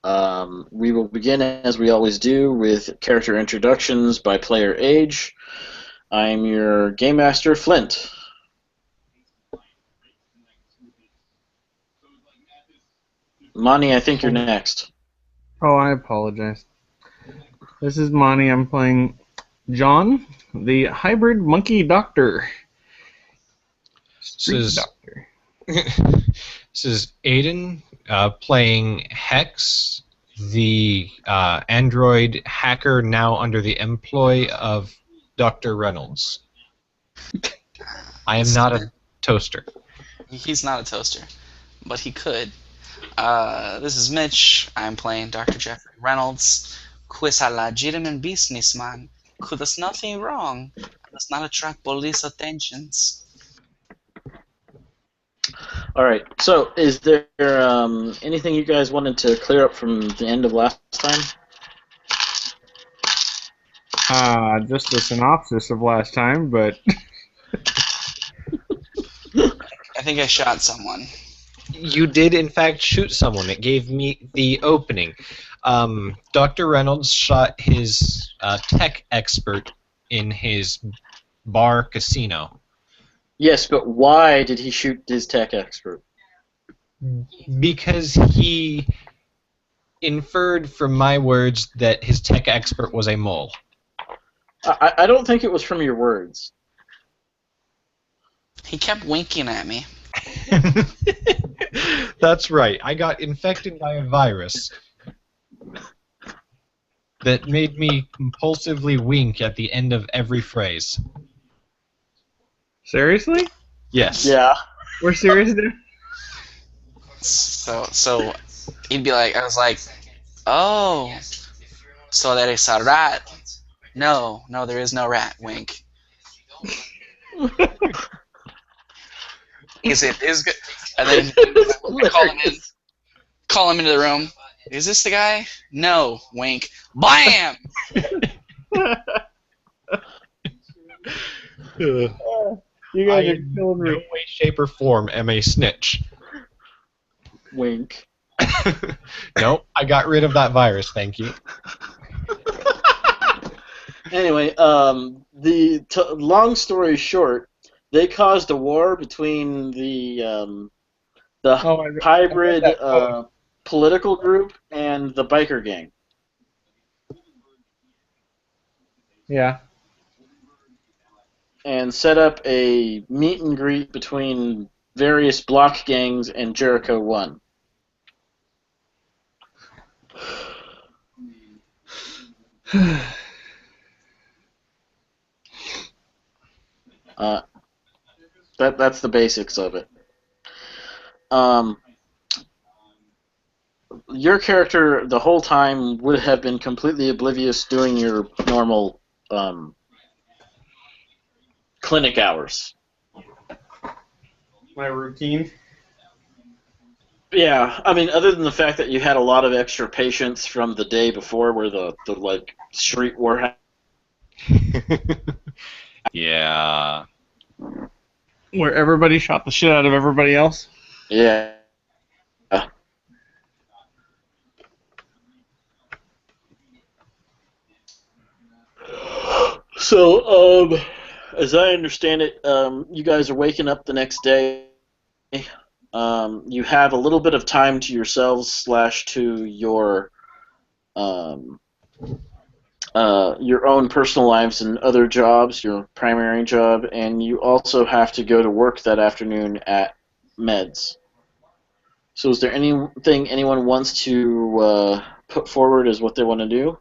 We will begin, as we always do, with character introductions by player age. I'm your Game Master, Flint. Monty, I think you're next. Oh, I apologize. This is Monty. I'm playing John, the hybrid monkey doctor. Street This doctor. this is Aiden playing Hex, the android hacker now under the employ of Dr. Reynolds. I am not a toaster. He's not a toaster, but he could. This is Mitch. I'm playing Dr. Jeffrey Reynolds, who is a legitimate businessman who does nothing wrong and does not attract police attentions. All right. So, is there anything you guys wanted to clear up from the end of last time? Just a synopsis of last time, but I think I shot someone. You did, in fact, shoot someone. It gave me the opening. Dr. Reynolds shot his tech expert in his bar casino. Yes, but why did he shoot his tech expert? Because he inferred from my words that his tech expert was a mole. I don't think it was from your words. He kept winking at me. That's right. I got infected by a virus that made me compulsively wink at the end of every phrase. seriously? Yes. Yeah. We're serious there? So he'd be like, I was like, oh, so there is a rat. No, there is no rat. Wink. Is it is good? And then I call him into the room. Is this the guy? No. Wink. Blam. You I guys are in killing no me. way, shape, or form am a snitch. Wink. Nope, I got rid of that virus, thank you. Anyway, long story short, they caused a war between the Oh, I read hybrid that poem. political group and the biker gang, Yeah. and set up a meet and greet between various block gangs and Jericho 1. That's the basics of it. Your character the whole time would have been completely oblivious doing your normal clinic hours. My routine. Yeah, I mean, other than the fact that you had a lot of extra patients from the day before, where the like street war Yeah. Where everybody shot the shit out of everybody else. Yeah. So, as I understand it, you guys are waking up the next day. You have a little bit of time to yourselves / to your own personal lives and other jobs, your primary job, and you also have to go to work that afternoon at Meds. So is there anything anyone wants to put forward as what they want to do?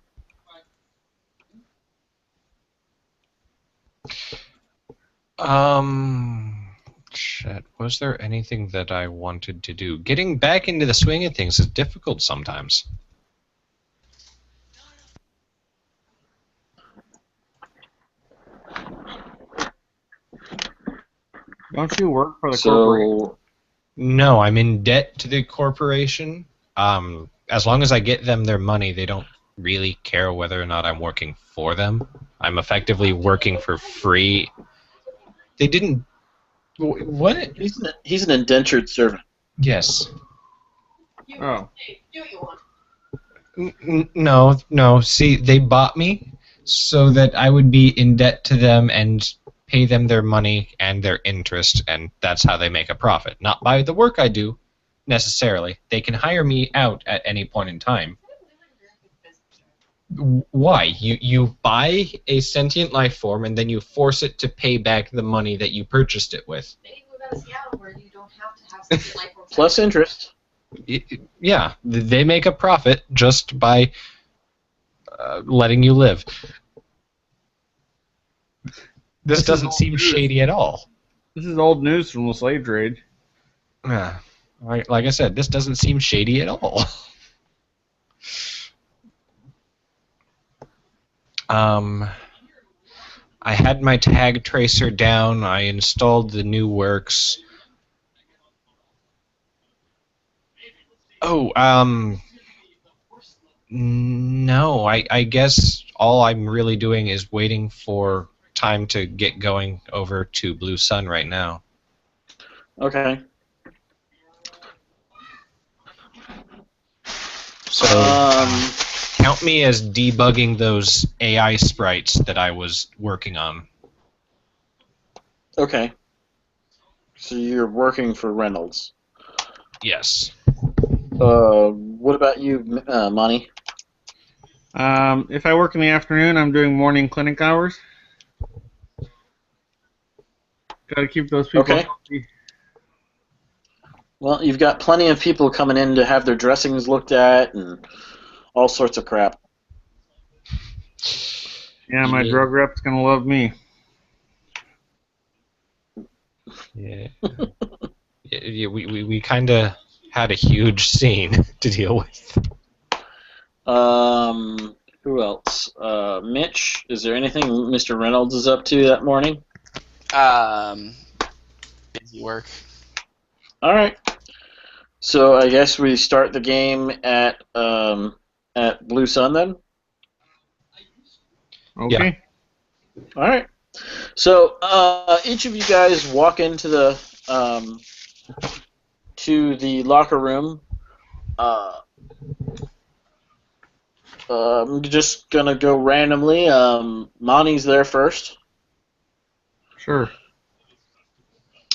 Shit, was there anything that I wanted to do? Getting back into the swing of things is difficult sometimes. Don't you work for the corporation? So, No, I'm in debt to the corporation. As long as I get them their money, they don't really care whether or not I'm working for them. I'm effectively working for free. They didn't... What? he's an indentured servant. Yes. Oh. No, no. See, they bought me so that I would be in debt to them and pay them their money and their interest, and that's how they make a profit. Not by the work I do, necessarily. They can hire me out at any point in time. Why? You buy a sentient life form and then you force it to pay back the money that you purchased it with. Plus interest. Yeah, they make a profit just by letting you live. This doesn't seem shady at all. This is old news from the slave trade. Like I said, this doesn't seem shady at all. I had my tag tracer down. I installed the new works. Oh, no. I guess all I'm really doing is waiting for time to get going over to Blue Sun right now. Okay. So count me as debugging those AI sprites that I was working on. Okay. So you're working for Reynolds. Yes. What about you, Monty? If I work in the afternoon, I'm doing morning clinic hours. Got to keep those people Okay. healthy. Well, you've got plenty of people coming in to have their dressings looked at and all sorts of crap. Yeah, my drug rep's gonna love me. Yeah. Yeah, we kind of had a huge scene to deal with. Who else? Mitch, is there anything Mr. Reynolds is up to that morning? Busy work. All right. So I guess we start the game at Blue Sun then. Okay. All right. So each of you guys walk into the locker room. I'm just gonna go randomly. Monty's there first. Sure.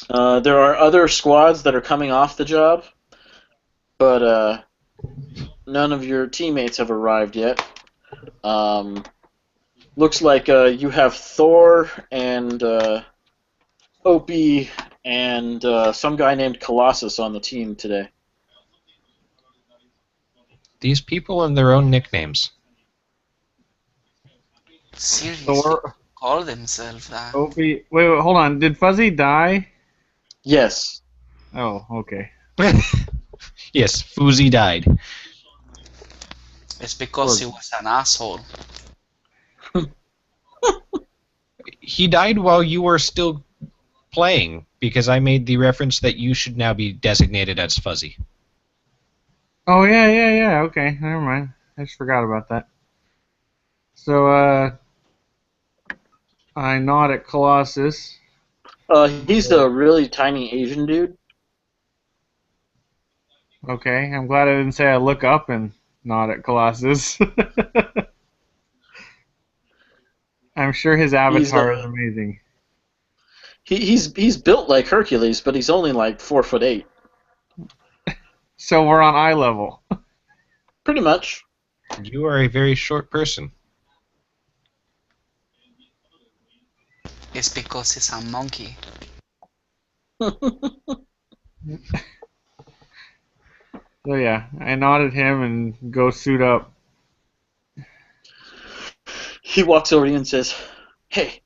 There are other squads that are coming off the job, but none of your teammates have arrived yet. Looks like you have Thor and Opie and some guy named Colossus on the team today. These people have their own nicknames. Seriously, Thor, call themselves that. Opie. Wait, hold on. Did Fuzzy die? Yes. Oh, okay. Yes, Fuzzy died. It's because he was an asshole. He died while you were still playing, because I made the reference that you should now be designated as Fuzzy. Oh, yeah. Okay, never mind. I just forgot about that. So, I nod at Colossus. He's the really tiny Asian dude. Okay, I'm glad I didn't say I look up and nod at Colossus. I'm sure his avatar is amazing. He's built like Hercules, but he's only like 4'8". So we're on eye level. Pretty much. You are a very short person. It's because he's a monkey. So yeah, I nod at him and go suit up. He walks over to you and says, "Hey,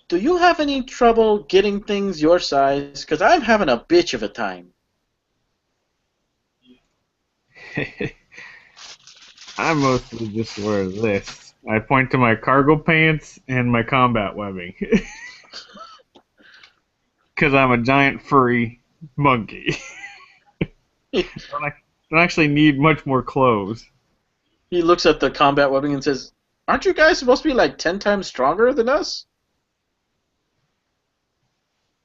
do you have any trouble getting things your size? Because I'm having a bitch of a time." I mostly just wear this. I point to my cargo pants and my combat webbing. Because I'm a giant furry monkey. Don't actually need much more clothes. He looks at the combat webbing and says, "Aren't you guys supposed to be like 10 times stronger than us?"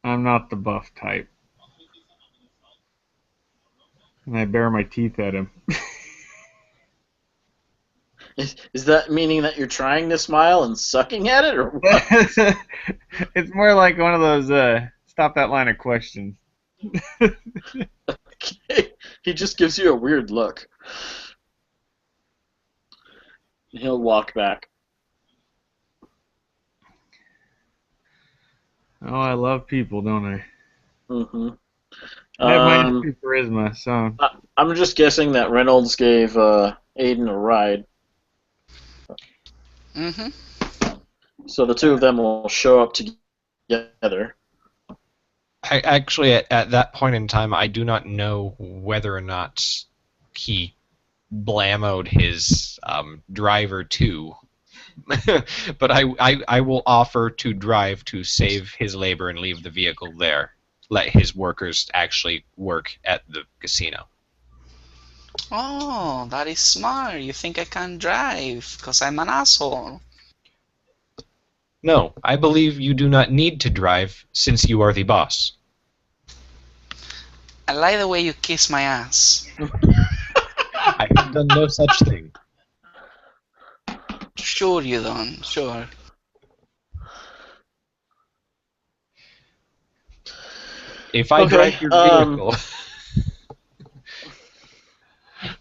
I'm not the buff type. And I bare my teeth at him. Is that meaning that you're trying to smile and sucking at it, or what? It's more like one of those stop that line of questions. He just gives you a weird look. He'll walk back. Oh, I love people, don't I? Mm-hmm. I have my charisma, so I'm just guessing that Reynolds gave Aiden a ride, Mm-hmm. so the two of them will show up together. I actually, at that point in time, I do not know whether or not he blammoed his driver too. But I will offer to drive to save his labor and leave the vehicle there. Let his workers actually work at the casino. Oh, that is smart. You think I can drive because I'm an asshole. No, I believe you do not need to drive since you are the boss. I like the way you kiss my ass. I have done no such thing. Sure you don't. Sure. If I Okay, drive your vehicle...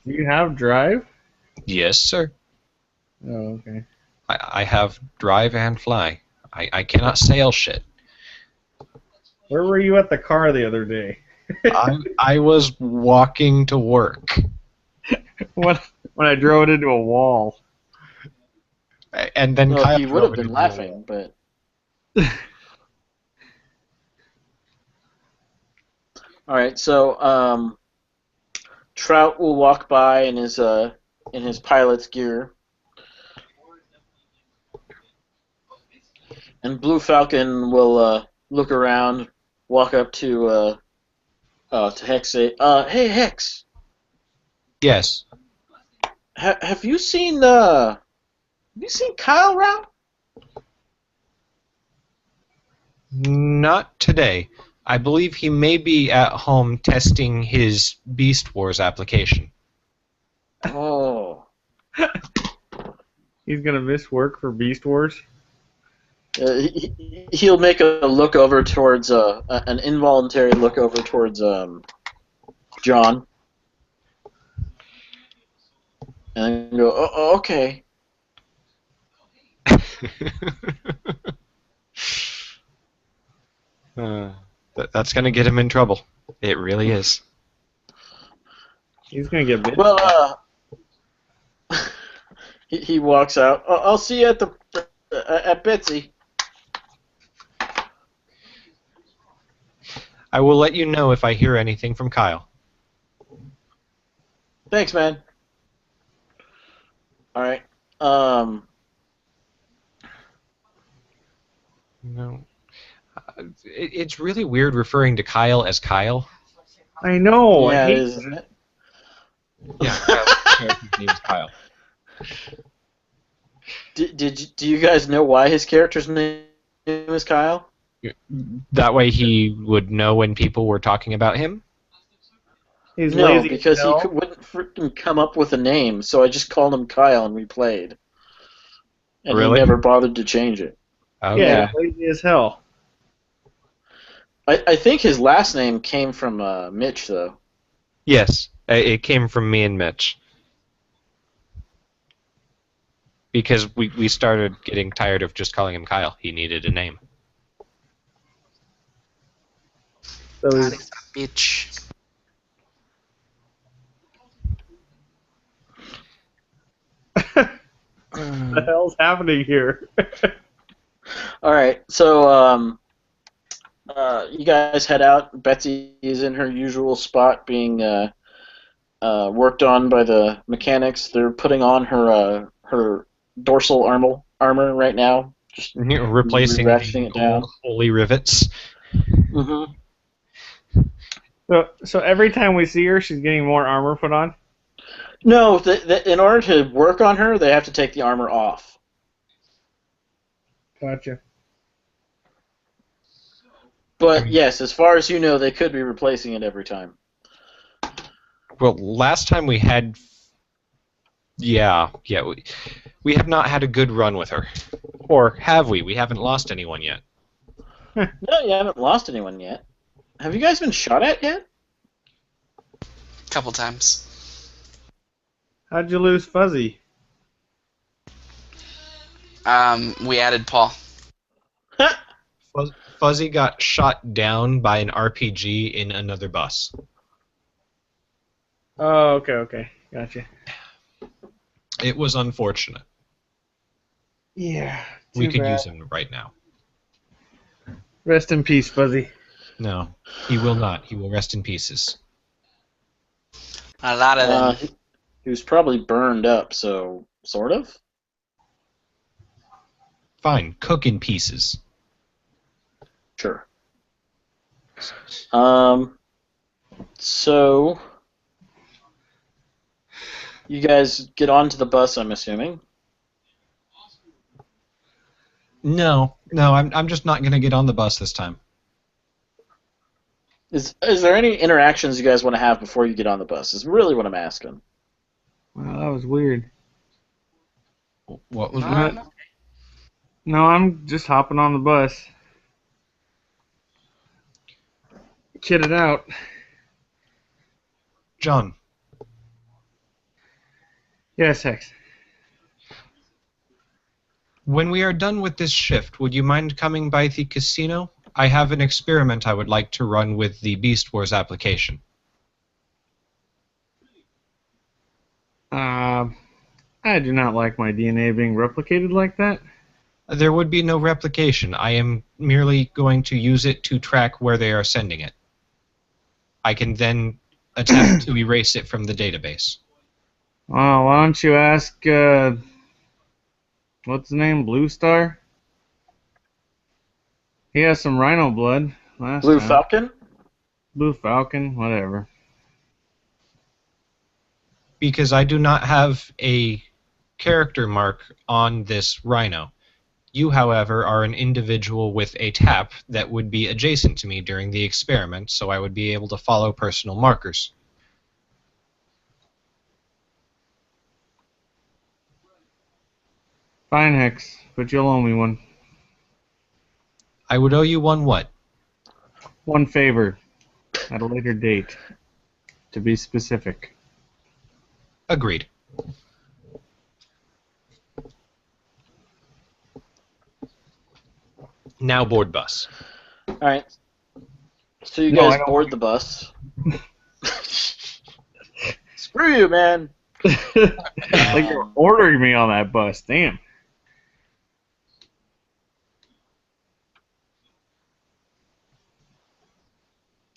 do you have drive? Yes, sir. Oh, okay. I have drive and fly. I cannot sail shit. Where were you at the car the other day? I was walking to work. when I drove it into a wall. And then Well, Kyle he would drove have it been into the laughing, wall. but all right. So Trout will walk by in his pilot's gear, and Blue Falcon will look around, walk up to Hex. Say, "Hey Hex, Yes. have you seen Kyle around?" Not today. I believe he may be at home testing his Beast Wars application. Oh. He's gonna miss work for Beast Wars. He'll make a look over towards an involuntary look over towards John, and go, "Oh, okay." That's going to get him in trouble. It really is. He's gonna get bit. Well, he walks out. I'll see you at Betsy. I will let you know if I hear anything from Kyle. Thanks, man. All right. No. It's really weird referring to Kyle as Kyle. I know. Yeah, I it hate is, isn't it? Yeah, Kyle's character's name is Kyle. Do you guys know why his character's name is Kyle? That way he would know when people were talking about him? He's No, lazy because as he hell. wouldn't freaking come up with a name, so I just called him Kyle and we played. And Really? he never bothered to change it. Okay. Yeah, he's lazy as hell. I think his last name came from Mitch, though. Yes, it came from me and Mitch. Because we started getting tired of just calling him Kyle. He needed a name. So That he's, is a bitch. what the hell's happening here? All right, so you guys head out. Betsy is in her usual spot, being worked on by the mechanics. They're putting on her dorsal armor right now. Just Replacing ratcheting the it down. old holy rivets. Mm-hmm. So every time we see her, she's getting more armor put on. No, in order to work on her, they have to take the armor off. Gotcha. But yes, as far as you know, they could be replacing it every time. Well, last time we had Yeah. We have not had a good run with her. Or have we? We haven't lost anyone yet. No, you haven't lost anyone yet. Have you guys been shot at yet? Couple times. How'd you lose Fuzzy? We added Paul. Fuzzy got shot down by an RPG in another bus. Oh, okay. Gotcha. It was unfortunate. Yeah. We too could bad. use him right now. Rest in peace, Fuzzy. No, he will not. He will rest in pieces. A lot of them. He was probably burned up, so sort of. Fine, cook in pieces. Sure. So you guys get onto the bus, I'm assuming. No, I'm just not gonna get on the bus this time. Is there any interactions you guys want to have before you get on the bus? Is really what I'm asking. Well, that was weird. What was Uh, that? No, I'm just hopping on the bus. Kid it out. John, Yes, Hex. when we are done with this shift, would you mind coming by the casino? I have an experiment I would like to run with the Beast Wars application. I do not like my DNA being replicated like that. There would be no replication. I am merely going to use it to track where they are sending it. I can then attempt to erase it from the database. Well, why don't you ask, what's his name? Blue Star? He has some rhino blood last Blue time. Falcon? Blue Falcon, whatever. Because I do not have a character mark on this rhino. You, however, are an individual with a tap that would be adjacent to me during the experiment, so I would be able to follow personal markers. Fine, Hex, but you'll owe me one. I would owe you one what? One favor. At a later date. To be specific. Agreed. Now board bus. Alright. So you No, I guys don't board want- the bus. Screw you, man. Like you're ordering me on that bus. Damn.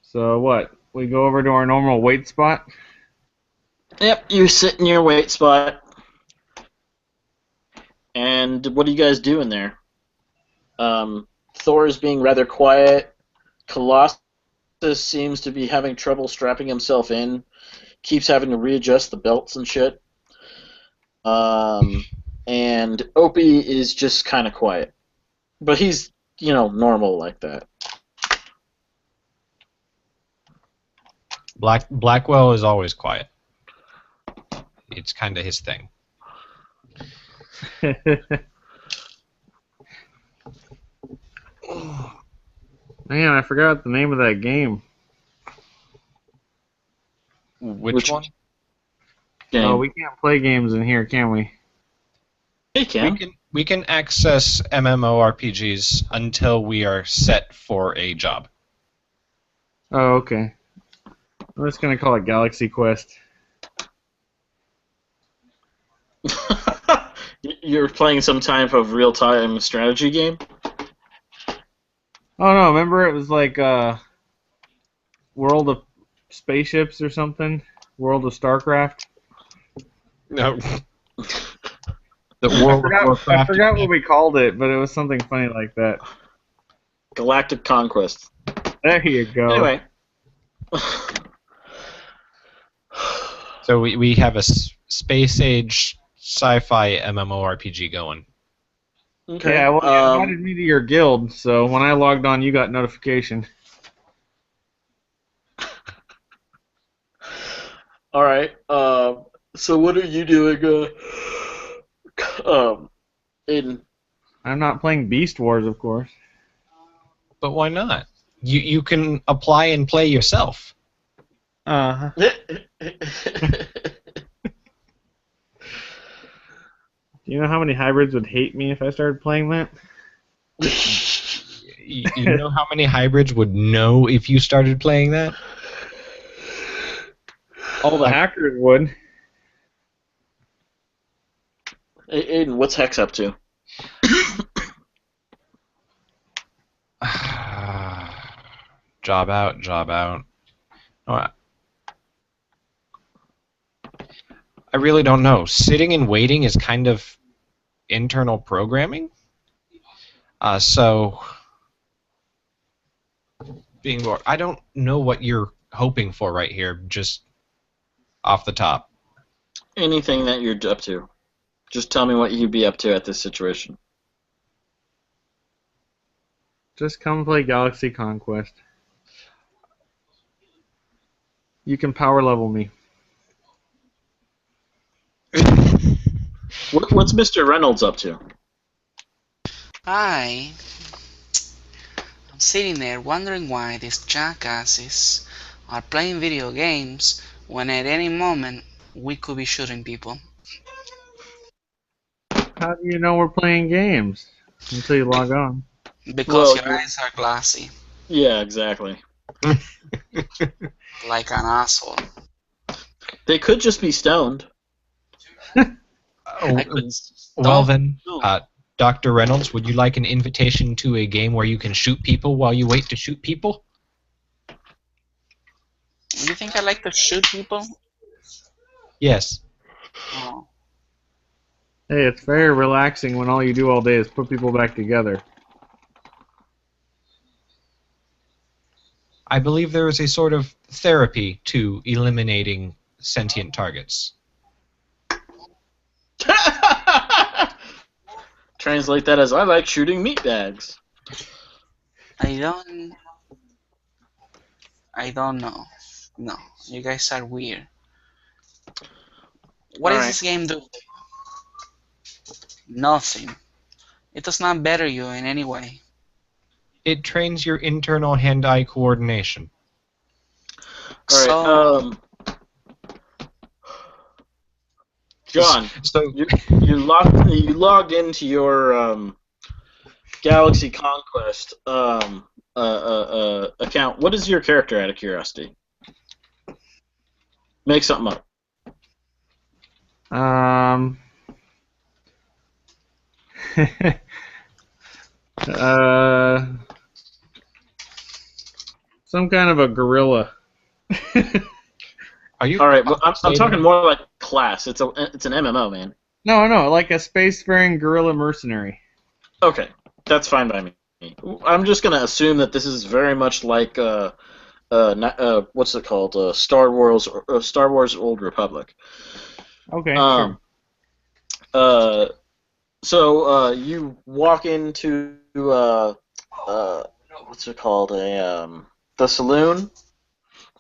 So what? We go over to our normal wait spot? Yep, you sit in your wait spot. And what are you guys doing there? Thor is being rather quiet. Colossus seems to be having trouble strapping himself in. Keeps having to readjust the belts and shit. And Opie is just kind of quiet. But he's, normal like that. Blackwell is always quiet. It's kind of his thing. Man, I forgot the name of that game. Which one? Game. Oh, we can't play games in here, can we? You can. We can access MMORPGs until we are set for a job. Oh, okay. I'm just gonna call it Galaxy Quest. You're playing some type of real-time strategy game? Oh no, remember it was like World of Spaceships or something? World of StarCraft? No. The World of I Warcraft. forgot what we called it, but it was something funny like that. Galactic Conquest. There you go. Anyway. So we have a space age sci-fi MMORPG going. Okay. Yeah, well, you invited me to your guild, so when I logged on, you got notification. All right. So what are you doing? In I'm not playing Beast Wars, of course. But why not? You can apply and play yourself. Uh, do you know how many hybrids would hate me if I started playing that? You know how many hybrids would know if you started playing that? All the hackers would. Aiden, what's Hex up to? Job out, job out. Oh, I really don't know. Sitting and waiting is kind of internal programming. So being bored. I don't know what you're hoping for right here, just off the top. Anything that you're up to. Just tell me what you'd be up to at this situation. Just come play Galaxy Conquest. You can power level me. What's Mr. Reynolds up to? I'm sitting there wondering why these jackasses are playing video games when at any moment we could be shooting people. How do you know we're playing games? Until you log on. Because Well, your eyes are glassy, Yeah, exactly. like an asshole. They could just be stoned. I could Well stone then, you. Dr. Reynolds, would you like an invitation to a game where you can shoot people while you wait to shoot people? You think I like to shoot people? Yes. Oh. Hey, it's very relaxing when all you do all day is put people back together. I believe there is a sort of therapy to eliminating sentient targets. Translate that as I like shooting meatbags. I don't know. No, you guys are weird. What does Alright. this game do? Nothing. It does not better you in any way. It trains your internal hand-eye coordination. Alright, John, So you logged into your Galaxy Conquest account. What is your character, out of curiosity? Make something up. Some kind of a gorilla. are you? All right, but I'm talking more like class. It's an MMO, man. No, like a spacefaring gorilla mercenary. Okay, that's fine by me. I'm just gonna assume that this is very much like what's it called? Star Wars Old Republic. Okay, sure. You walk into what's it called? The saloon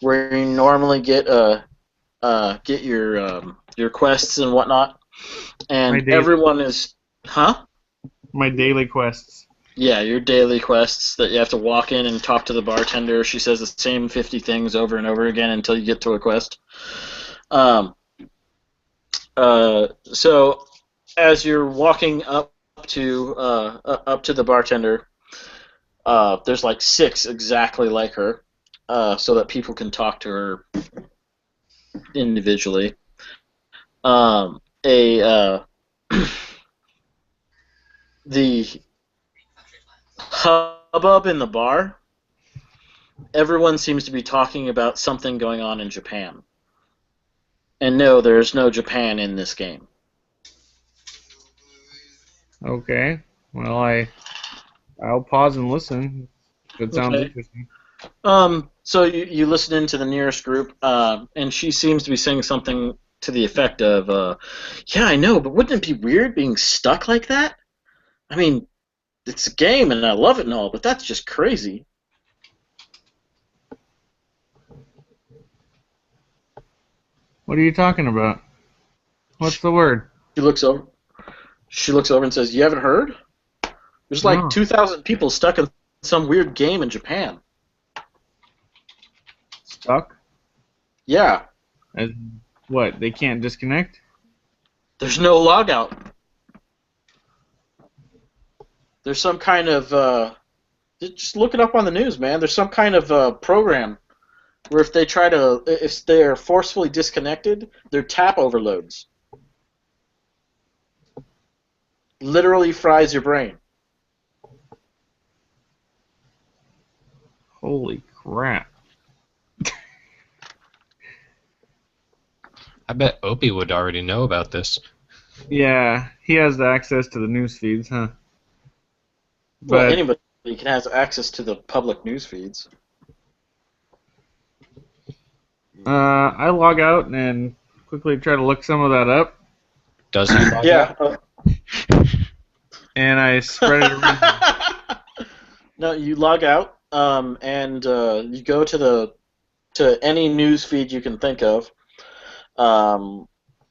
where you normally get your quests and whatnot, and everyone is, huh? My daily quests. Yeah, your daily quests that you have to walk in and talk to the bartender. She says the same 50 things over and over again until you get to a quest. So as you're walking up to the bartender, there's like 6 exactly like her, so that people can talk to her individually. The hubbub in the bar, everyone seems to be talking about something going on in Japan. And no, there's no Japan in this game. Okay. Well, I'll pause and listen. It sounds interesting. So you listen into the nearest group, and she seems to be saying something to the effect of, yeah, I know, but wouldn't it be weird being stuck like that? I mean, it's a game and I love it and all, but that's just crazy. What are you talking about? What's the word? She looks over. She looks over and says, "You haven't heard? There's like No. 2,000 people stuck in some weird game in Japan." Stuck? Yeah, As what? They can't disconnect? there's no logout. There's some kind of just look it up on the news, man. There's some kind of program where if they're forcefully disconnected, their tap overloads. Literally fries your brain. Holy crap. I bet Opie would already know about this. Yeah, he has access to the news feeds, huh? Well, But anybody can have access to the public news feeds. I log out and quickly try to look some of that up, Does he? log Yeah. out? and I spread it around. No, you log out, and you go to any news feed you can think of,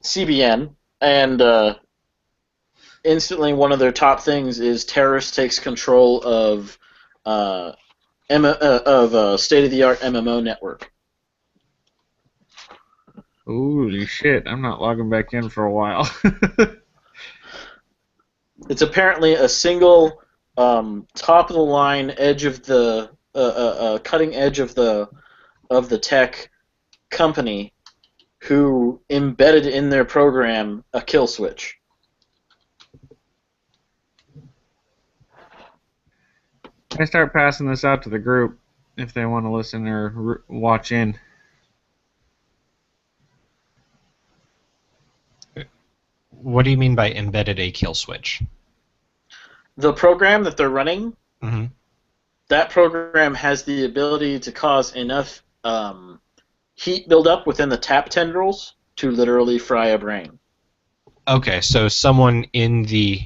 CBN, and instantly one of their top things is terrorist takes control of state-of-the-art MMO network. Holy shit, I'm not logging back in for a while. It's apparently a single top of the line edge of the cutting edge of the tech company who embedded in their program a kill switch. I start passing this out to the group if they want to listen or watch in. What do you mean by embedded a kill switch? The program that they're running, Mm-hmm. that program has the ability to cause enough heat buildup within the tap tendrils to literally fry a brain. Okay, so someone in the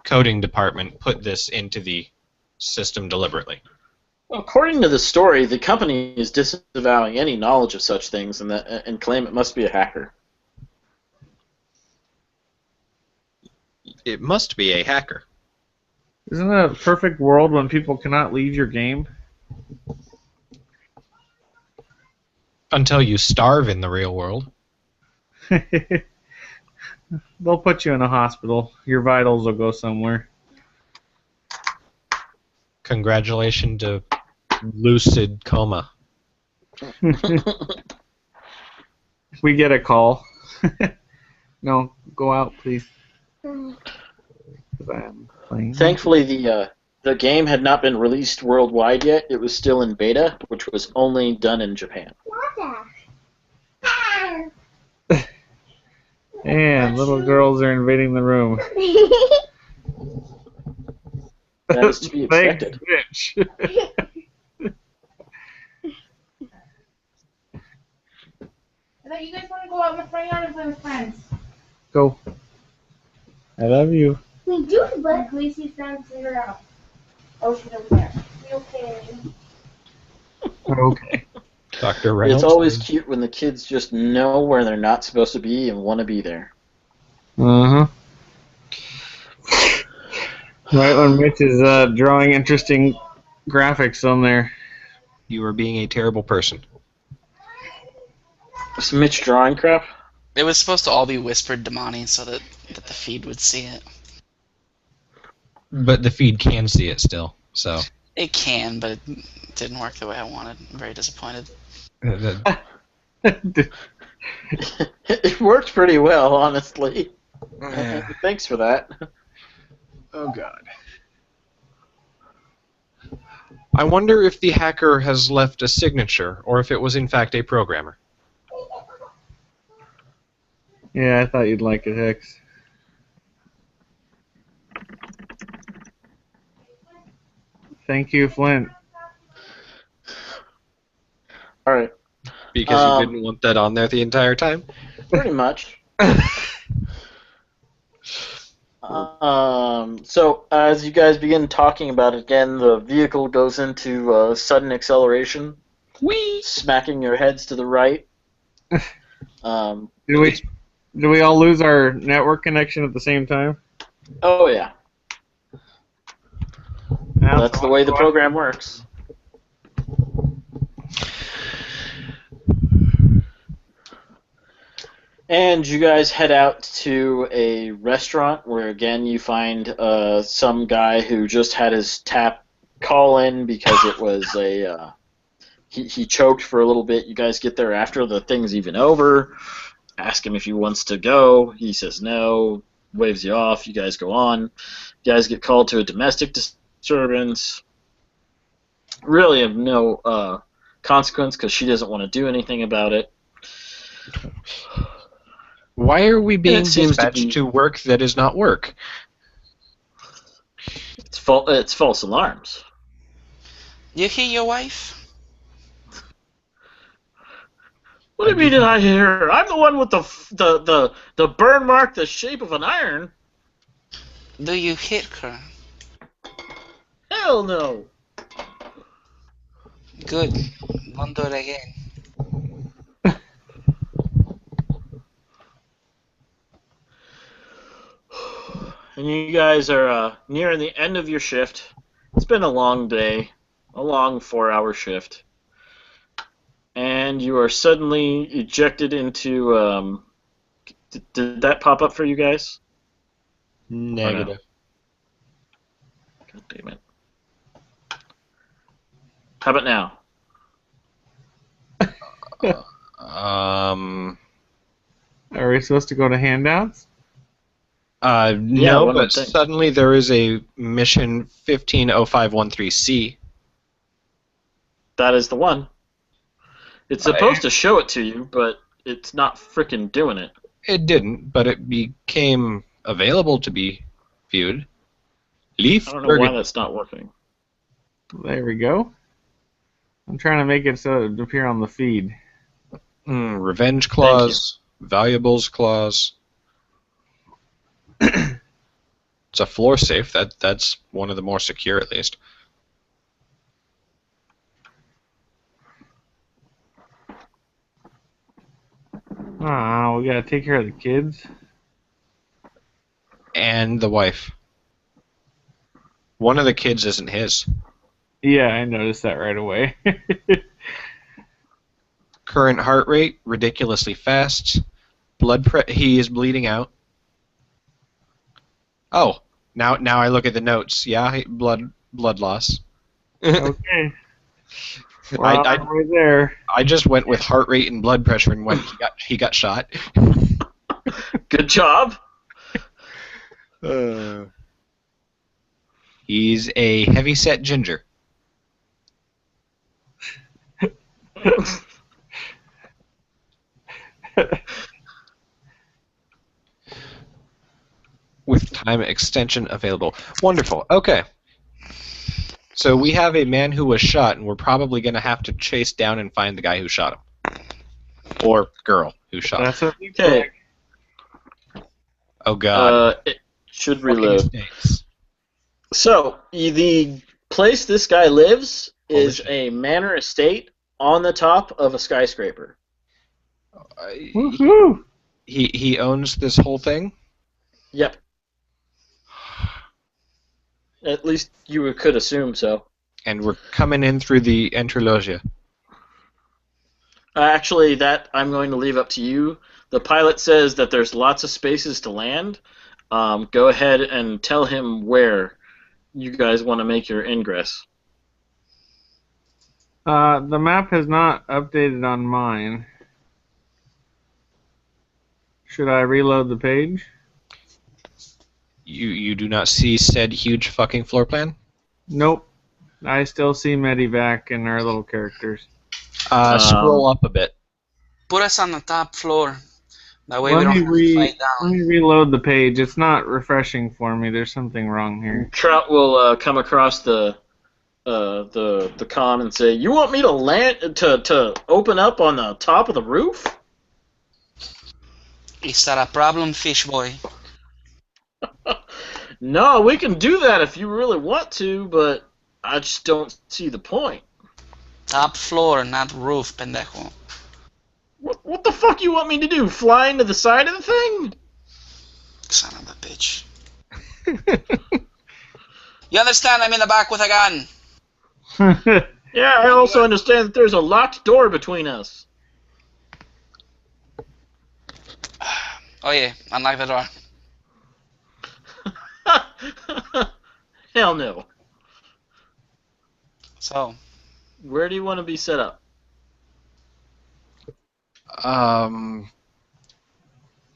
coding department put this into the system deliberately. According to the story, the company is disavowing any knowledge of such things and claim it must be a hacker. It must be a hacker. Isn't it a perfect world when people cannot leave your game? Until you starve in the real world. They'll put you in a hospital. Your vitals will go somewhere. Congratulations to lucid coma. We get a call. No, go out, please. 'Cause I'm playing. Thankfully, the game had not been released worldwide yet. It was still in beta, which was only done in Japan. And little girls are invading the room. That is to be expected. Thanks, bitch. I thought you guys want to go out in the front yard and play with friends. Go. I love you. We do, but Khaleesi's trying to figure it out. Oh, she's over there. Okay. Okay. Dr. Reynolds. It's always cute when the kids just know where they're not supposed to be and want to be there. Uh-huh. Right when Mitch is drawing interesting graphics on there. You are being a terrible person. Is Mitch drawing crap? It was supposed to all be whispered to Monty so that the feed would see it. But the feed can see it still, so. It can, but it didn't work the way I wanted. I'm very disappointed. It worked pretty well, honestly. Yeah. Thanks for that. Oh, God. I wonder if the hacker has left a signature, or if it was in fact a programmer. Yeah, I thought you'd like it, Hicks. Thank you, Flint. All right, Because you didn't want that on there the entire time? pretty much. So as you guys begin talking about it again, the vehicle goes into sudden acceleration, Whee! smacking your heads to the right. Did we Do we all lose our network connection at the same time? Oh yeah, that's the way the why- program works. And you guys head out to a restaurant where, again, you find some guy who just had his tap call in because it was a he choked for a little bit. You guys get there after the thing's even over. Ask him if he wants to go. He says no. Waves you off. You guys go on. You guys get called to a domestic disturbance. Really of no consequence because she doesn't want to do anything about it. Why are we being It seems to dispatched be- to work that is not work? It's false alarms. You hear your wife? What do you mean did I hear her? I'm the one with the burn mark the shape of an iron. Do you hit her? Hell no. Good. Don't do it again. And you guys are nearing the end of your shift. It's been a long day, a long 4-hour shift. And you are suddenly ejected into. Did that pop up for you guys? Negative. God damn it. How about now? Are we supposed to go to handouts? No, one but would think. suddenly there is a mission 150513C. That is the one. It's supposed to show it to you, but it's not frickin' doing it. It didn't, but it became available to be viewed. Leaf I don't know why Burgundy. that's not working. There we go. I'm trying to make it so it appear on the feed. Revenge clause, valuables clause. It's a floor safe. That's one of the more secure, at least. Ah, we gotta take care of the kids. And the wife. One of the kids isn't his. Yeah, I noticed that right away. Current heart rate ridiculously fast. He is bleeding out. Oh, now I look at the notes. Yeah, blood loss. Okay. We're I- on our way there. I just went with heart rate and blood pressure and when he got shot. Good job. He's a heavy-set ginger. With time extension available. Wonderful. Okay. So we have a man who was shot, and we're probably going to have to chase down and find the guy who shot him. Or girl who shot him. That's what we Okay. Oh, God. It should Fucking reload. stinks. So, the place this guy lives Holy is shit. a manor estate on the top of a skyscraper. Woohoo! He owns this whole thing? Yep. At least you could assume so. And we're coming in through the Entreloggia. Actually, that I'm going to leave up to you. The pilot says that there's lots of spaces to land. Go ahead and tell him where you guys want to make your ingress. The map has not updated on mine. Should I reload the page? You do not see said huge fucking floor plan? Nope. I still see Medivac and our little characters. Scroll up a bit. Put us on the top floor. That way Let we don't me have to fight Let down. me reload the page. It's not refreshing for me. There's something wrong here. Trout will come across the comm and say, "You want me to land to open up on the top of the roof?" Is that a problem, fish boy? No, we can do that if you really want to, but I just don't see the point. Top floor, not roof, pendejo. What the fuck you want me to do? Fly into the side of the thing? Son of a bitch. You understand? I'm in the back with a gun. Yeah, I also understand that there's a locked door between us. Oh yeah, unlock the door. Hell no. So, Where do you want to be set up?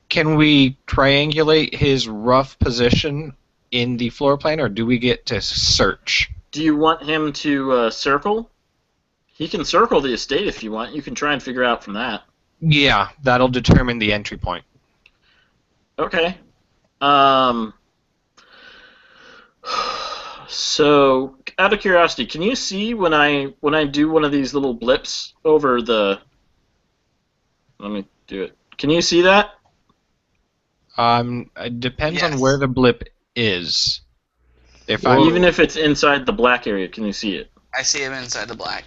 Can we triangulate his rough position in the floor plan, or do we get to search? Do you want him to circle? He can circle the estate if you want. You can try and figure out from that. Yeah, that'll determine the entry point. Okay. So, out of curiosity, can you see when I do one of these little blips over the? Let me do it. Can you see that? It depends on Yes. where the blip is. If Or I even if it's inside the black area, can you see it? I see him inside the black.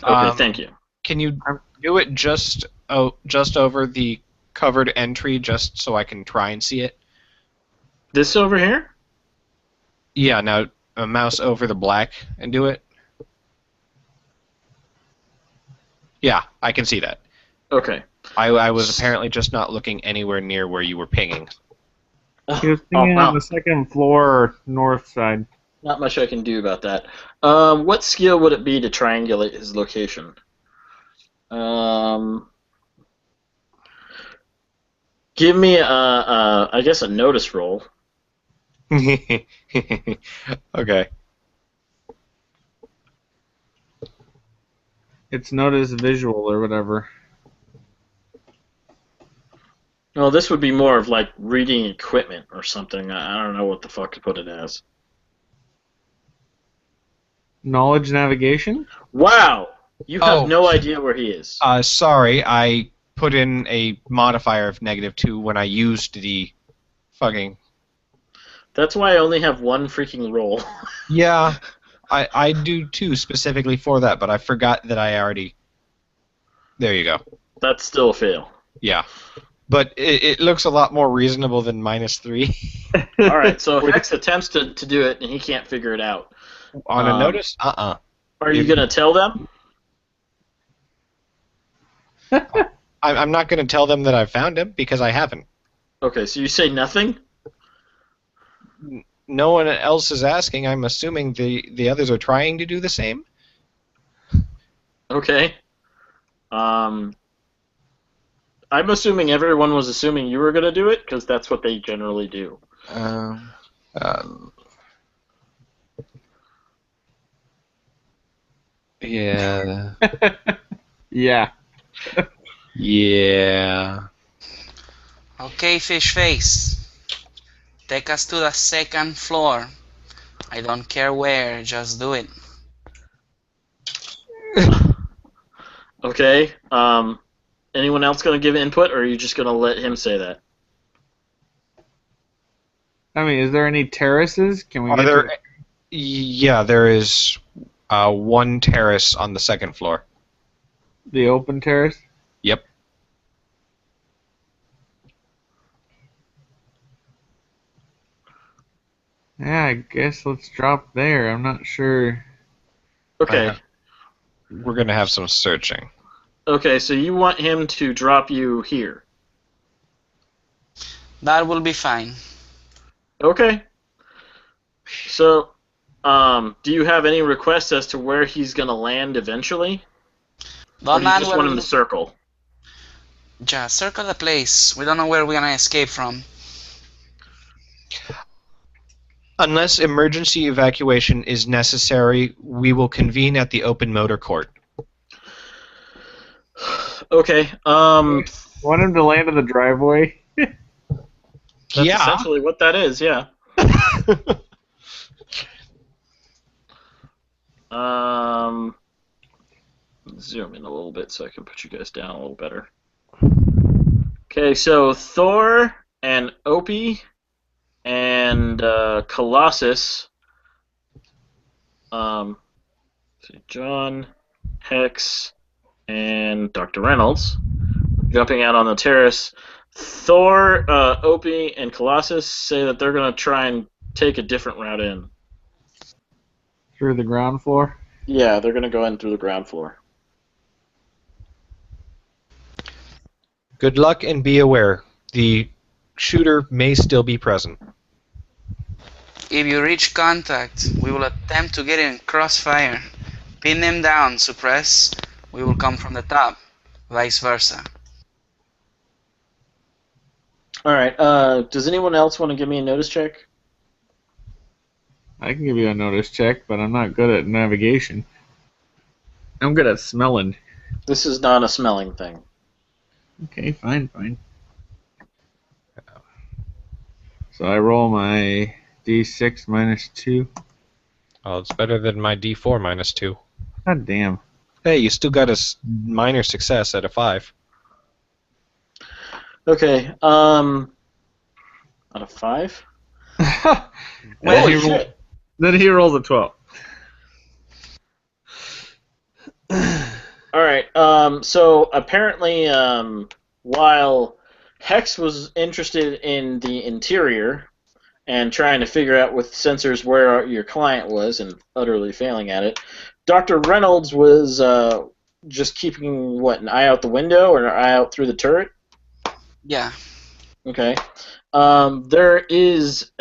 Okay, thank you. Can you do it just over the covered entry, just so I can try and see it? This over here? Yeah. Now a mouse over the black and do it. Yeah, I can see that. Okay. I was apparently just not looking anywhere near where you were pinging. He was thinking wow. on the second floor, north side. Not much I can do about that. What skill would it be to triangulate his location? Give me I guess a notice roll. Okay. It's notice visual or whatever. Well, this would be more of like reading equipment or something. I don't know what the fuck to put it as. Knowledge navigation? Wow! You have Oh. no idea where he is. Sorry, I put in a modifier of -2 when I used the fucking. That's why I only have one freaking roll. Yeah, I do too, specifically for that, but I forgot that I already. There you go. That's still a fail. Yeah. But it looks a lot more reasonable than -3. Alright, so Hex attempts to do it and he can't figure it out. On a notice? Uh-uh. Are you going to tell them? I'm not going to tell them that I found him, because I haven't. Okay, so you say nothing? No one else is asking. I'm assuming the others are trying to do the same. Okay. I'm assuming everyone was assuming you were going to do it, because that's what they generally do. Yeah. Yeah. Yeah. Okay, fish face. Take us to the second floor. I don't care where, just do it. Okay. Anyone else going to give input, or are you just going to let him say that? I mean, is there any terraces? Can we Are get there? to Yeah, there is one terrace on the second floor. the open terrace? Yep. Yeah, I guess let's drop there. I'm not sure. Okay. We're gonna have some searching. Okay, so you want him to drop you here. That will be fine. Okay. So, do you have any requests as to where he's going to land eventually? Or The do you man just want him will to circle? just circle the place. We don't know where we're gonna escape from. Unless emergency evacuation is necessary, we will convene at the open motor court. Okay, Want him to land in the driveway? that's essentially what that is, yeah. Zoom in a little bit so I can put you guys down a little better. Okay, so Thor and Opie and Colossus, John, Hex, and Dr. Reynolds jumping out on the terrace. Thor, Opie, and Colossus say that they're going to try and take a different route in. Through the ground floor? Yeah, they're going to go in through the ground floor. Good luck and be aware. The shooter may still be present. If you reach contact, we will attempt to get in crossfire. Pin them down, suppress. We will come from the top. Vice versa. Alright, does anyone else want to give me a notice check? I can give you a notice check, but I'm not good at navigation. I'm good at smelling. This is not a smelling thing. Okay, fine. So I roll my D6 minus 2. Well, it's better than my D4 minus 2. God damn. Hey, you still got a minor success at a 5. Okay, out of 5? Holy shit! Then he rolls a 12. Alright, so apparently, while Hex was interested in the interior and trying to figure out with sensors where your client was and utterly failing at it, Dr. Reynolds was just keeping, an eye out the window or an eye out through the turret? Yeah. Okay. There is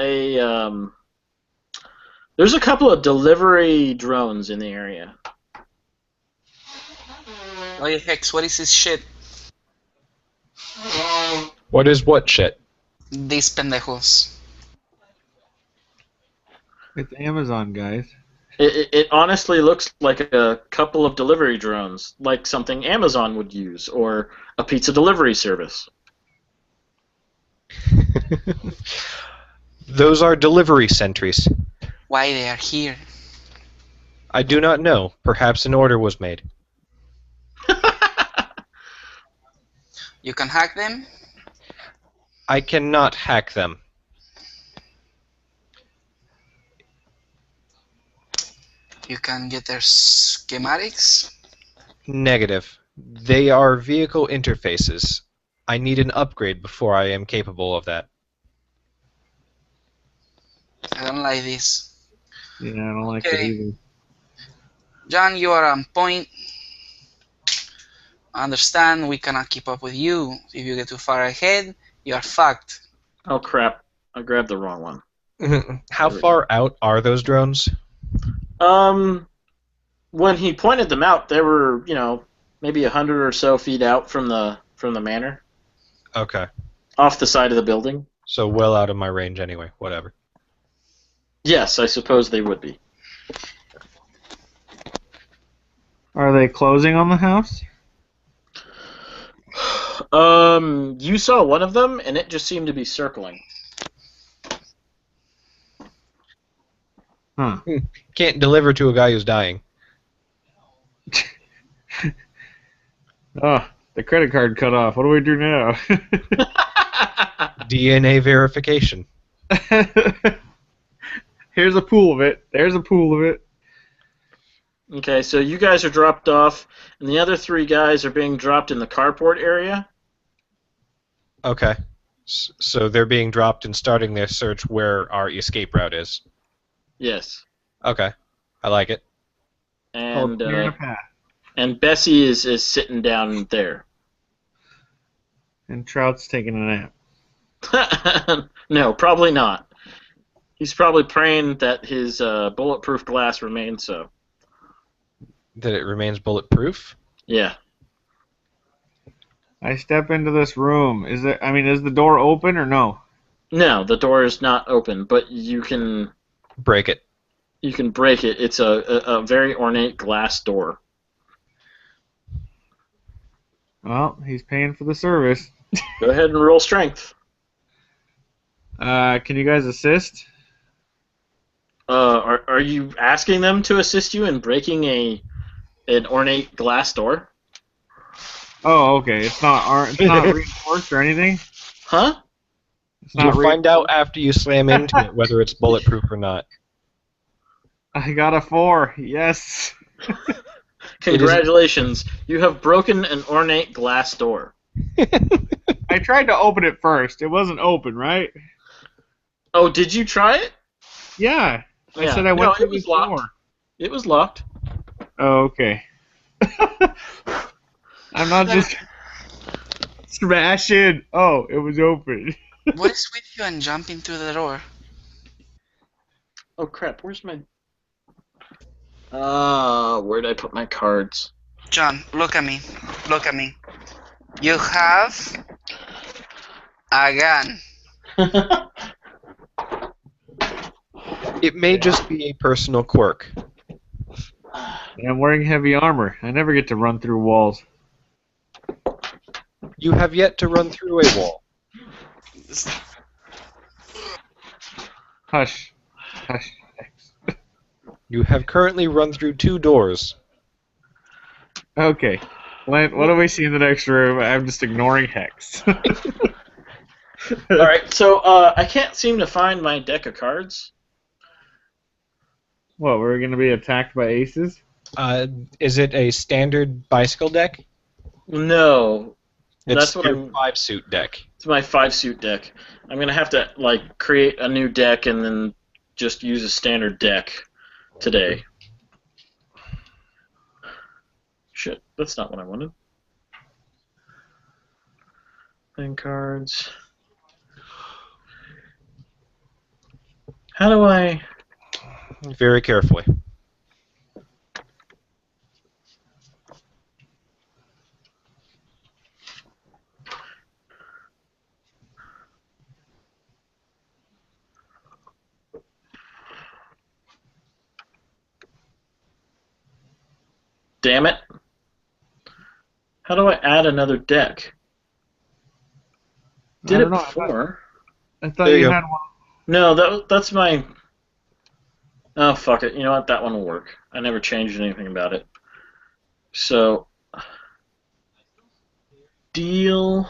there's a couple of delivery drones in the area. Oye, Hex, what is this shit? What is what shit? These pendejos. It's Amazon, guys. It honestly looks like a couple of delivery drones, like something Amazon would use, or a pizza delivery service. Those are delivery sentries. Why they are here? I do not know. Perhaps an order was made. You can hack them? I cannot hack them. You can get their schematics? Negative. They are vehicle interfaces. I need an upgrade before I am capable of that. I don't like this. Yeah, I don't like it Okay. either. John, you are on point. I understand we cannot keep up with you. If you get too far ahead, you are fucked. Oh crap! I grabbed the wrong one. How far out are those drones? When he pointed them out, they were, maybe 100 or so feet out from the manor, Okay. off the side of the building. So well out of my range anyway. Whatever. Yes, I suppose they would be. Are they closing on the house? You saw one of them, and it just seemed to be circling. Huh. Can't deliver to a guy who's dying. Oh, the credit card cut off. What do we do now? DNA verification. Here's a pool of it. There's a pool of it. Okay, so you guys are dropped off, and the other 3 guys are being dropped in the carport area. Okay. So they're being dropped and starting their search where our escape route is. Yes. Okay. I like it. And Clearing a path. and Bessie is sitting down there. And Trout's taking a nap. No, probably not. He's probably praying that his bulletproof glass remains so. That it remains bulletproof? Yeah. I step into this room. Is the door open or no? No, the door is not open, but you can Break it. break it. It's a very ornate glass door. Well, he's paying for the service. Go ahead and roll strength. Can you guys assist? Are you asking them to assist you in breaking an ornate glass door? Oh, okay. It's not reinforced or anything. Huh? It's You'll not find out after you slam into it whether it's bulletproof or not. I got a 4. Yes. Congratulations. You have broken an ornate glass door. I tried to open it first. It wasn't open, right? Oh, did you try it? Yeah. I Yeah. said I No, went it through was this locked. door. It was locked. Oh, okay. I'm not just smashing. Oh, it was open. What is with you and jumping through the door? Oh crap! Where's my? Where'd I put my cards? John, look at me. Look at me. You have a gun. It may just be a personal quirk. And I'm wearing heavy armor. I never get to run through walls. You have yet to run through a wall. Hush. Hush. You have currently run through 2 doors. Okay. Lent, what do we see in the next room? I'm just ignoring Hex. All right, so I can't seem to find my deck of cards. What, we're going to be attacked by aces? Is it a standard bicycle deck? No, It's that's what your I'm. 5-suit deck. It's my 5-suit deck. I'm gonna have to like create a new deck and then just use a standard deck today. Shit, that's not what I wanted. Playing cards. How do I? Very carefully. Damn it! How do I add another deck? I Did don't it know. before? I thought There you you go. had one. No, that's my. Oh fuck it! You know what? That one will work. I never changed anything about it. So, deal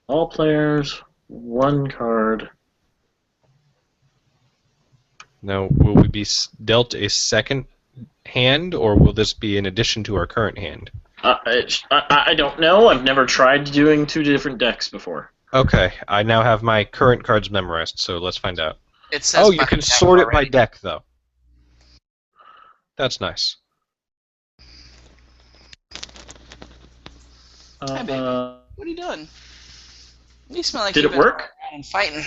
all players 1 card. Now, will we be dealt a second hand, or will this be in addition to our current hand? I don't know. I've never tried doing 2 different decks before. Okay, I now have my current cards memorized, so let's find out. It says Oh, you by can deck sort it by already. deck, though. That's nice. Hi, baby. What are you doing? You smell like Did you've it been work? around and fighting.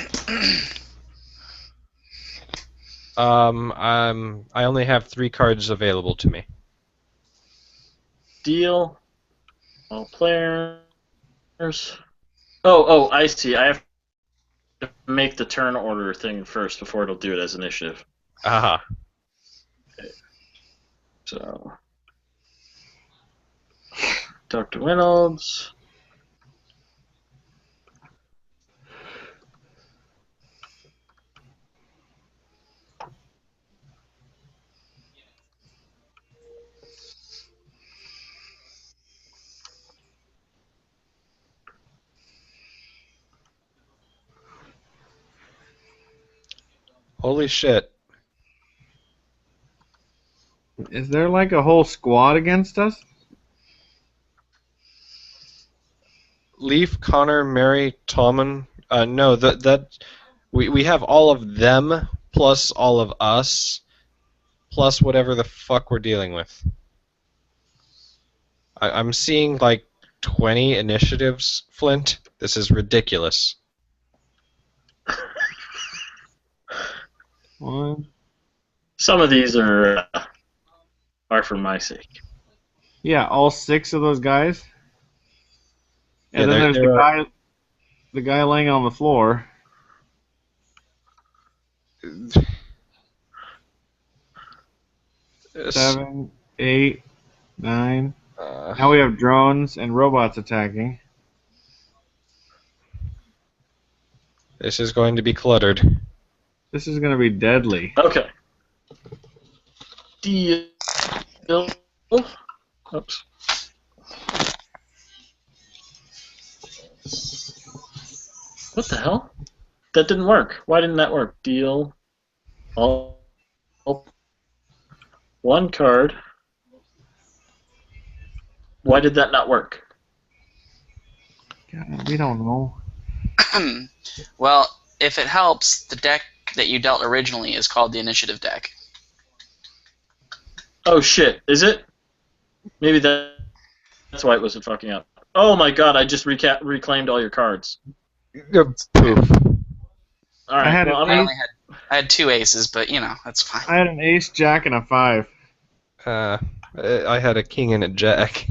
I only have 3 cards available to me. Deal all players. Oh, I see. I have to make the turn order thing first before it'll do it as initiative. Aha. So, Dr. Reynolds. Holy shit. Is there like a whole squad against us? Leaf, Connor, Mary, Tommen. No, we have all of them plus all of us plus whatever the fuck we're dealing with. I'm seeing like 20 initiatives, Flint. This is ridiculous. 1. Some of these are for my sake. Yeah, all 6 of those guys. And Yeah, then there's they're, the guy laying on the floor. This, 7, 8, 9. Now we have drones and robots attacking. this is going to be cluttered. This is going to be deadly. Okay. Deal. Oops. What the hell? That didn't work. Why didn't that work? Deal all 1 card. Why did that not work? God, we don't know. Well, if it helps, the deck that you dealt originally is called the initiative deck. Oh shit, is it? Maybe that's why it wasn't fucking up. Oh my god, I just reclaimed all your cards. Poof. Alright, I had well, an I had 2 aces, but that's fine. I had an ace, jack, and a 5. I had a king and a jack.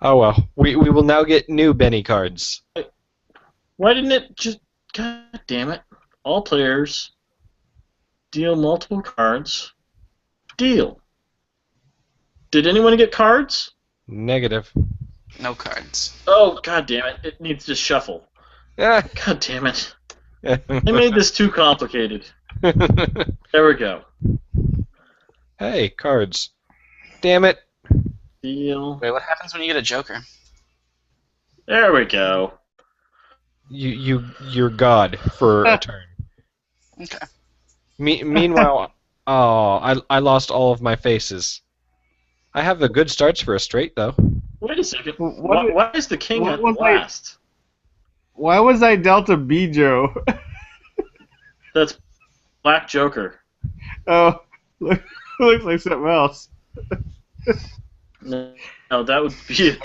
Oh well. We will now get new Benny cards. why didn't it just... God damn it. All players deal multiple cards. Deal. Did anyone get cards? Negative. No cards. Oh, god damn it. It needs to shuffle. Ah. God damn it. I made this too complicated. There we go. Hey, cards. Damn it. Deal. Wait, what happens when you get a joker? There we go. You're God for a turn. Okay. Meanwhile, I lost all of my faces. I have the good starts for a straight though. Wait a second. What- Why is the king what at was I- last? Why was I dealt a Bijo? That's Black Joker. Oh, looks like something else. No, that would be...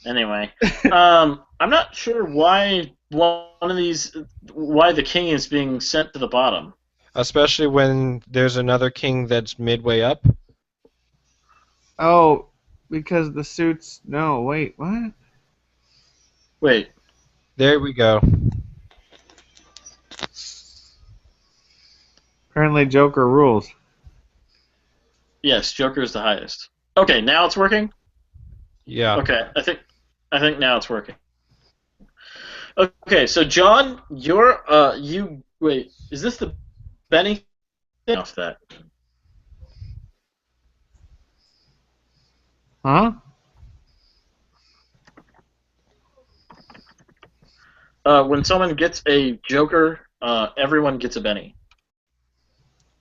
Anyway. I'm not sure why why the king is being sent to the bottom. Especially when there's another king that's midway up. Oh, because the suits. No, wait, what? Wait. There we go. Apparently, Joker rules. Yes, Joker is the highest. Okay, now it's working? Yeah. Okay, I think now it's working. Okay, so John, wait, is this the Benny thing off that? Huh? When someone gets a Joker, everyone gets a Benny.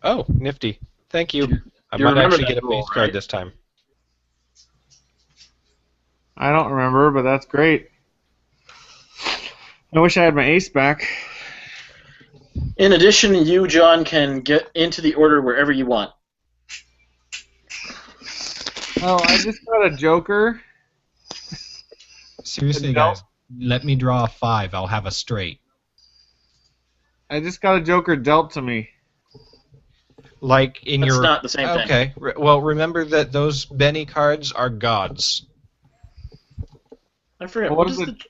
Oh, nifty. Thank you. I you might remember actually that get a rule, face card right? this time. I don't remember, but that's great. I wish I had my ace back. In addition, you, John, can get into the order wherever you want. Oh, I just got a Joker. Seriously, No. guys, let me draw a 5. I'll have a straight. I just got a Joker dealt to me. Like in That's your... not the same thing. Okay. Well, remember that those Benny cards are gods. I forget. What What is does it? the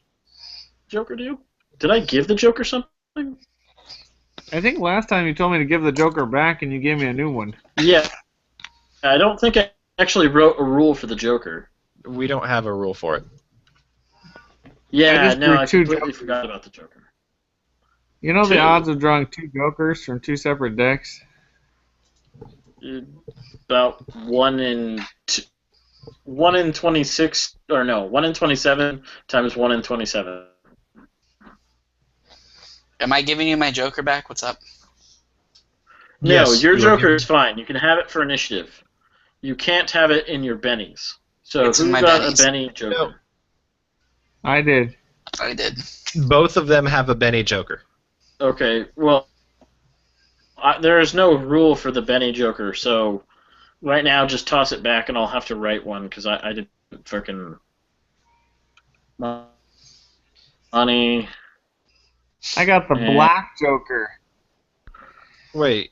Joker do? Did I give the Joker something? I think last time you told me to give the Joker back, and you gave me a new one. Yeah. I don't think I actually wrote a rule for the Joker. We don't have a rule for it. Yeah, just no, drew I two completely Jokers. forgot about the Joker. You know the Two. odds of drawing 2 Jokers from 2 separate decks? About 1 in 26, or no, 1 in 27 times 1 in 27. Am I giving you my joker back? What's up? No, Yes, your you are Joker giving- is fine. You can have it for initiative. You can't have it in your bennies. So It's in who my got bennies. a Benny Joker? No. I did. I did. Both of them have a Benny Joker. Okay, well, there is no rule for the Benny Joker, so right now just toss it back and I'll have to write one because I didn't freaking money. I got the Yeah. Black Joker. Wait.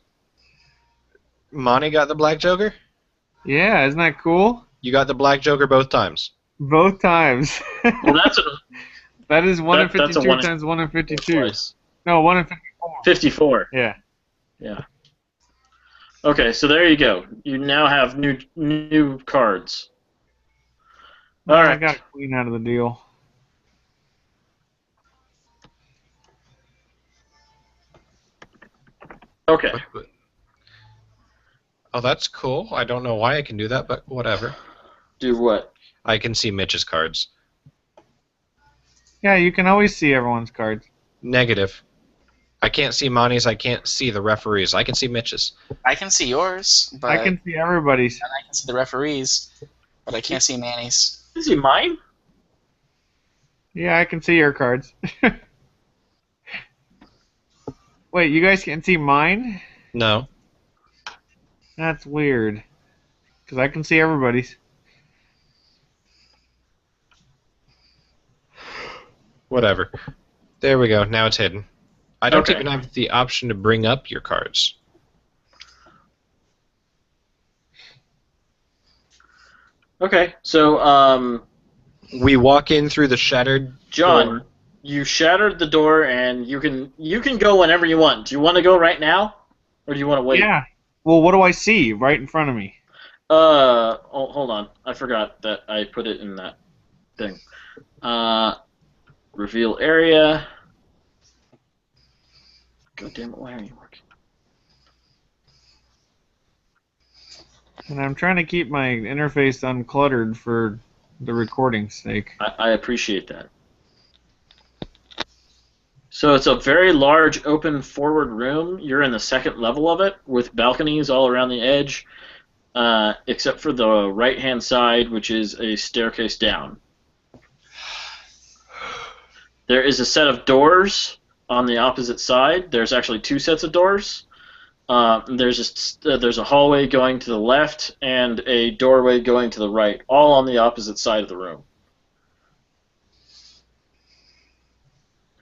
Monty got the Black Joker? Yeah, isn't that cool? You got the Black Joker both times. Both times. Well, that's a That is 1 in that's a 52 one in- times 1 in 52. twice. No, 1 in 54. 54. Yeah. Yeah. Okay, so there you go. You now have new cards. All I right. got a queen out of the deal. Okay. Oh, that's cool. I don't know why I can do that, but whatever. Do what? I can see Mitch's cards. Yeah, you can always see everyone's cards. Negative. I can't see Monty's. I can't see the referees. I can see Mitch's. I can see yours, but I can see everybody's. and I can see the referees, but I can't see Manny's. Is he mine? Yeah, I can see your cards. Wait, you guys can see mine? No. That's weird. Because I can see everybody's. Whatever. There we go. Now it's hidden. I don't Okay. even have the option to bring up your cards. Okay, so We walk in through the shattered John, door. you shattered the door, and you can go whenever you want. Do you want to go right now, or do you want to wait? Yeah. Well, what do I see right in front of me? Hold on. I forgot that I put it in that thing. Reveal area. God damn it! Why aren't you working? And I'm trying to keep my interface uncluttered for the recording's sake. I appreciate that. So it's a very large, open, forward room. You're in the second level of it, with balconies all around the edge, except for the right-hand side, which is a staircase down. There is a set of doors on the opposite side. There's actually two sets of doors. There's a hallway going to the left and a doorway going to the right, all on the opposite side of the room.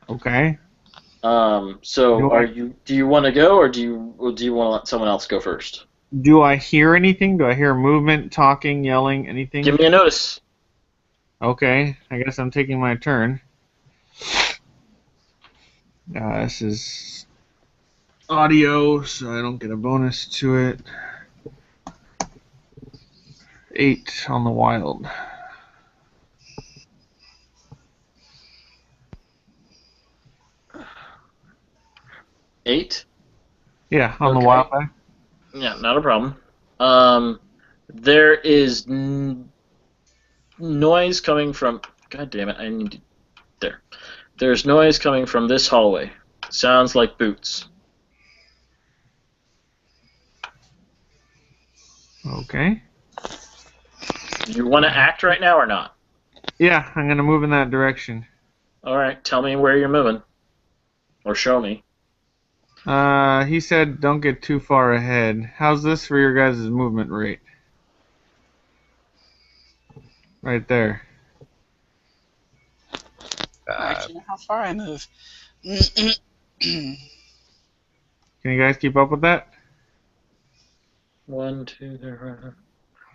Okay. So do you want to go, or do you want to let someone else go first? Do I hear anything? Do I hear movement, talking, yelling, anything? Give me a notice. Okay, I guess I'm taking my turn. This is audio, so I don't get a bonus to it. 8 on the wild. Eight? Yeah, on the Okay. wild side. Yeah, not a problem. There is noise coming from. God damn it! I need to. There. There's noise coming from this hallway. Sounds like boots. Okay. Do you want to act right now or not? Yeah, I'm gonna move in that direction. All right. Tell me where you're moving, or show me. He said don't get too far ahead. How's this for your guys' movement rate? Right there. I actually know how far I move. Can you guys keep up with that? 1, 2, 3, 4.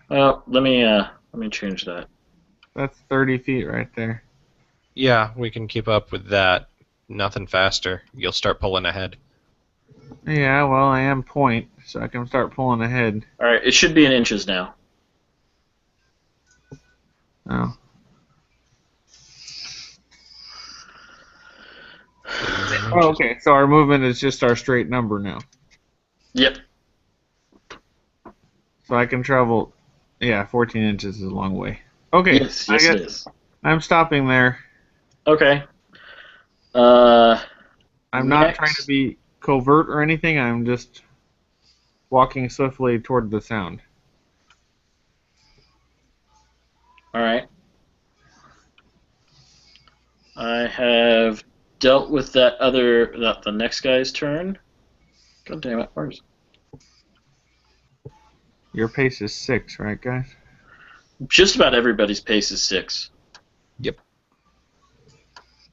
Well, let me change that. That's 30 feet right there. Yeah, we can keep up with that. Nothing faster. You'll start pulling ahead. Yeah, well, I am point, so I can start pulling ahead. All right. It should be in inches now. Oh. Oh, okay. So our movement is just our straight number now. Yep. So I can travel. Yeah, 14 inches is a long way. Okay. Yes, I it guess is. I'm stopping there. Okay. I'm not Next. trying to be covert or anything. I'm just walking swiftly toward the sound. All right. I have dealt with the next guy's turn. God damn it, where's Your pace is 6, right, guys? just about everybody's pace is 6. Yep.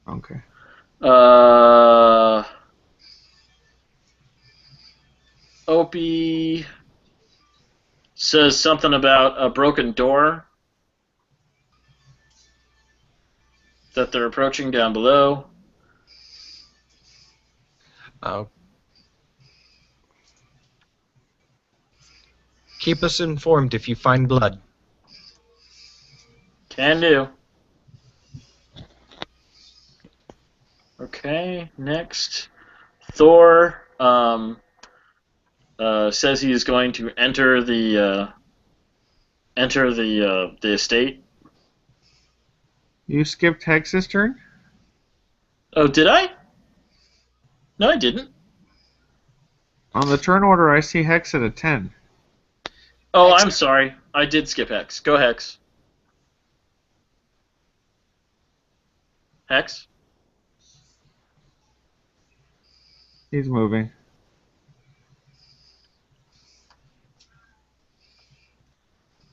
Okay. Opie says something about a broken door that they're approaching down below. Keep us informed if you find blood. Can do. Okay, next. Thor says he is going to enter the estate. You skipped Hex's turn? Oh, did I? No, I didn't. On the turn order, I see Hex at a 10. Oh, Hex. I'm sorry. I did skip Hex. Go Hex. Hex? He's moving.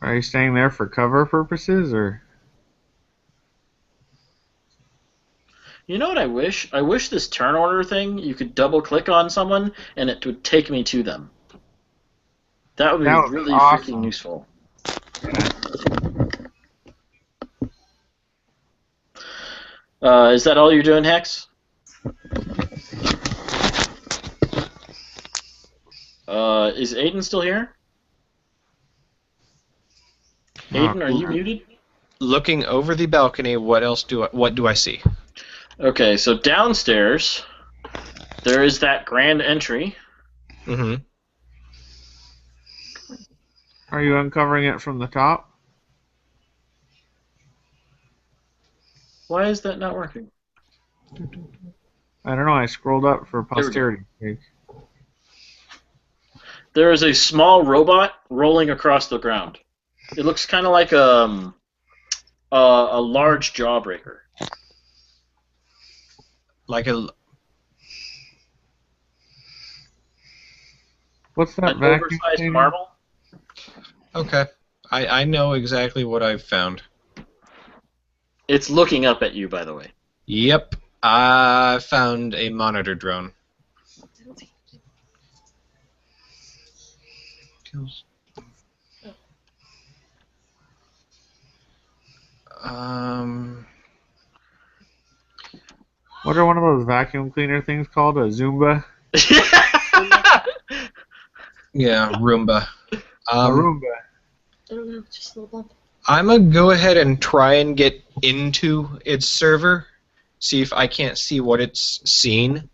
Are you staying there for cover purposes, or? You know what I wish? I wish this turn order thing, you could double click on someone and it would take me to them. That would be That would be really awesome. freaking useful. Is that all you're doing, Hex? Is Aiden still here? Aiden, are you muted? Looking over the balcony, what do I see? Okay, so downstairs, there is that grand entry. Mm-hmm. Are you uncovering it from the top? Why is that not working? I don't know. I scrolled up for posterity. There is a small robot rolling across the ground. It looks kind of like a large jawbreaker. Like a What's that An vacuum oversized cleaner? marble. okay. I know exactly what I've found. It's looking up at you, by the way. Yep, I found a monitor drone. What are one of those vacuum cleaner things called? A Zumba? Yeah, Roomba. A Roomba. I don't know, just a little bump. I'm gonna go ahead and try and get into its server, see if I can't see what it's seen.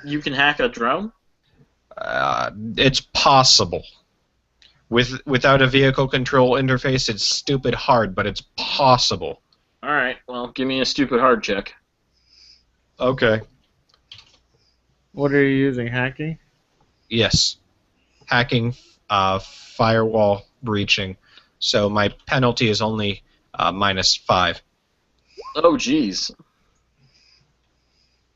You can hack a drone? It's possible. Without a vehicle control interface, it's stupid hard, but it's possible. Alright, well, give me a stupid hard check. Okay. What are you using? Hacking? Yes. Hacking, firewall breaching. So my penalty is only -5. Oh, jeez.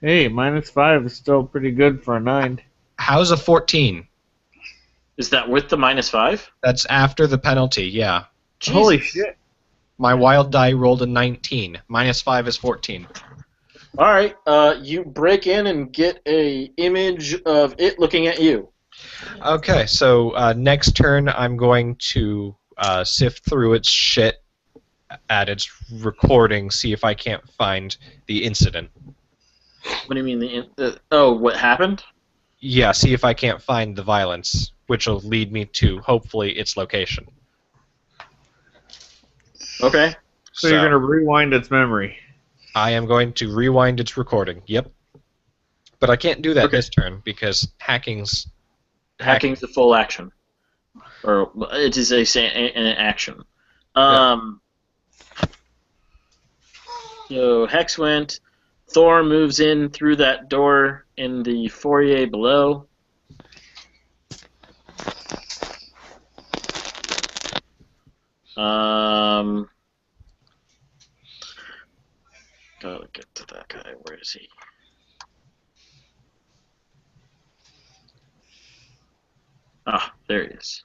Hey, -5 is still pretty good for a 9. How's a 14? Is that with the -5? That's after the penalty, yeah. Jesus. Holy shit. My wild die rolled a 19. -5 is 14. Alright, you break in and get a image of it looking at you. Okay, so next turn I'm going to sift through its shit at its recording, see if I can't find the incident. What do you mean what happened? Yeah, see if I can't find the violence, which will lead me to, hopefully, its location. Okay. So you're going to rewind its memory. I am going to rewind its recording, yep. But I can't do that Okay. this turn, because hacking's Hacking's a full action. Or it is an action. So Hex went. Thor moves in through that door in the foyer below. Gotta get to that guy. Where is he? Ah, there he is.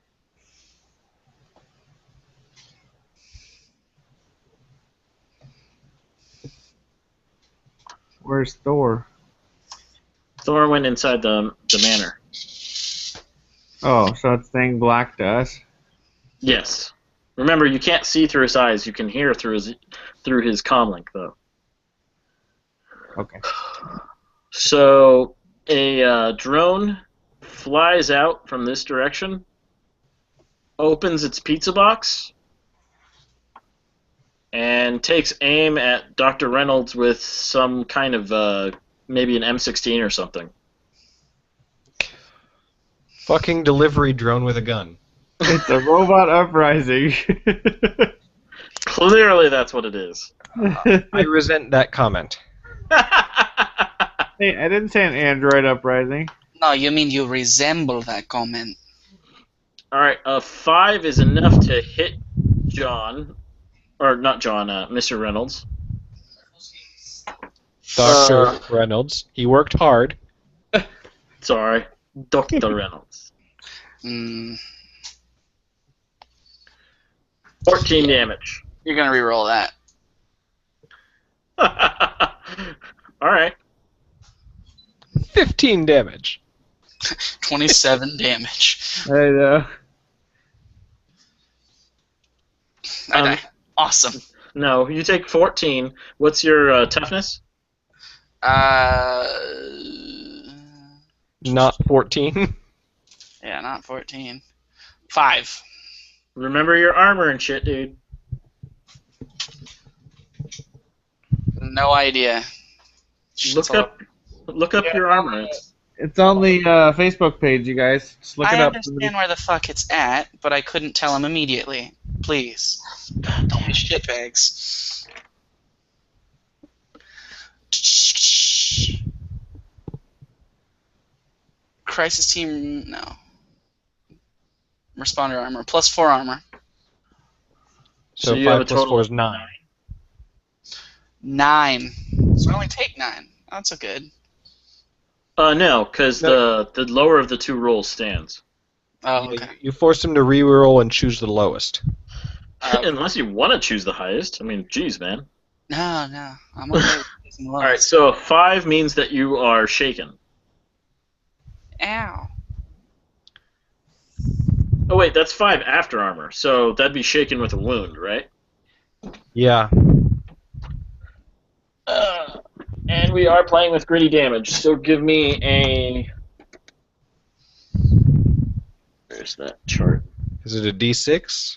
Where's Thor? Thor went inside the manor. Oh, so it's staying black to us? Yes. Remember, you can't see through his eyes. You can hear through his comlink, though. Okay. So a drone flies out from this direction, opens its pizza box, and takes aim at Dr. Reynolds with some kind of maybe an M16 or something. fucking delivery drone with a gun. It's a robot uprising. Clearly, that's what it is. I resent that comment. Hey, I didn't say an android uprising. No, you mean you resemble that comment. Alright, a 5 is enough to hit John. Or not John, Mr. Reynolds. Dr. Reynolds. He worked hard. Sorry, Dr. Reynolds. Mm, 14 damage. you're gonna re-roll that. All right. 15 damage. 27 damage. I know. I die. Awesome. No, you take 14. What's your toughness? Not 14. Yeah, not 14. 5. Remember your armor and shit, dude. No idea. Look up your armor. It's on the Facebook page, you guys. Just look it I up. understand where the fuck it's at, but I couldn't tell him immediately. Please. Don't be shitbags. Crisis team, no. Responder armor, plus 4 armor. So you have 5 a plus total 4 of is 9. 9. So I only take 9. That's a good. No, because the lower of the two rolls stands. Oh, okay. You force him to re-roll and choose the lowest. Unless you want to choose the highest. I mean, geez, man. No. I'm okay with using All right, so 5 means that you are shaken. Ow. Oh wait, that's 5 after armor, so that'd be shaken with a wound, right? Yeah. And we are playing with gritty damage, so give me a... There's that chart. Is it a D6?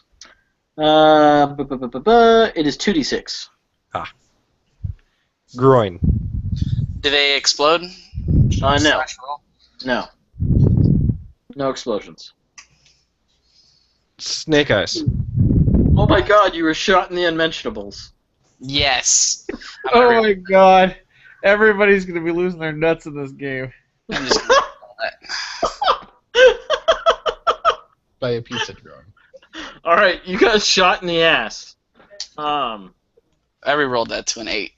It is 2d6. Groin. Do they explode? No. Slash roll? No. No explosions. Snake eyes. Oh my god, you were shot in the unmentionables. Yes. Oh my god. Everybody's going to be losing their nuts in this game. I'm just gonna roll that. By a pizza groin. Alright, you got shot in the ass. I re-rolled that to an 8.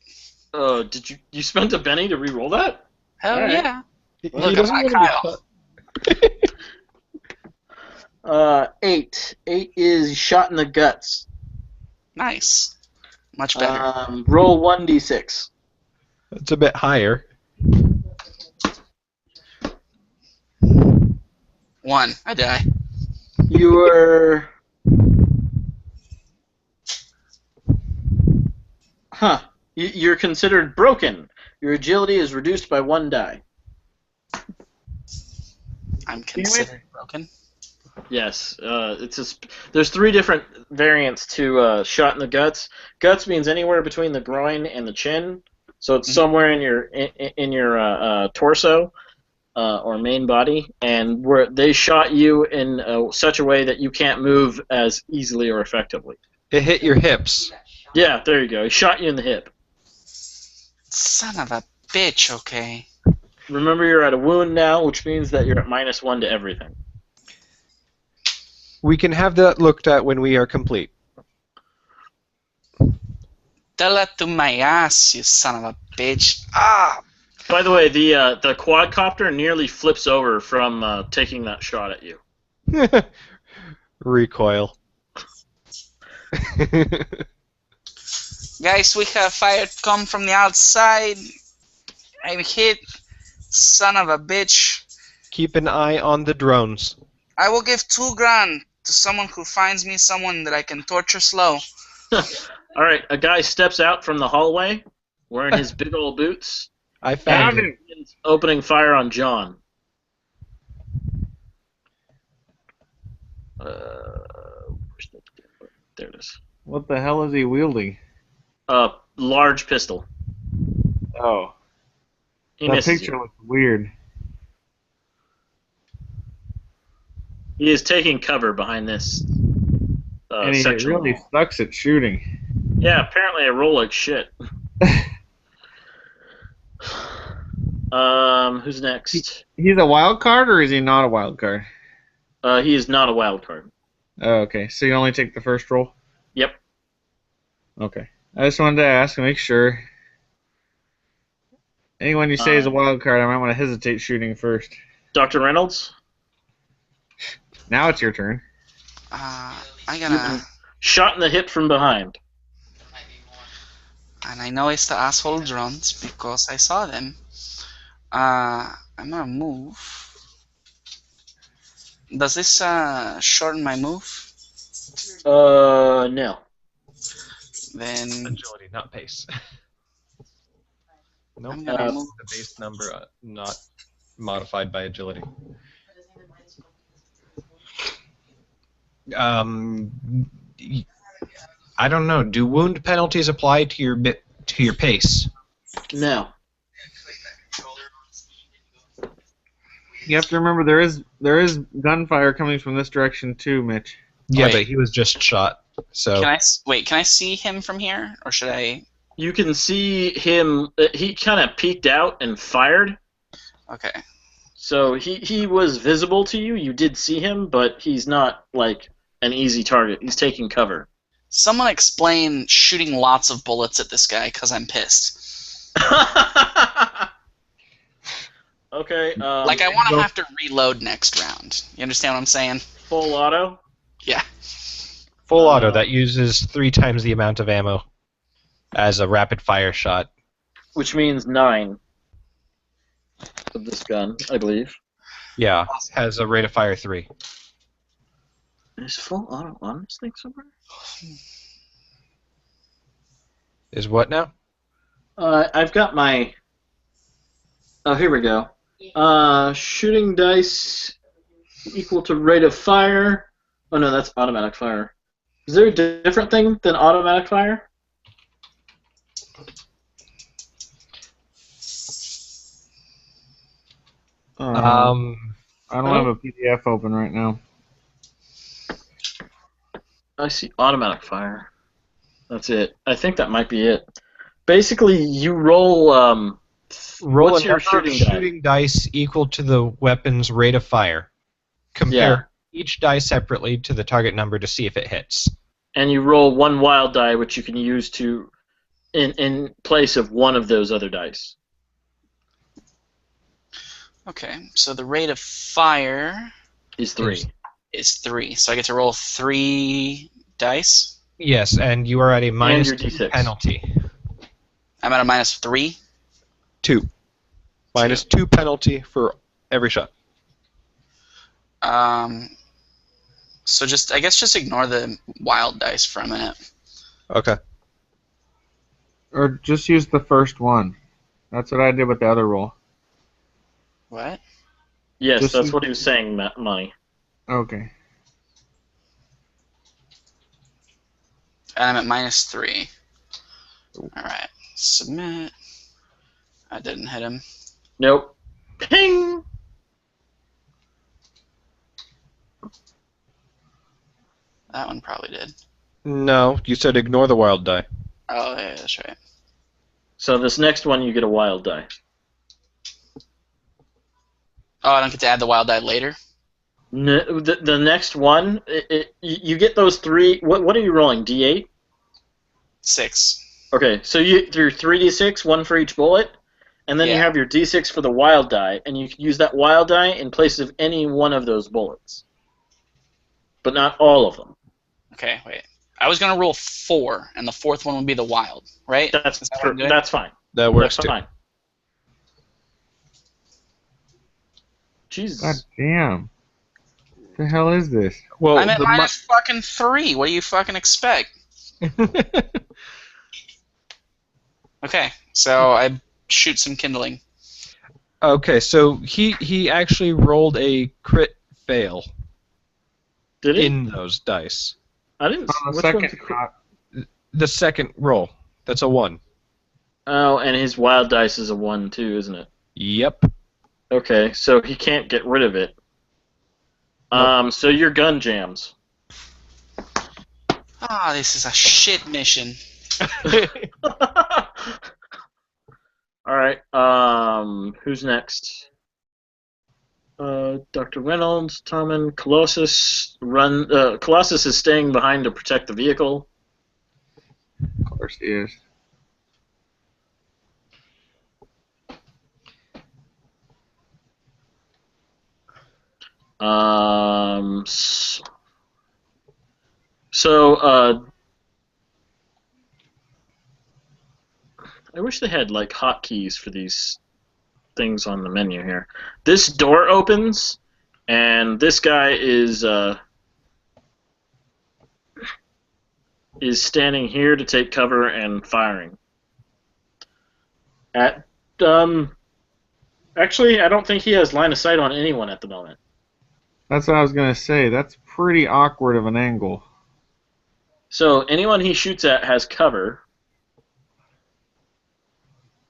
Did you spent a penny to re-roll that? Hell All right. yeah. He Look doesn't at want my to be Kyle. 8. 8 is shot in the guts. Nice. Much better. Roll 1d6. It's a bit higher. 1. I die. You're... Huh. You're considered broken. Your agility is reduced by 1 die. I'm considered broken. Yes. There's 3 different variants to shot in the guts. Guts means anywhere between the groin and the chin, so it's somewhere in your torso or main body, and where they shot you in such a way that you can't move as easily or effectively. It hit your hips. Yeah, there you go. He shot you in the hip. Son of a bitch, okay. Remember, you're at a wound now, which means that you're at -1 to everything. We can have that looked at when we are complete. Tell that to my ass, you son of a bitch. Ah! By the way, the quadcopter nearly flips over from taking that shot at you. Recoil. Guys, we have fire come from the outside. I'm hit. Son of a bitch. Keep an eye on the drones. I will give $2,000 to someone who finds me someone that I can torture slow. Alright, a guy steps out from the hallway wearing his big old boots. I found him. Begins opening fire on John. There it is. What the hell is he wielding? Large pistol. Oh. He That misses picture you. looks weird. He is taking cover behind this And he section. really sucks at shooting. Yeah, apparently I roll like shit. Who's next? He's a wild card, or is he not a wild card? He is not a wild card. Oh, okay. So you only take the first roll? Yep. Okay. I just wanted to ask and make sure. Anyone you say is a wild card, I might want to hesitate shooting first. Dr. Reynolds? Now it's your turn. I'm You've gonna... been shot in the hip from behind. And I know it's the asshole drones because I saw them. I'm gonna move. Does this shorten my move? No. Then Agility, not pace. Nope. I'm gonna move. The base number not modified by agility. I don't know. Do wound penalties apply to your pace? No. You have to remember there is gunfire coming from this direction too, Mitch. Yeah, Wait. but he was just shot. So Can I see him from here, or should I? You can see him. He kind of peeked out and fired. Okay. So he was visible to you. You did see him, but he's not like an easy target. He's taking cover. Someone explain shooting lots of bullets at this guy because I'm pissed. Okay. Like I want to have to reload next round. You understand what I'm saying? Full auto. Yeah. full auto that uses 3 times the amount of ammo as a rapid fire shot. Which means 9 of this gun, I believe. Yeah, has a rate of fire 3. Is full auto on this thing somewhere? Is what now? I've got my. Oh, here we go. Shooting dice equal to rate of fire. Oh no, that's automatic fire. Is there a different thing than automatic fire? I don't have a PDF open right now. I see automatic fire. That's it. I think that might be it. Basically, you roll. Roll what's a your number of shooting dice equal to the weapon's rate of fire. Compare each die separately to the target number to see if it hits. And you roll 1 wild die, which you can use to, in place of one of those other dice. Okay. So the rate of fire Is 3. is 3. So I get to roll 3 dice. Yes, and you are at a minus your 2 D6. penalty. I'm at a minus 3. 2. Minus 2 penalty for every shot. So I guess just ignore the wild dice for a minute. Okay. Or just use the first one. That's what I did with the other roll. What? Yes, Just that's use- what he was saying, Money. Okay. And I'm at minus 3. Alright. Submit. I didn't hit him. Nope. Ping! That one probably did. No, you said ignore the wild die. Oh, yeah, that's right. So this next one, you get a wild die. Oh, I don't get to add the wild die later? The next one, you get those 3. What are you rolling? D8? 6. Okay, so your 3d6, 1 for each bullet, and then you Yeah. have your d6 for the wild die, and you can use that wild die in place of any one of those bullets. But not all of them. Okay, wait. I was going to roll 4, and the 4th one would be the wild, right? That's Is that what I'm doing? that's fine. That works That's too. fine. Jesus. God damn. What the hell is this? Well, I'm at minus fucking 3. What do you fucking expect? Okay, so I shoot some kindling. okay, so he actually rolled a crit fail Did it? in those dice. I didn't. On the Which second one's a crit? shot. The second roll, that's a 1. Oh, and his wild dice is a 1 too, isn't it? Yep. Okay, so he can't get rid of it. So your gun jams. Ah, this is a shit mission. Alright, who's next? Dr. Reynolds, Tommen, Colossus. Colossus is staying behind to protect the vehicle. Of course he is. S- So, I wish they had like hotkeys for these things on the menu here. This door opens, and this guy is standing here to take cover and firing. At Actually, I don't think he has line of sight on anyone at the moment. That's what I was gonna say. That's pretty awkward of an angle. So anyone he shoots at has cover.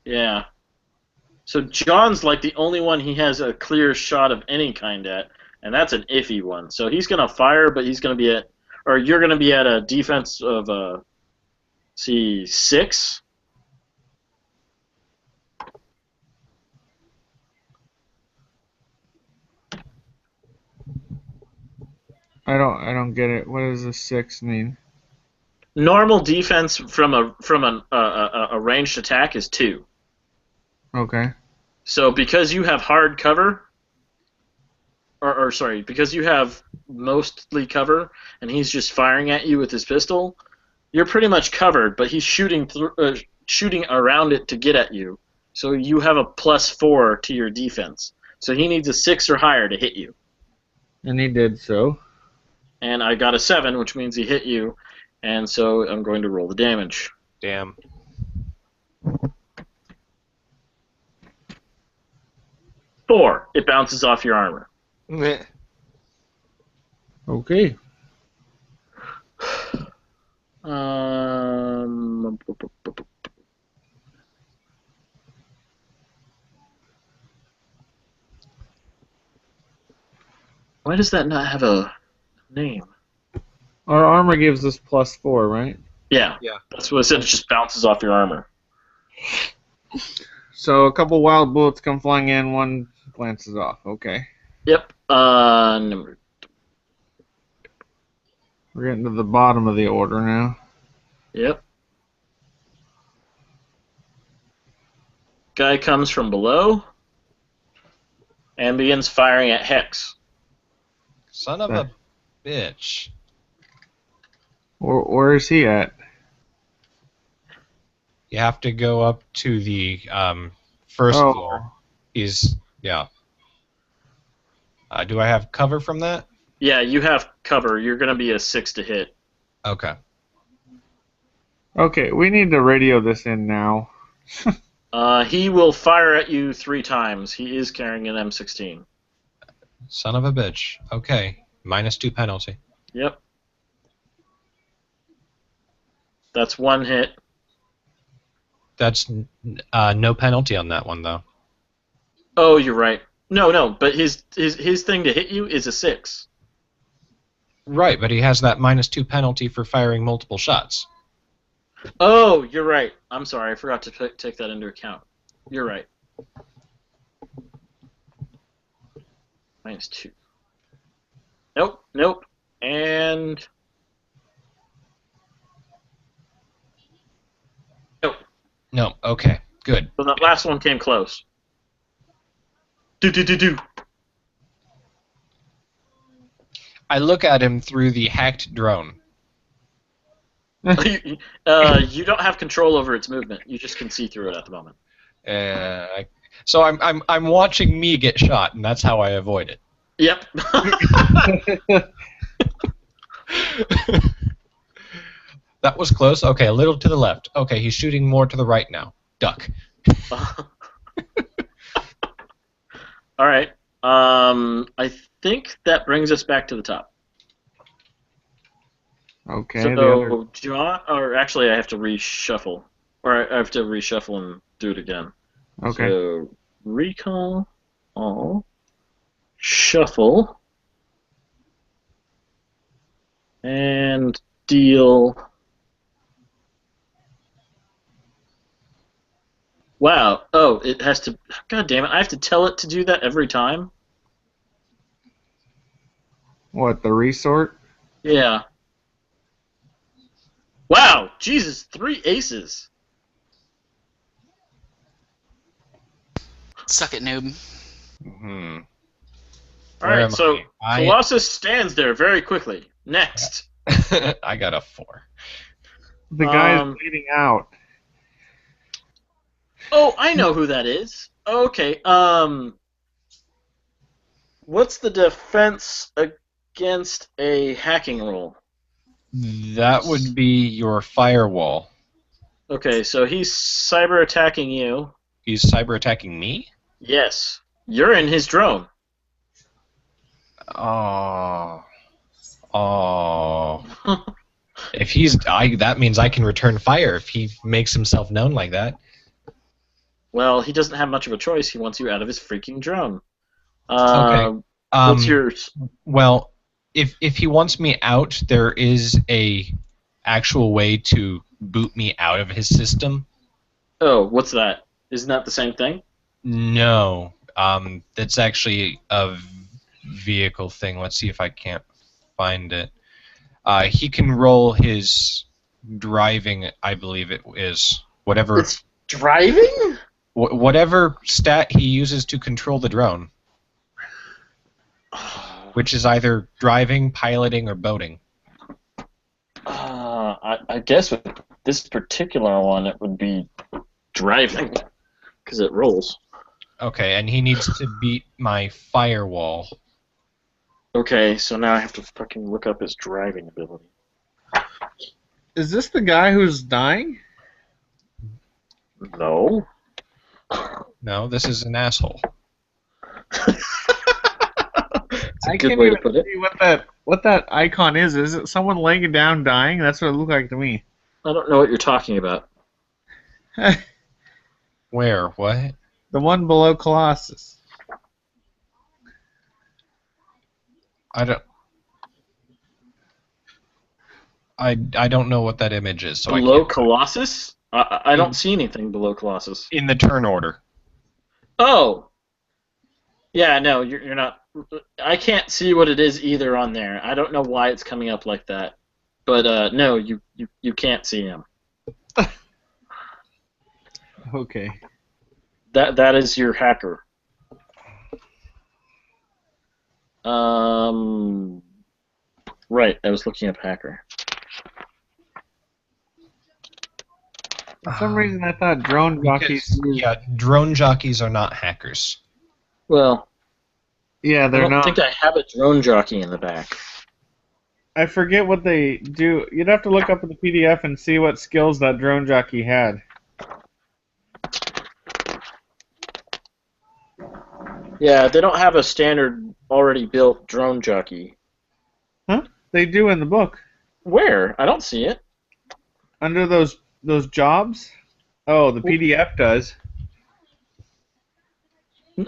Yeah. So John's like the only one he has a clear shot of any kind at, and that's an iffy one. So he's gonna fire, but he's gonna be at, or you're gonna be at a defense of see 6. I don't get it. What does a 6 mean? Normal defense from a ranged attack is 2. Okay. So because you have hard cover, or sorry, because you have mostly cover, and he's just firing at you with his pistol, you're pretty much covered. But he's shooting around it to get at you, so you have a +4 to your defense. So he needs a 6 or higher to hit you. And he did so. And I got a 7, which means he hit you, and so I'm going to roll the damage. Damn. 4. It bounces off your armor. Meh. Okay. Um, Why does that not have a name? Our armor gives us +4, right? Yeah. Yeah. That's what it said. It just bounces off your armor. So a couple wild bullets come flying in, one glances off. Okay. Yep. Number. We're getting to the bottom of the order now. Yep. Guy comes from below and begins firing at Hex. Son of a bitch. Where is he at? You have to go up to the first Oh. floor. Yeah. Do I have cover from that? Yeah, you have cover. You're going to be a 6 to hit. Okay. Okay, we need to radio this in now. He will fire at you 3 times. He is carrying an M16. Son of a bitch. Okay. -2 penalty. Yep. That's 1 hit. That's no penalty on that one, though. Oh, you're right. No, but his thing to hit you is a 6. Right, but he has that -2 penalty for firing multiple shots. Oh, you're right. I'm sorry. I forgot to take that into account. You're right. -2. Nope. And... Nope. No, okay. Good. So that last one came close. Do. I look at him through the hacked drone. You don't have control over its movement. You just can see through it at the moment. So I'm watching me get shot, and that's how I avoid it. Yep. That was close. Okay, a little to the left. Okay, he's shooting more to the right now. Duck. All right. I think that brings us back to the top. Okay. So John, or actually, I have to reshuffle, or I have to reshuffle and do it again. Okay. So recall all, shuffle, and deal. Wow. Oh, it has to. God damn it! I have to tell it to do that every time. What, the resort? Yeah. Wow. Jesus, 3 aces. Suck it, noob. Hmm. All Where right, am so I? Colossus stands there very quickly. Next. I got a 4. The guy's Um, bleeding out. Oh, I know who that is. Okay. What's the defense against a hacking roll? That would be your firewall. Okay, so he's cyber attacking you. He's cyber attacking me? Yes, you're in his drone. Oh. Oh. If that means I can return fire if he makes himself known like that. Well, he doesn't have much of a choice. He wants you out of his freaking drone. Okay. What's yours? Well, if he wants me out, there is a actual way to boot me out of his system. Oh, what's that? Isn't that the same thing? No. That's actually a vehicle thing. Let's see if I can't find it. He can roll his driving, I believe it is. Whatever. It's driving? Whatever stat he uses to control the drone, which is either driving, piloting, or boating. I guess with this particular one, it would be driving, because it rolls. Okay, and he needs to beat my firewall. Okay, so now I have to fucking look up his driving ability. Is this the guy who's dying? No. No, this is an asshole. It's a I good can't way even to put it. see what that icon is. Is it someone laying down dying? That's what it looked like to me. I don't know what you're talking about. Where? What? The one below Colossus. I don't know what that image is, so Below I can't. Colossus? I don't see anything below Colossus. In the turn order. Oh! Yeah, no, you're not. I can't see what it is either on there. I don't know why it's coming up like that. But, no, you can't see him. Okay. That is your hacker. Right, I was looking up hacker. For some reason, I thought drone jockeys. Yeah, drone jockeys are not hackers. Well, Yeah, I they're don't not. think I have a drone jockey in the back. I forget what they do. You'd have to look up in the PDF and see what skills that drone jockey had. Yeah, they don't have a standard already built drone jockey. Huh? They do in the book. Where? I don't see it. Under those jobs? Oh, the PDF does.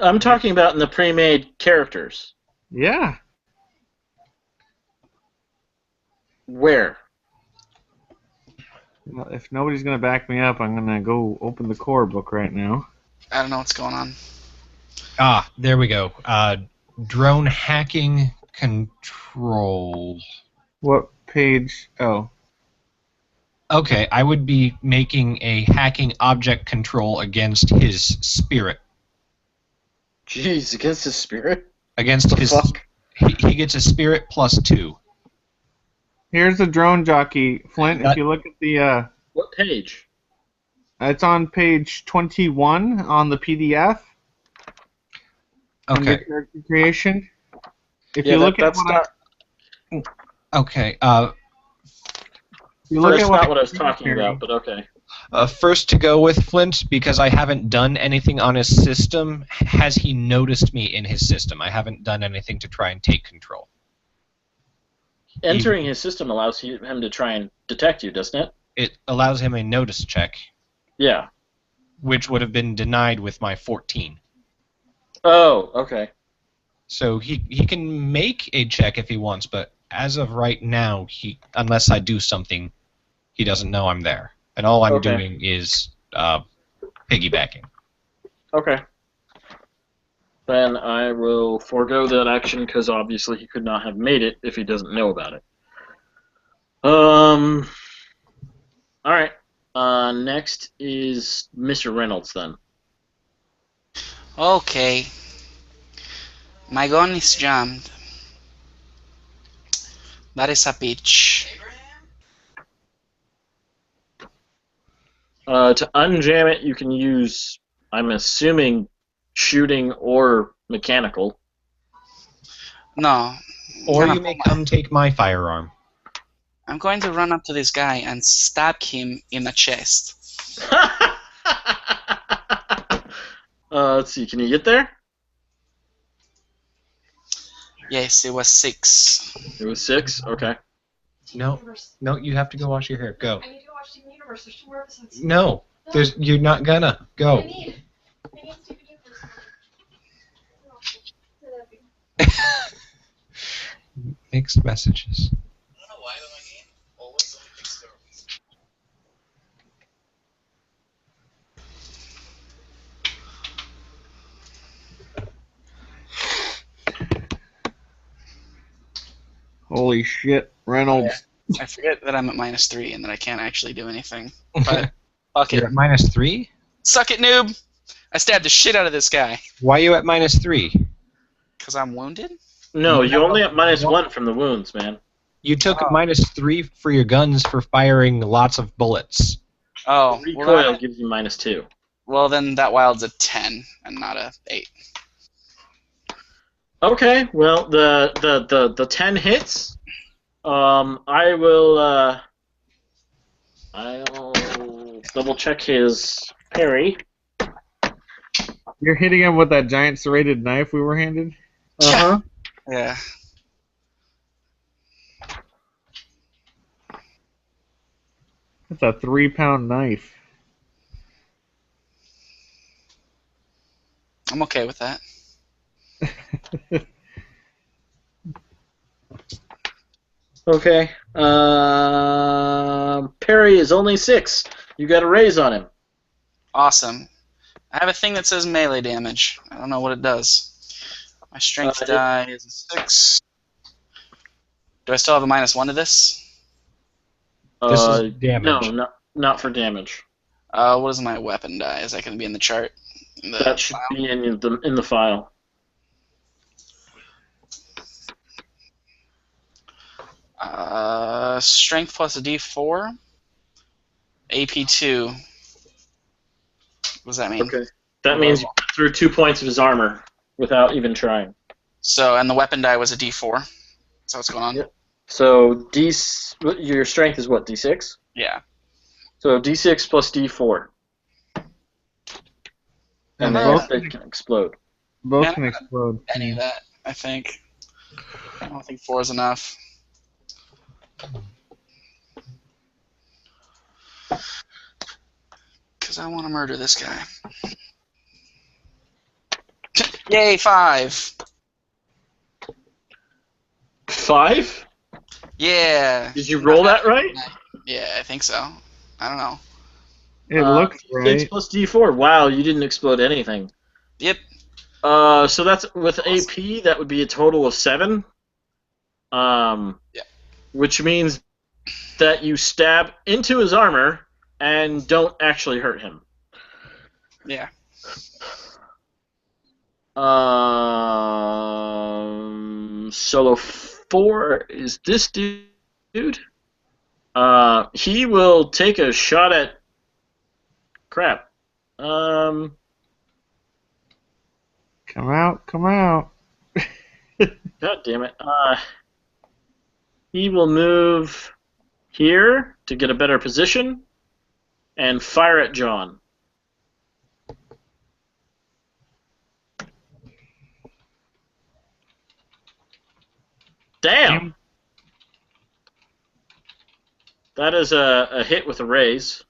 I'm talking about in the pre-made characters. Yeah. Where? Well, if nobody's going to back me up, I'm going to go open the core book right now. I don't know what's going on. Ah, there we go. Drone hacking control. What page? Oh. Okay, I would be making a hacking object control against his spirit. Jeez, against his spirit? Against The his, fuck? he gets a spirit +2. Here's the drone jockey, Flint. If you look at the, What page? it's on page 21 on the PDF. Under Okay. character creation. If Yeah, you look at that's what Okay. you look that's at not what what I was talking here. about, but okay. First to go with Flint, because I haven't done anything on his system. Has he noticed me in his system? I haven't done anything to try and take control. Entering his system allows him to try and detect you, doesn't it? It allows him a notice check, Yeah. which would have been denied with my 14. Oh, okay. So he can make a check if he wants, but as of right now, unless I do something, he doesn't know I'm there. And all I'm Okay. doing is piggybacking. Okay. Then I will forego that action because obviously he could not have made it if he doesn't know about it. All right. Next is Mr. Reynolds then. Okay. My gun is jammed. That is a bitch. To unjam it, you can use, I'm assuming, shooting or mechanical. No. Or Gonna you may pull my- come take my firearm. I'm going to run up to this guy and stab him in the chest. Let's see, can you get there? Yes, it was 6. It was 6? Okay. No, no, you have to go wash your hair. Go. I need to go watch Steven Universe. There's 2 more episodes. No, you're not gonna. I Go. need Steven Universe. Mixed messages. Holy shit, Reynolds. I forget that I'm at -3 and that I can't actually do anything. But fuck You're it. at -3? Suck it, noob! I stabbed the shit out of this guy. Why are you at -3? Because I'm wounded? No, you only have -1 from the wounds, man. You took Oh. -3 for your guns for firing lots of bullets. Oh, Recoil gives you -2. well then that wild's a 10 and not a 8. Okay, well, the 10 hits. I'll double check his parry. You're hitting him with that giant serrated knife we were handed? Uh-huh. Yeah. That's a 3-pound knife. I'm okay with that. Okay. Parry is only 6. You got a raise on him. Awesome. I have a thing that says melee damage. I don't know what it does. My strength die is a 6. Do I still have a -1 to this? This is damage. No, not for damage. What is my weapon die? Is that going to be in the chart? In the That should file? be in the file. Strength plus a D4. AP 2. What does that mean? Okay. That means you put through 2 points of his armor without even trying. So, and the weapon die was a D4. So what's going on? Yep. So your strength is what, D6? Yeah. So D6 plus D4. And both they can explode. Both Yeah. can explode. Any of that, I think. I don't think 4 is enough. Because I want to murder this guy. Yay, 5! 5? Yeah. Did you roll that right? Yeah, I think so. I don't know. It looks D6 right. plus D4. Wow, you didn't explode anything. Yep. So that's with AP. That would be a total of 7. Yeah. Which means that you stab into his armor and don't actually hurt him. Yeah. Solo 4 is this dude. He will take a shot at. Crap. Come out, come out. God damn it. He will move here to get a better position and fire at John. Damn! That is a hit with a raise.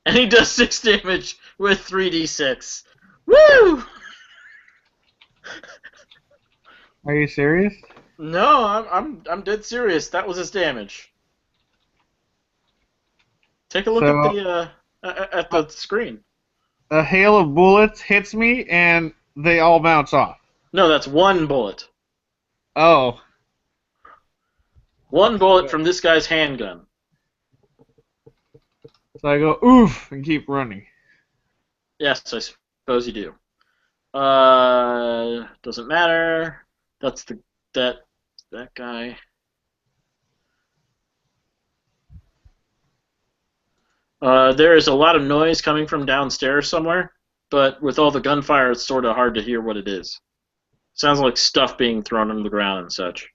And he does 6 damage with 3d6. Woo! Are you serious? No, I'm dead serious. That was his damage. Take a look at the screen. A hail of bullets hits me and they all bounce off. No, that's 1 bullet. Oh. 1 bullet from this guy's handgun. So I go, oof, and keep running. Yes, I suppose you do. Doesn't matter. That's that guy. There is a lot of noise coming from downstairs somewhere, but with all the gunfire, it's sort of hard to hear what it is. Sounds like stuff being thrown on the ground and such.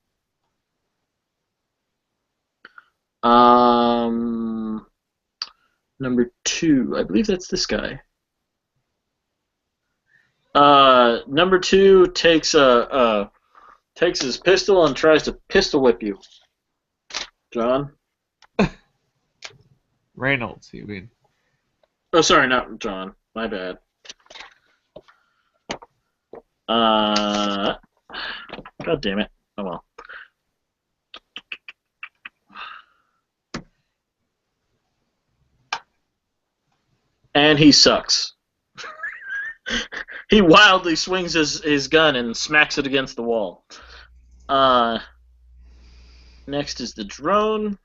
Number 2, I believe that's this guy. Number 2 takes his pistol and tries to pistol whip you. John? Reynolds, you mean? Oh, sorry, not John. My bad. God damn it. Oh well. And he sucks. He wildly swings his gun and smacks it against the wall. Next is the drone,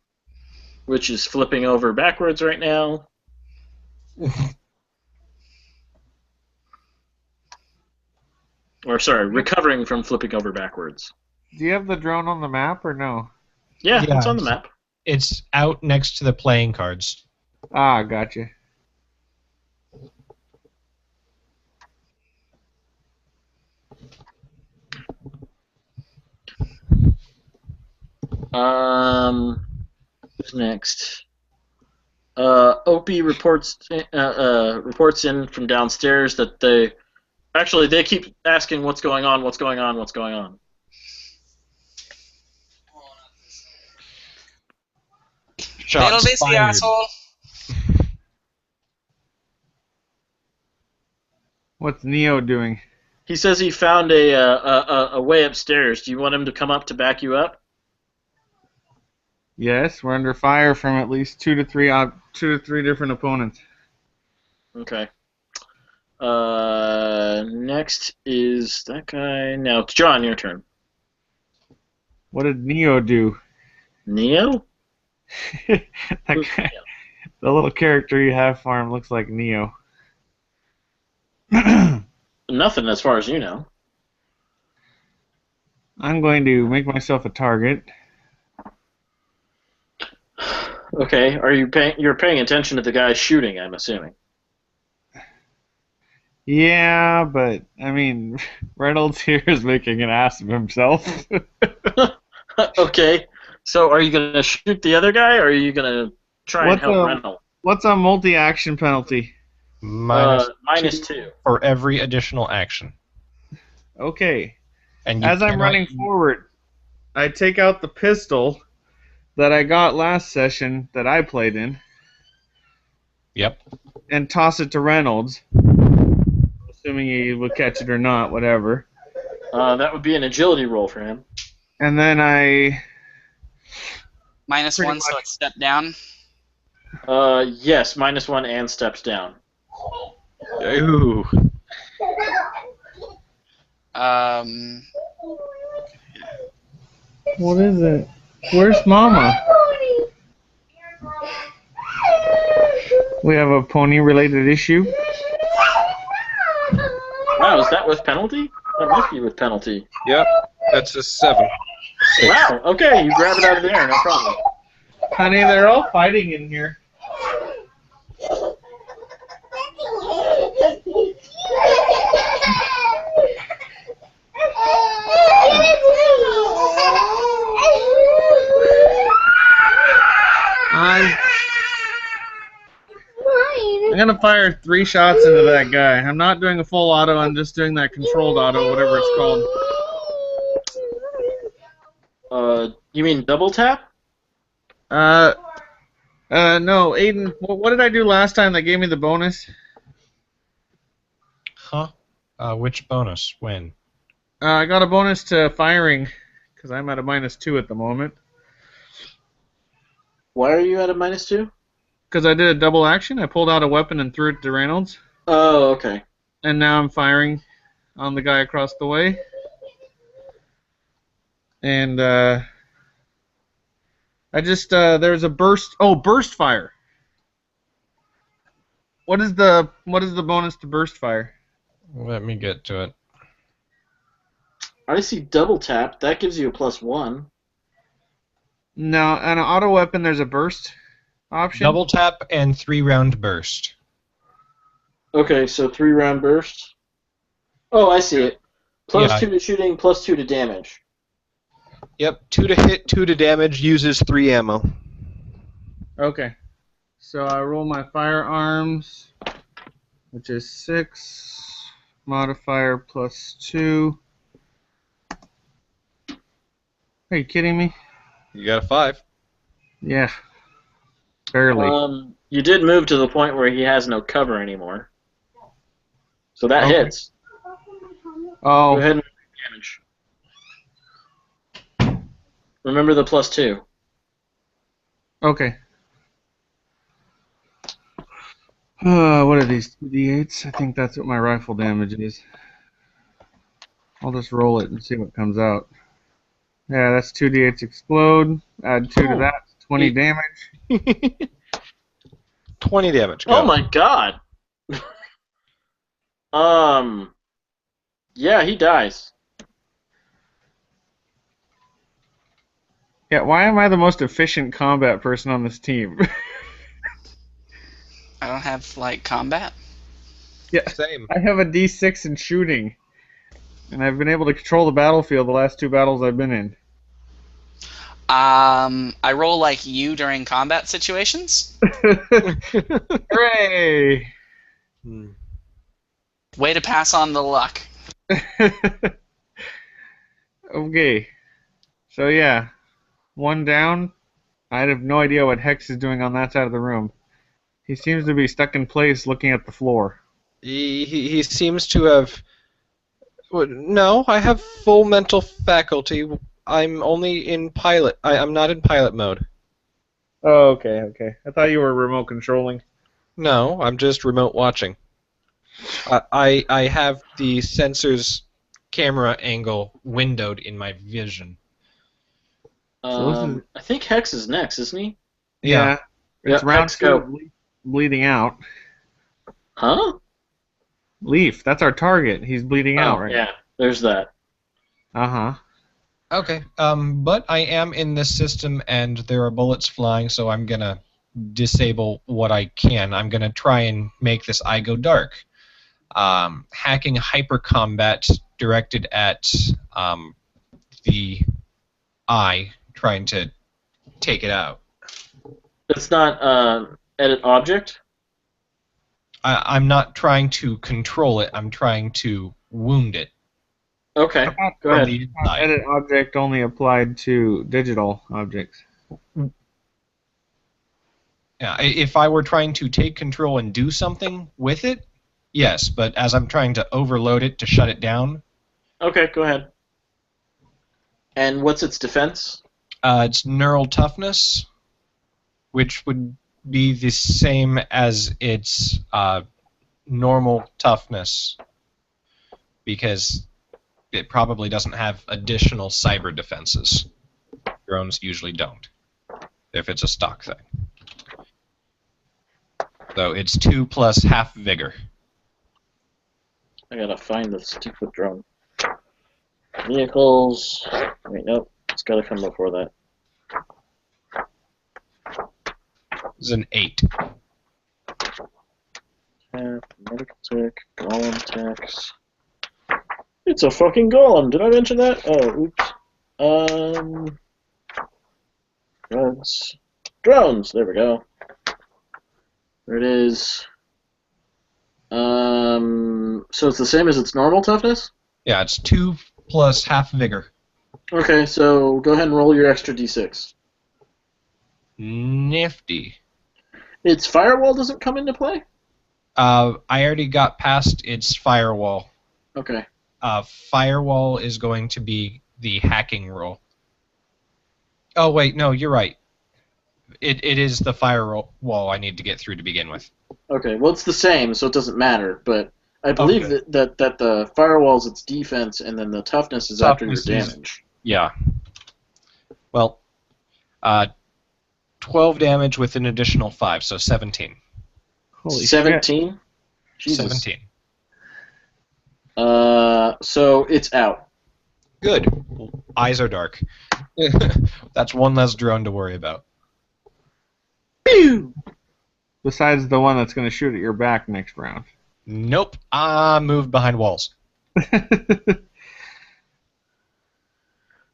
which is flipping over backwards right now. Or sorry, recovering from flipping over backwards. Do you have the drone on the map or no? Yeah, Yeah, it's on the map. It's out next to the playing cards. Ah, gotcha. Who's next? Opie reports in from downstairs that they keep asking what's going on. Little Shots busy, fired. asshole. What's Neo doing? He says he found a way upstairs. Do you want him to come up to back you up? Yes, we're under fire from at least two to three different opponents. Okay. Next is that guy. Now, John, your turn. What did Neo do? Neo? That guy, the little character you have for him looks like Neo. Nothing as far as you know. I'm going to make myself a target. Okay, are you you're paying attention to the guy shooting, I'm assuming. Yeah, but, I mean, Reynolds here is making an ass of himself. Okay, so are you going to shoot the other guy, or are you going to try and help Reynolds? What's a multi-action penalty? Minus 2. For every additional action. Okay. And you As I'm cannot running forward, I take out the pistol that I got last session that I played in. Yep. And toss it to Reynolds. Assuming he will catch it or not, whatever. That would be an agility roll for him. And then I... -1, so it's step down. Yes, -1 and steps down. Ooh. What is it? Where's Mama? We have a pony-related issue. Wow, is that with penalty? That must be with penalty. Yep, that's a 7. Wow, okay, you grab it out of the air, no problem. Honey, they're all fighting in here. I'm gonna fire 3 shots into that guy. I'm not doing a full auto, I'm just doing that controlled auto, whatever it's called. You mean double tap? No, Aiden, what did I do last time that gave me the bonus? Huh? Which bonus? When? I got a bonus to firing, because I'm at a -2 at the moment. Why are you at a -2? Because I did a double action. I pulled out a weapon and threw it to Reynolds. Oh, okay. And now I'm firing on the guy across the way. And, I just, there's a burst... Oh, burst fire! What is the bonus to burst fire? Let me get to it. I see double tap. That gives you a +1. No, on an auto weapon, there's a burst option. Double tap and 3-round burst. Okay, so 3-round burst. Oh, I see it. +2 Yeah. to shooting, +2 to damage. Yep, 2 to hit, 2 to damage, uses 3 ammo. Okay. So I roll my firearms, which is 6, modifier +2. Are you kidding me? You got a 5. Yeah. Barely. You did move to the point where he has no cover anymore. So that Okay. hits. Oh. Go ahead and damage. Remember the +2. Okay. What are these? 2d8s? I think that's what my rifle damage is. I'll just roll it and see what comes out. Yeah, that's 2d8s explode. Add 2 to that. 20 damage. 20 damage. Go. Oh my god. Yeah, he dies. Yeah, why am I the most efficient combat person on this team? I don't have like combat. Yeah, Same. I have a d6 in shooting. And I've been able to control the battlefield the last 2 battles I've been in. I roll like you during combat situations. Hooray! Hmm. Way to pass on the luck. Okay. So yeah, 1 down. I have no idea what Hex is doing on that side of the room. He seems to be stuck in place looking at the floor. He seems to have... No, I have full mental faculty. I'm only in pilot. I'm not in pilot mode. Oh, okay. I thought you were remote controlling. No, I'm just remote watching. I have the sensor's camera angle windowed in my vision. So I think Hex is next, isn't he? Yeah. It's Yeah, round Hex, 2 go. of bleeding out. Huh? Leaf, that's our target. He's bleeding out right Yeah, there's that. now. Uh-huh. Okay. But I am in this system and there are bullets flying, so I'm gonna disable what I can. I'm gonna try and make this eye go dark. Hacking hyper combat directed at the eye, trying to take it out. It's not edit object? I'm not trying to control it. I'm trying to wound it. Okay, go From ahead. the inside. Edit object only applied to digital objects. Yeah, if I were trying to take control and do something with it, yes. But as I'm trying to overload it to shut it down, Okay, go ahead. And what's its defense? it's neural toughness, which would be the same as its normal toughness, because it probably doesn't have additional cyber defenses. Drones usually don't, if it's a stock thing. So it's 2 plus half vigor. I gotta find the stupid drone. Vehicles. Wait, nope. It's gotta come before that. It's an 8. Medical tech, golem tax. It's a fucking golem. Did I mention that? Oh, oops. Drugs. Drones. There we go. There it is. So it's the same as its normal toughness? Yeah, it's 2 plus half vigor. Okay, so go ahead and roll your extra d6. Nifty. Its firewall doesn't come into play? I already got past its firewall. Okay. Firewall is going to be the hacking roll. Oh, wait, no, you're right. It is the firewall I need to get through to begin with. Okay, well it's the same, so it doesn't matter, but I believe Okay. that the firewall is its defense, and then the toughness is after your Toughness is- damage. Yeah. Well, 12 damage with an additional 5, so 17. Holy shit. 17. Jesus. 17. So it's out. Good. Eyes are dark. That's one less drone to worry about. Besides the one that's going to shoot at your back next round. Nope. Moved behind walls.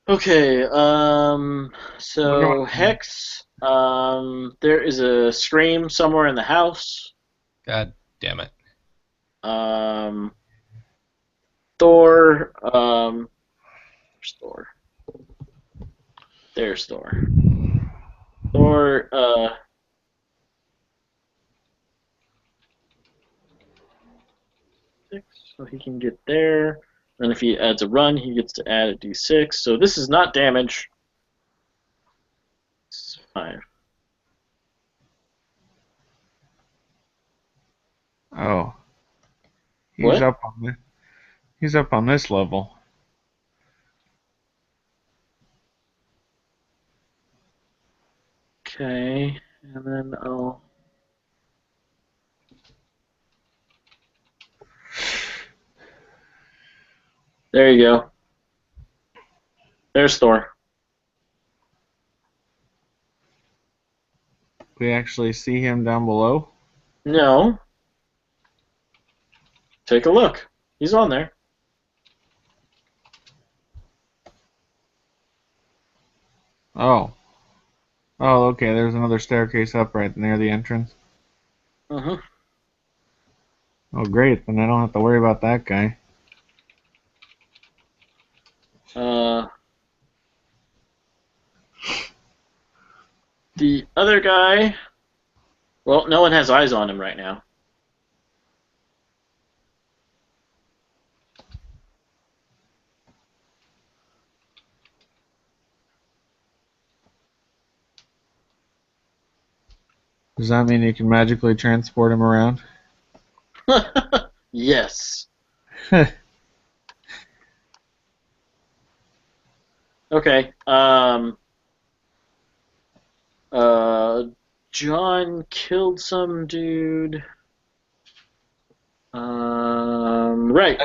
Okay, We're so going- Hex, there is a scream somewhere in the house. God damn it. Thor, where's Thor? There's Thor. Thor, six, so he can get there. And if he adds a run, he gets to add a d6. So this is not damage. It's 5. Oh. What? He's up on this level. Okay, and then I'll... There you go. There's Thor. We actually see him down below. No. Take a look. He's on there. Oh. Oh, okay. There's another staircase up right near the entrance. Uh-huh. Oh, great. Then I don't have to worry about that guy. The other guy... Well, no one has eyes on him right now. Does that mean you can magically transport him around? Yes. Okay. John killed some dude. Right.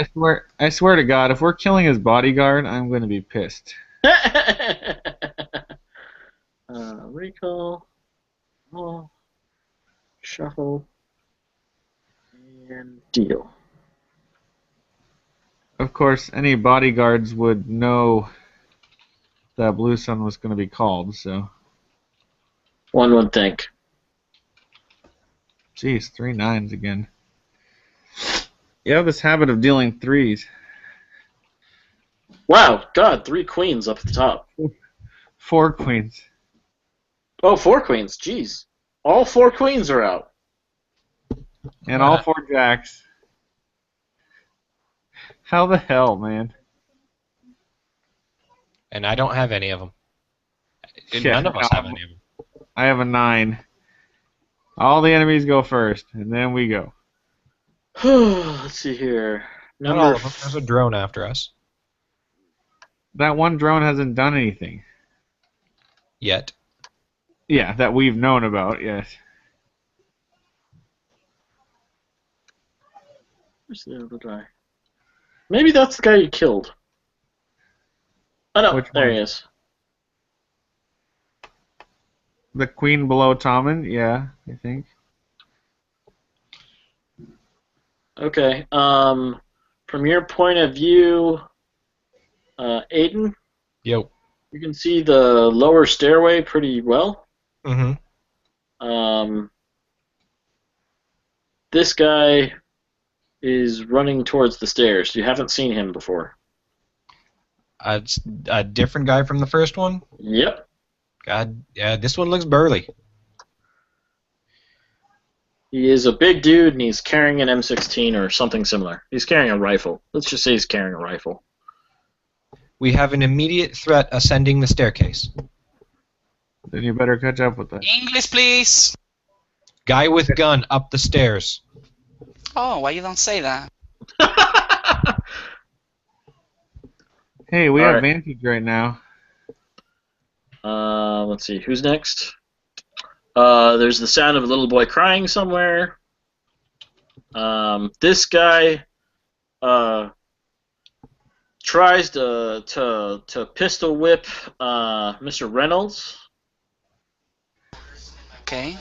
I swear to God, if we're killing his bodyguard, I'm going to be pissed. Recall. Oh. Shuffle. And deal. Of course, any bodyguards would know that Blue Sun was going to be called, so... One would think. Jeez, 3 9s again. You have this habit of dealing 3s. Wow, God, 3 queens up at the top. 4 queens. Oh, 4 queens, jeez. All 4 queens are out. And all 4 jacks. How the hell, man? And I don't have any of them. Yeah, None of us have any of them. I have a 9. All the enemies go first, and then we go. Let's see here. Not all of them. There's a drone after us. That one drone hasn't done anything. Yet. Yeah, that we've known about, yes. Where's the other guy? Maybe that's the guy you killed. Oh no, Which there one? he is. The queen below Tommen, yeah, I think. Okay. From your point of view, Aiden, Yo. you can see the lower stairway pretty well. Mm-hmm. This guy is running towards the stairs. You haven't seen him before. It's a different guy from the first one. Yep. God, yeah, this one looks burly. He is a big dude, and he's carrying an M16 or something similar. He's carrying a rifle. Let's just say he's carrying a rifle. We have an immediate threat ascending the staircase. Then you better catch up with that. English, please. Guy with gun up the stairs. Oh, why you don't say that? Hey, we All have right. Vantage right now. Let's see, who's next? There's the sound of a little boy crying somewhere. This guy tries to pistol whip Mr. Reynolds. Okay.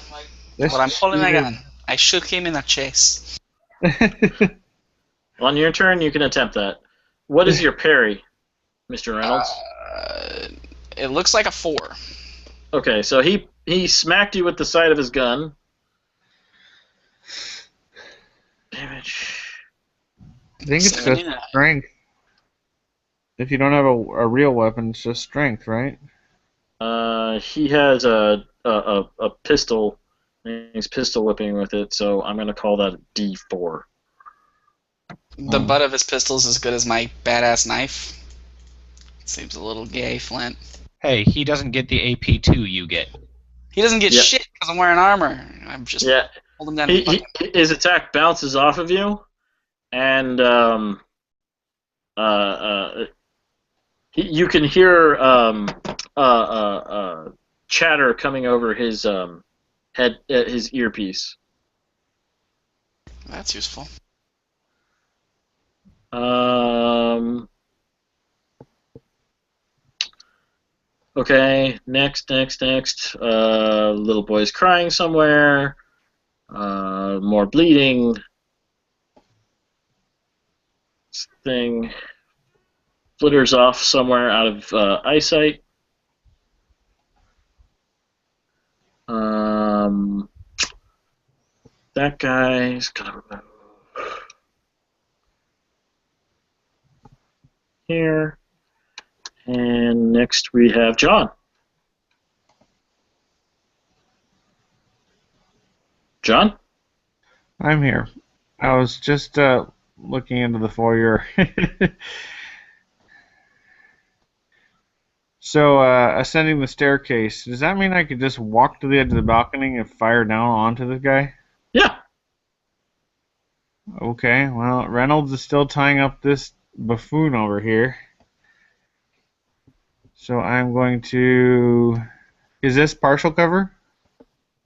Let's Well, I'm pulling my shoot gun. I shoot him in the chest. him. On your turn, you can attempt that. What is your parry, Mr. Reynolds? It looks like a 4. Okay, so he smacked you with the side of his gun. Damage. I think it's just 79. strength. If you don't have a real weapon, it's just strength, right? He has a pistol. He's pistol whipping with it, so I'm gonna call that a D4. The butt of his pistol is as good as my badass knife. Seems a little gay, Flint. Hey, he doesn't get the AP2 you get. He doesn't get Yeah. shit because I'm wearing armor. I'm just Yeah, hold him down. his attack bounces off of you, and you can hear chatter coming over his his earpiece. That's useful. Okay, next. Little boy's crying somewhere. More bleeding. This thing flitters off somewhere out of eyesight. That guy's gonna move here. And next we have John. John? I'm here. I was just looking into the foyer. So, ascending the staircase, does that mean I could just walk to the edge of the balcony and fire down onto this guy? Yeah. Okay, well, Reynolds is still tying up this buffoon over here. So I'm going to... Is this partial cover?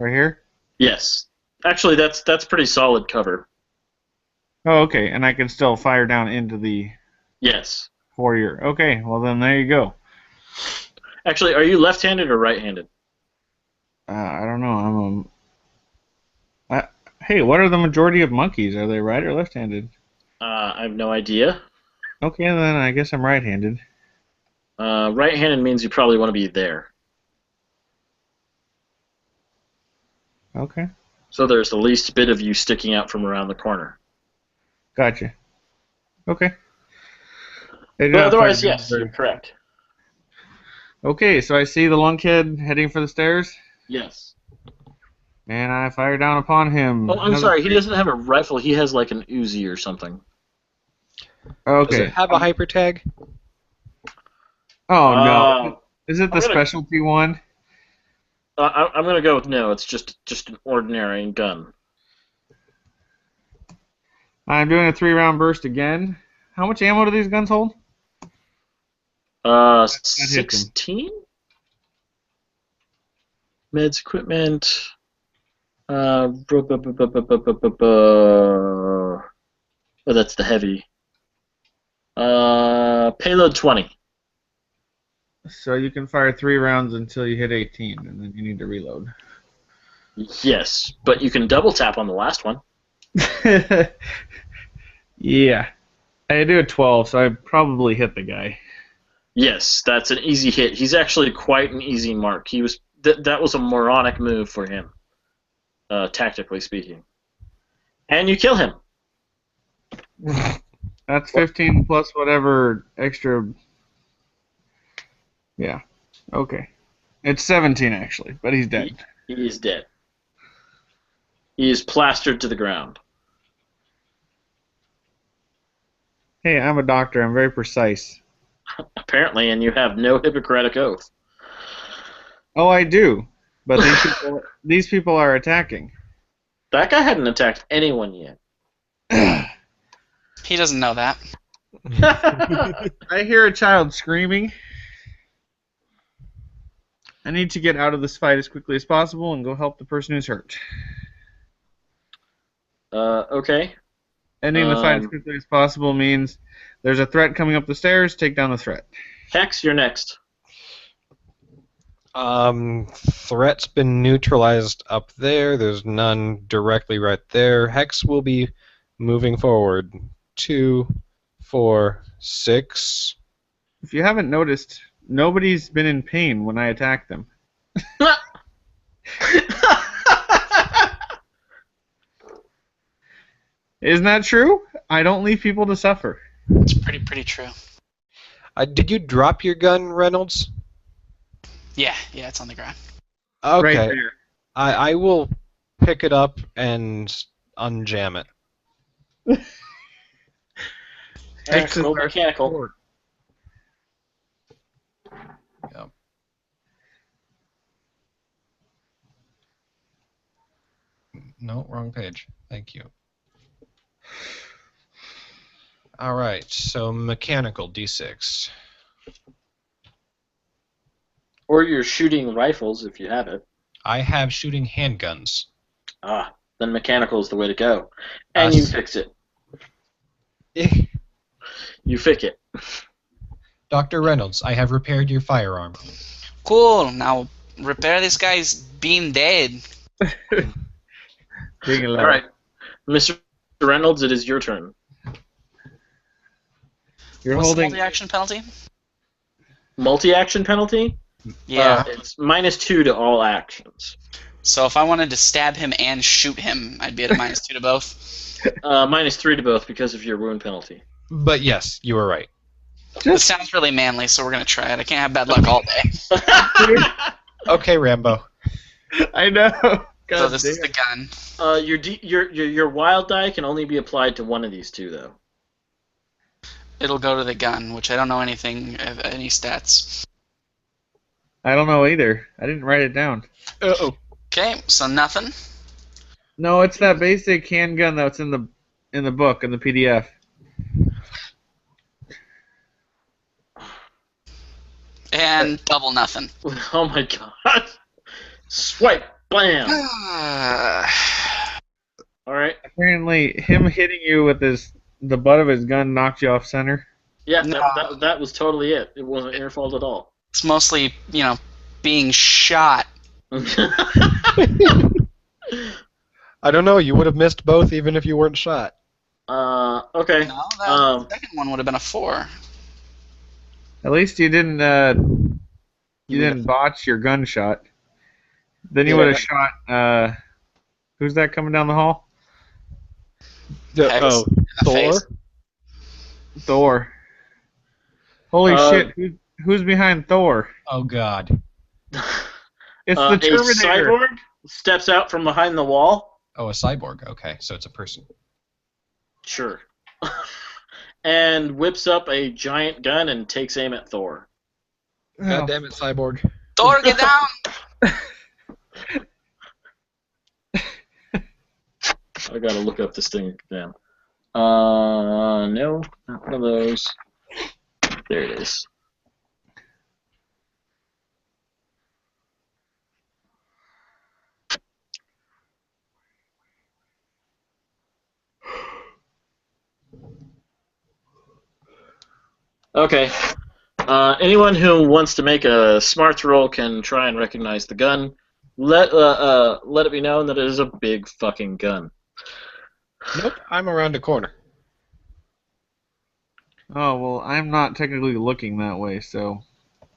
Right here? Yes. Actually, that's pretty solid cover. Oh, okay, and I can still fire down into the Yes. foyer. Okay, well then there you go. Actually, are you left-handed or right-handed? I don't know, hey, what are the majority of monkeys? Are they right or left-handed? I have no idea. Okay, then I guess I'm right-handed. Right-handed means you probably want to be there. Okay, So there's the least bit of you sticking out from around the corner. gotcha. Okay. They do But not otherwise, fire yes, down you're correct. Okay, so I see the lunkhead heading for the stairs, Yes. and I fire down upon him. Oh, I'm sorry. He doesn't have a rifle. He has like an Uzi or something. Does Okay. it have a hyper tag? Oh no. Is it the I'm gonna- specialty one? I'm gonna go with no. It's just an ordinary gun. I'm doing a 3-round burst again. How much ammo do these guns hold? hit them. 16. Meds, equipment. Oh, that's the heavy. Payload 20. So you can fire 3 rounds until you hit 18, and then you need to reload. Yes, but you can double tap on the last one. Yeah. I do a 12, so I probably hit the guy. Yes, that's an easy hit. He's actually quite an easy mark. He was that was a moronic move for him, tactically speaking. And you kill him. That's 15 plus whatever extra. Yeah. Okay. It's 17 actually, but he's dead. He is dead. He is plastered to the ground. Hey, I'm a doctor. I'm very precise. Apparently, and you have no Hippocratic oath. Oh, I do. But these people are attacking. That guy hadn't attacked anyone yet. He doesn't know that. I hear a child screaming. I need to get out of this fight as quickly as possible and go help the person who's hurt. Okay. Ending the fight as quickly as possible means there's a threat coming up the stairs. Take down the threat. Hex, you're next. Threat's been neutralized up there. There's none directly right there. Hex will be moving forward. 2, 4, 6. If you haven't noticed, nobody's been in pain when I attack them. Isn't that true? I don't leave people to suffer. It's pretty true. Did you drop your gun, Reynolds? Yeah, it's on the ground. Okay. Right there. I will pick it up and unjam it. Hex is Roll our mechanical. support. Yep. No, wrong page. Thank you. Alright, so mechanical D6. Or you're shooting rifles if you have it. I have shooting handguns. Then mechanical is the way to go. And you fix it. You fix it. Dr. Reynolds, I have repaired your firearm. Cool. Now repair this guy's being dead. Being allowed. All right, Mr. Reynolds, it is your turn. You're What's holding. the multi-action penalty? Multi-action penalty? Yeah. It's -2 to all actions. So if I wanted to stab him and shoot him, I'd be at a -2 to both. -3 to both because of your wound penalty. But yes, you were right. This sounds really manly, so we're gonna try it. I can't have bad luck all day. Okay, Rambo. I know. God So this damn. is the gun. Your wild die can only be applied to one of these two, though. It'll go to the gun, which I don't know anything of any stats. I don't know either. I didn't write it down. Uh-oh. Okay, so nothing. No, it's that basic handgun that's in the book in the PDF. And double nothing. Oh my god! Swipe, blam. All right. Apparently, him hitting you with the butt of his gun knocked you off center. Yeah, No. that was totally it. It wasn't your fault at all. It's mostly, being shot. I don't know, you would have missed both even if you weren't shot. Okay. No, that second one would have been a 4. At least you didn't botch your gunshot. Then you Yeah. would have shot. Who's that coming down the hall? Hex. Oh, In the Thor? face. Thor. Holy Uh, shit! Who's behind Thor? Oh, God. It's the A Terminator. cyborg steps out from behind the wall. Oh, a cyborg. Okay, so it's a person. Sure. And whips up a giant gun and takes aim at Thor. God damn it, Cyborg. Thor, get down! I gotta look up this thing again. No, not one of those. There it is. Okay. Anyone who wants to make a smarts roll can try and recognize the gun. Let it be known that it is a big fucking gun. Nope, I'm around a corner. Oh well, I'm not technically looking that way, so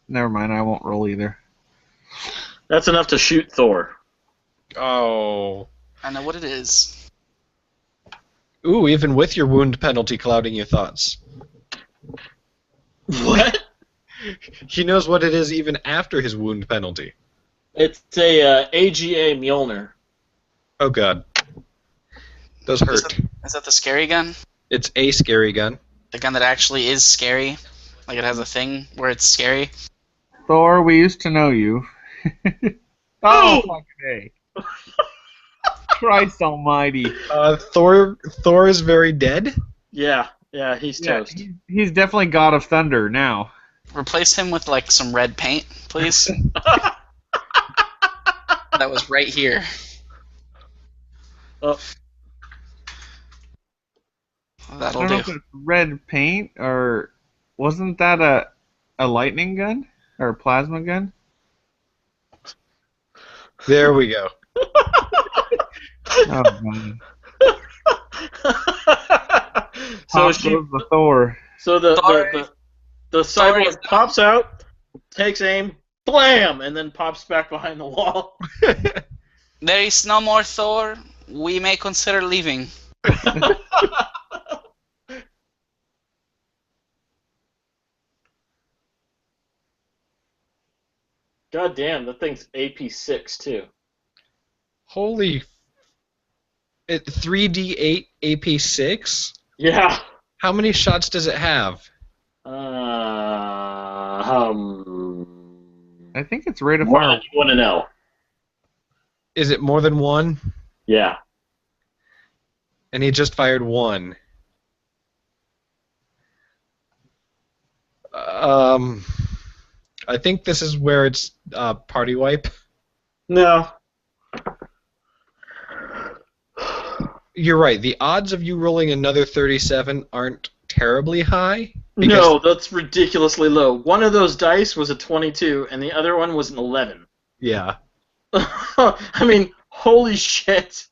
never mind. I won't roll either. That's enough to shoot Thor. Oh. I know what it is. Ooh, even with your wound penalty clouding your thoughts. What? He knows what it is even after his wound penalty. It's a AGA Mjolnir. Oh god. Those hurt. Is that the scary gun? It's a scary gun. The gun that actually is scary? Like it has a thing where it's scary? Thor, we used to know you. Oh, fucking A. Christ Almighty. Thor is very dead? Yeah, he's Yeah, toast. he's definitely God of Thunder now. Replace him with like some red paint, please. That was right here. Oh. I That'll don't know do. if it's red paint or wasn't that a lightning gun or a plasma gun? There we go. Oh man. So Pop goes the Thor. so Sorry. the Sorry, cyborg pops out, takes aim, blam, and then pops back behind the wall. There is no more Thor. We may consider leaving. God damn, that thing's AP6 too. Holy. 3d8 AP6? Yeah. How many shots does it have? I think it's rate of One, fire. one and L. Is it more than one? Yeah. And he just fired one. I think this is where it's party wipe. No. You're right. The odds of you rolling another 37 aren't terribly high. No, that's ridiculously low. One of those dice was a 22, and the other one was an 11. Yeah. I mean, holy shit.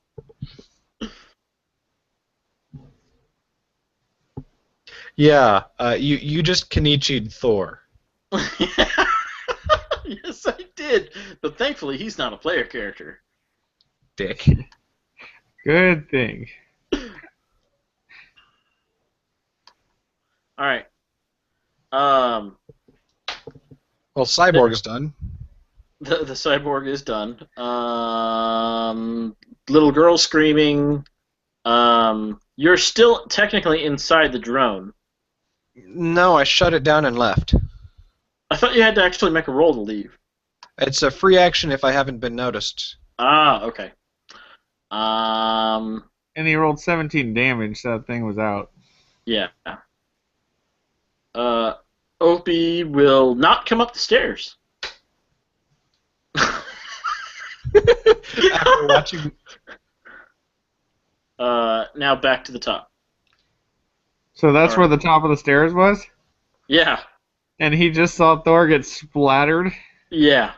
Yeah. You just Kenichi'd Thor. Yes, I did. But thankfully, he's not a player character. Dick. Good thing. All right. Well, Cyborg's done. The cyborg is done. Little girl screaming. You're still technically inside the drone. No, I shut it down and left. I thought you had to actually make a roll to leave. It's a free action if I haven't been noticed. Ah, okay. And he rolled 17 damage, so that thing was out. Yeah. Opie will not come up the stairs. After watching. Now back to the top. So that's All where right. the top of the stairs was? Yeah. And he just saw Thor get splattered? Yeah.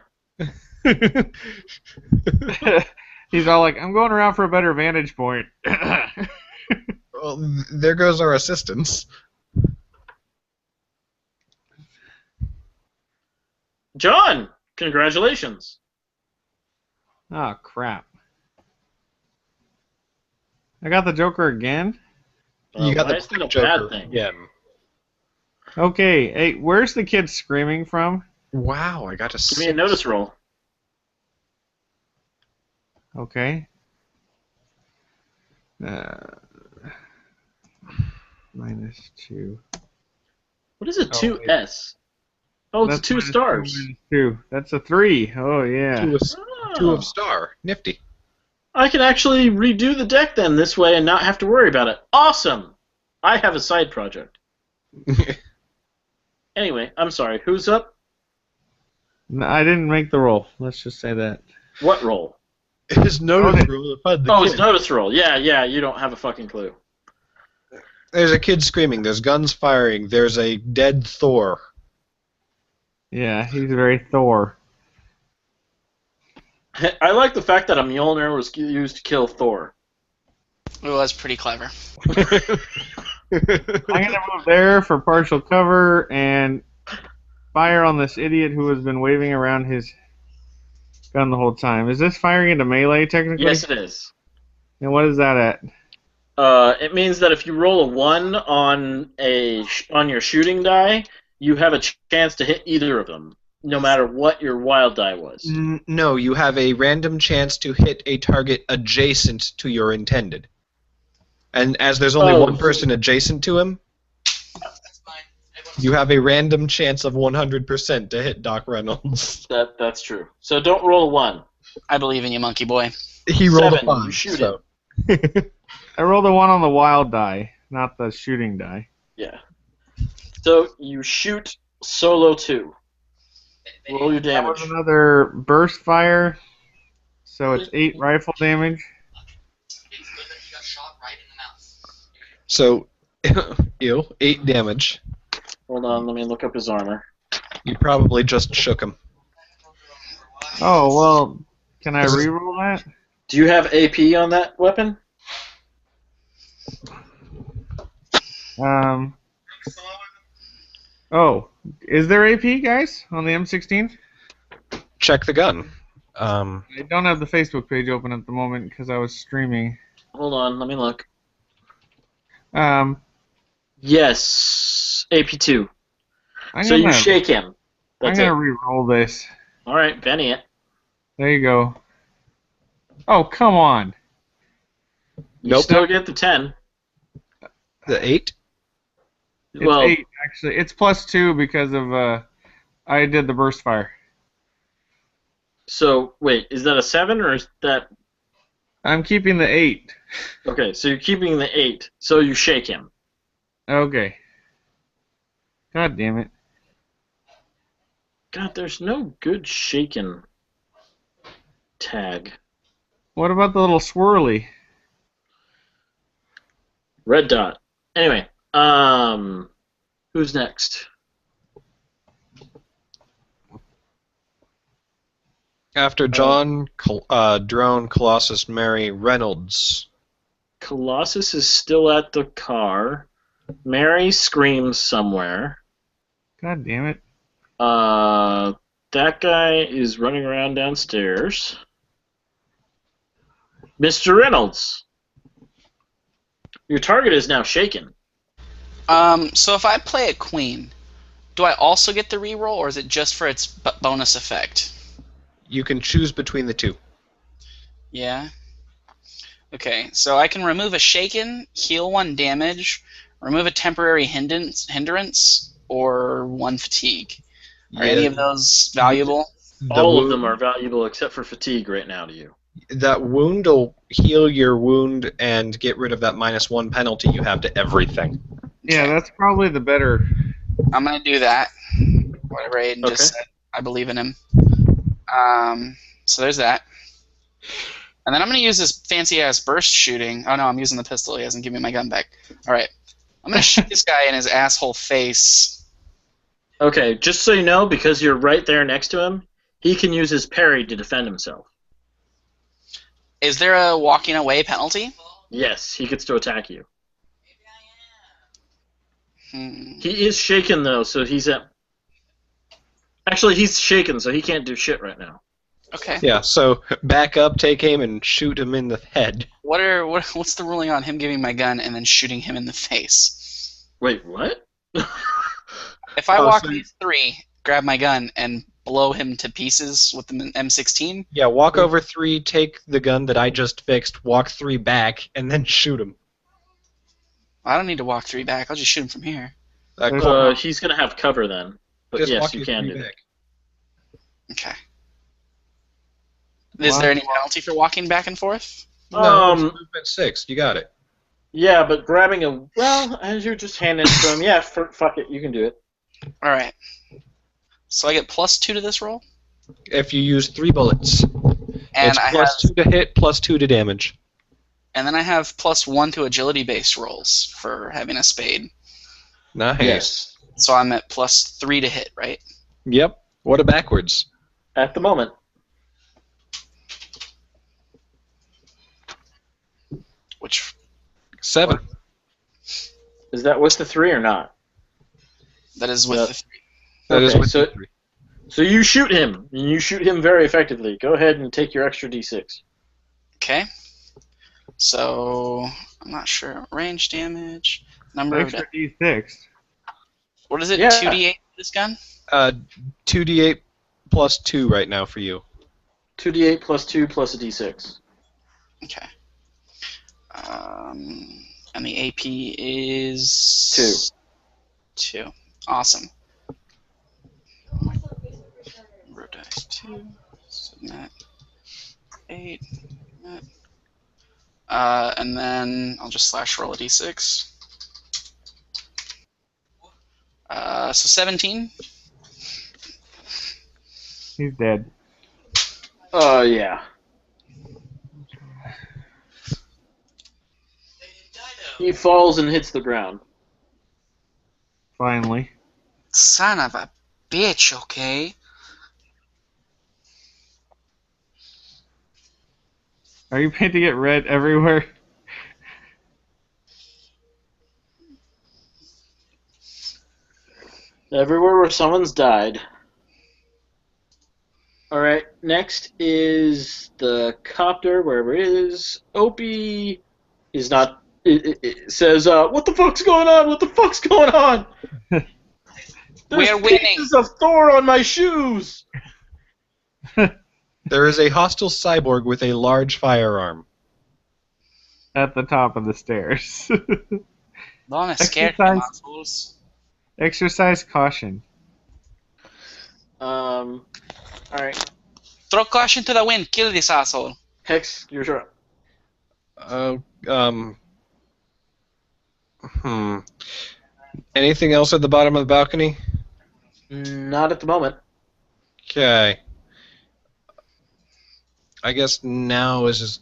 He's all like, I'm going around for a better vantage point. Well, there goes our assistants. John, congratulations. Oh, crap. I got the Joker again? You got why the is that a Joker bad thing? again. Okay, hey, where's the kid screaming from? Wow, I got a Give me a notice roll. Okay. -2. What is a Oh, 2S? Oh, it's That's two -2 stars. -2. That's a 3. Oh, yeah. Two of star. Nifty. I can actually redo the deck then this way and not have to worry about it. Awesome! I have a side project. Anyway, I'm sorry. Who's up? No, I didn't make the roll. Let's just say that. What roll? His notice roll to find the Oh, kid. it's notice roll. Yeah, you don't have a fucking clue. There's a kid screaming. There's guns firing. There's a dead Thor. Yeah, he's very Thor. I like the fact that a Mjolnir was used to kill Thor. It was pretty clever. I'm gonna move there for partial cover and fire on this idiot who has been waving around his gun the whole time. Is this firing into melee technically? Yes, it is. And what is that at? It means that if you roll a 1 on your shooting die, you have a chance to hit either of them, no matter what your wild die was. No, you have a random chance to hit a target adjacent to your intended. And as there's only one person adjacent to him, That's fine. you have a random chance of 100% to hit Doc Reynolds. That's true. So don't roll a 1. I believe in you, monkey boy. He rolled 7, a 5. you shoot so. I rolled a 1 on the wild die, not the shooting die. Yeah. So you shoot solo 2. Roll your That was damage. another burst fire, so it's 8 rifle damage. It's good that he got shot right in the mouth. So Ew, 8 damage. Hold on, let me look up his armor. You probably just shook him. Oh, well, can I reroll that? Do you have AP on that weapon? Oh, is there AP, guys, on the M16? Check the gun. I don't have the Facebook page open at the moment because I was streaming. Hold on, let me look. Um, Yes, AP2. I'm So you gonna, shake him. I'm That's gonna it. reroll this. All right, Benny it. There you go. Oh, come on. You Nope. still get the 10. The 8? It's Well, 8, actually. It's +2 because of, I did the burst fire. so wait, is that a 7 or is that... I'm keeping the 8. Okay, so you're keeping the 8, so you shake him. Okay. God damn it. God, there's no good shaken tag. What about the little swirly? Red dot. Anyway, who's next? After John, Drone, Colossus, Mary, Reynolds. Colossus is still at the car. Mary screams somewhere. God damn it. That guy is running around downstairs. Mr. Reynolds, your target is now shaken. So if I play a queen, do I also get the reroll, or is it just for its bonus effect? You can choose between the two. Yeah. Okay, so I can remove a shaken, heal 1 damage, remove a temporary hindrance, or 1 fatigue. Are any of those valuable? All of them are valuable except for fatigue right now to you. That wound will heal your wound and get rid of that -1 penalty you have to everything. Yeah, that's probably the better. I'm going to do that. Whatever Aiden just said. I believe in him. So there's that. And then I'm going to use this fancy-ass burst shooting. Oh, no, I'm using the pistol. He hasn't given me my gun back. All right. I'm going to shoot this guy in his asshole face. Okay, just so you know, because you're right there next to him, he can use his parry to defend himself. Is there a walking away penalty? Yes, he gets to attack you. Hmm. He is shaken, though, so he's at... Actually, he's shaken, so he can't do shit right now. Okay. Yeah, so back up, take aim, and shoot him in the head. What's the ruling on him giving my gun and then shooting him in the face? Wait, what? If I walk so these 3, grab my gun, and blow him to pieces with the M16, Yeah, walk over 3, take the gun that I just fixed, walk 3 back, and then shoot him. I don't need to walk 3 back. I'll just shoot him from here. He's going to have cover then. But Just yes, walk you your can 3 do that. back. Okay. Is there any penalty for walking back and forth? No, it's movement 6. You got it. Yeah, but grabbing a... Well, as you're just handing it to him, yeah, fuck it, you can do it. All right. So I get +2 to this roll, If you use 3 bullets, and it's I have, +2 to hit, +2 to damage. and then I have +1 to agility-based rolls for having a spade. Nice. Yes. So I'm at +3 to hit, right? Yep. What a backwards. At the moment. Which 7. Is that with the 3 or not? that is with Yeah. the 3. That is Okay, with so- the 3. So you shoot him, and you shoot him very effectively. Go ahead and take your extra d6. Okay. So I'm not sure. Range damage, number of. Extra D6. What is it? Yeah. 2d8 for this gun? 2d8 +2 right now for you. 2d8 plus 2 plus a d6. Okay. And the AP is 2. Awesome. Road dice 2. Submit 8. Submit. And then I'll just slash roll a d6. So 17. He's dead. Oh, yeah. He falls and hits the ground. Finally. Son of a bitch, okay? Are you painting it red everywhere? Everywhere where someone's died. Alright, next is the copter, wherever it is. Opie is not. It says, what the fuck's going on? What the fuck's going on? There's We're winning. pieces of Thor on my shoes! There is a hostile cyborg with a large firearm. At the top of the stairs. Don't scare him, Exercise. assholes. Exercise caution. Alright. Throw caution to the wind. Kill this asshole. Hex, your turn. Anything else at the bottom of the balcony? Not at the moment. Okay. I guess now is as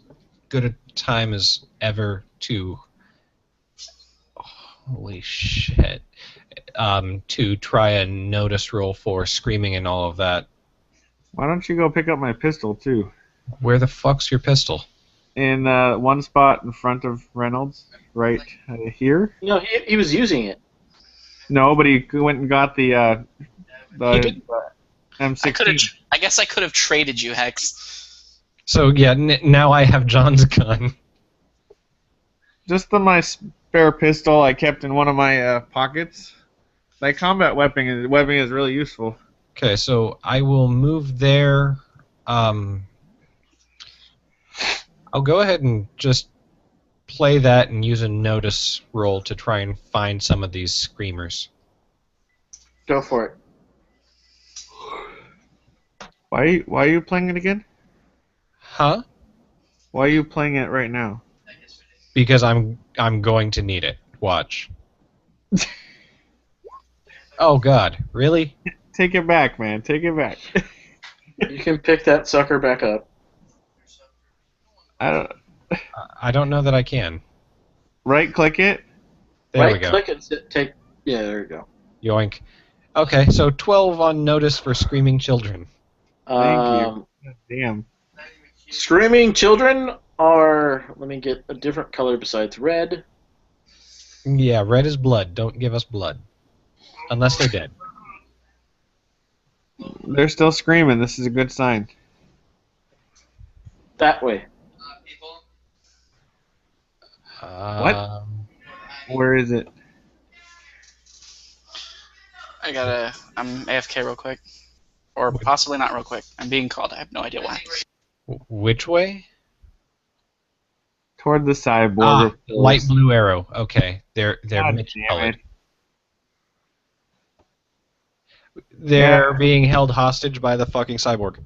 good a time as ever to... Holy shit. To try a notice roll for screaming and all of that. Why don't you go pick up my pistol, too? Where the fuck's your pistol? In one spot in front of Reynolds, right here. No, he was using it. No, but he went and got the He did. M16. I guess I could have traded you, Hex. So yeah, now I have John's gun. Just my spare pistol I kept in one of my pockets. Like combat weapon is really useful. Okay, so I will move there. I'll go ahead and just play that and use a notice roll to try and find some of these screamers. Go for it. Why are you playing it again? Huh? Why are you playing it right now? Because I'm going to need it. Watch. Oh God, really? Take it back, man. Take it back. You can pick that sucker back up. I don't. I don't know that I can. Right click it. There we Right go. click and take. Yeah, there you go. Yoink. Okay, so 12 on notice for screaming children. Thank you. Damn. Screaming children are. Let me get a different color besides red. Yeah, red is blood. Don't give us blood. Unless they're dead. They're still screaming. This is a good sign. That way. Where is it? I'm AFK real quick. Or possibly not real quick. I'm being called. I have no idea why. Which way? Toward the side border. Light blue arrow. Okay, they're God Mitch damn colored. it. They're Yeah. being held hostage by the fucking cyborg.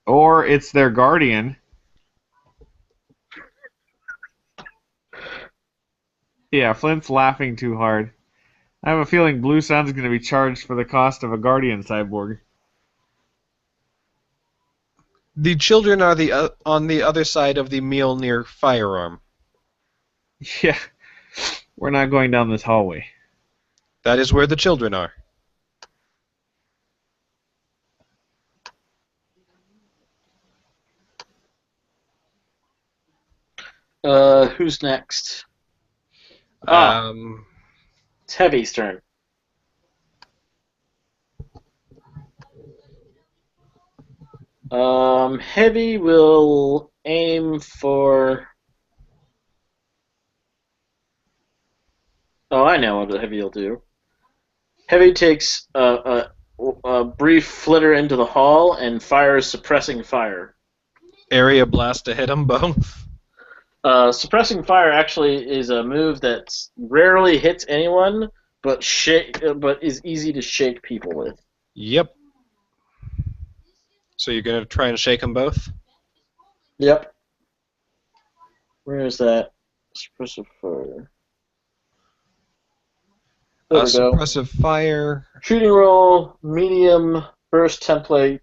Or it's their guardian. Yeah, Flint's laughing too hard. I have a feeling Blue Sun's going to be charged for the cost of a guardian cyborg. The children are on the other side of the Mjolnir firearm. Yeah. We're not going down this hallway. That is where the children are. Who's next? Um, It's Heavy's turn. Heavy will aim for. Oh, I know what Heavy will do. Heavy takes a brief flitter into the hall and fires suppressing fire. area blast to hit them both. Suppressing fire actually is a move that rarely hits anyone, but is easy to shake people with. Yep. So you're gonna try and shake them both? Yep. Where is that? Suppressive fire. There we go. Suppressive fire. Shooting roll, medium, burst template.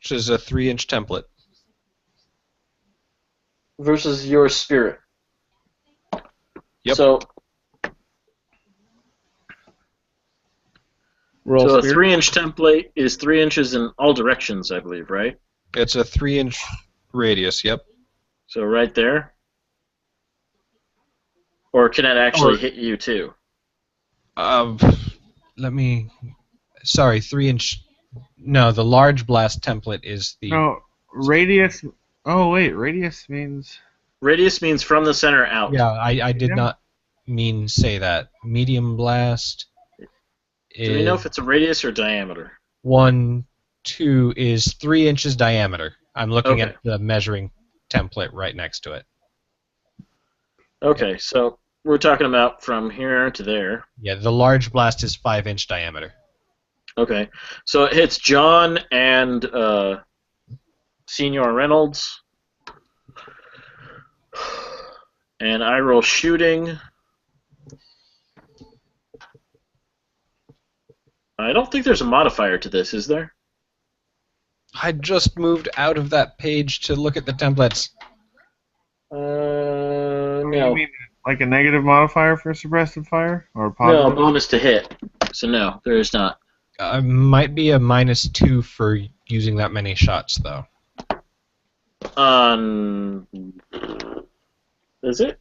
Which is a 3-inch template. Versus your spirit. Yep. So Roll So a spirit. 3-inch template is 3 inches in all directions, I believe, right? It's a 3-inch radius. Yep. So right there. Or can it actually hit you too? Let me. Sorry, 3-inch. No, the large blast template is the. No, radius. Oh wait, radius means. Radius means from the center out. Yeah, I did Yeah. not mean say that. Medium blast Do we know is if it's a radius or diameter? 1, 2 is 3 inches diameter. I'm looking Okay. at the measuring template right next to it. Okay, so we're talking about from here to there. Yeah, the large blast is 5-inch diameter. Okay, so it hits John and Senior Reynolds. And I roll shooting. I don't think there's a modifier to this, is there? I just moved out of that page to look at the templates. You No. mean like a negative modifier for suppressive fire or a No, positive? bonus to hit. So no, there is not. Might be a -2 for using that many shots, though. Is it?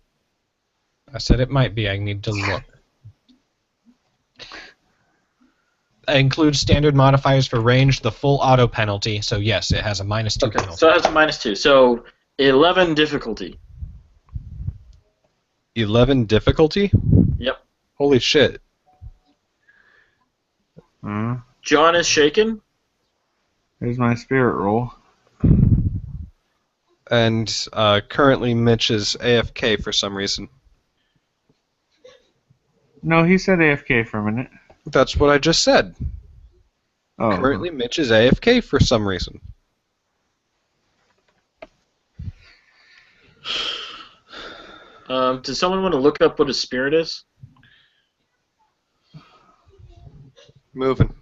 I said it might be. I need to look. It includes standard modifiers for range, the full auto penalty. So yes, it has a -2 Okay, penalty. so it has a -2. So 11 difficulty. 11 difficulty? Yep. Holy shit. John is shaken. There's my spirit roll. And currently Mitch is AFK for some reason. No, he said AFK for a minute. That's what I just said. Oh. Currently Mitch is AFK for some reason. Does someone want to look up what a spirit is? Moving.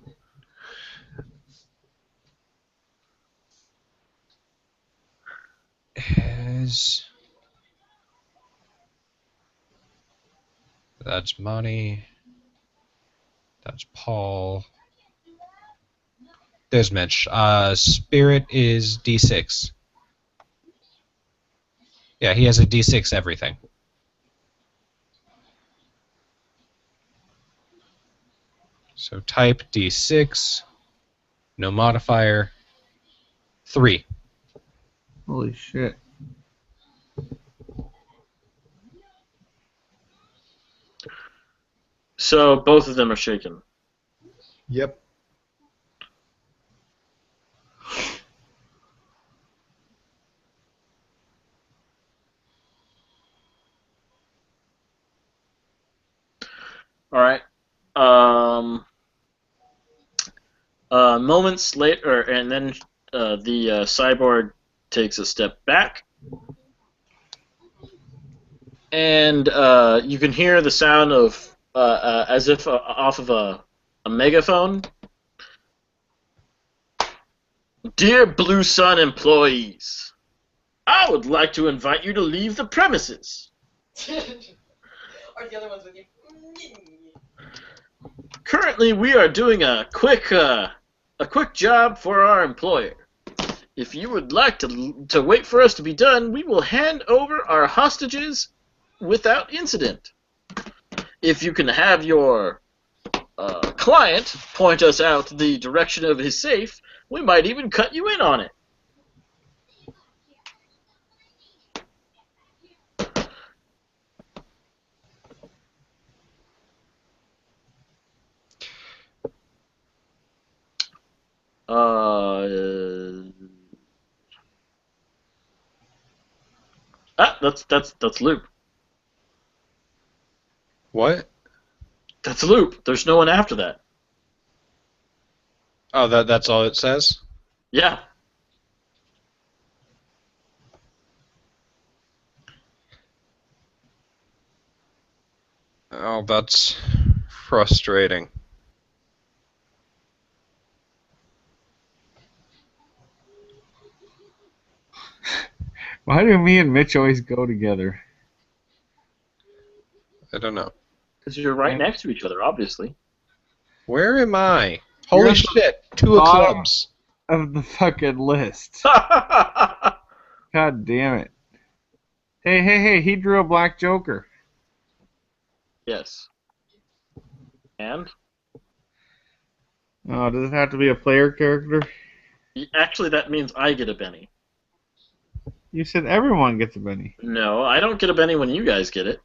That's money. That's Paul. There's Mitch. Spirit is D6. Yeah, he has a D6 everything. So type D6. No modifier. 3. Holy shit. So both of them are shaken. Yep. All right. Moments later, and then the cyborg takes a step back, and you can hear the sound of as if off of a megaphone. Dear Blue Sun employees, I would like to invite you to leave the premises. Are the other ones with you? Currently, we are doing a quick job for our employer. If you would like to wait for us to be done, we will hand over our hostages without incident. If you can have your client point us out the direction of his safe, we might even cut you in on it. That's Loop. What? That's Loop. There's no one after that. Oh, that's all it says? Yeah. Oh, that's frustrating. Why do me and Mitch always go together? I don't know. Because you're right next to each other, obviously. Where am I? You're Holy at the shit! 2 of bottom. clubs. Of the fucking list. God damn it. Hey, he drew a black Joker. Yes. And? Oh, does it have to be a player character? Actually, that means I get a Benny. You said everyone gets a Benny. No, I don't get a Benny when you guys get it.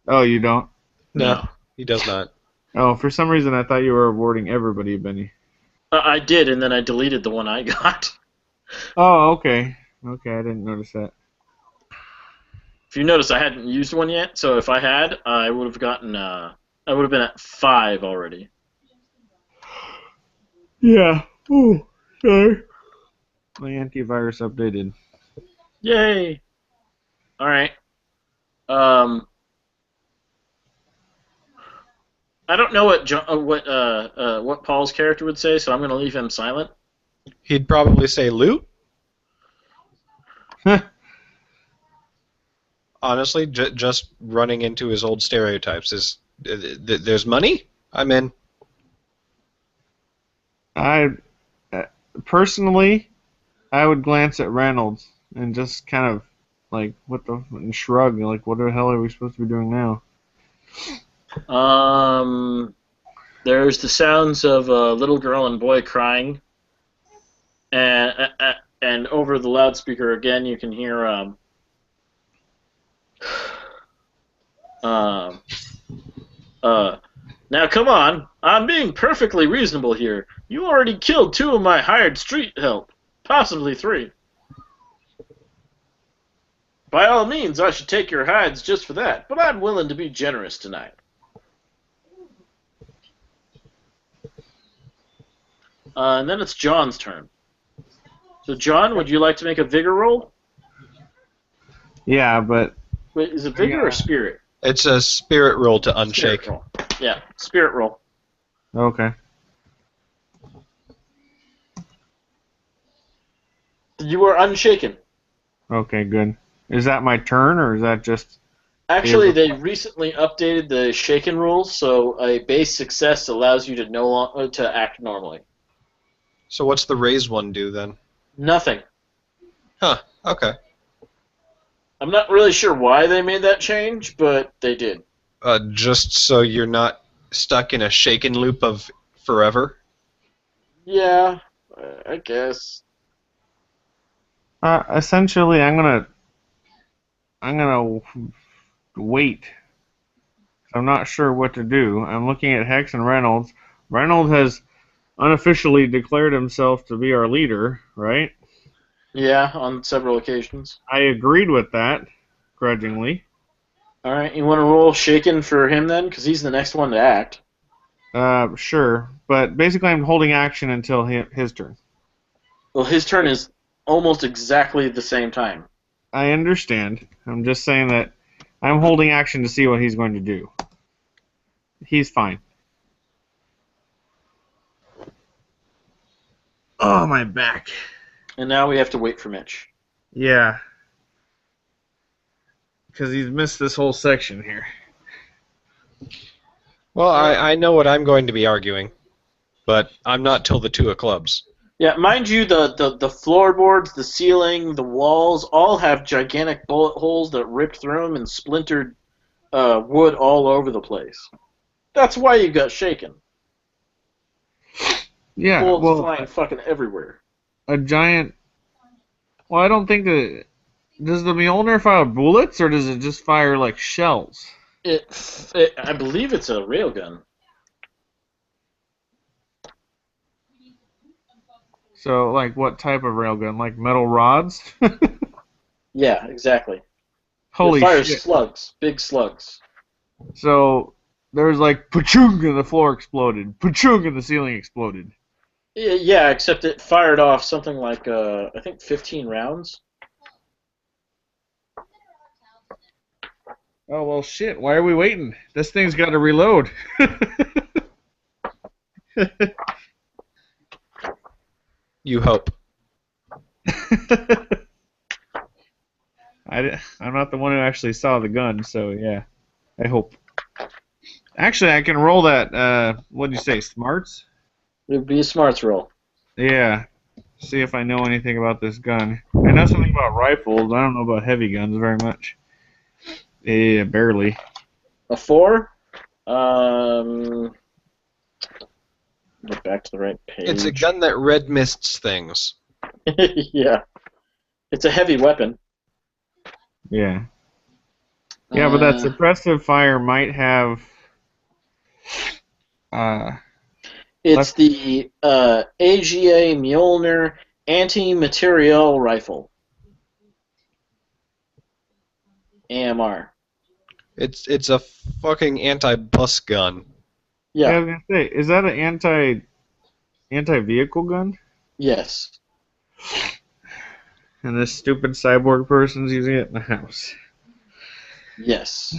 Oh, you don't? No, he does not. Oh, for some reason I thought you were awarding everybody a Benny. I did, and then I deleted the one I got. Oh, okay. Okay, I didn't notice that. If you notice, I hadn't used one yet, so if I had, I would have gotten, I would have been at 5 already. Yeah. Ooh, sorry. My antivirus updated. Yay! Alright. I don't know what Paul's character would say, so I'm going to leave him silent. He'd probably say loot. Honestly, just running into his old stereotypes is there's money. I'm in. Personally, I would glance at Reynolds and just kind of like and shrug, like what the hell are we supposed to be doing now? There's the sounds of a little girl and boy crying, and over the loudspeaker again you can hear now come on, I'm being perfectly reasonable here. You already killed 2 of my hired street help, possibly 3. By all means, I should take your hides just for that, but I'm willing to be generous tonight. And then it's John's turn. So, John, would you like to make a vigor roll? Yeah, but Wait, is it vigor or spirit? It's a spirit roll to Spirit unshake. roll. Yeah, spirit roll. okay. You are unshaken. Okay, good. Is that my turn or is that just? Actually, they recently updated the shaken rules, so a base success allows you to act normally. So what's the raise one do then? Nothing. Huh. Okay. I'm not really sure why they made that change, but they did. Just so you're not stuck in a shaken loop of forever. Yeah, I guess. Essentially, I'm gonna wait. I'm not sure what to do. I'm looking at Hex and Reynolds. Reynolds has unofficially declared himself to be our leader, right? Yeah, on several occasions. I agreed with that, grudgingly. All right, you want to roll shaken for him then, because he's the next one to act. Sure, but basically I'm holding action until his turn. Well, his turn is almost exactly the same time. I understand. I'm just saying that I'm holding action to see what he's going to do. He's fine. Oh, my back. And now we have to wait for Mitch. Yeah. Because he's missed this whole section here. Well, I know what I'm going to be arguing, but I'm not till the 2 of clubs. Yeah, mind you, the floorboards, the ceiling, the walls all have gigantic bullet holes that ripped through them and splintered wood all over the place. That's why you got shaken. Yeah, Bullets well, flying fucking everywhere. a giant... Well, I don't think that... Does the Mjolnir fire bullets, or does it just fire, like, shells? I believe it's a railgun. So, like, what type of railgun? Like metal rods? Yeah, exactly. Holy it fires shit. slugs, big slugs. So, there was like, pachung, and the floor exploded. Pachung, and the ceiling exploded. Yeah, except it fired off something like, I think 15 rounds. Oh, well, shit. Why are we waiting? This thing's got to reload. You hope. I'm not the one who actually saw the gun, so yeah. I hope. Actually, I can roll that. What'd you say? Smarts? It would be a smarts roll. Yeah. See if I know anything about this gun. I know something about rifles. I don't know about heavy guns very much. Yeah, barely. A 4. Get back to the right page. It's a gun that red mists things. Yeah. It's a heavy weapon. Yeah. Yeah, but that suppressive fire might have. It's the AGA Mjolnir Anti-Materiel Rifle. AMR. It's a fucking anti-bus gun. Yeah, I Yeah. was gonna say, is that an anti-vehicle gun? Yes. And this stupid cyborg person's using it in the house. Yes.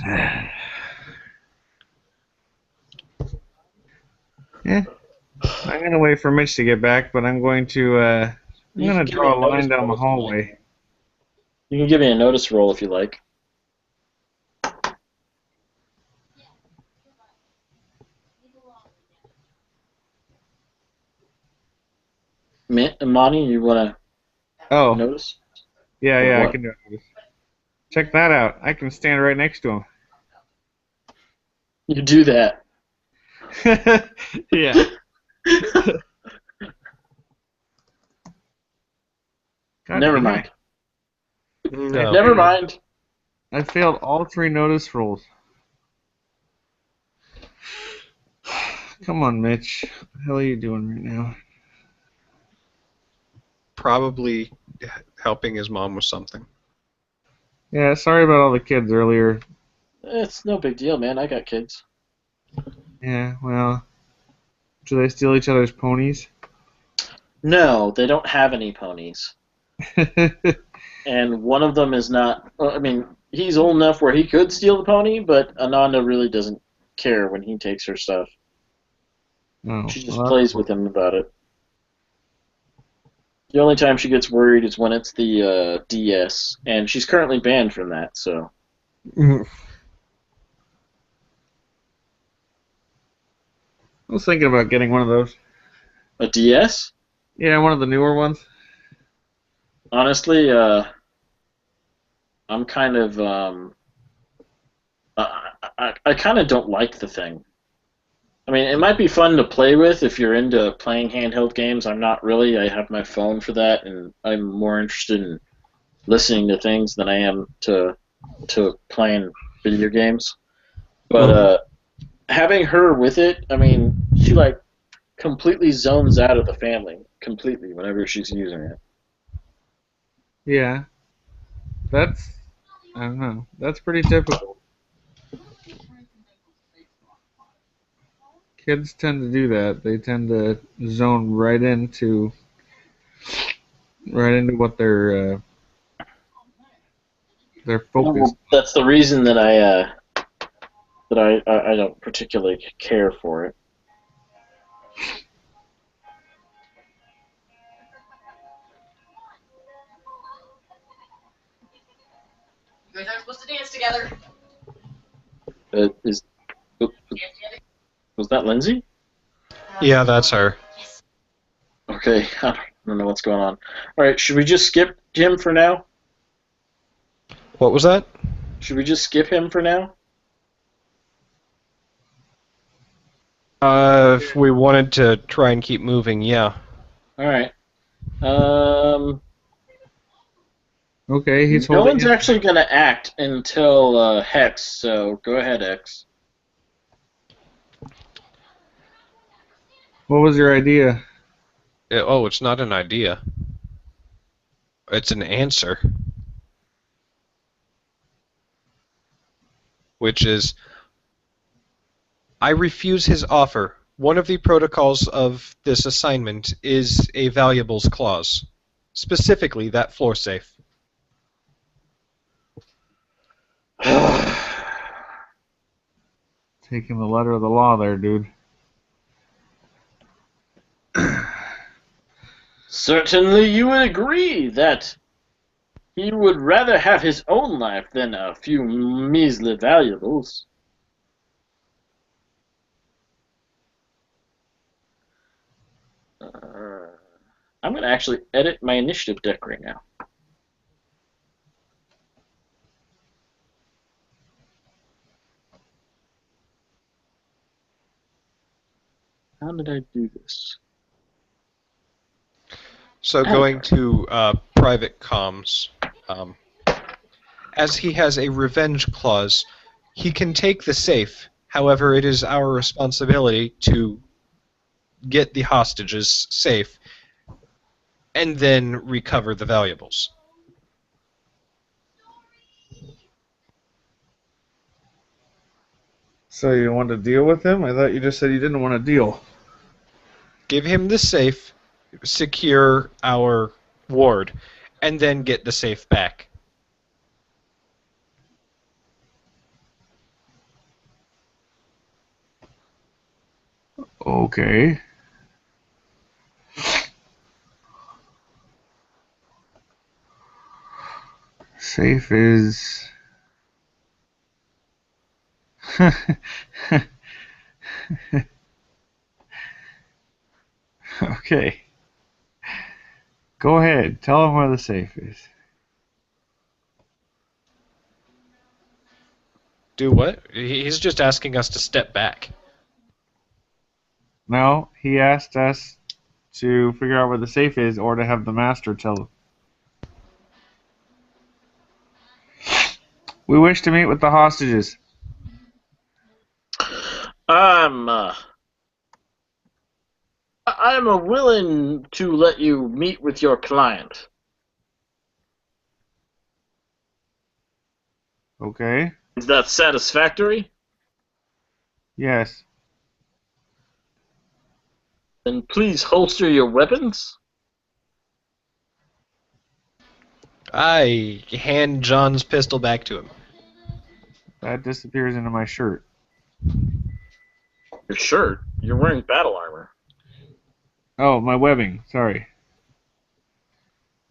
Yeah. I'm gonna wait for Mitch to get back, but I'm going to I'm You gonna can give draw me a a line notice down the roll if you hallway. You can give me a notice roll if you like. Monty, you want to Oh, notice? yeah, Or I what? can do it. Check that out. I can stand right next to him. You do that. Yeah. God Never damn mind. it. No. Never mind. I failed all 3 notice rolls. Come on, Mitch. What the hell are you doing right now? Probably helping his mom with something. Yeah, sorry about all the kids earlier. It's no big deal, man. I got kids. Yeah, well, do they steal each other's ponies? No, they don't have any ponies. And one of them is not. I mean, he's old enough where he could steal the pony, but Ananda really doesn't care when he takes her stuff. Oh, She just well, plays with him about it. The only time she gets worried is when it's the DS, and she's currently banned from that. So I was thinking about getting one of those. a DS, Yeah, one of the newer ones. honestly, I'm kind of I kind of don't like the thing. I mean, it might be fun to play with if you're into playing handheld games. I'm not really. I have my phone for that, and I'm more interested in listening to things than I am to playing video games. But having her with it, I mean, she like completely zones out of the family completely whenever she's using it. Yeah, that's, I don't know, that's pretty typical. Kids tend to do that. They tend to zone right into what they're focused. Well, that's the reason that I don't particularly care for it. You guys aren't supposed to dance together. Is was that Lindsay? Yeah, that's her. Okay, I don't know what's going on. All right, should we just skip him for now? What was that? Should we just skip him for now? If we wanted to try and keep moving, yeah. All right. Okay, he's No holding. one's actually going to act until Hex, so go ahead, X. What was your idea? Oh, it's not an idea. It's an answer. Which is, I refuse his offer. One of the protocols of this assignment is a valuables clause. Specifically, that floor safe. Taking the letter of the law there, dude. Certainly you would agree that he would rather have his own life than a few measly valuables. I'm going to actually edit my initiative deck right now. How did I do this? So going to private comms, as he has a revenge clause, he can take the safe. However, it is our responsibility to get the hostages safe and then recover the valuables. So you want to deal with him? I thought you just said you didn't want to deal. Give him the safe, secure our ward, and then get the safe back. Okay. Safe is... Okay. Go ahead. Tell him where the safe is. Do what? He's just asking us to step back. No, he asked us to figure out where the safe is or to have the master tell him. We wish to meet with the hostages. I'm willing to let you meet with your client. Okay. Is that satisfactory? Yes. Then please holster your weapons. I hand John's pistol back to him. That disappears into my shirt. Your shirt? You're wearing battle armor. Oh, my webbing. Sorry.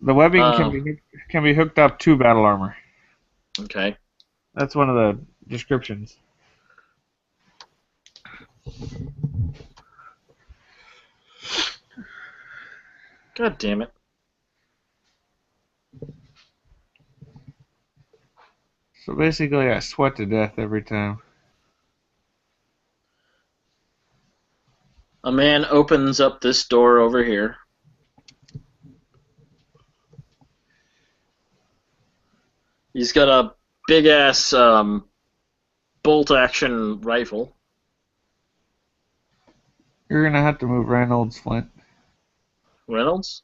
The webbing can be hooked up to battle armor. Okay. That's one of the descriptions. God damn it. So basically, I sweat to death every time. A man opens up this door over here. He's got a big-ass bolt-action rifle. You're going to have to move Reynolds, Flint. Reynolds?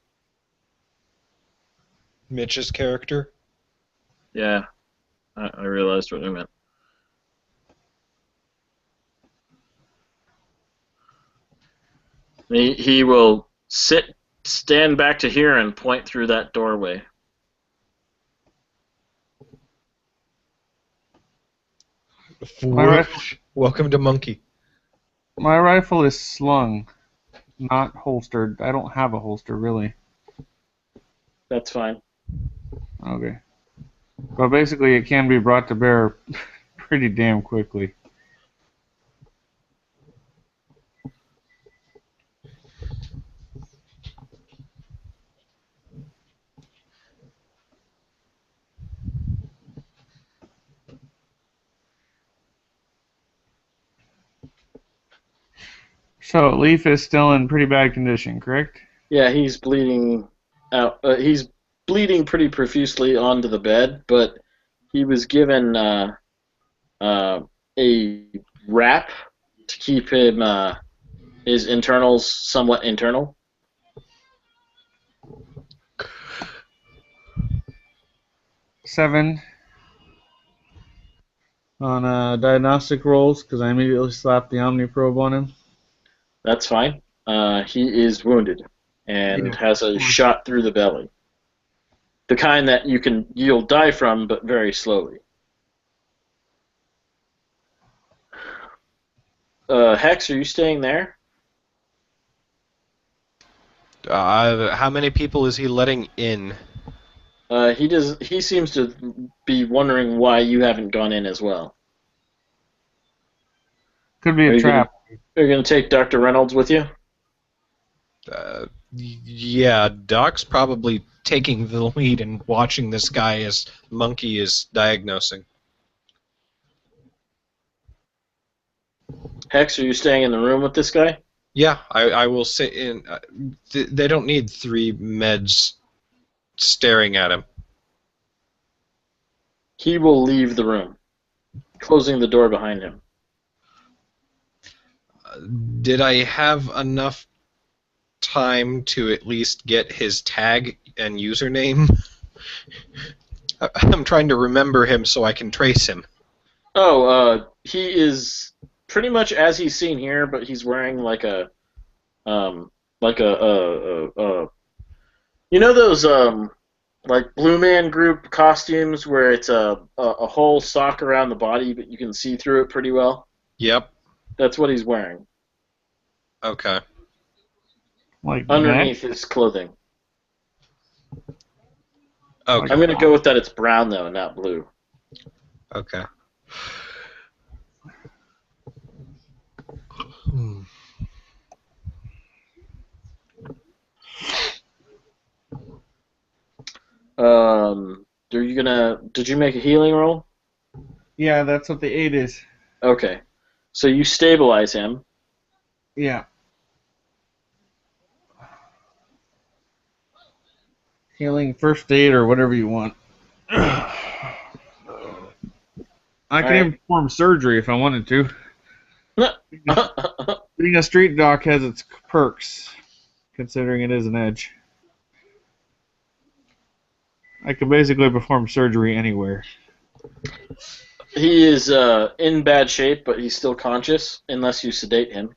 Mitch's character. Yeah, I realized what I meant. He will stand back to here and point through that doorway. Welcome to Monkey. My rifle is slung, not holstered. I don't have a holster, really. That's fine. Okay. But basically, it can be brought to bear pretty damn quickly. So, Leaf is still in pretty bad condition, correct? Yeah, he's bleeding out. He's bleeding pretty profusely onto the bed, but he was given a wrap to keep him his internals somewhat internal. Seven on diagnostic rolls because I immediately slapped the Omniprobe on him. That's fine. He is wounded and has a shot through the belly. The kind that you'll die from, but very slowly. Hex, are you staying there? How many people is he letting in? He seems to be wondering why you haven't gone in as well. Could be a trap. Are you going to take Dr. Reynolds with you? Yeah, Doc's probably taking the lead and watching this guy as Monkey is diagnosing. Hex, are you staying in the room with this guy? Yeah, I will say in. They don't need 3 meds staring at him. He will leave the room, closing the door behind him. Did I have enough time to at least get his tag and username? I'm trying to remember him so I can trace him. Oh, he is pretty much as he's seen here, but he's wearing like a you know those like Blue Man Group costumes where it's a whole sock around the body, but you can see through it pretty well. Yep. That's what he's wearing Okay. Like underneath his clothing. Okay. I'm gonna go with that. It's brown though, not blue. Okay. Did you make a healing roll? Yeah, that's what the 8 is. Okay. So you stabilize him. Yeah. Healing first aid or whatever you want. I can even perform surgery if I wanted to. Being a street doc has its perks, considering it is an edge. I can basically perform surgery anywhere. He is in bad shape, but he's still conscious, unless you sedate him.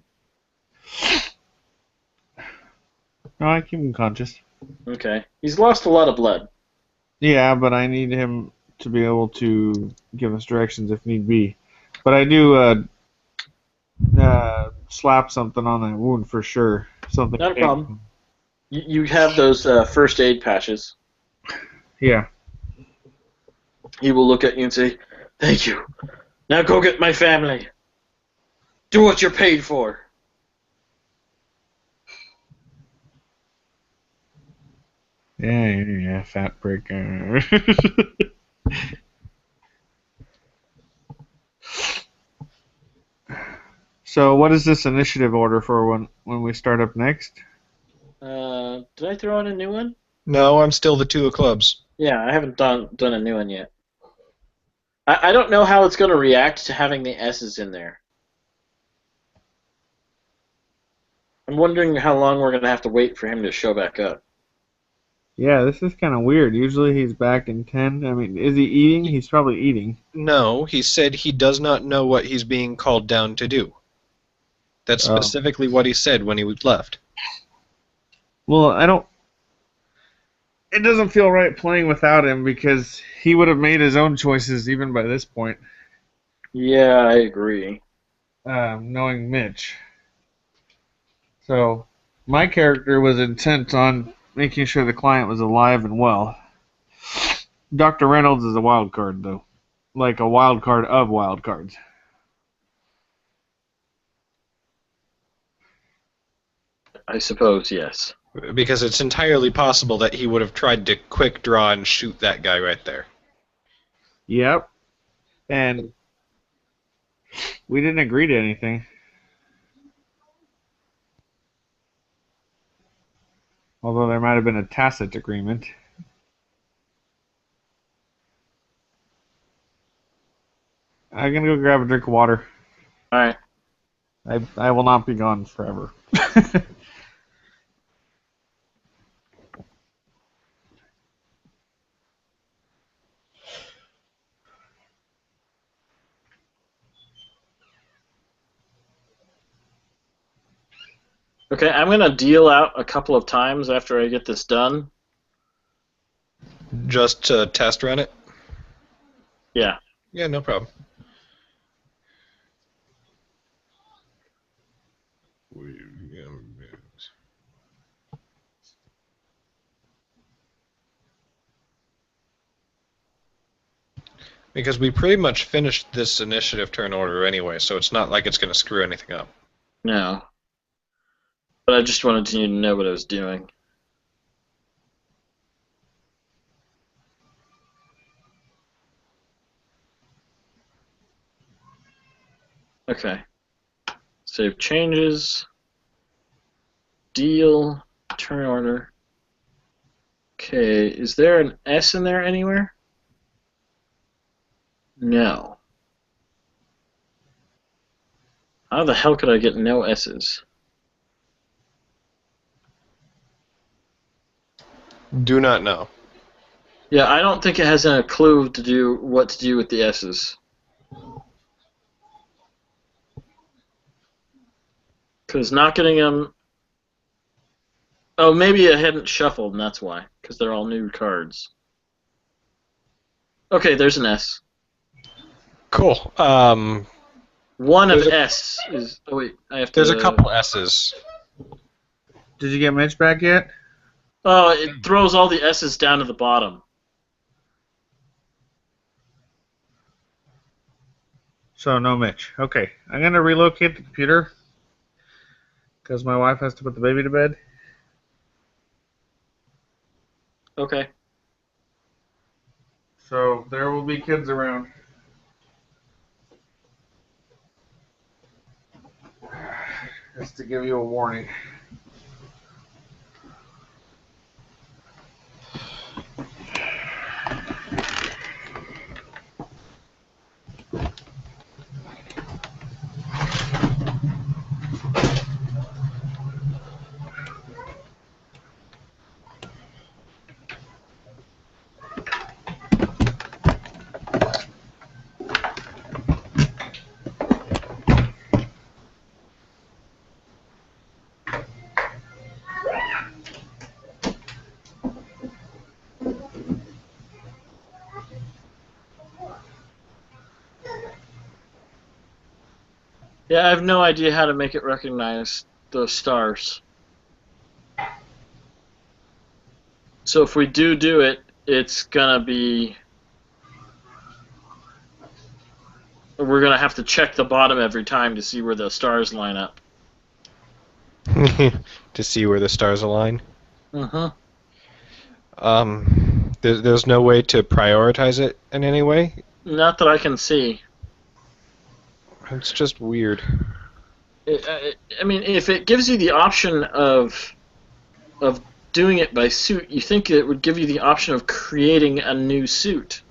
No, I keep him conscious. Okay. He's lost a lot of blood. Yeah, but I need him to be able to give us directions if need be. But I do slap something on that wound for sure. Something. Not a problem. You have those first aid patches. Yeah. He will look at you and say, "Thank you. Now go get my family. Do what you're paid for." Yeah, fat prick. So, what is this initiative order for when we start up next? Did I throw in a new one? No, I'm still the 2 of clubs. Yeah, I haven't done a new one yet. I don't know how it's going to react to having the S's in there. I'm wondering how long we're going to have to wait for him to show back up. Yeah, this is kind of weird. Usually he's back in 10. I mean, is he eating? He's probably eating. No, he said he does not know what he's being called down to do. That's specifically what he said when he left. Well, it doesn't feel right playing without him because he would have made his own choices even by this point. Yeah, I agree. Knowing Mitch. So, my character was intent on making sure the client was alive and well. Dr. Reynolds is a wild card, though. Like a wild card of wild cards. I suppose, yes. Because it's entirely possible that he would have tried to quick draw and shoot that guy right there. Yep. And we didn't agree to anything. Although there might have been a tacit agreement. I'm gonna go grab a drink of water. Alright. I will not be gone forever. Okay, I'm going to deal out a couple of times after I get this done. Just to test run it? Yeah. Yeah, no problem. Because we pretty much finished this initiative turn order anyway, so it's not like it's going to screw anything up. No. But I just wanted you to know what I was doing. Okay. Save changes. Deal. Turn order. Okay, is there an S in there anywhere? No. How the hell could I get no S's? Do not know. Yeah, I don't think it has a clue to do what to do with the S's. Because not getting them... Oh, maybe it hadn't shuffled, and that's why. Because they're all new cards. Okay, there's an S. Cool. One of There's a- S is... Oh, wait, I have to... There's a couple S's. Did you get Mitch back yet? Oh, it throws all the S's down to the bottom. So no Mitch. Okay, I'm gonna relocate the computer because my wife has to put the baby to bed. Okay. So there will be kids around. Just to give you a warning. Yeah, I have no idea how to make it recognize those stars. So if we do it, it's gonna be... We're gonna have to check the bottom every time to see where the stars line up. To see where the stars align. Uh-huh. There's no way to prioritize it in any way. Not that I can see. It's just weird. I mean, if it gives you the option of doing it by suit, you think it would give you the option of creating a new suit.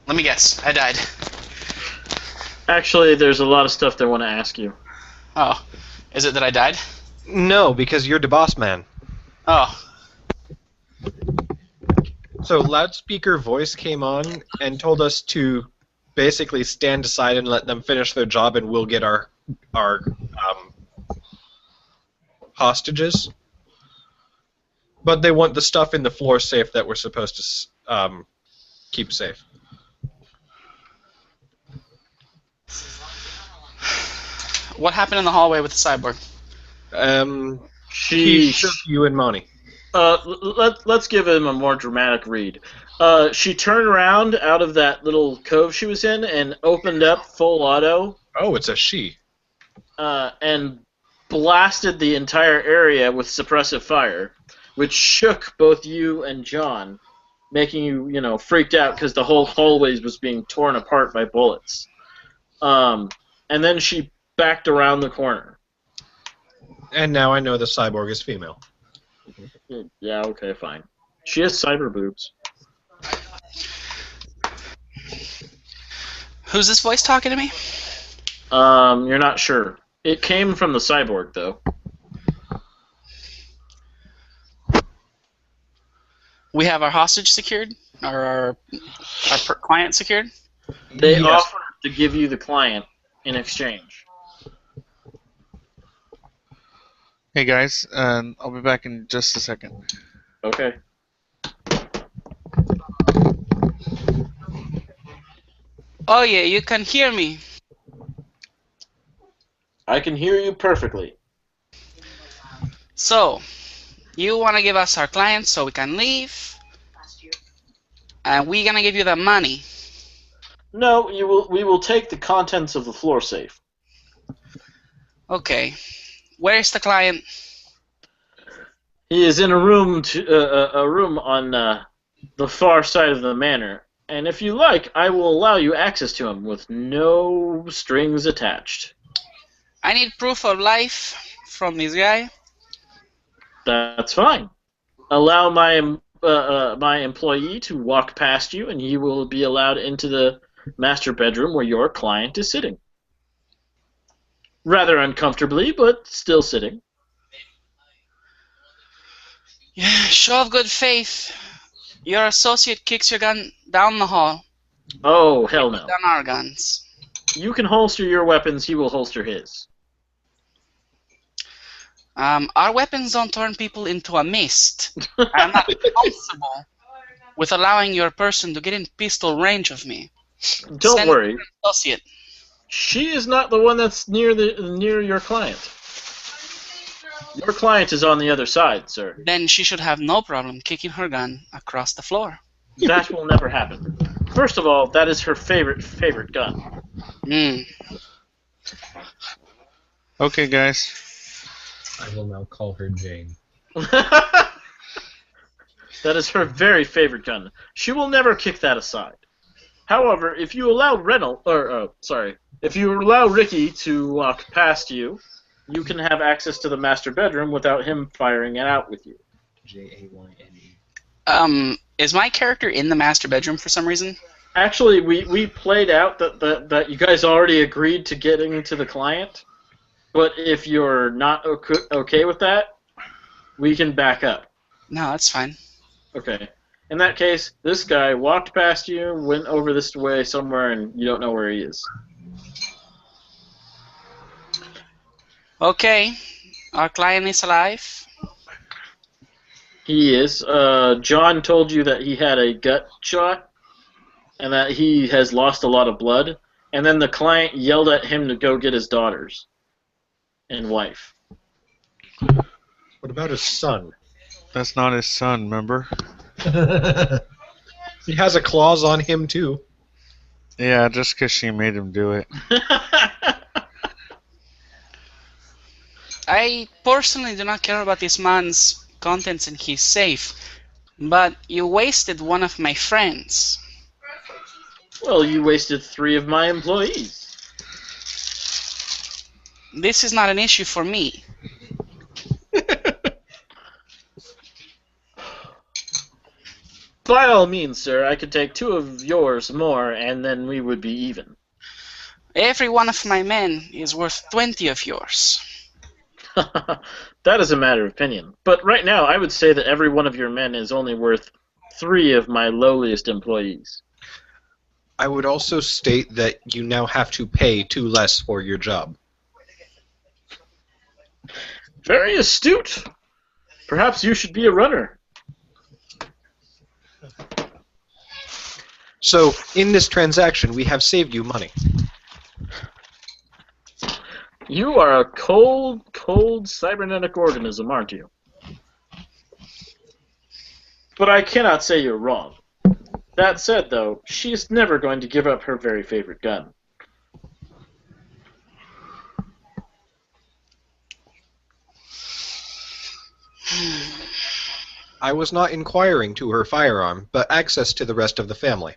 Let me guess. I died. Actually, there's a lot of stuff they want to ask you. Oh. Is it that I died? No, because you're the boss man. Oh. So loudspeaker voice came on and told us to basically stand aside and let them finish their job, and we'll get our hostages. But they want the stuff in the floor safe that we're supposed to keep safe. What happened in the hallway with the cyborg? He shook you and Monty. Let's give him a more dramatic read. She turned around out of that little cove she was in and opened up full auto. Oh, it's a she. And blasted the entire area with suppressive fire, which shook both you and John, making you, freaked out because the whole hallway was being torn apart by bullets. And then she backed around the corner. And now I know the cyborg is female. Yeah, okay, fine. She has cyber boobs. Who's this voice talking to me? You're not sure. It came from the cyborg, though. We have our hostage secured, or our client secured. They Yes. offer to give you the client in exchange. Hey guys, I'll be back in just a second. Okay. Oh yeah, you can hear me. I can hear you perfectly. So, you want to give us our client so we can leave, and we're gonna give you the money. No, we will take the contents of the floor safe. Okay. Where is the client? He is in a room on the far side of the manor, and if you like, I will allow you access to him with no strings attached. I need proof of life from this guy. That's fine. Allow my my employee to walk past you, and he will be allowed into the master bedroom where your client is sitting. Rather uncomfortably, but still sitting. Yeah, show of good faith. Your associate kicks your gun down the hall. Oh, hell no. Down our guns. You can holster your weapons, he will holster his. Our weapons don't turn people into a mist. I'm not comfortable with allowing your person to get in pistol range of me. Don't Send worry. your associate. She is not the one that's near your client. Your client is on the other side, sir. Then she should have no problem kicking her gun across the floor. That will never happen. First of all, that is her favorite gun. Hmm. Okay, guys. I will now call her Jane. That is her very favorite gun. She will never kick that aside. However, if you allow if you allow Ricky to walk past you, you can have access to the master bedroom without him firing it out with you. Jayne. Is my character in the master bedroom for some reason? Actually, we played out that you guys already agreed to getting to the client, but if you're not okay with that, we can back up. No, that's fine. Okay. In that case, this guy walked past you, went over this way somewhere, and you don't know where he is. Okay. Our client is alive. He is. John told you that he had a gut shot, and that he has lost a lot of blood, and then the client yelled at him to go get his daughters and wife. What about his son? That's not his son, remember? He has a clause on him too. Yeah, just because she made him do it. I personally do not care about this man's contents in his safe, but you wasted one of my friends. Well, you wasted 3 of my employees. This is not an issue for me. By all means, sir, I could take 2 of yours more, and then we would be even. Every one of my men is worth 20 of yours. That is a matter of opinion. But right now, I would say that every one of your men is only worth 3 of my lowliest employees. I would also state that you now have to pay 2 less for your job. Very astute. Perhaps you should be a runner. So, in this transaction, we have saved you money. You are a cold cybernetic organism, aren't you? But I cannot say you're wrong. That said, though, she is never going to give up her very favorite gun. I was not inquiring to her firearm, but access to the rest of the family.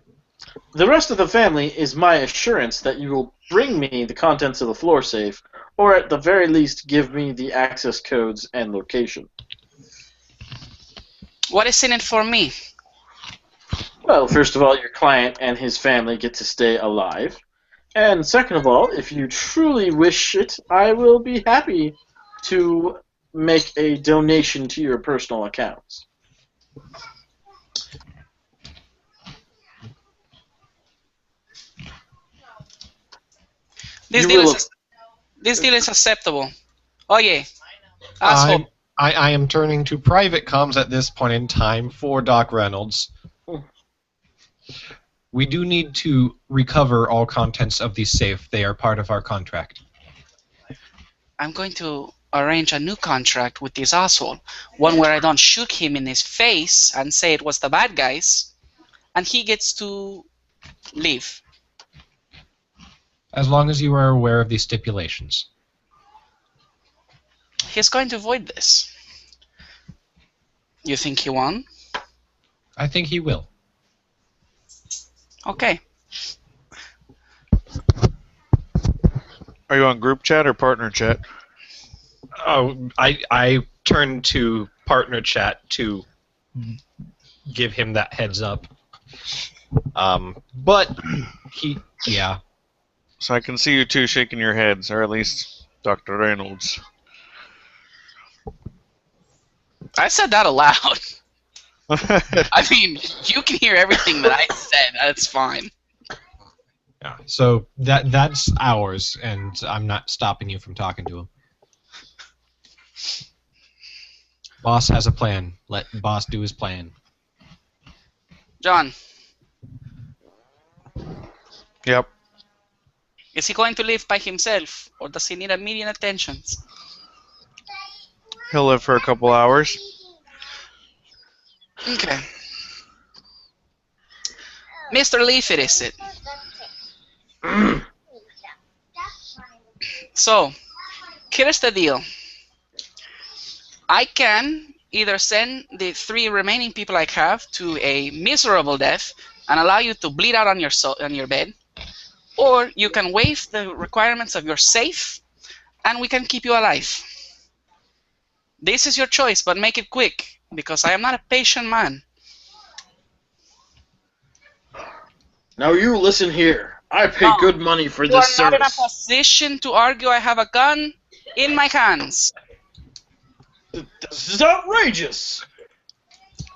The rest of the family is my assurance that you will bring me the contents of the floor safe, or at the very least give me the access codes and location. What is in it for me? Well, first of all, your client and his family get to stay alive. And second of all, if you truly wish it, I will be happy to make a donation to your personal accounts. This You deal will- is this deal is acceptable. Oye, asshole. I am turning to private comms at this point in time for Doc Reynolds. We do need to recover all contents of the safe. They are part of our contract. I'm going to arrange a new contract with this asshole. One where I don't shoot him in his face and say it was the bad guys, and he gets to leave. As long as you are aware of the stipulations. He's going to avoid this. You think he won? I think he will. Okay. Are you on group chat or partner chat? Oh, I turned to partner chat to give him that heads up. But yeah. So I can see you two shaking your heads, or at least Dr. Reynolds. I said that aloud. I mean, you can hear everything that I said. That's fine. Yeah. So that's ours, and I'm not stopping you from talking to him. Boss has a plan. Let boss do his plan. John, Yep. is he going to live by himself, or does he need immediate attention? He'll live for a couple hours. Okay. Mr. Leaf, it is it. So, here's the deal. I can either send the 3 remaining people I have to a miserable death and allow you to bleed out on your bed, or you can waive the requirements of your safe and we can keep you alive. This is your choice, but make it quick, because I am not a patient man. Now you listen here. I pay No, good money for You this are not in a service. position to argue. I have a gun in my hands. This is outrageous.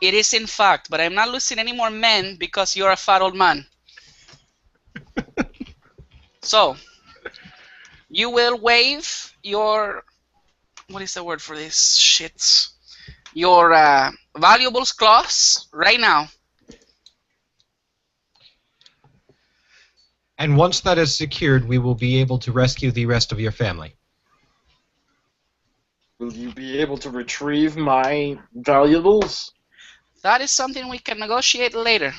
It is in fact, but I'm not losing any more men because you're a fat old man. So, you will waive your... What is the word for this shit? Your valuables clause right now. And once that is secured, we will be able to rescue the rest of your family. Will you be able to retrieve my valuables? That is something we can negotiate later.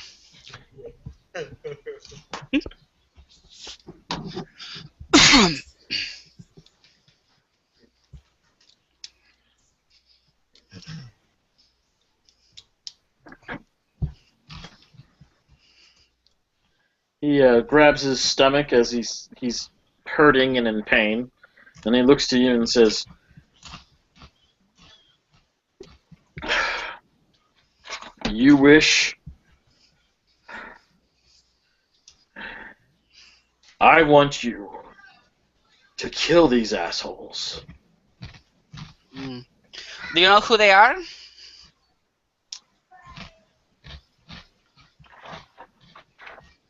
He grabs his stomach as he's hurting and in pain. Then he looks to you and says, "You wish I want you to kill these assholes." Mm. Do you know who they are?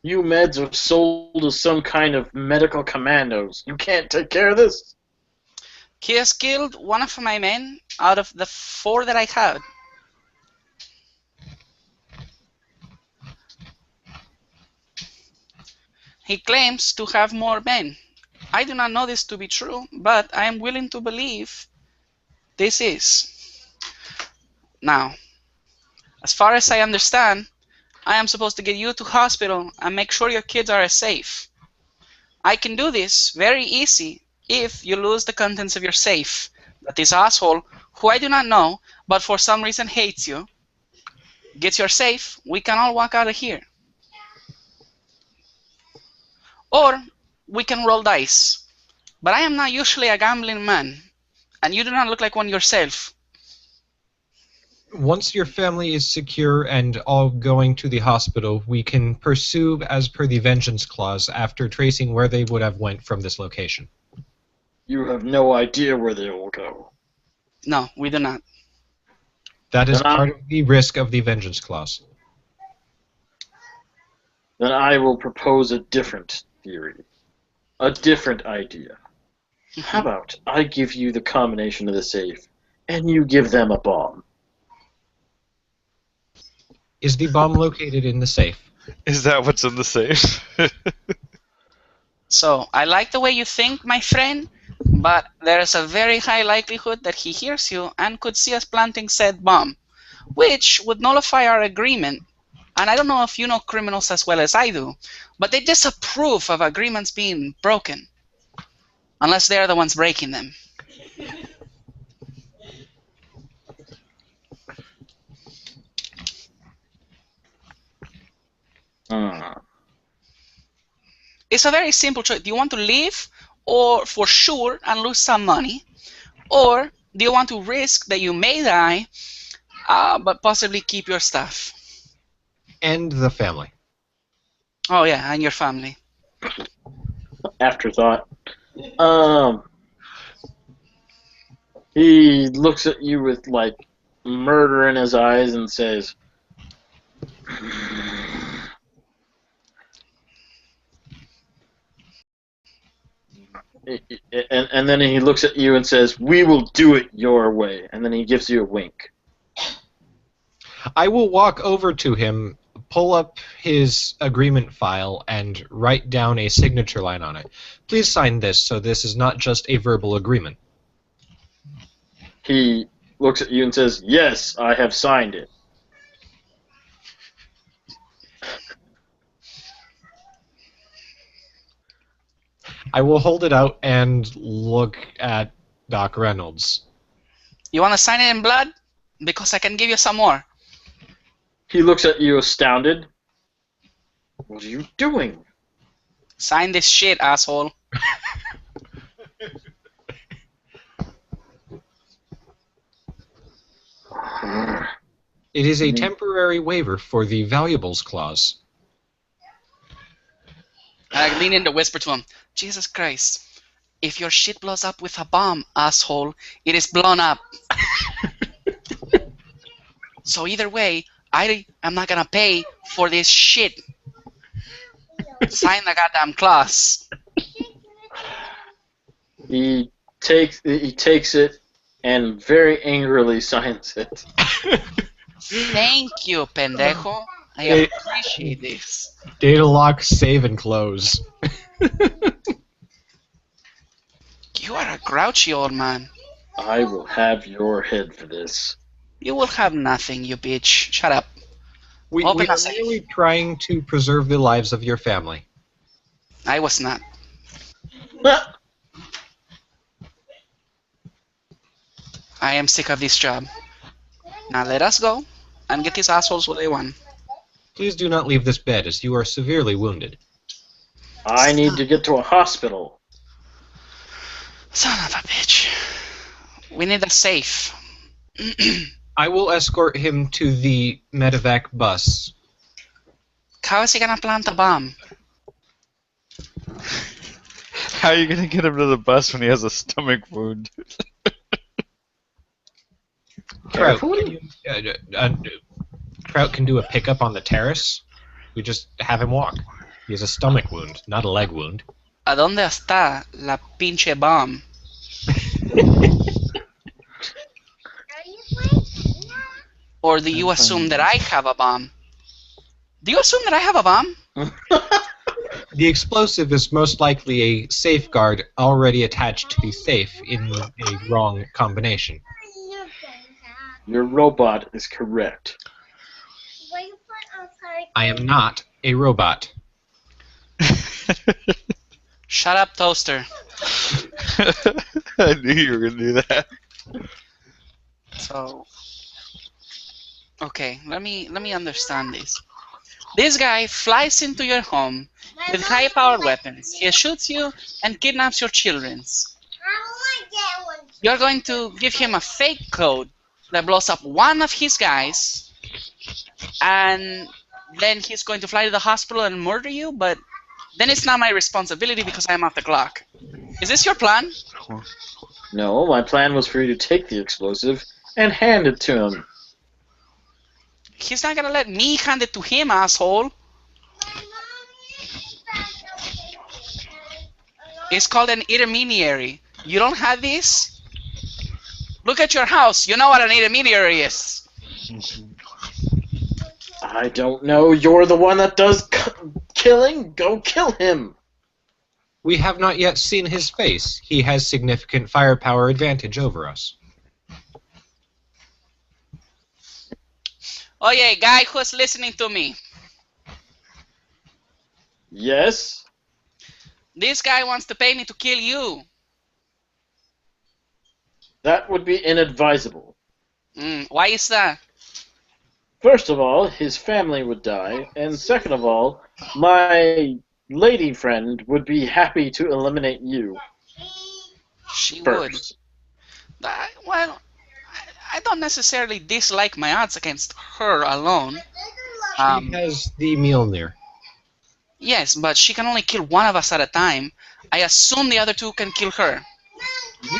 You meds are sold as some kind of medical commandos. You can't take care of this? He has killed one of my men out of the 4 that I had. He claims to have more men. I do not know this to be true, but I am willing to believe this is. Now, as far as I understand, I am supposed to get you to hospital and make sure your kids are safe. I can do this very easy if you lose the contents of your safe. But this asshole, who I do not know, but for some reason hates you, gets your safe, we can all walk out of here. Or we can roll dice. But I am not usually a gambling man, and you do not look like one yourself. Once your family is secure and all going to the hospital, we can pursue as per the vengeance clause after tracing where they would have went from this location. You have no idea where they will go. No, we do not. That is Then I- part of the risk of the vengeance clause. Then I will propose a different theory. A different idea. How about I give you the combination of the safe, and you give them a bomb? Is the bomb located in the safe? Is that what's in the safe? So, I like the way you think, my friend, but there is a very high likelihood that he hears you and could see us planting said bomb, which would nullify our agreement. And I don't know if you know criminals as well as I do, but they disapprove of agreements being broken, unless they're the ones breaking them. It's a very simple choice. Do you want to leave, or for sure and lose some money, or do you want to risk that you may die, but possibly keep your stuff? And the family. Oh yeah, and your family. Afterthought. He looks at you with like murder in his eyes and says, and then he looks at you and says, "We will do it your way." And then he gives you a wink. I will walk over to him, pull up his agreement file, and write down a signature line on it. Please sign this, so this is not just a verbal agreement. He looks at you and says, "Yes, I have signed it." I will hold it out and look at Doc Reynolds. You want to sign it in blood? Because I can give you some more. He looks at you astounded. What are you doing? Sign this shit, asshole. It is a temporary waiver for the valuables clause. I lean in to whisper to him, Jesus Christ, if your shit blows up with a bomb, asshole, it is blown up. So either way, I am not gonna pay for this shit. Sign the goddamn clause. He takes it and very angrily signs it. Thank you, pendejo. I appreciate this. Data lock, save, and close. You are a grouchy old man. I will have your head for this. You will have nothing, you bitch. Shut up. We Open are the safe. really trying to preserve the lives of your family. I was not. I am sick of this job. Now let us go and get these assholes what they want. Please do not leave this bed, as you are severely wounded. I need to get to a hospital. Son of a bitch. We need a safe. I will escort him to the medevac bus. How is he gonna plant a bomb? How are you gonna get him to the bus when he has a stomach wound? Trout, can you, Trout can do a pickup on the terrace. We just have him walk. He has a stomach wound, not a leg wound. ¿A dónde está la pinche bomb? Or do you assume that I have a bomb? Do you assume that I have a bomb? The explosive is most likely a safeguard already attached to the safe in a wrong combination. Your robot is correct. I am not a robot. Shut up, Toaster. I knew you were gonna do that. So, okay, let me understand this. This guy flies into your home with high-powered weapons. He shoots you and kidnaps your children. You're going to give him a fake code that blows up one of his guys, and then he's going to fly to the hospital and murder you, but then it's not my responsibility because I'm off the clock. Is this your plan? No, my plan was for you to take the explosive and hand it to him. He's not gonna let me hand it to him, asshole. It's called an intermediary. You don't have this? Look at your house. You know what an intermediary is. I don't know. You're the one that does killing. Go kill him. We have not yet seen his face. He has significant firepower advantage over us. Oh yeah, guy who's listening to me. Yes? This guy wants to pay me to kill you. That would be inadvisable. Why is that? First of all, his family would die, and second of all, my lady friend would be happy to eliminate you She first. would. Well, I don't necessarily dislike my odds against her alone. He has the Mjolnir. Yes, but she can only kill one of us at a time. I assume the other two can kill her.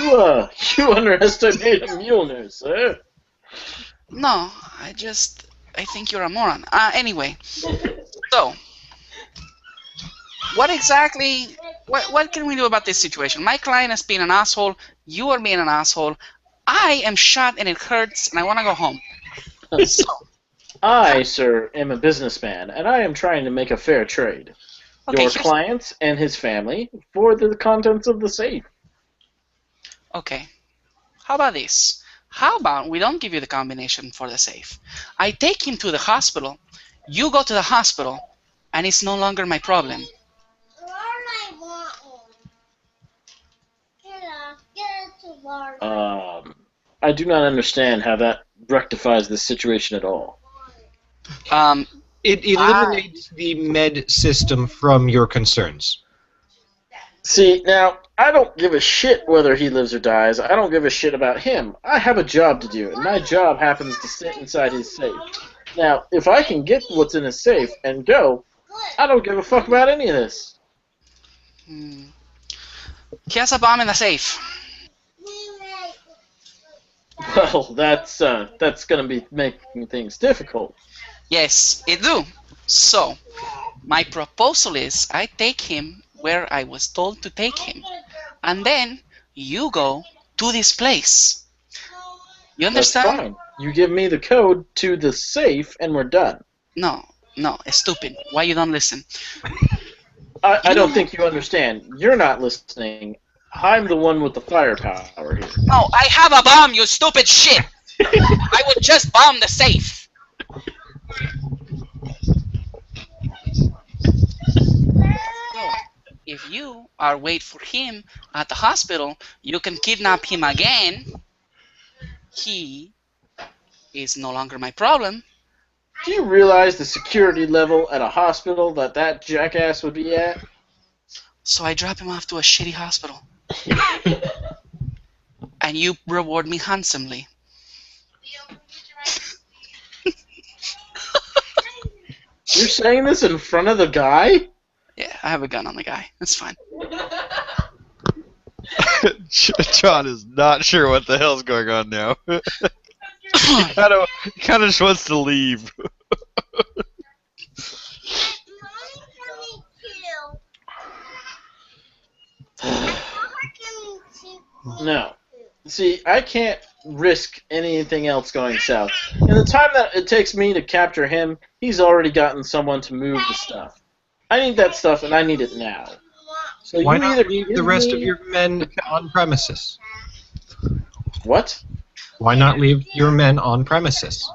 You underestimate a Mjolnir, sir. No, I think you're a moron. Anyway, so, what can we do about this situation? My client has been an asshole, you are being an asshole, I am shot and it hurts and I want to go home. So, I, sir, am a businessman, and I am trying to make a fair trade. okay, Your client and his family for the contents of the safe. okay, how about this? How about we don't give you the combination for the safe? I take him to the hospital, you go to the hospital, and it's no longer my problem. I do not understand how that rectifies the situation at all. It eliminates the med system from your concerns. See, now, I don't give a shit whether he lives or dies. I don't give a shit about him. I have a job to do, and my job happens to sit inside his safe. Now, if I can get what's in his safe and go, I don't give a fuck about any of this. He has a bomb in the safe. Well, that's gonna be making things difficult. Yes, it do. So, my proposal is I take him where I was told to take him, and then you go to this place. You understand? That's fine. You give me the code to the safe, and we're done. No, stupid. Why you don't listen? I don't think you understand. You're not listening. I'm the one with the firepower here. No, I have a bomb, you stupid shit! I would just bomb the safe. So, if you are wait for him at the hospital, you can kidnap him again. He is no longer my problem. Do you realize the security level at a hospital that jackass would be at? So I drop him off to a shitty hospital. And you reward me handsomely. You're saying this in front of the guy? Yeah, I have a gun on the guy. That's fine. John is not sure what the hell's going on now. He kind of just wants to leave. No. See, I can't risk anything else going south. In the time that it takes me to capture him, he's already gotten someone to move the stuff. I need that stuff, and I need it now. So Why you not either leave give the rest me- of your men on premises? What? Why not leave your men on premises?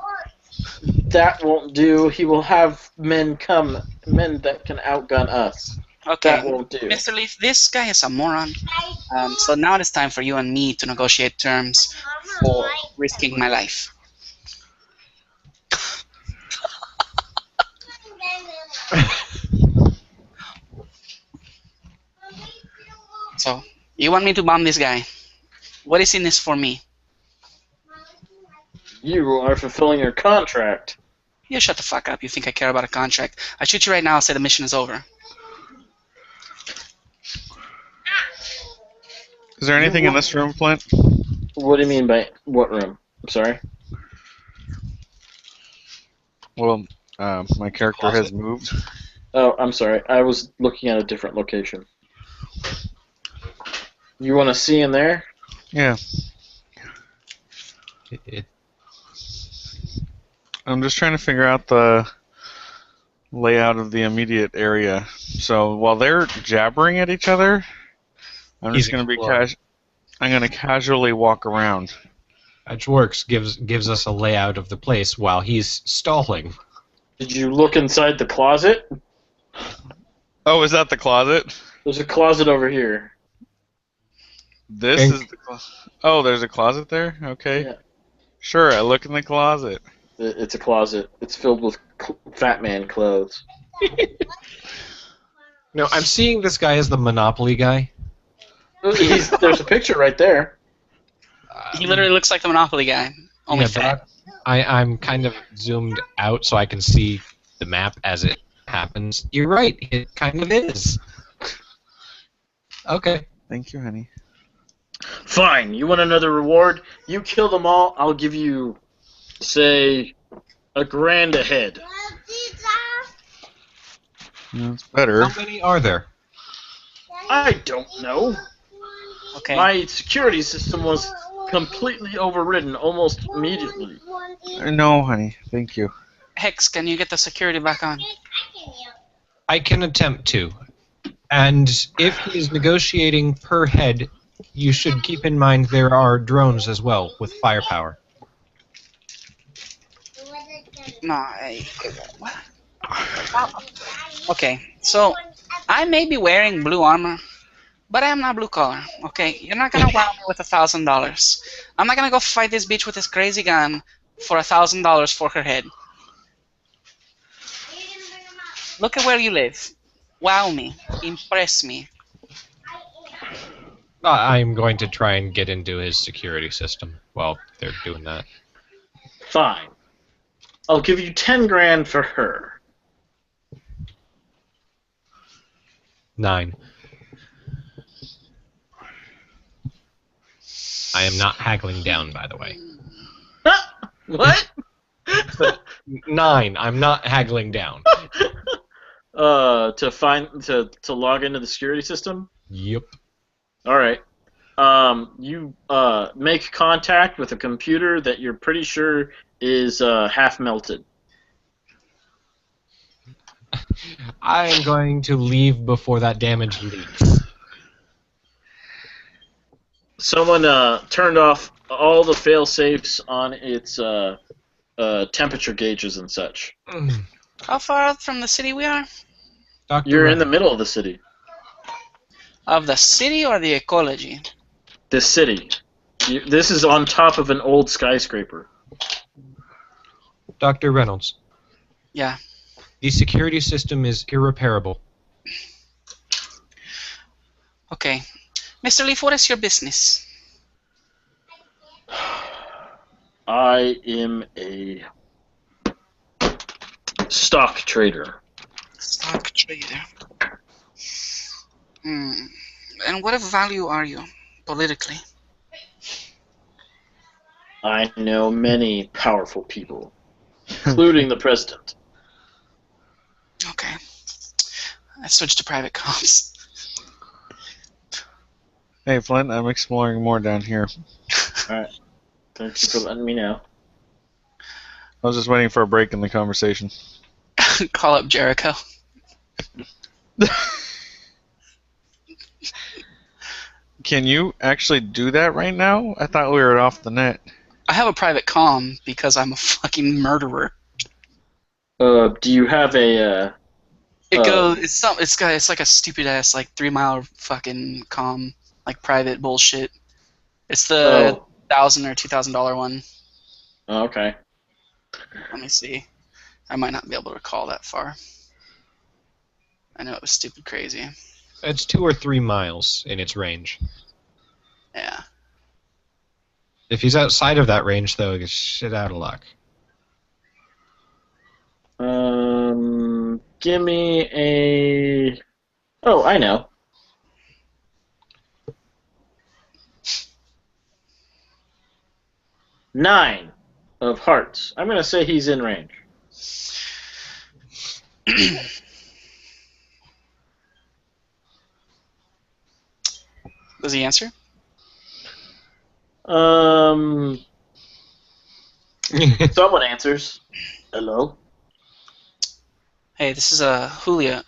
That won't do. He will have men that can outgun us. Okay, That won't do. Mr. Leaf, this guy is a moron. So now it's time for you and me to negotiate terms for risking my life. So, you want me to bomb this guy? What is in this for me? You are fulfilling your contract. You shut the fuck up. You think I care about a contract? I shoot you right now and say the mission is over. Is there anything in this room, Flint? What do you mean by what room? I'm sorry. Well, my character has moved. Oh, I'm sorry. I was looking at a different location. You want to see in there? Yeah. It, I'm just trying to figure out the layout of the immediate area. So while they're jabbering at each other, I'm He's just going to be exploring. I'm going to casually walk around. Edgeworks gives us a layout of the place while he's stalling. Did you look inside the closet? Oh, is that the closet? There's a closet over here. This Pink. is the closet. Oh, there's a closet there? Okay. Yeah. Sure, I look in the closet. It's a closet. It's filled with fat man clothes. No, I'm seeing this guy as the Monopoly guy. There's a picture right there. He literally looks like the Monopoly guy. Only Yeah, fat. I'm kind of zoomed out so I can see the map as it happens. You're right, it kind of is. Okay. Thank you, honey. Fine. You want another reward? You kill them all. I'll give you, say, $1,000 a head. That's better. How many are there? I don't know. Okay. My security system was completely overridden almost immediately. No, honey. Thank you. Hex, can you get the security back on? I can attempt to. And if he's negotiating per head, you should keep in mind there are drones as well with firepower. No, what? Okay, so I may be wearing blue armor, but I am not blue collar. Okay, you're not gonna wow me with $1,000. I'm not gonna go fight this bitch with this crazy gun for $1,000 for her head. Look at where you live. Wow me, impress me. I'm going to try and get into his security system while they're doing that. Fine. I'll give you $10,000 for her. 9. I am not haggling down, by the way. What? 9. I'm not haggling down. To log into the security system? Yep. All right. You make contact with a computer that you're pretty sure is half melted. I am going to leave before that damage leaks. Someone turned off all the fail safes on its temperature gauges and such. How far out from the city we are? Dr. You're in the Reynolds, middle of the city. Of the city or the ecology? The city. This is on top of an old skyscraper. Dr. Reynolds, Yeah. the security system is irreparable. Okay. Mr. Leaf, what is your business? I am a stock trader. Stock trader. And what of value are you, politically? I know many powerful people, including the president. Okay. I switched to private comms. Hey, Flint, I'm exploring more down here. Alright. Thank you for letting me know. I was just waiting for a break in the conversation. Call up Jericho. Can you actually do that right now? I thought we were off the net. I have a private comm because I'm a fucking murderer. Do you have a It goes. It's like a stupid ass like 3 mile fucking comm like private bullshit. It's the $1,000 or $2,000 one. Oh, okay. Let me see. I might not be able to recall that far. I know it was stupid crazy. It's 2 or 3 miles in its range. Yeah. If he's outside of that range, though, he's shit out of luck. Give me a. Oh, I know. Nine of hearts. I'm gonna say he's in range. Does he answer? Someone answers. Hello. Hey, this is Julio.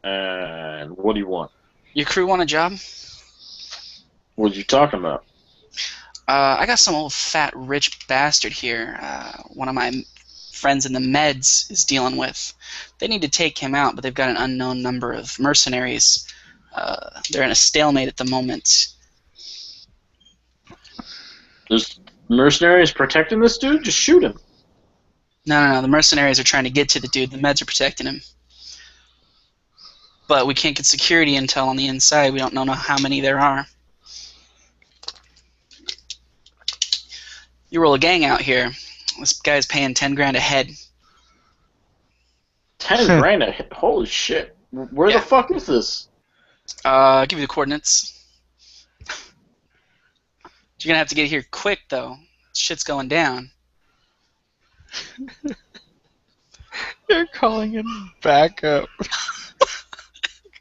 And what do you want? Your crew want a job? What are you talking about? I got some old fat rich bastard here. One of my friends in the meds is dealing with. They need to take him out, but they've got an unknown number of mercenaries. They're in a stalemate at the moment. There's mercenaries protecting this dude? Just shoot him. No. The mercenaries are trying to get to the dude. The meds are protecting him. But we can't get security intel on the inside. We don't know how many there are. You roll a gang out here. This guy's paying 10 grand a head. 10 grand a hit? Holy shit. Where Yeah. the fuck is this? I'll give you the coordinates. You're gonna have to get here quick, though. Shit's going down. You're calling him back up.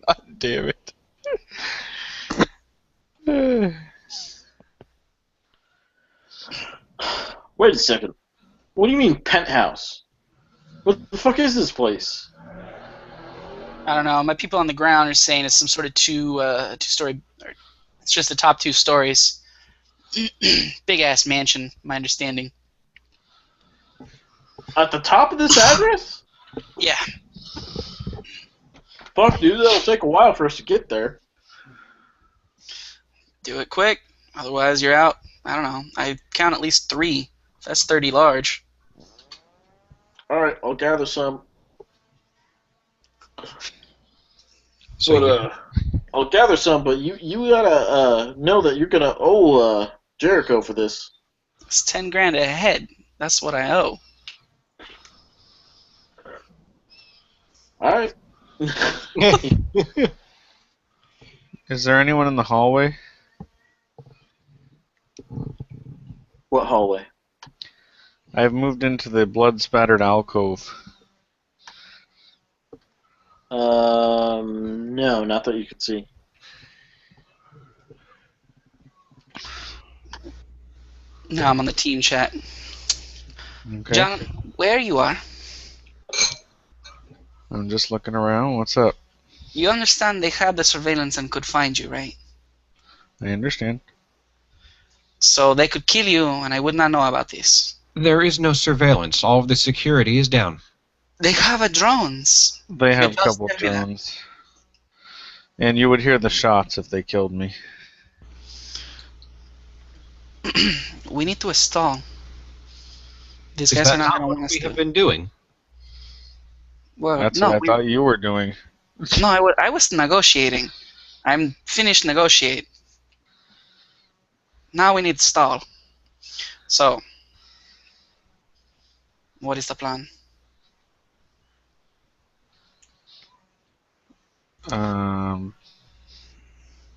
God damn it. Wait a second. What do you mean penthouse? What the fuck is this place? I don't know. My people on the ground are saying it's some sort of two-story. It's just the top 2 stories. Big ass mansion, my understanding. At the top of this address? Yeah. Fuck, dude, that'll take a while for us to get there. Do it quick, otherwise you're out. I don't know. I count at least 3. That's 30 large. Alright, I'll gather some. So But, I'll gather some, but you gotta know that you're gonna owe Jericho for this. It's 10 grand a head. That's what I owe. Alright. Is there anyone in the hallway? What hallway? I've moved into the blood-spattered alcove. No, not that you can see. No, I'm on the team chat. Okay. John, where you are? I'm just looking around. What's up? You understand they had the surveillance and could find you, right? I understand. So they could kill you, and I would not know about this. there is no surveillance. All of the security is down. They have a drones. They have a just couple tell me that. drones. And you would hear the shots if they killed me. We need to stall. These Is guys that are not not going to what want us we to. have been doing? Well, That's no, what I thought you were doing. no, I was negotiating. I'm finished negotiate. Now we need to stall. So, what is the plan?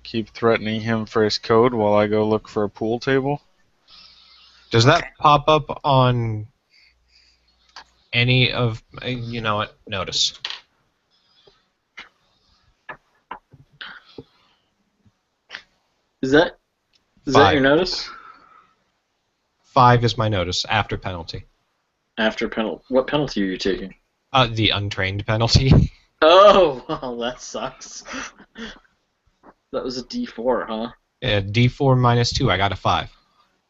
Keep threatening him for his code while I go look for a pool table. Does that pop up on any of... You know what? Notice. Is that 5. your notice? 5 is my notice after penalty. After penalty. What penalty are you taking? The untrained penalty. Oh, well, that sucks. That was a D4, huh? D4 minus 2. I got a 5.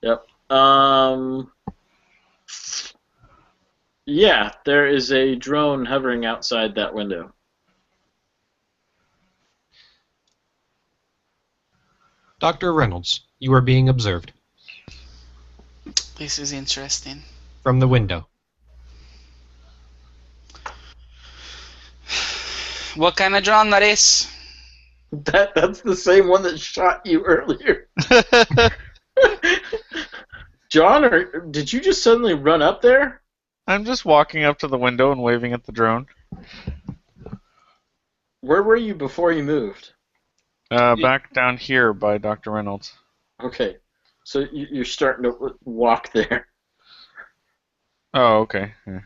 Yep. Yeah, there is a drone hovering outside that window. Dr. Reynolds, you are being observed This is interesting. from the window. What kind of drone that is? That's the same one that shot you earlier. John, or did you just suddenly run up there? I'm just walking up to the window and waving at the drone. Where were you before you moved? Back down here by Dr. Reynolds. Okay, so you're starting to walk there. Oh, okay. Yeah.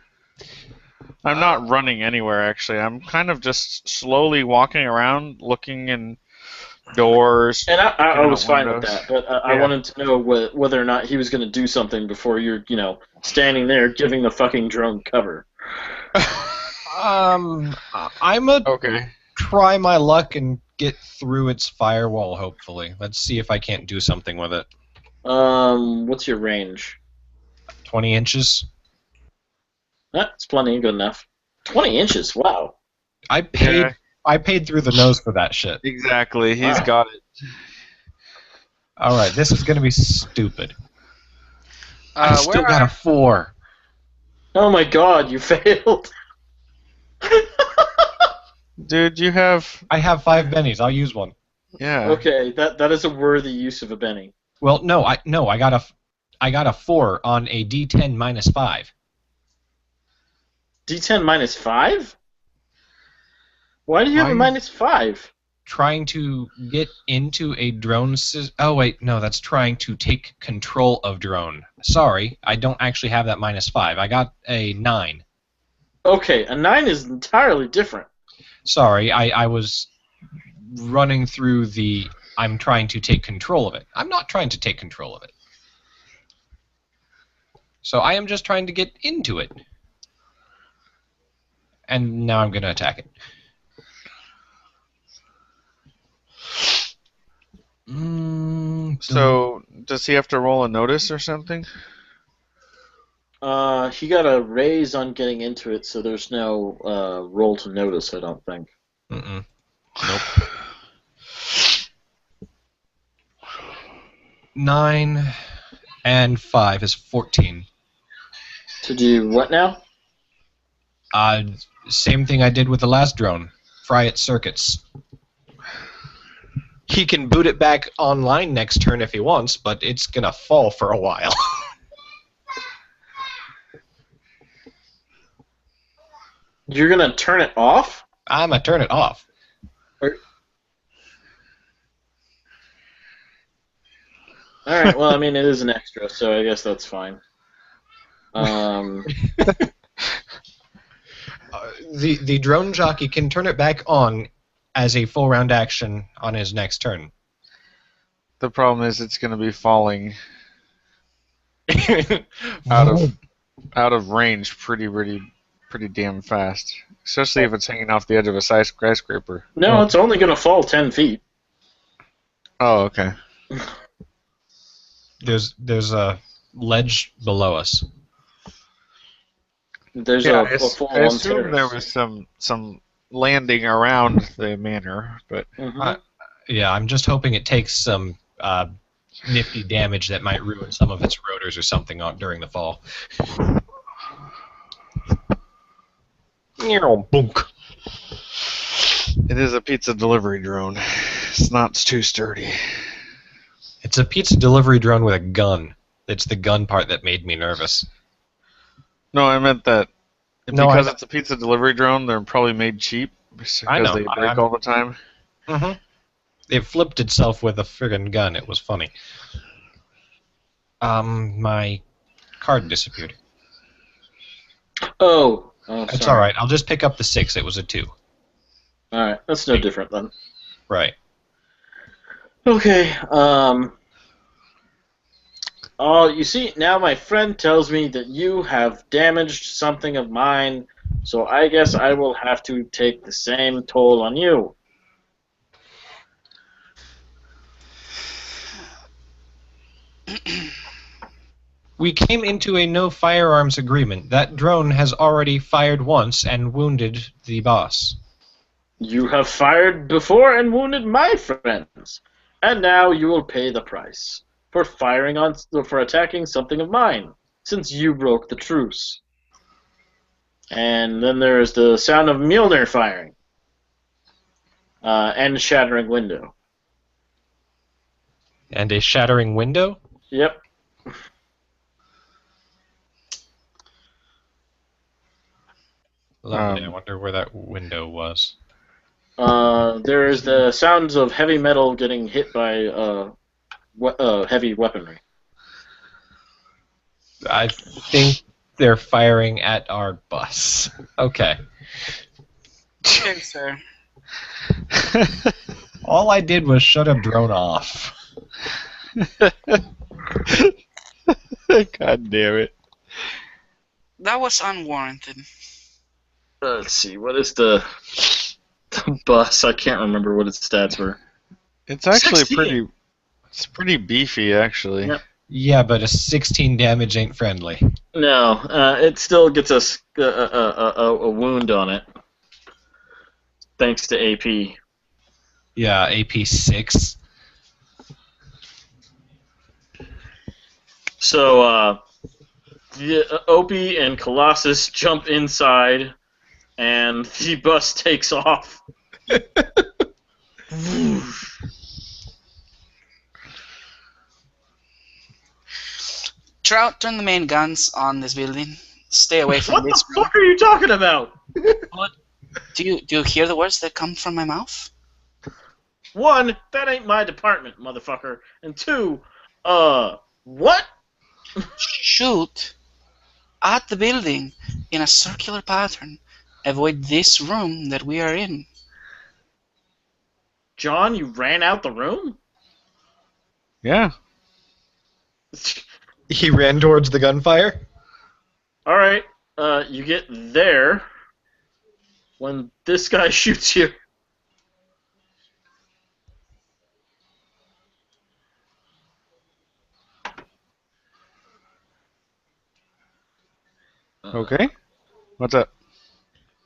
I'm not running anywhere, actually. I'm kind of just slowly walking around, looking in doors. And I was out fine with windows. that, but I Yeah. wanted to know whether or not he was going to do something before you're, standing there giving the fucking drone cover. I'm a Okay. try my luck and get through its firewall. Hopefully, let's see if I can't do something with it. What's your range? 20 inches. That's plenty good enough. 20 inches, wow. I paid. Yeah. I paid through the nose for that shit. Exactly. He's Wow. got it. All right, this is gonna be stupid. I still Where got are, a 4. Oh my god, you failed. Dude, you have... I have 5 bennies. I'll use one. Yeah. Okay, that is a worthy use of a Benny. Well, no, I got a 4 on a D10 minus 5. D10 minus 5? Why do you have a Why? minus 5? Trying to get into a drone oh wait, no, that's trying to take control of drone. Sorry, I don't actually have that minus 5. I got a 9. Okay, a 9 is entirely different. Sorry, I was running through the I'm trying to take control of it. I'm not trying to take control of it. So I am just trying to get into it. And now I'm going to attack it. So, does he have to roll a notice or something? He got a raise on getting into it, so there's no roll to notice, I don't think. Mm-mm. Nope. 9 and 5 is 14. To do what now? Same thing I did with the last drone. Fry its circuits. He can boot it back online next turn if he wants, but it's gonna fall for a while. You're gonna turn it off? I'm gonna turn it off. Alright, well, I mean, it is an extra, so I guess that's fine. The drone jockey can turn it back on as a full round action on his next turn. The problem is it's going to be falling out of range pretty damn fast. Especially if it's hanging off the edge of a skyscraper. No, it's only gonna fall 10 feet. Oh, okay. There's a ledge below us. There's Yeah, a full I on assume there terrace. was some landing around the manor, but Mhm. Yeah, I'm just hoping it takes some nifty damage that might ruin some of its rotors or something during the fall. Boonk. it is a pizza delivery drone. It's not too sturdy. It's a pizza delivery drone with a gun. It's the gun part that made me nervous. No, I meant that No, because I- it's a pizza delivery drone, they're probably made cheap because I know. they break all the time. Mm-hmm. It flipped itself with a friggin' gun. It was funny. My card disappeared. Oh, It's sorry. alright. I'll just pick up the 6. It was a 2. Alright, that's no different then. Right. Okay, oh, you see, now my friend tells me that you have damaged something of mine, so I guess I will have to take the same toll on you. We came into a no firearms agreement. That drone has already fired once and wounded the boss. You have fired before and wounded my friends, and now you will pay the price for attacking something of mine, since you broke the truce. And then there is the sound of Mjolnir firing. and a shattering window. And a shattering window? Yep. Lovely. I wonder where that window was. There is the sounds of heavy metal getting hit by heavy weaponry. I think they're firing at our bus. Okay. Okay, sir. All I did was shut a drone off. God damn it. That was unwarranted. Let's see, what is the bus? I can't remember what its stats were. It's actually 16. pretty beefy, actually. Yep. Yeah, but a 16 damage ain't friendly. No, it still gets us a wound on it, thanks to AP. Yeah, AP 6. So, Opie and Colossus jump inside, and the bus takes off. Trout, turn the main guns on this building. Stay away from What this the room. fuck are you talking about? Do you hear the words that come from my mouth? One, that ain't my department, motherfucker. And two, what? Shoot at the building in a circular pattern. Avoid this room that we are in. John, you ran out the room? Yeah. He ran towards the gunfire? Alright, you get there when this guy shoots you. Okay. What's up?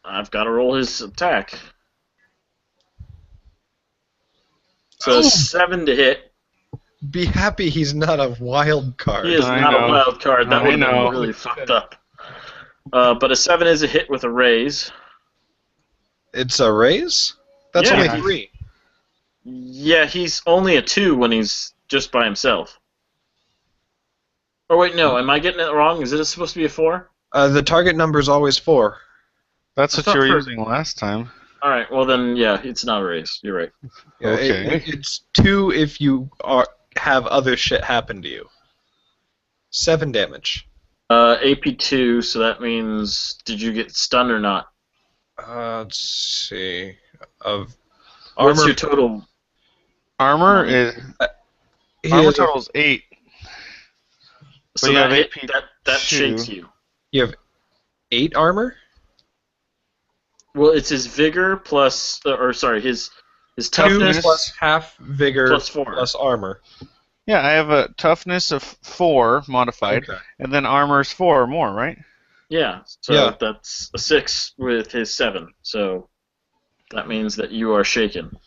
I've got to roll his attack. So Oh. 7 to hit. Be happy he's not a wild card. He is I not know. a wild card. That I would have know. been really fucked up. But a 7 is a hit with a raise. It's a raise? That's Yeah. only 3. Yeah, he's only a 2 when he's just by himself. Oh wait, no, am I getting it wrong? Is it supposed to be a 4? The target number is always 4. That's I what thought you were for- using last time. Alright, well then, yeah, it's not a raise. You're right. Yeah, Okay. it's 2 if you have other shit happen to you. 7 damage. AP2, so that means, did you get stunned or not? Let's see. Of What's armor, your total? Armor is he armor has a- total is 8. So you that have hit, AP2. that shakes you. You have 8 armor. Well, it's his vigor plus, his 2 toughness plus half vigor plus 4. plus armor. Yeah, I have a toughness of 4 modified, Okay. and then armor's 4 or more, right? Yeah, so Yeah. that's a 6 with his 7. So that means that you are shaken.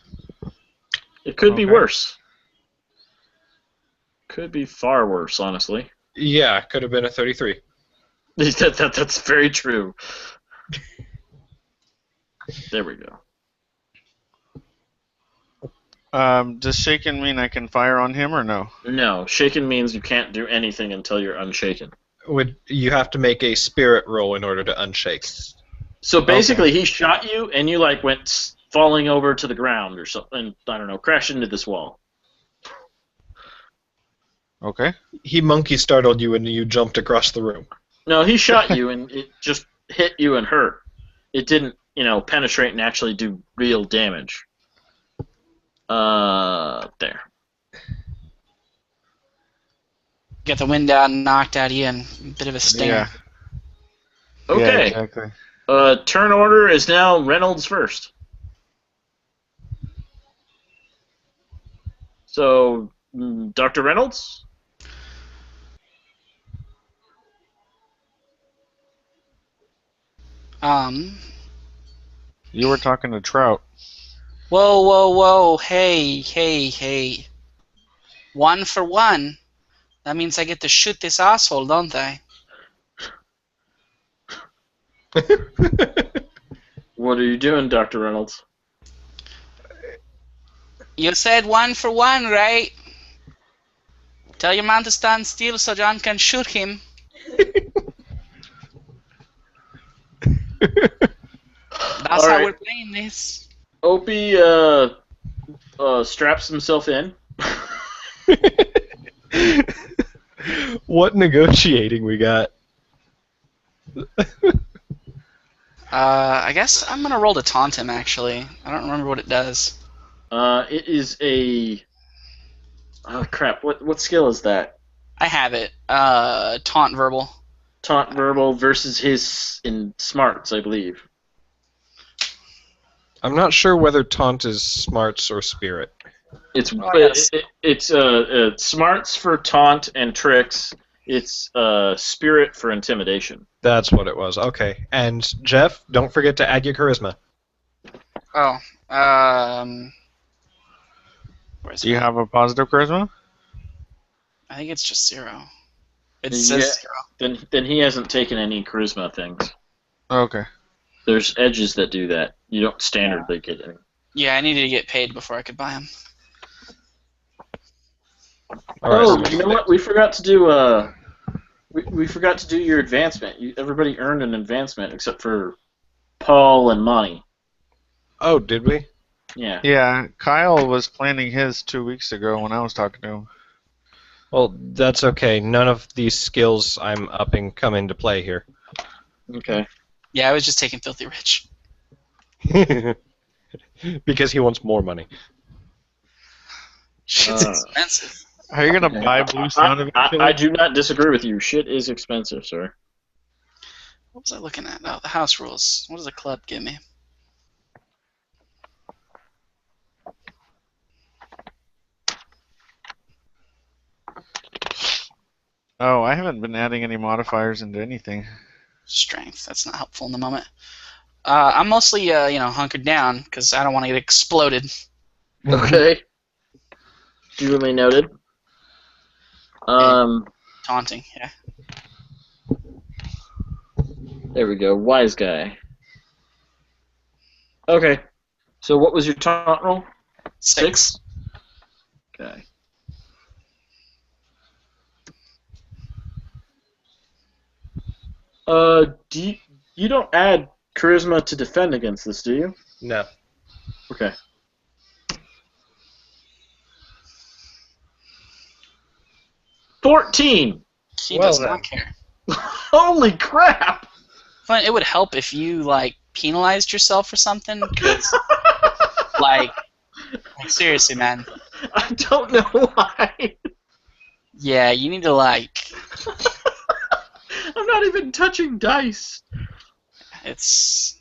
It could be Okay. worse. Could be far worse, honestly. Yeah, could have been a 33. That's very true. There we go. Does shaken mean I can fire on him or no? No, shaken means you can't do anything until you're unshaken. You have to make a spirit roll in order to unshake. So basically, he shot you, and you like went falling over to the ground or something. I don't know, crashed into this wall. Okay. He monkey startled you and you jumped across the room. No, he shot you, and it just hit you and hurt. It didn't, penetrate and actually do real damage. There. Get the wind out and knocked out of you and a bit of a stinger. Yeah. Okay. Yeah, exactly. Turn order is now Reynolds first. So, Dr. Reynolds? You were talking to Trout. Whoa, whoa, whoa. Hey, hey, hey. 1 for 1. That means I get to shoot this asshole, don't I? What are you doing, Dr. Reynolds? You said 1 for 1, right? Tell your man to stand still so John can shoot him. That's how Alright. we're playing this. Opie straps himself in. What negotiating we got? I guess I'm gonna roll to taunt him, actually. I don't remember what it does. It is a... Oh, crap. What skill is that? I have it. Taunt verbal. Taunt verbal versus his in smarts, I believe. I'm not sure whether taunt is smarts or spirit. It's yes. it's smarts for taunt and tricks. It's spirit for intimidation. That's what it was. Okay. And Jeff, don't forget to add your charisma. Oh, where's Do you it? have a positive charisma? I think it's just 0. It Yeah. says 0. Then he hasn't taken any charisma things. Okay. There's edges that do that. You don't standardly get any. Yeah, I needed to get paid before I could buy him. All right, Oh, so you know what? We forgot to do we forgot to do your advancement. Everybody earned an advancement except for Paul and Monty. Oh, did we? Yeah. Yeah, Kyle was planning his 2 weeks ago when I was talking to him. Well, that's okay. None of these skills I'm upping come into play here. Okay. Yeah, I was just taking Filthy Rich. Because he wants more money. Shit's expensive. Are you gonna buy Blue Sound eventually? I do not disagree with you. Shit is expensive, sir. What was I looking at? Oh, the house rules. What does the club give me? Oh, I haven't been adding any modifiers into anything. Strength. That's not helpful in the moment. I'm mostly, hunkered down because I don't want to get exploded. Okay. Duly noted. Taunting, yeah. There we go. Wise guy. Okay. So what was your taunt roll? 6. Okay. You don't add charisma to defend against this, do you? No. Okay. $14. He Well does then. not care. Holy crap! Fine, it would help if you, penalized yourself for something, because, like, seriously, man. I don't know why. Yeah, you need to, I'm not even touching dice. it's...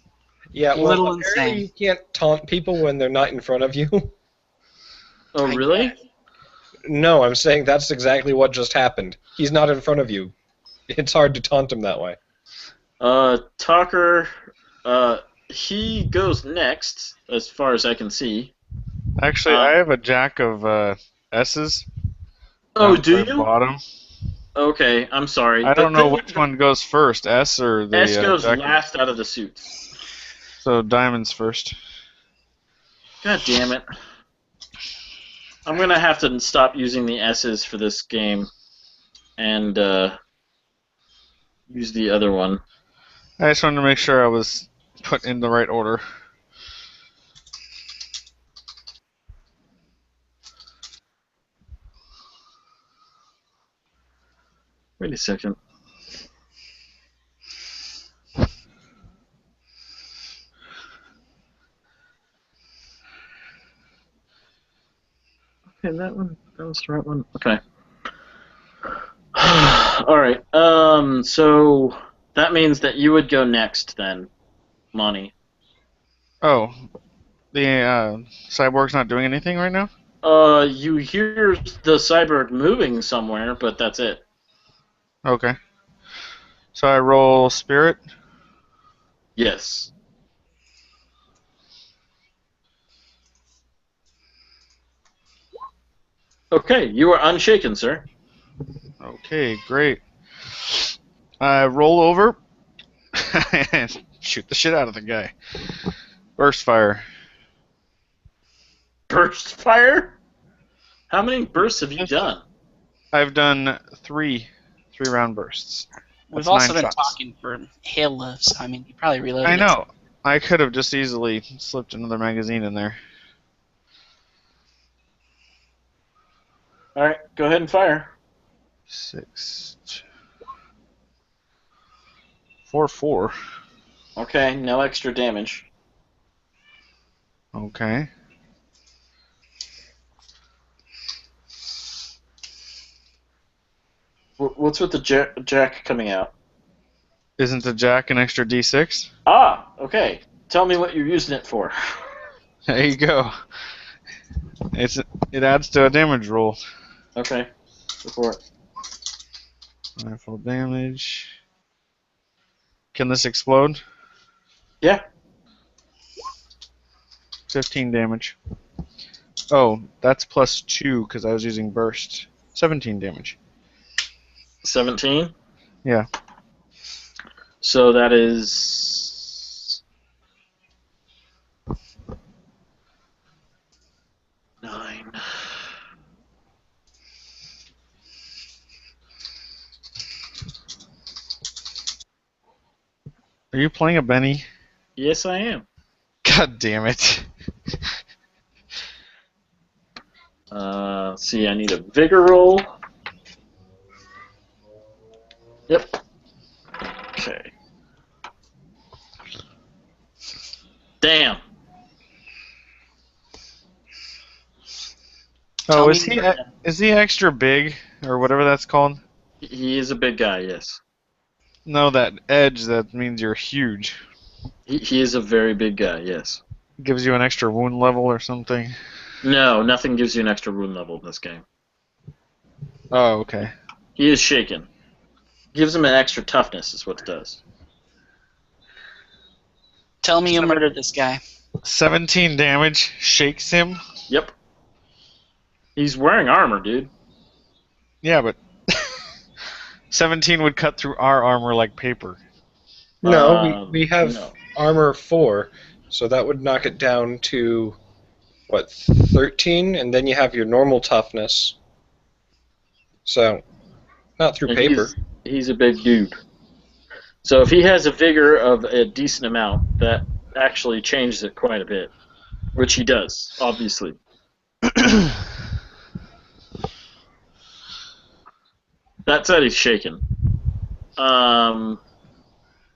Yeah, well, Little apparently insane. you can't taunt people when they're not in front of you. Oh, I really? guess. No, I'm saying that's exactly what just happened. He's not in front of you. It's hard to taunt him that way. Talker, he goes next, as far as I can see. Actually, I have a jack of S's. Oh, down do at the you? Bottom. Okay, I'm sorry. I don't The know thing- which one goes first, S or the S goes jack. last out of the suits. So diamonds first. God damn it. I'm going to have to stop using the S's for this game and use the other one. I just wanted to make sure I was put in the right order. Wait a second. Okay, that was the right one. Okay. Alright, so that means that you would go next then, Monty. Oh, the cyborg's not doing anything right now? You hear the cyborg moving somewhere, but that's it. Okay. So I roll spirit. Yes. Okay, you are unshaken, sir. Okay, great. I roll over and shoot the shit out of the guy. Burst fire. Burst fire? How many bursts have you done? I've done 3 round bursts. We've That's also 9 been shots. talking for hell, so I mean, you probably reloaded I it. know. I could have just easily slipped another magazine in there. All right, go ahead and fire. 6. 4. Okay, no extra damage. Okay. What's with the jack coming out? Isn't the jack an extra D6? Ah, okay. Tell me what you're using it for. There you go. It adds to a damage roll. Okay, go for it. Rifle damage. Can this explode? Yeah. 15 damage. Oh, that's plus 2 because I was using burst. 17 damage. 17? Yeah. So that is 9. Are you playing a Benny? Yes, I am. God damn it. See, I need a vigor roll. Yep. Okay. Damn. Oh, Tell is me- he extra big or whatever that's called? He is a big guy, yes. No, that edge that means you're huge. He is a very big guy, yes. Gives you an extra wound level or something. No, nothing gives you an extra wound level in this game. Oh, okay. He is shaken. Gives him an extra toughness, is what it does. Tell me you murdered this guy. 17 damage shakes him. Yep. He's wearing armor, dude. Yeah, but 17 would cut through our armor like paper. No, we have no. armor 4, so that would knock it down to, what, 13? And then you have your normal toughness. So, not through And paper. He's a big dude. So if he has a vigor of a decent amount, that actually changes it quite a bit. Which he does, obviously. That said, he's shaken.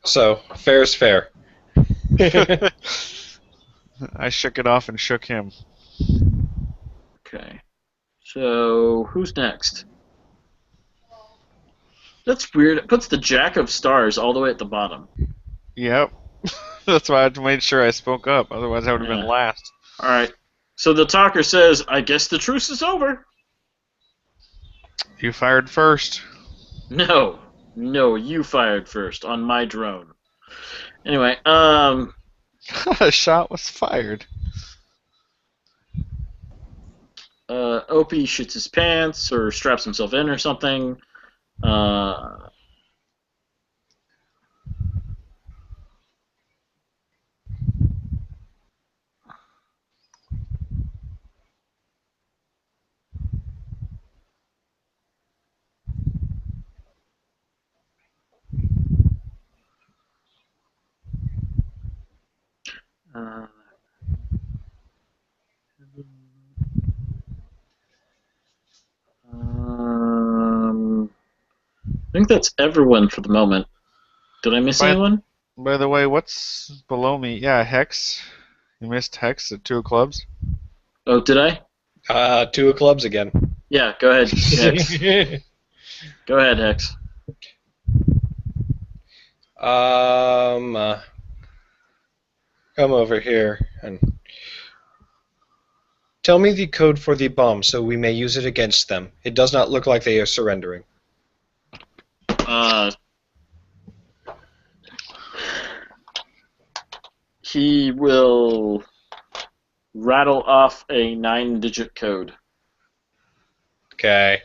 So, fair's fair. I shook it off and shook him. Okay. So, who's next? That's weird. It puts the Jack of Stars all the way at the bottom. Yep. That's why I made sure I spoke up. Otherwise, I would have been Yeah. last. Alright. So the talker says, I guess the truce is over. You fired first. No. No, you fired first on my drone. Anyway, A shot was fired. Opie shits his pants or straps himself in or something. I think that's everyone for the moment. Did I miss Fine. anyone? By the way, what's below me? Yeah, Hex. You missed Hex at 2 of clubs. Oh, did I? 2 of clubs again. Yeah, go ahead, Hex. Go ahead, Hex. Come over here and tell me the code for the bomb so we may use it against them. It does not look like they are surrendering. He will rattle off a 9-digit code. Okay.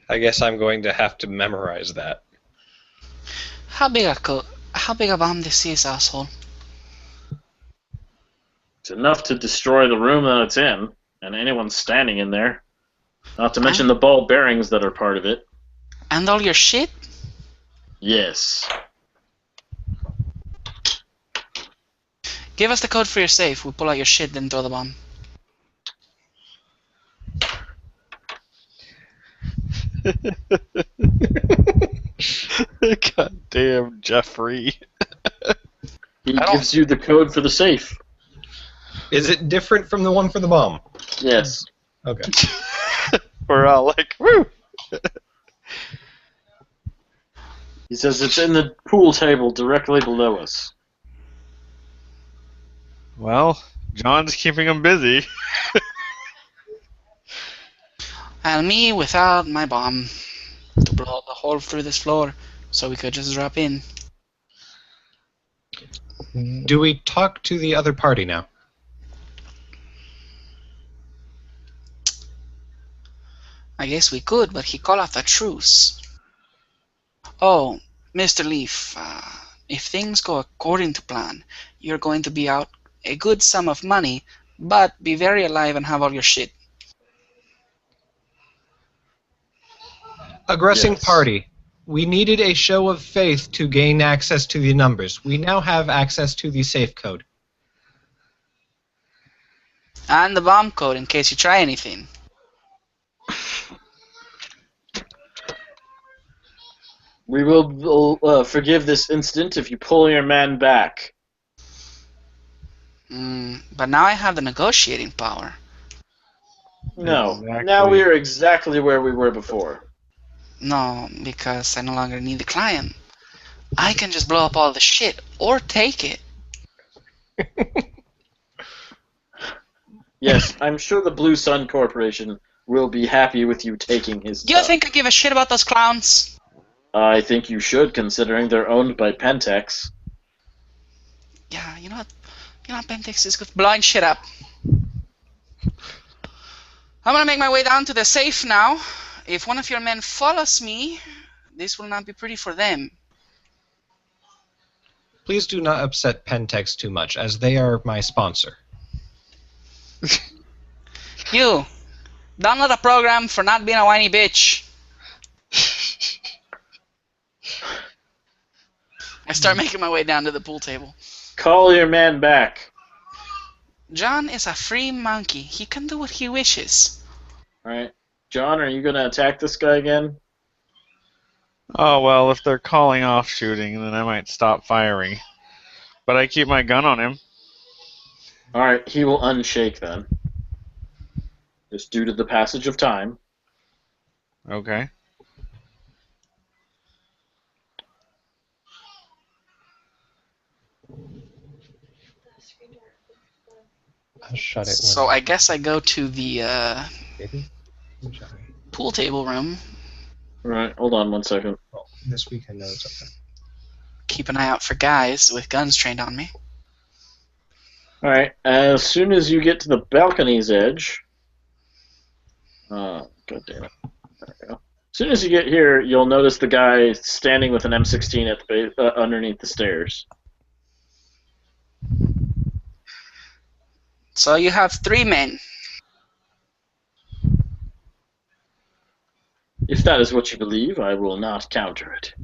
I guess I'm going to have to memorize that. How big a bomb this is, asshole? It's enough to destroy the room that it's in, and anyone standing in there. Not to mention the ball bearings that are part of it. And all your shit? Yes. Give us the code for your safe. We pull out your shit, then throw the bomb. God damn, Jeffrey. He gives you the code for the safe. Is it different from the one for the bomb? Yes. Okay. We're all like, woo! He says it's in the pool table directly below us. Well, John's keeping him busy. And me without my bomb to blow the hole through this floor so we could just drop in. Do we talk to the other party now? I guess we could, but he called off a truce. Oh, Mr. Leaf, if things go according to plan, you're going to be out a good sum of money, but be very alive and have all your shit. Aggressing Yes. party. We needed a show of faith to gain access to the numbers. We now have access to the safe code. And the bomb code in case you try anything. We will forgive this incident if you pull your man back. But now I have the negotiating power. No. Exactly. Now we are exactly where we were before. No, because I no longer need the client. I can just blow up all the shit, or take it. Yes, I'm sure the Blue Sun Corporation will be happy with you taking his Do you stuff. think I give a shit about those clowns? I think you should, considering they're owned by Pentex. Yeah, you know what? Pentex is good. Blowing shit up. I'm gonna make my way down to the safe now. If one of your men follows me, this will not be pretty for them. Please do not upset Pentex too much, as they are my sponsor. You, download a program for not being a whiny bitch. I start making my way down to the pool table. Call your man back. John is a free monkey. He can do what he wishes. Alright. John, are you going to attack this guy again? Oh, well, if they're calling off shooting, then I might stop firing. But I keep my gun on him. Alright, he will unshake then. Just due to the passage of time. Okay. I'll shut it. So I guess I go to the Maybe? pool table room. Alright, hold on 1 second. Well, this week I know something. Keep an eye out for guys with guns trained on me. Alright, as soon as you get to the balcony's edge... God damn it. There we go. As soon as you get here, you'll notice the guy standing with an M16 at the underneath the stairs. So you have 3 men. If that is what you believe, I will not counter it.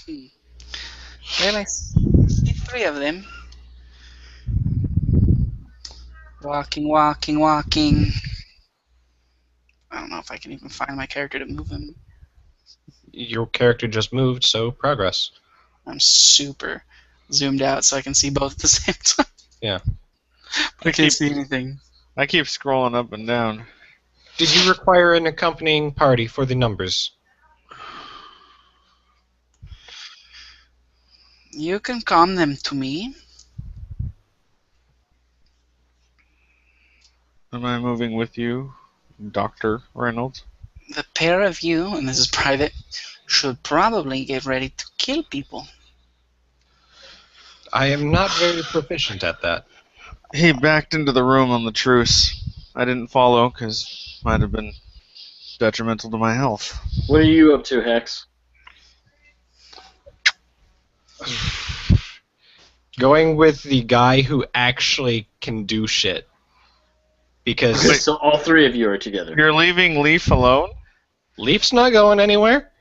Well, I see 3 of them. Walking. I don't know if I can even find my character to move him. Your character just moved, so progress. I'm super zoomed out so I can see both at the same time. Yeah. But I can't see anything. I keep scrolling up and down. Did you require an accompanying party for the numbers? You can come them to me. Am I moving with you, Dr. Reynolds? The pair of you, and this is private, should probably get ready to kill people. I am not very proficient at that. He backed into the room on the truce. I didn't follow because might have been detrimental to my health. What are you up to, Hex? Going with the guy who actually can do shit. Because Okay, so all three of you are together. You're leaving Leaf alone? Leaf's not going anywhere.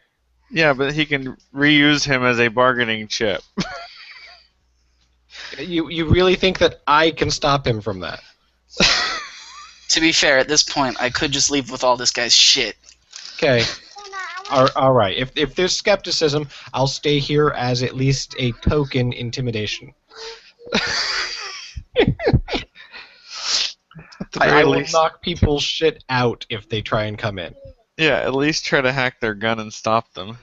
Yeah, but he can reuse him as a bargaining chip. You really think that I can stop him from that? To be fair, at this point, I could just leave with all this guy's shit. Okay. All right. If there's skepticism, I'll stay here as at least a token intimidation. I will knock people's shit out if they try and come in. Yeah, at least try to hack their gun and stop them.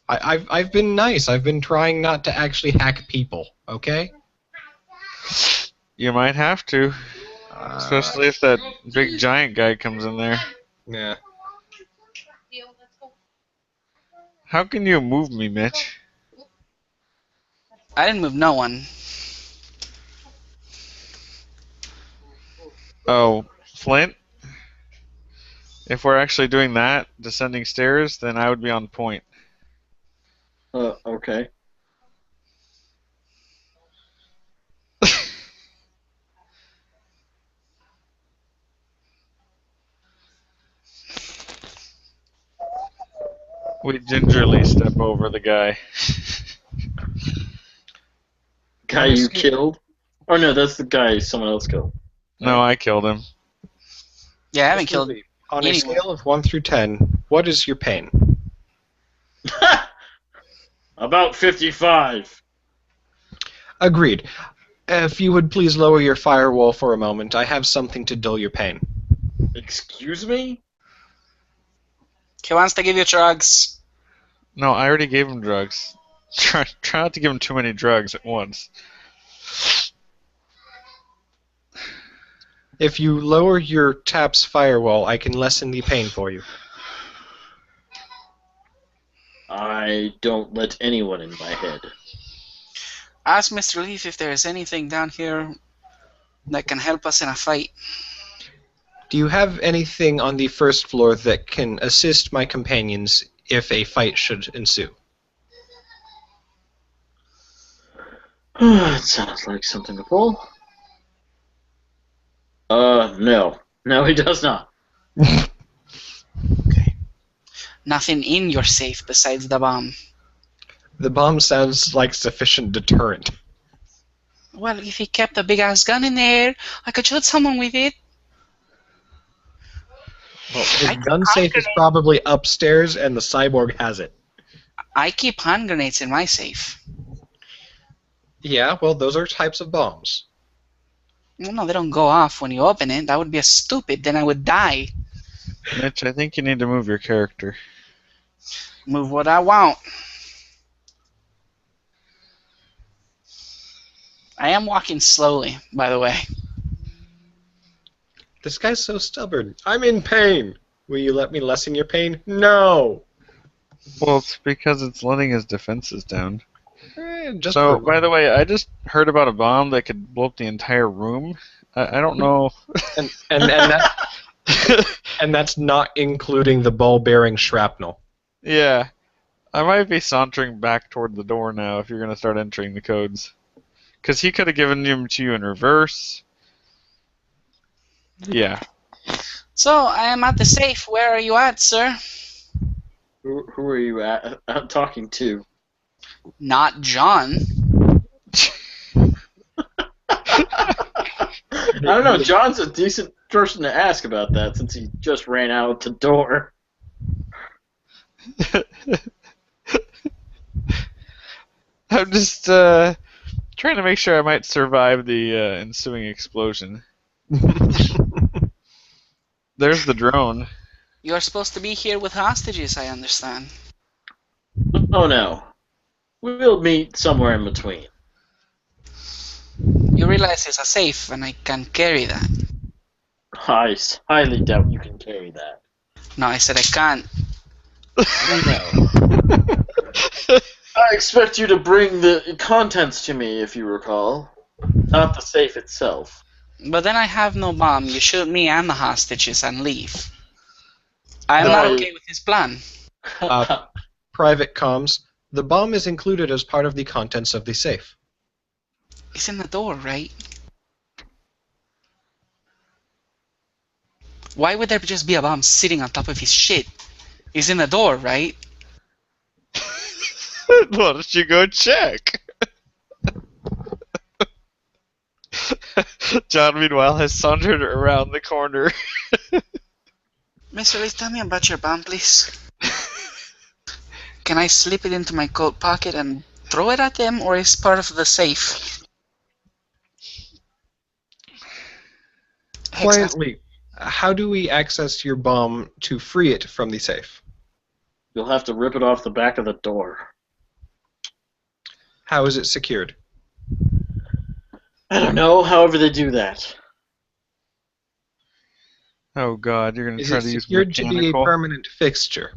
I've been nice. I've been trying not to actually hack people. Okay. You might have to, especially if that big giant guy comes in there. Yeah. How can you move me, Mitch? I didn't move no one. Oh, Flint? If we're actually doing that, descending stairs, then I would be on point. Okay. We gingerly step over the guy. Guy you killed? Or no, that's the guy someone else killed. No, I killed him. Yeah, I haven't killed On a anyone. scale of 1 through 10, what is your pain? About 55. Agreed. If you would please lower your firewall for a moment, I have something to dull your pain. Excuse me? He wants to give you drugs. No, I already gave him drugs. Try not to give him too many drugs at once. If you lower your tap's firewall, I can lessen the pain for you. I don't let anyone in my head. Ask Mr. Leaf if there is anything down here that can help us in a fight. Do you have anything on the first floor that can assist my companions if a fight should ensue? It sounds like something to pull. No. No, he does not. Okay. Nothing in your safe besides the bomb. The bomb sounds like sufficient deterrent. Well, if he kept a big-ass gun in there, I could shoot someone with it. Well, his gun safe is probably upstairs, and the cyborg has it. I keep hand grenades in my safe. Yeah, well, those are types of bombs. Well, no, they don't go off when you open it. That would be stupid. Then I would die. Mitch, I think you need to move your character. Move what I want. I am walking slowly, by the way. This guy's so stubborn. I'm in pain. Will you let me lessen your pain? No. Well, it's because it's letting his defenses down. Just So, for- by the way, I just heard about a bomb that could blow up the entire room. I don't know. and that, and that's not including the ball-bearing shrapnel. Yeah. I might be sauntering back toward the door now if you're going to start entering the codes. Because he could have given them to you in reverse. Yeah. So, I am at the safe. Where are you at, sir? Who are you talking to? Not John. I don't know. John's a decent person to ask about that since he just ran out the door. I'm just trying to make sure I might survive the ensuing explosion. There's the drone. You're supposed to be here with hostages, I understand. Oh no. We'll meet somewhere in between. You realize it's a safe, and I can carry that. I highly doubt you can carry that. No, I said I can't. I expect you to bring the contents to me, if you recall. Not the safe itself. But then I have no bomb. You shoot me and the hostages and leave. I'm No, not I- okay with this plan. Private comms. The bomb is included as part of the contents of the safe. It's in the door, right? Why would there just be a bomb sitting on top of his shit? It's in the door, right? Why don't you go check? John, meanwhile, has sauntered around the corner. Mr. Lee, tell me about your bomb, please. Can I slip it into my coat pocket and throw it at them, or is part of the safe? Hex, Quietly, how do we access your bomb to free it from the safe? You'll have to rip it off the back of the door. How is it secured? I don't know, however they do that. Oh god, you're gonna Is try it to use secured to be a mechanical? permanent fixture?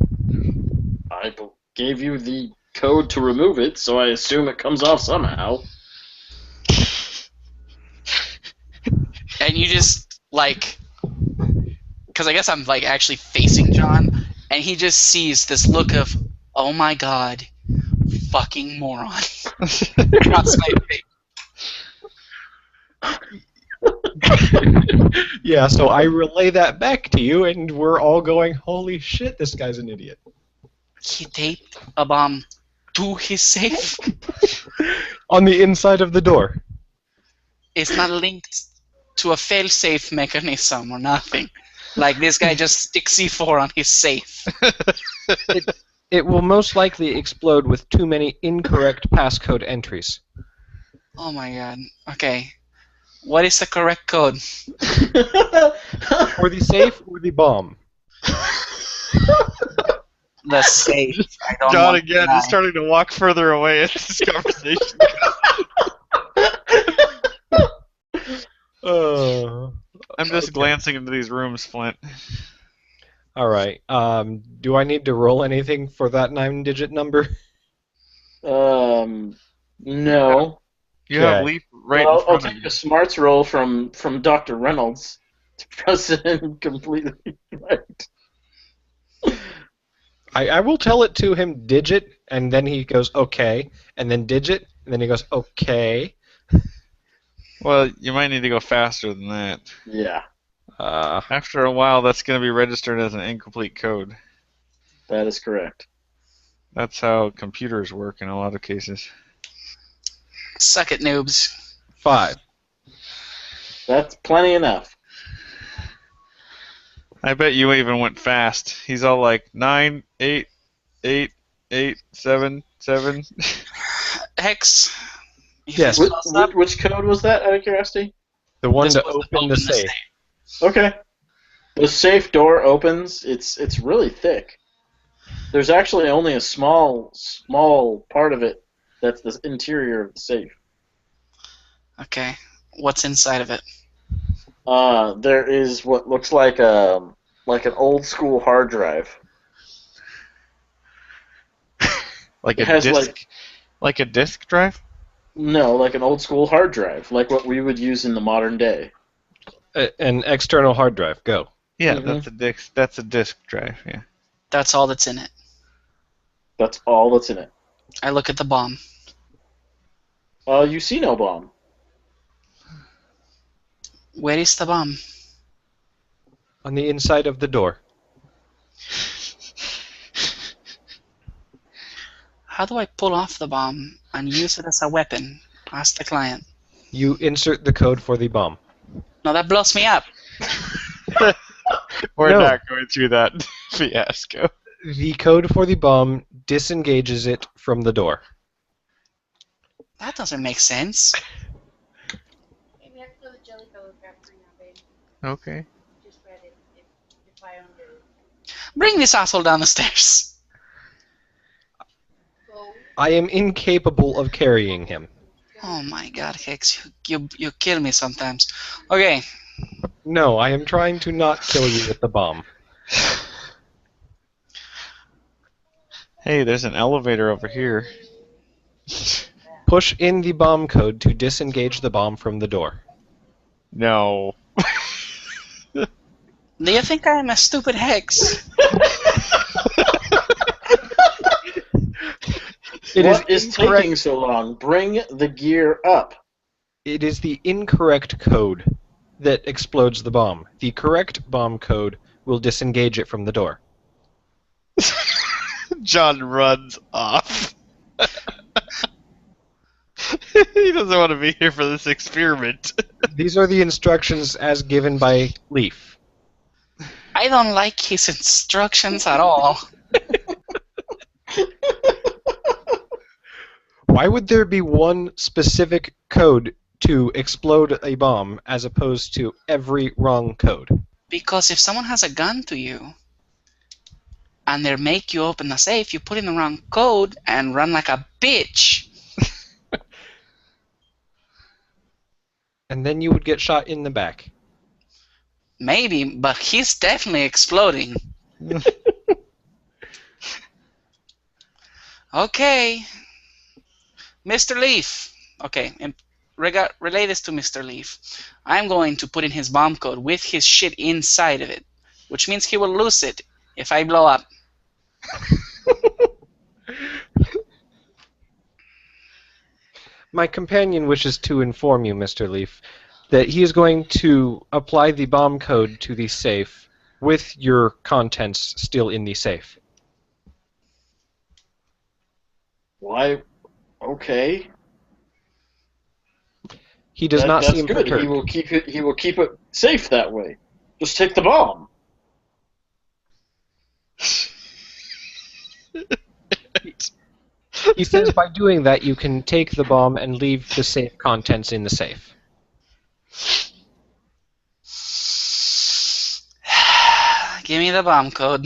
I gave you the code to remove it, so I assume it comes off somehow. and you just, like... Because I guess I'm, like, actually facing John, and he just sees this look of, oh my god, fucking moron. Across my face. Yeah, so I relay that back to you, and we're all going, holy shit, this guy's an idiot. He taped a bomb to his safe. On the inside of the door. It's not linked to a fail-safe mechanism or nothing. Like, this guy just sticks C4 on his safe. It will most likely explode with too many incorrect passcode entries. Oh my god. Okay. What is the correct code? For the safe or the bomb? The safe. I don't John want to again die. is starting to walk further away as this conversation. I'm just glancing into these rooms, Flint. Alright, do I need to roll anything for that 9-digit number? No. You have Okay. Leap right Well, in I'll front of take you. a smarts roll from Dr. Reynolds to press it in completely right. I will tell it to him digit, and then he goes, okay, and then digit, and then he goes, okay. Well, you might need to go faster than that. Yeah, After a while, that's going to be registered as an incomplete code. that is correct. That's how computers work in a lot of cases. Suck it, noobs. 5. That's plenty enough. I bet you even went fast. He's all like 9, 8, 8, 8, 7, 7. Hex. Yes. Which code was that, out of curiosity? The one This to was open the safe. Okay. The safe door opens. It's really thick. There's actually only a small part of it that's the interior of the safe. Okay. What's inside of it? There is what looks like an old school hard drive. Like It a has disk, like a disk drive. No, like an old school hard drive, like what we would use in the modern day. An external hard drive, go. Yeah, Mhm. that's a disk. That's a disk drive. Yeah. That's all that's in it. That's all that's in it. I look at the bomb. You see no bomb. Where is the bomb? On the inside of the door. How do I pull off the bomb and use it as a weapon? Ask the client. You insert the code for the bomb. No, that blows me up. We're No. not going through that fiasco. The code for the bomb disengages it from the door. That doesn't make sense. Maybe I have to go to the jelly fellow grab for now, babe. Okay. Just read it. If I owned it. Bring this asshole down the stairs. Go. I am incapable of carrying him. Oh my god, Hex, you kill me sometimes. Okay, No, I am trying to not kill you with the bomb. Hey, there's an elevator over here. Push in the bomb code to disengage the bomb from the door. No. do you think I'm a stupid Hex? What is taking so long? Bring the gear up. It is the incorrect code that explodes the bomb. The correct bomb code will disengage it from the door. John runs off. He doesn't want to be here for this experiment. These are the instructions as given by Leaf. I don't like his instructions at all. Why would there be one specific code to explode a bomb as opposed to every wrong code? Because if someone has a gun to you and they make you open the safe, you put in the wrong code and run like a bitch. And then you would get shot in the back. Maybe, but he's definitely exploding. Okay. Mr. Leaf. Okay, and relay this to Mr. Leaf. I'm going to put in his bomb code with his shit inside of it, which means he will lose it if I blow up. My companion wishes to inform you, Mr. Leaf, that he is going to apply the bomb code to the safe with your contents still in the safe. Why? Okay. He does not That's seem good. perturbed. He will keep it. He will keep it safe that way. Just take the bomb. He says by doing that you can take the bomb and leave the safe contents in the safe. Give me the bomb code.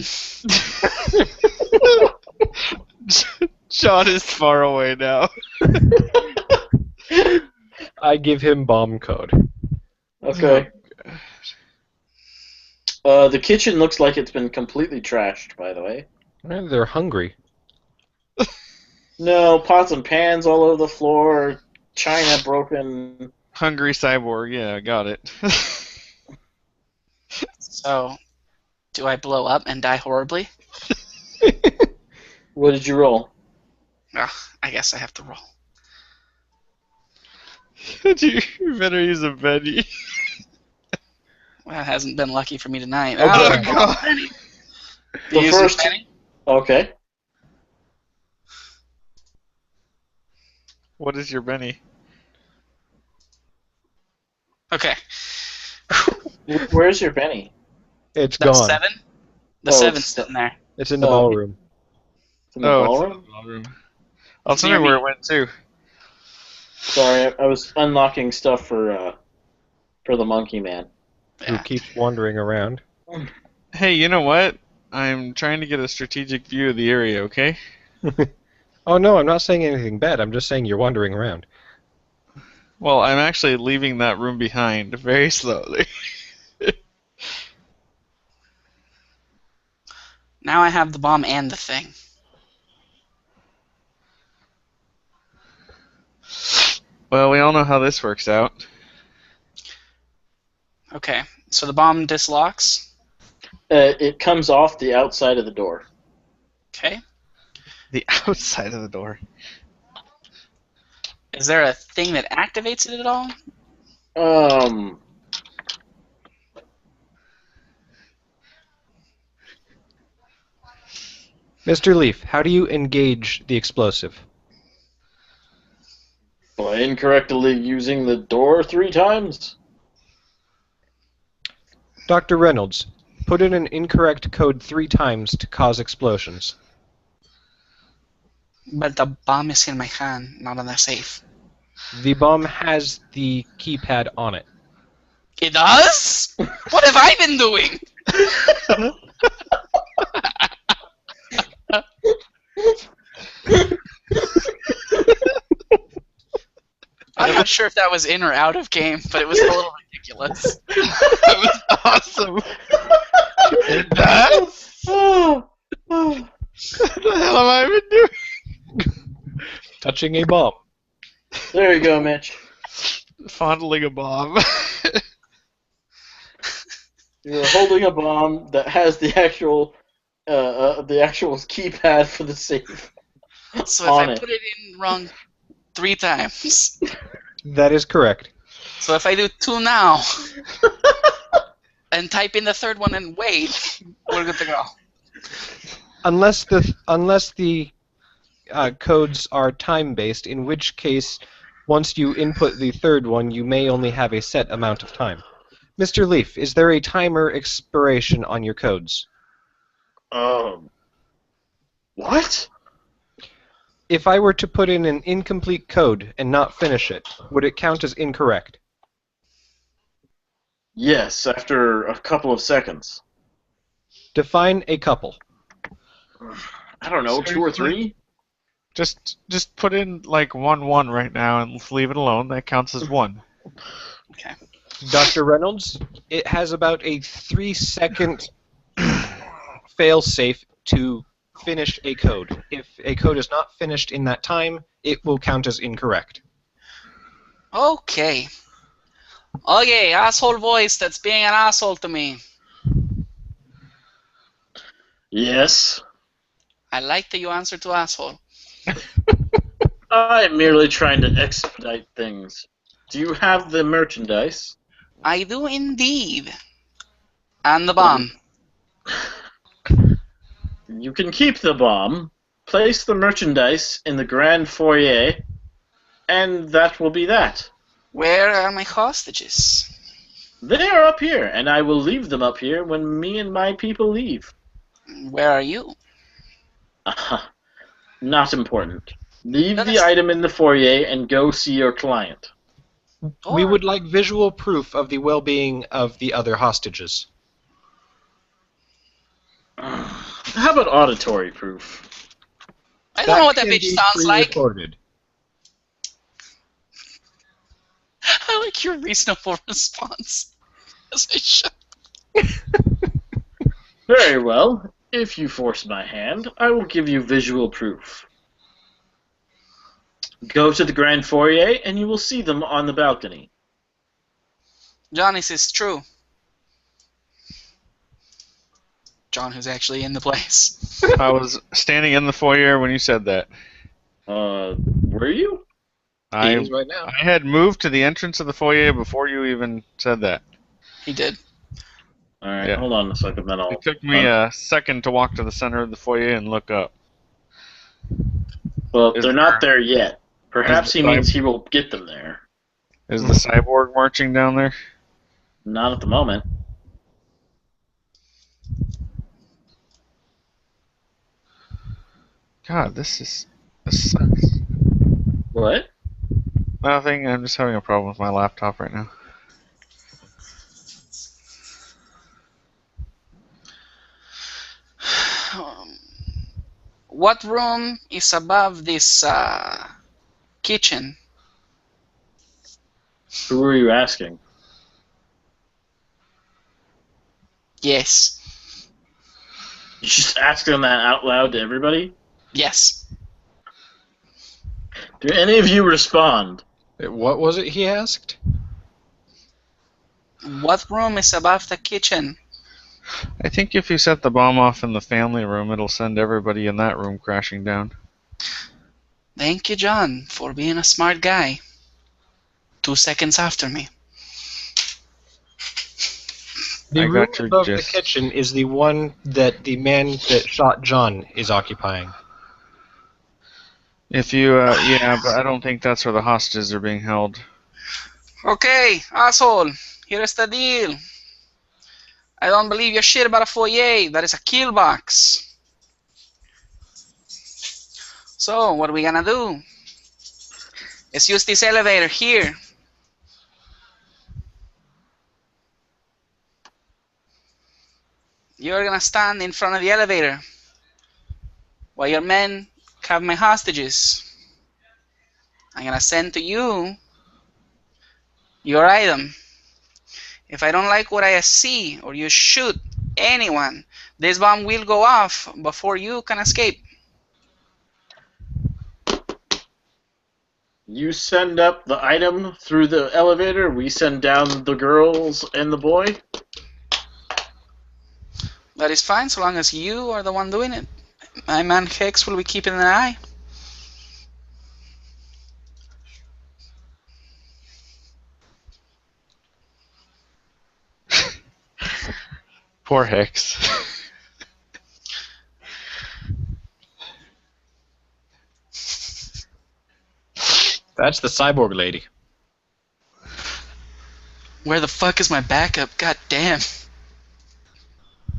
John is far away now. I give him bomb code. Okay. The kitchen looks like it's been completely trashed, by the way. Well, they're hungry. No, pots and pans all over the floor, china broken. Hungry cyborg, yeah, got it. So, do I blow up and die horribly? What did you roll? Ugh, I guess I have to roll. You better use a Benny. Well, it hasn't been lucky for me tonight. Okay. Oh, God. Penny. The Use first- Penny? Okay. What is your Benny? Okay. Where's your Benny? It's That's gone. 7? The Oh, 7's it's- sitting there. It's in the Oh. ballroom. It's in the Oh, ballroom? it's in the ballroom. I was wondering where it went to. Sorry, I was unlocking stuff for the monkey man. Who keeps wandering around. Hey, you know what? I'm trying to get a strategic view of the area, okay? Oh no, I'm not saying anything bad. I'm just saying you're wandering around. Well, I'm actually leaving that room behind very slowly. Now I have the bomb and the thing. Well, we all know how this works out. Okay, so the bomb dislocks. It comes off the outside of the door. Okay. The outside of the door. Is there a thing that activates it at all? Mr. Leaf, how do you engage the explosive? By incorrectly using the door 3 times? Dr. Reynolds, put in an incorrect code 3 times to cause explosions. But the bomb is in my hand, not on the safe. The bomb has the keypad on it. It does? What have I been doing? I'm not sure if that was in or out of game, but it was a little ridiculous. That was awesome. That? What the hell have I been doing? Touching a bomb. There you go, Mitch. Fondling a bomb. You're holding a bomb that has the actual keypad for the safe. So if On I it. put it in wrong 3 times, That is correct. so if I do 2 now and type in the 3rd one and wait, we're good to go. Unless the codes are time-based, in which case, once you input the 3rd one, you may only have a set amount of time. Mr. Leaf, is there a timer expiration on your codes? What? If I were to put in an incomplete code and not finish it, would it count as incorrect? Yes, after a couple of seconds. Define a couple. I don't know, 2 or 3? Just put in like 1-1 right now and leave it alone. That counts as 1. Okay. Dr. Reynolds, it has about a 3-second fail-safe to finish a code. If a code is not finished in that time, it will count as incorrect. Okay. Okay, asshole voice that's being an asshole to me. Yes. I like that you answer to asshole. I'm merely trying to expedite things. Do you have the merchandise? I do indeed. And the bomb. You can keep the bomb, place the merchandise in the grand foyer, and that will be that. Where are my hostages? They are up here, and I will leave them up here when me and my people leave. Where are you? Not important. Leave No, the that's- item in the foyer and go see your client. We would like visual proof of the well-being of the other hostages. How about auditory proof? I don't know what that can bitch be sounds like. pre-recorded. I like your reasonable response. As I should. Very well. If you force my hand, I will give you visual proof. Go to the grand foyer, and you will see them on the balcony. John, this is true. John, who's actually in the place. I was standing in the foyer when you said that. Were you? I He is right now. I had moved to the entrance of the foyer before you even said that. He did. Alright, Yeah. hold on a second, then I'll... It took me a second to walk to the center of the foyer and look up. Well, Is they're not there yet. Perhaps is he the means he will get them there. Is the cyborg marching down there? Not at the moment. God, this sucks. What? Nothing. I'm just having a problem with my laptop right now. What room is above this kitchen? Who were you asking? Yes. You just asking that out loud to everybody? Yes. Do any of you respond? What was it he asked? What room is above the kitchen? I think if you set the bomb off in the family room, it'll send everybody in that room crashing down. Thank you, John, for being a smart guy. 2 seconds after me. The I room got your above gist. the kitchen is the one that the man that shot John is occupying. If you, yeah, but I don't think that's where the hostages are being held. Okay, asshole. Here's the deal. I don't believe your shit about a foyer. That is a kill box. So, what are we gonna do? Let's use this elevator here. You're gonna stand in front of the elevator while your men have my hostages. I'm gonna send to you your item. If I don't like what I see or you shoot anyone, this bomb will go off before you can escape. You send up the item through the elevator, we send down the girls and the boy? That is fine so long as you are the one doing it. My man Hex will be keeping an eye. Poor Hex. That's the cyborg lady. Where the fuck is my backup? God damn.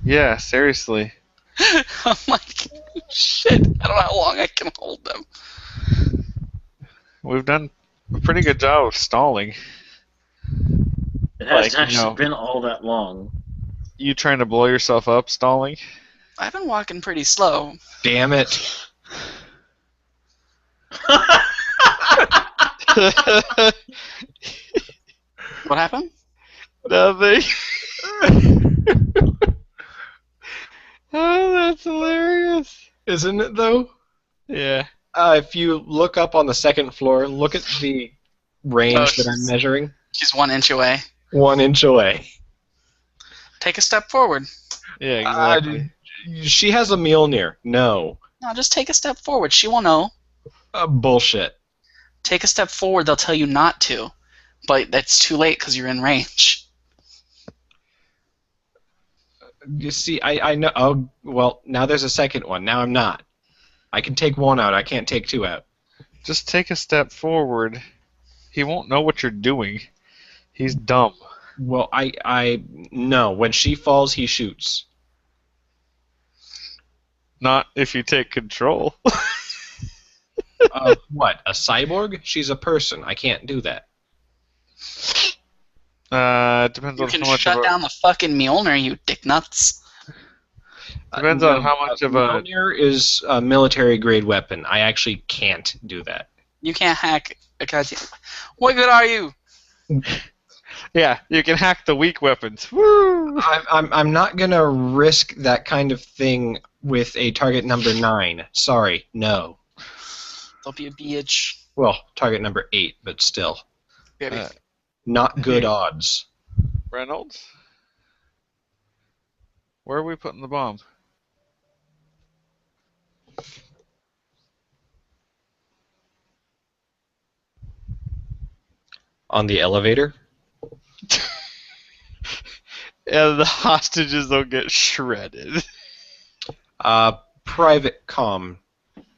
Yeah, seriously. I'm like, shit. I don't know how long I can hold them. We've done a pretty good job of stalling. It hasn't Like, actually been all that long. You trying to blow yourself up stalling? I've been walking pretty slow. Damn it. What happened? Nothing. Oh, that's hilarious. Isn't it, though? Yeah. If you look up on the second floor, look at the range that I'm measuring. She's 1 inch away. 1 inch away. Take a step forward. Yeah, exactly. She has a Mjolnir. No. No, just take a step forward. She will know. Bullshit. Take a step forward. They'll tell you not to. But that's too late because you're in range. You see, I know. Oh, well, now there's a second one. Now I'm not. I can take one out. I can't take two out. Just take a step forward. He won't know what you're doing. He's dumb. Well, no. When she falls, he shoots. Not if you take control. What? A cyborg? She's a person. I can't do that. It depends You on can how much shut of a... down the fucking Mjolnir, you dick nuts. Depends on how much of a... Mjolnir is a military grade weapon. I actually can't do that. You can't hack a goddamn... What good are you? Yeah, you can hack the weak weapons. Woo! I'm not gonna risk that kind of thing with a target number 9. Sorry, no. Don't be a bitch. Well, target number 8, but still. Baby. Not good odds. Reynolds? Where are we putting the bomb? On the elevator? Yeah, the hostages don't get shredded. Private comm.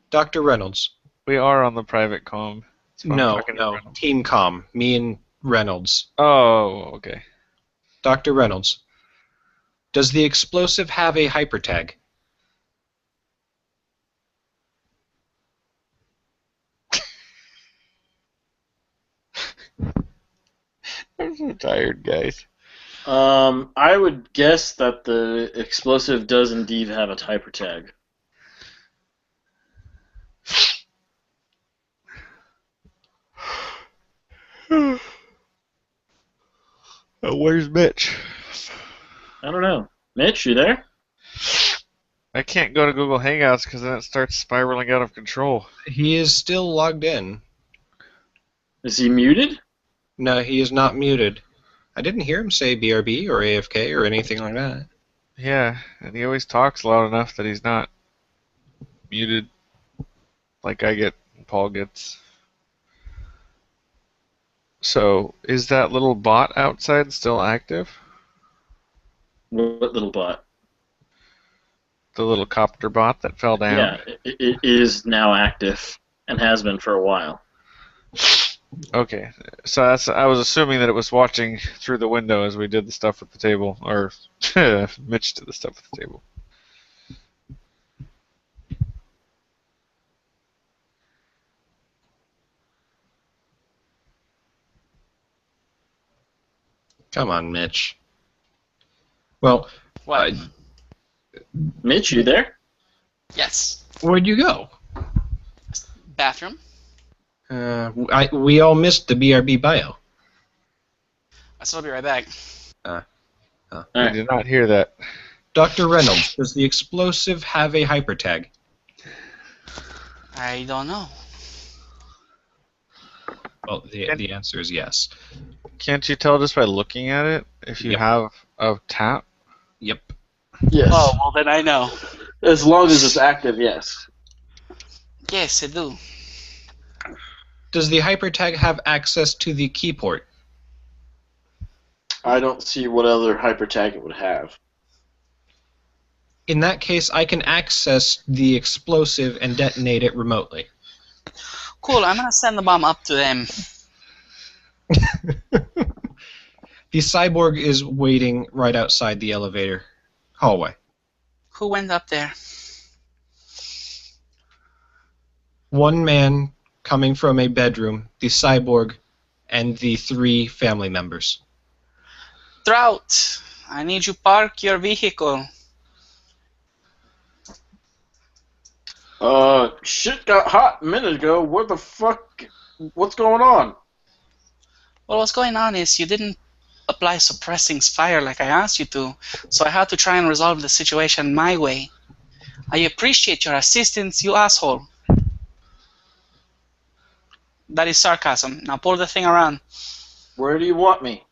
Dr. Reynolds. We are on the private comm. So I'm No, talking to no. Reynolds. Team comm. Me and Reynolds. Oh, okay. Dr. Reynolds. Does the explosive have a hypertag? I'm so tired, guys. I would guess that the explosive does indeed have a hyper tag. Where's Mitch? I don't know. Mitch, you there? I can't go to Google Hangouts because then it starts spiraling out of control. He is still logged in. Is he muted? No, he is not muted. I didn't hear him say BRB or AFK or anything like that. Yeah, and he always talks loud enough that he's not muted like I get, Paul gets. So, is that little bot outside still active? What little bot? The little copter bot that fell down? Yeah, it is now active and has been for a while. Okay, so I was assuming that it was watching through the window as we did the stuff at the table, or Mitch did the stuff at the table. Come on, Mitch. Well, What? Mitch, you there? Yes. where'd you go? Bathroom. We all missed the BRB bio. I said I'll be right back. I Alright. did not hear that. Dr. Reynolds, does the explosive have a hypertag? I don't know. Well, the answer is yes. Can't you tell just by looking at it if you Yep. have a tap? Yep. Yes. Oh, well then I know. As long as it's active, yes. Yes, I do. Does the hypertag have access to the keyport? I don't see what other hyper tag it would have. In that case, I can access the explosive and detonate it remotely. Cool, I'm gonna send the bomb up to them. The cyborg is waiting right outside the elevator hallway. Who went up there? One man coming from a bedroom, the cyborg, and the 3 family members. Drought, I need you park your vehicle. Shit got hot a minute ago. What the fuck? What's going on? Well, what's going on is you didn't apply suppressing fire like I asked you to, so I had to try and resolve the situation my way. I appreciate your assistance, you asshole. That is sarcasm. Now pull the thing around. Where do you want me?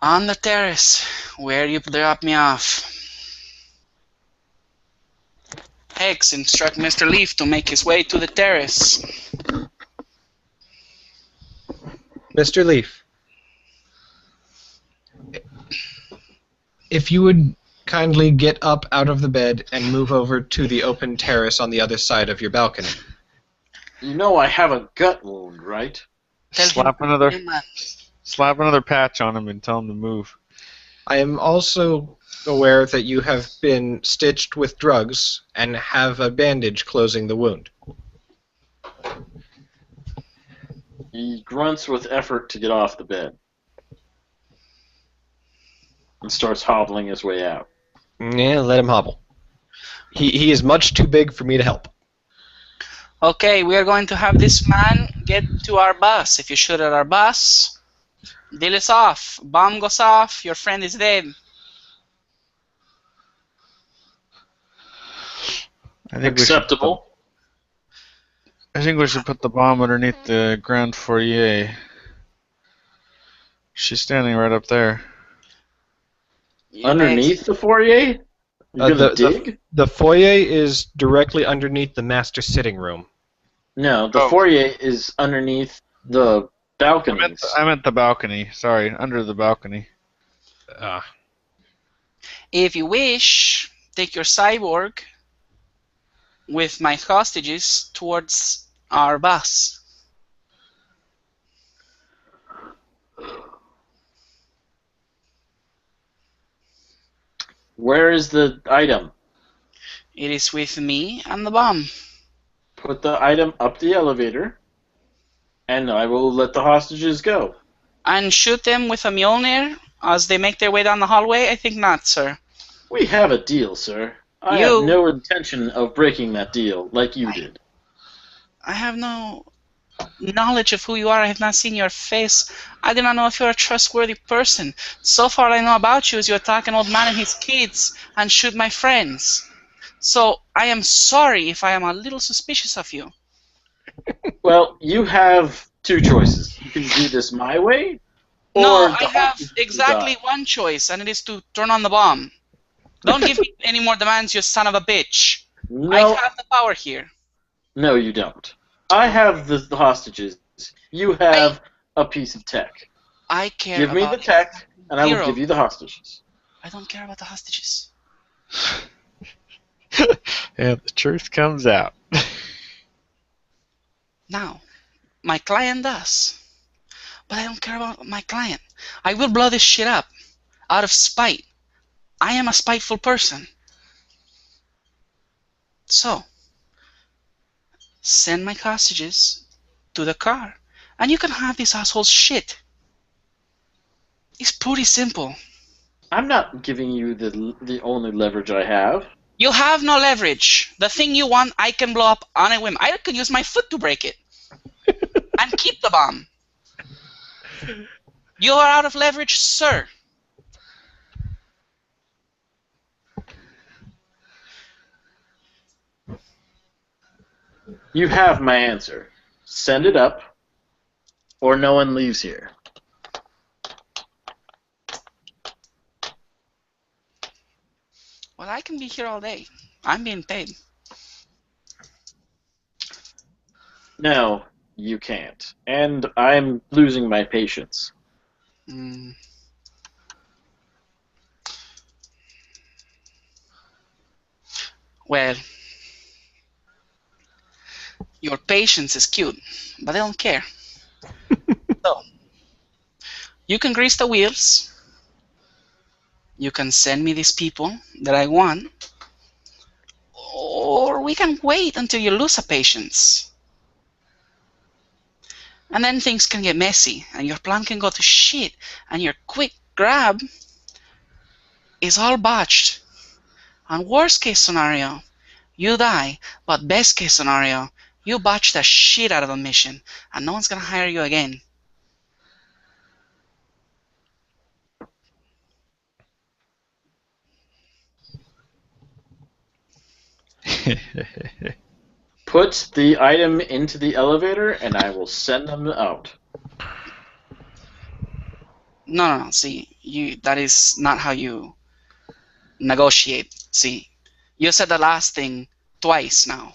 On the terrace, where you dropped me off. Hex, instruct Mr. Leaf to make his way to the terrace. Mr. Leaf, if you would kindly get up out of the bed and move over to the open terrace on the other side of your balcony. You know I have a gut wound, right? Slap another patch on him and tell him to move. I am also aware that you have been stitched with drugs and have a bandage closing the wound. He grunts with effort to get off the bed and starts hobbling his way out. Yeah, let him hobble. He is much too big for me to help. Okay, we are going to have this man get to our bus. If you shoot at our bus, deal is off. Bomb goes off, your friend is dead. I think Acceptable. I think we should put the bomb underneath the Grand Foyer. She's standing right up there. Underneath the foyer? You're gonna dig? The foyer is directly underneath the master sitting room. No, the foyer is underneath the balconies. I meant the balcony. Sorry, under the balcony. If you wish, take your cyborg with my hostages towards our bus. Where is the item? It is with me and the bomb. Put the item up the elevator, and I will let the hostages go. And shoot them with a Mjolnir as they make their way down the hallway? I think not, sir. We have a deal, sir. I have no intention of breaking that deal, like you did. I have no knowledge of who you are. I have not seen your face. I do not know if you're a trustworthy person. So far I know about you is you attack an old man and his kids and shoot my friends. So I am sorry if I am a little suspicious of you. Well, you have two choices. You can do this my way, or no, I have exactly one choice, and it is to turn on the bomb. Don't give me any more demands, you son of a bitch. No. I have the power here. No, you don't. I have the hostages. You have a piece of tech. I care Give me about the tech, and I will give you the hostages. I don't care about the hostages. Yeah, the truth comes out. Now, my client does. But I don't care about my client. I will blow this shit up. Out of spite. I am a spiteful person. So, send my hostages to the car, and you can have these assholes shit. It's pretty simple. I'm not giving you the only leverage I have. You have no leverage. The thing you want, I can blow up on a whim. I could use my foot to break it. And keep the bomb. You are out of leverage, sir. You have my answer. Send it up, or no one leaves here. Well, I can be here all day. I'm being paid. No, you can't. And I'm losing my patience. Well, your patience is cute, but they don't care. So, you can grease the wheels. You can send me these people that I want. Or we can wait until you lose a patience. And then things can get messy, and your plan can go to shit, and your quick grab is all botched. And worst case scenario, you die, but best case scenario, you botch the shit out of the mission, and no one's gonna hire you again. Put the item into the elevator, and I will send them out. No. See, that is not how you negotiate. See, you said the last thing twice now.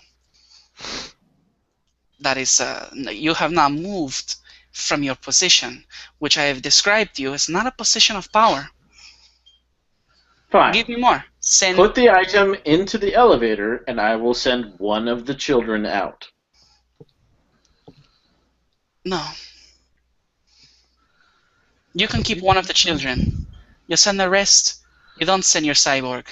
That is, you have not moved from your position, which I have described to you as not a position of power. Fine. Give me more. Send. Put the item into the elevator, and I will send one of the children out. No. You can keep one of the children. You send the rest. You don't send your cyborg.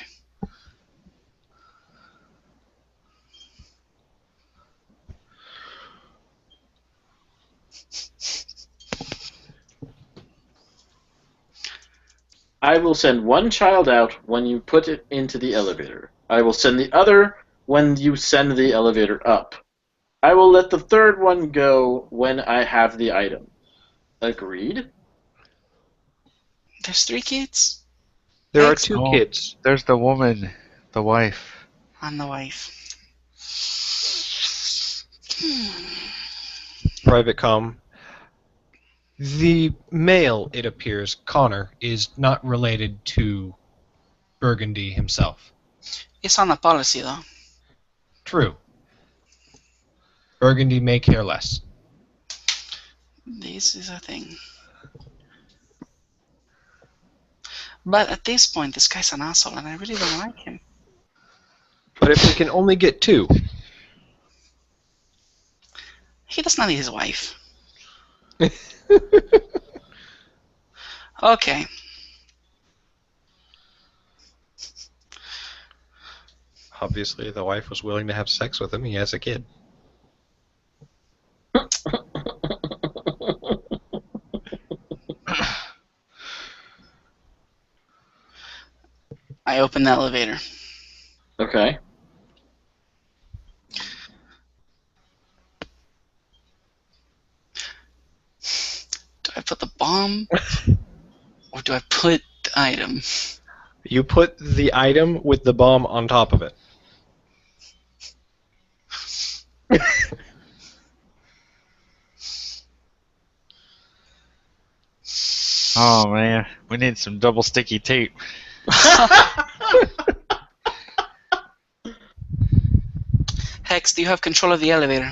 I will send one child out when you put it into the elevator. I will send the other when you send the elevator up. I will let the third one go when I have the item. Agreed? There's 3 kids. There are Ex- 2 Oh. kids. There's the woman, the wife. And the wife. Private com. The male, it appears, Connor, is not related to Burgundy himself. It's on the policy, though. True. Burgundy may care less. This is a thing. But at this point, this guy's an asshole, and I really don't like him. But if we can only get 2, He does not need his wife. Okay. obviously the wife was willing to have sex with him. He has a kid. I open the elevator. Okay. Do I put the bomb? Or do I put the item? You put the item with the bomb on top of it. Oh man, we need some double sticky tape. Hex, do you have control of the elevator?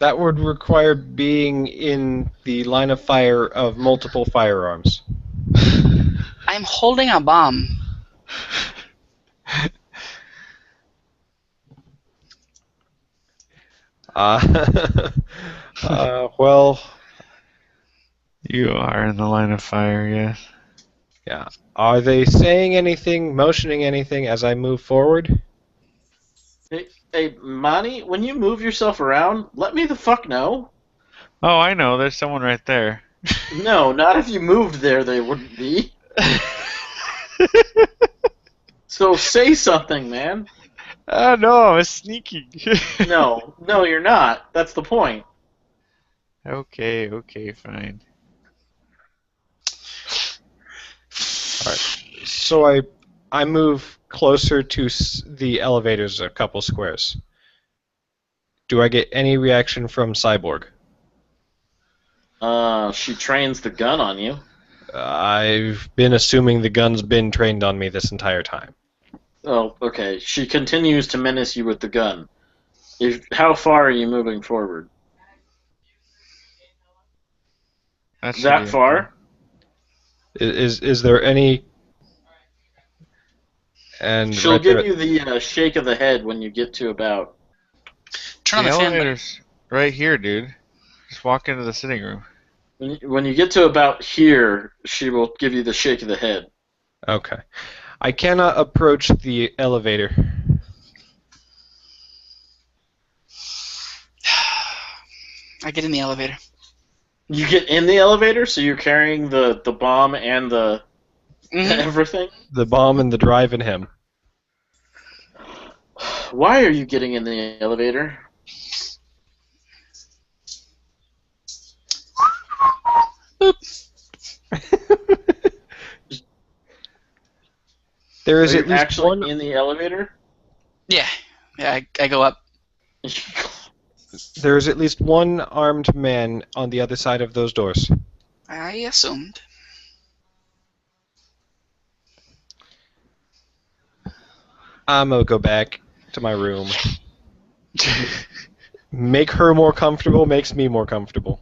That would require being in the line of fire of multiple firearms. I'm holding a bomb. Well, You are in the line of fire, yes. yeah. Are they saying anything, motioning anything as I move forward? Hey, Monty, when you move yourself around, let me the fuck know. Oh, I know. There's someone right there. No, not if you moved there, they wouldn't be. So say something, man. Oh no, I was sneaking. No, you're not. That's the point. Okay, fine. So I move closer to the elevators a couple squares. Do I get any reaction from Cyborg? She trains the gun on you. I've been assuming the gun's been trained on me this entire time. Oh, okay. She continues to menace you with the gun. How far are you moving forward? That should That be far? Is there any And She'll right give there, you the shake of the head when you get to about. Turn on The the fan. elevator's right here, dude. Just walk into the sitting room. When you get to about here, she will give you the shake of the head. okay. I cannot approach the elevator. I get in the elevator. You get in the elevator, so you're carrying the bomb and the Mhm. everything. The bomb and the drive in him. Why are you getting in the elevator? There is Are at you least actually one. in the elevator? Yeah, I go up. There is at least one armed man on the other side of those doors. I assumed. I'm gonna go back to my room. Make her more comfortable makes me more comfortable.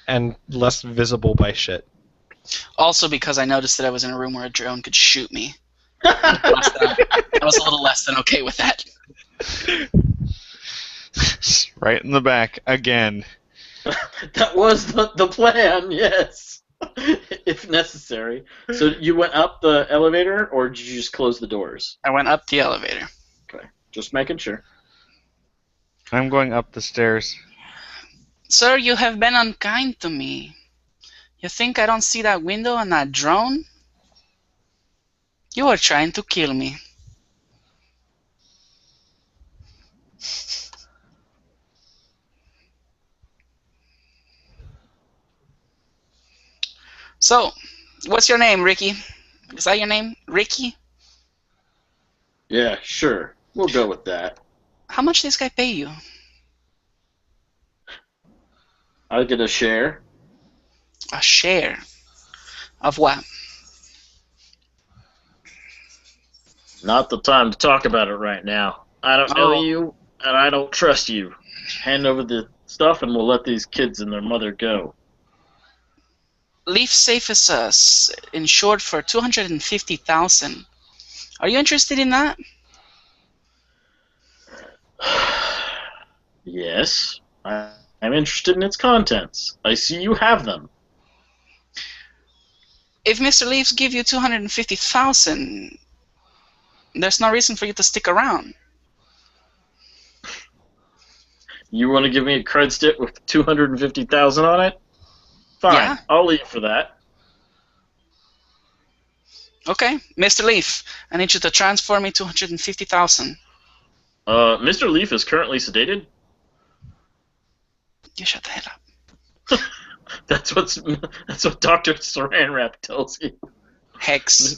And less visible by shit. Also because I noticed that I was in a room where a drone could shoot me. I was a little less than okay with that. Right in the back again. That was the plan, yes. If necessary. So you went up the elevator, or did you just close the doors? I went up the elevator. Okay, just making sure. I'm going up the stairs. Sir, you have been unkind to me. You think I don't see that window and that drone? You are trying to kill me. So, what's your name, Ricky? Is that your name? Ricky? Yeah, sure. We'll go with that. How much this guy pay you? I'll get a share. A share. Of what? Not the time to talk about it right now. I don't know Oh. you, and I don't trust you. Hand over the stuff, and we'll let these kids and their mother go. Leaf Safe is insured for $250,000. Are you interested in that? Yes, I'm interested in its contents. I see you have them. If Mr. Leaves give you $250,000, there's no reason for you to stick around. You want to give me a cred stick with 250,000 on it? Fine, Yeah. I'll leave for that. Okay, Mr. Leaf, I need you to transfer me $250,000. Mr. Leaf is currently sedated. You shut the hell up. That's what Dr. Saran Wrap tells you. Hex,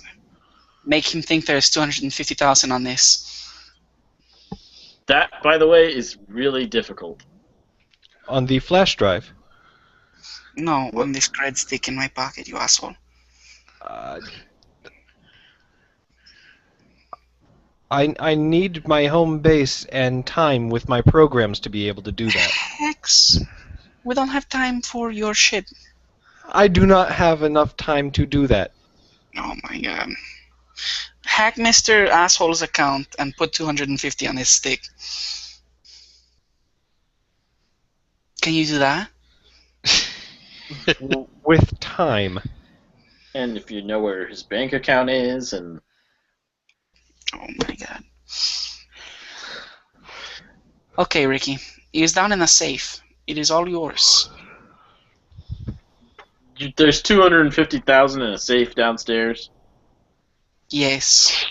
make him think there's $250,000 on this. That, by the way, is really difficult. On the flash drive. No, on this cred stick in my pocket, you asshole. I need my home base and time with my programs to be able to do that. Hex, we don't have time for your shit. I do not have enough time to do that. Oh my god. Hack Mr. Asshole's account and put 250 on his stick. Can you do that? With time. And if you know where his bank account is, and Oh my god. Okay, Ricky. He is down in a safe. It is all yours. there's 250,000 in a safe downstairs. Yes.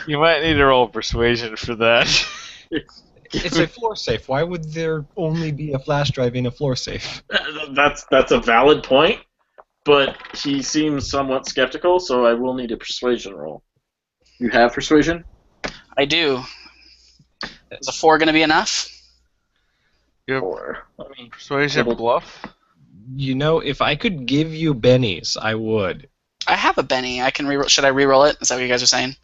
You might need to roll persuasion for that. It's a floor safe. Why would there only be a flash drive in a floor safe? That's a valid point, but he seems somewhat skeptical, so I will need a persuasion roll. You have persuasion? I do. Is a 4 going to be enough? You have Or let me persuasion double- bluff? You know, if I could give you bennies, I would. I have a Benny. I can reroll. Should I reroll it? Is that what you guys are saying?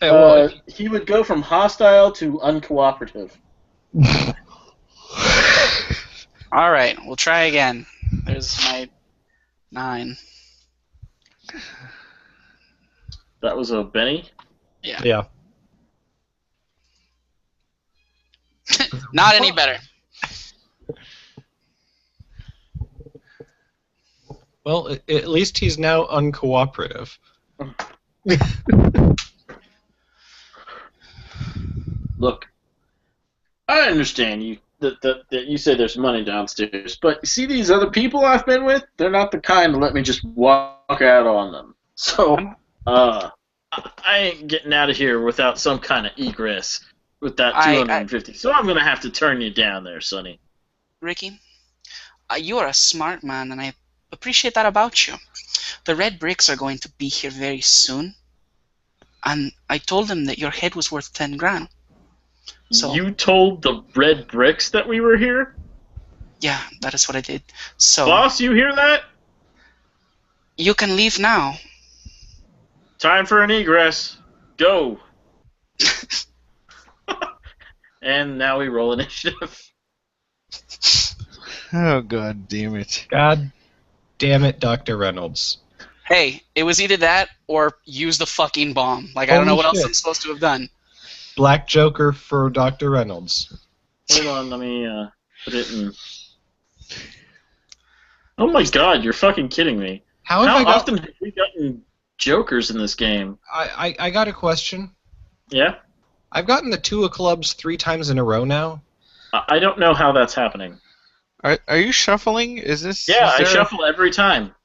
Well, he would go from hostile to uncooperative. All right, we'll try again. There's 9. That was a Benny? Yeah. Not any better. Well, at least he's now uncooperative. Look, I understand you that you say there's money downstairs, but you see these other people I've been with? They're not the kind to let me just walk out on them. So, I ain't getting out of here without some kind of egress with that 250. So I'm gonna have to turn you down there, Sonny. Ricky, you are a smart man, and I appreciate that about you. The red bricks are going to be here very soon, and I told them that your head was worth 10 grand. So, You told the red bricks that we were here? yeah, that is what I did. So, Boss, you hear that? you can leave now. Time for an egress. Go. And now we roll initiative. Oh, god damn it. God damn it, Dr. Reynolds. Hey, it was either that or use the fucking bomb. Like, I don't know Holy what else shit. I'm supposed to have done. Black Joker for Dr. Reynolds. Hold on, let me put it in. Oh my god, you're fucking kidding me. How How have I got... often have we gotten jokers in this game? I got a question. Yeah? I've gotten the 2 of clubs 3 times in a row now. I don't know how that's happening. Are you shuffling? Is this? Yeah, is I there- shuffle every time.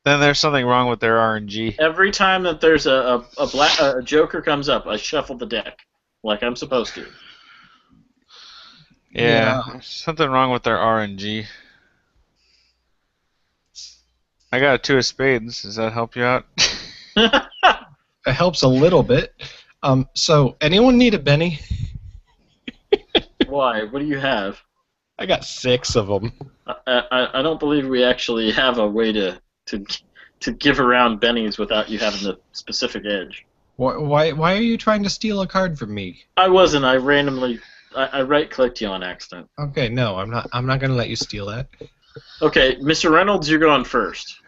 Then there's something wrong with their RNG. Every time that there's a joker comes up, I shuffle the deck. Like I'm supposed to. Yeah, something wrong with their RNG. I got a 2 of spades. Does that help you out? It helps a little bit. So, anyone need a Benny? Why? What do you have? I got 6 of them. I don't believe we actually have a way to give around bennies without you having the specific edge. Why are you trying to steal a card from me? I wasn't. I randomly I right-clicked you on accident. Okay, no, I'm not going to let you steal that. Okay, Mr. Reynolds, you're going first.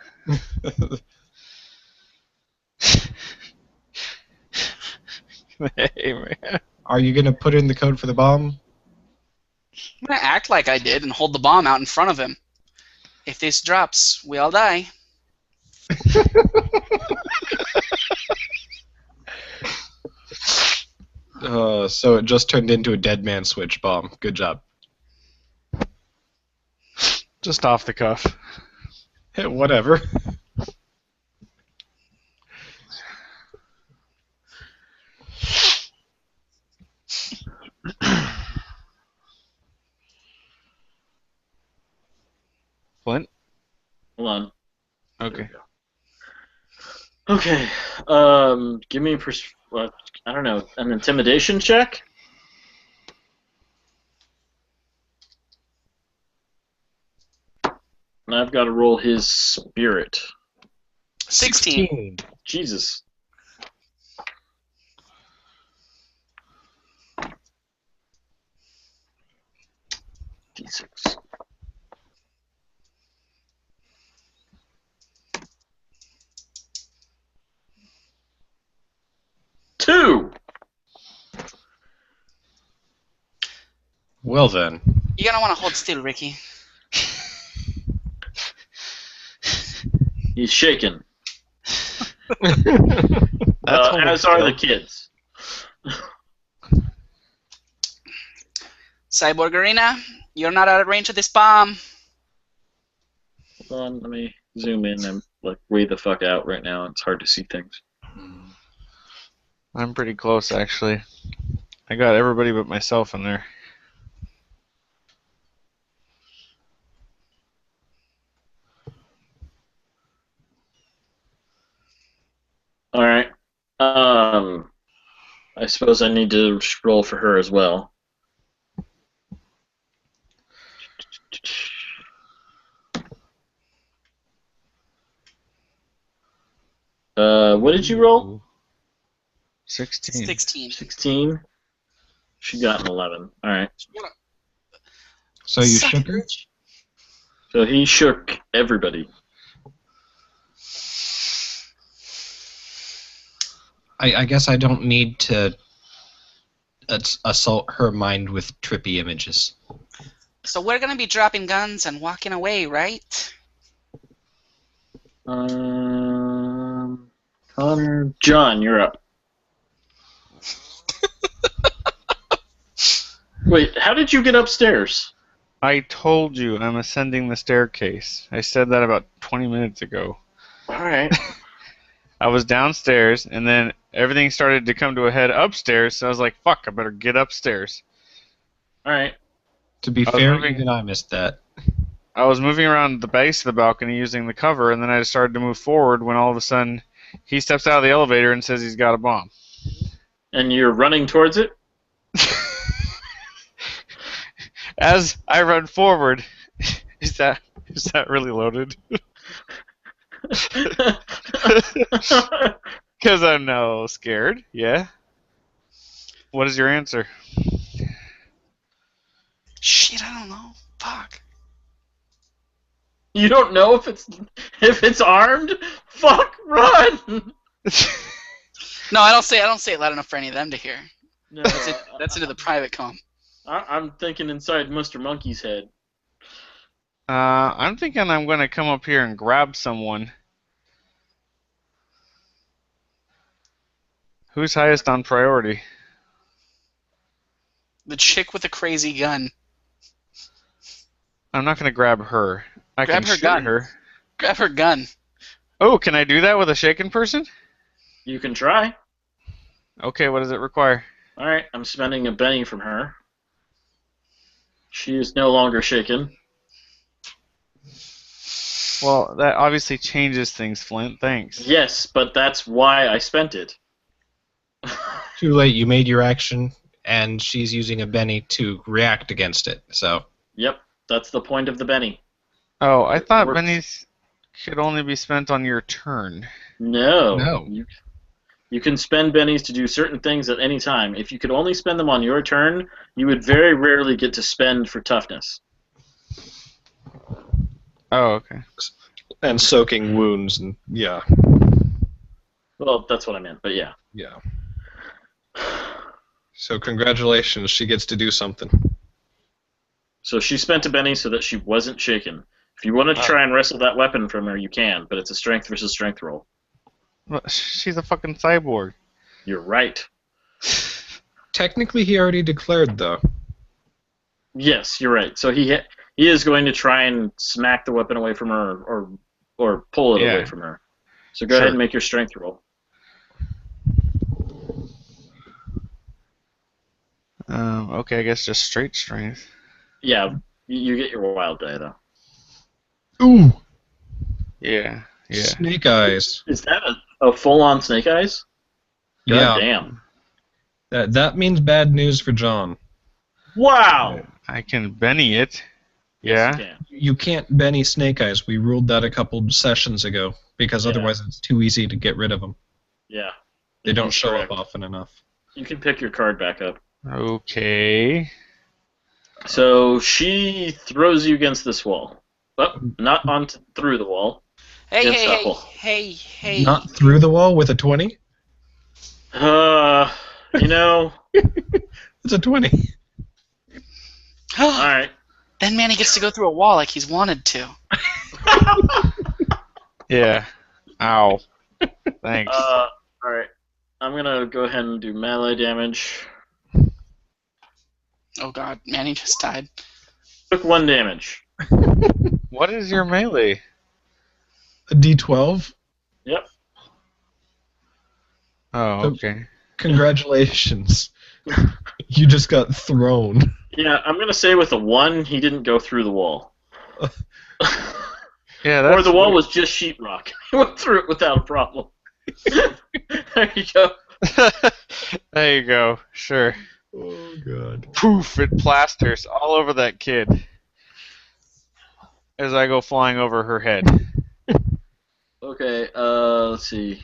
Hey, man. Are you going to put in the code for the bomb? I'm going to act like I did and hold the bomb out in front of him. If this drops, we all die. So it just turned into a dead man switch bomb. Good job. Just off the cuff. Hey, whatever. Flint? Hold on. Okay. Okay. Give me I don't know, an intimidation check? And I've got to roll his spirit. 16. Jesus. D6. Two. Well then. You're going to want to hold still, Ricky. He's shaking. That's As are the kids. Cyborg Arena, you're not out of range of this bomb. Hold on, let me zoom in. I'm like way the fuck out right now. It's hard to see things. I'm pretty close, actually. I got everybody but myself in there. All right. I suppose I need to roll for her as well. What did you roll? 16. 16. 16. She got an 11. All right. So you shook her? So he shook everybody. I guess I don't need to assault her mind with trippy images. So we're gonna be dropping guns and walking away, right? Connor, John, you're up. Wait, how did you get upstairs? I told you I'm ascending the staircase. I said that about 20 minutes ago. All right. I was downstairs, and then everything started to come to a head upstairs, so I was like, fuck, I better get upstairs. All right. To be I was fair, moving- even I missed that. I was moving around the base of the balcony using the cover, and then I started to move forward when all of a sudden he steps out of the elevator and says he's got a bomb. And you're running towards it? As I run forward, is that really loaded? Because I'm now scared, yeah? What is your answer? Shit, I don't know. Fuck. You don't know if it's armed? Fuck, run! No, I don't say it loud enough for any of them to hear. No, That's into the private comm. I'm thinking inside Mr. Monkey's head. I'm thinking I'm going to come up here and grab someone. Who's highest on priority? The chick with the crazy gun. I'm not going to grab her. I Grab can her shoot gun. her. Grab her gun. Oh, can I do that with a shaken person? You can try. Okay, what does it require? All right, I'm spending a Benny from her. She is no longer shaken. Well, that obviously changes things, Flint. Thanks. Yes, but that's why I spent it. Too late, you made your action, and she's using a Benny to react against it, so... Yep, that's the point of the Benny. Oh, I thought Works. bennies could only be spent on your turn. No. No. You can spend bennies to do certain things at any time. If you could only spend them on your turn, you would very rarely get to spend for toughness. Oh, okay. And soaking wounds, and yeah. Well, that's what I meant, but yeah. Yeah. So congratulations, she gets to do something. So she spent a Benny so that she wasn't shaken. If you want to try and wrestle that weapon from her, you can, but it's a strength versus strength roll. Well, she's a fucking cyborg. You're right. Technically, he already declared, though. Yes, you're right. So he is going to try and smack the weapon away from her or pull it away from her. So go ahead and make your strength roll. Okay, I guess just straight strength. Yeah, you get your wild die, though. Ooh! Yeah, yeah. Snake eyes. Is that a full-on snake eyes? God damn. That means bad news for John. Wow! I can Benny it. Yes, Yeah. you can. You can't Benny Snake Eyes. We ruled that a couple sessions ago, because Yeah. otherwise it's too easy to get rid of them. Yeah. They don't show Correct. up often enough. You can pick your card back up. Okay. So she throws you against this wall. Well, not through the wall. Hey, Against hey, that hey, wall. hey, hey. Not through the wall with a 20? You know, It's a 20. alright. Then Manny gets to go through a wall like he's wanted to. Yeah. Ow. Thanks. Alright. I'm gonna go ahead and do melee damage. Oh god, Manny just died. Took 1 damage. What is your melee? A D12? Yep. Oh, So- okay. Congratulations. You just got thrown. Yeah, I'm gonna say with a 1, he didn't go through the wall. Yeah, Or that's the wall weird. was just sheetrock. He went through it without a problem. There you go. There you go. Sure. Oh, God. Poof! It plasters all over that kid as I go flying over her head. Okay, let's see.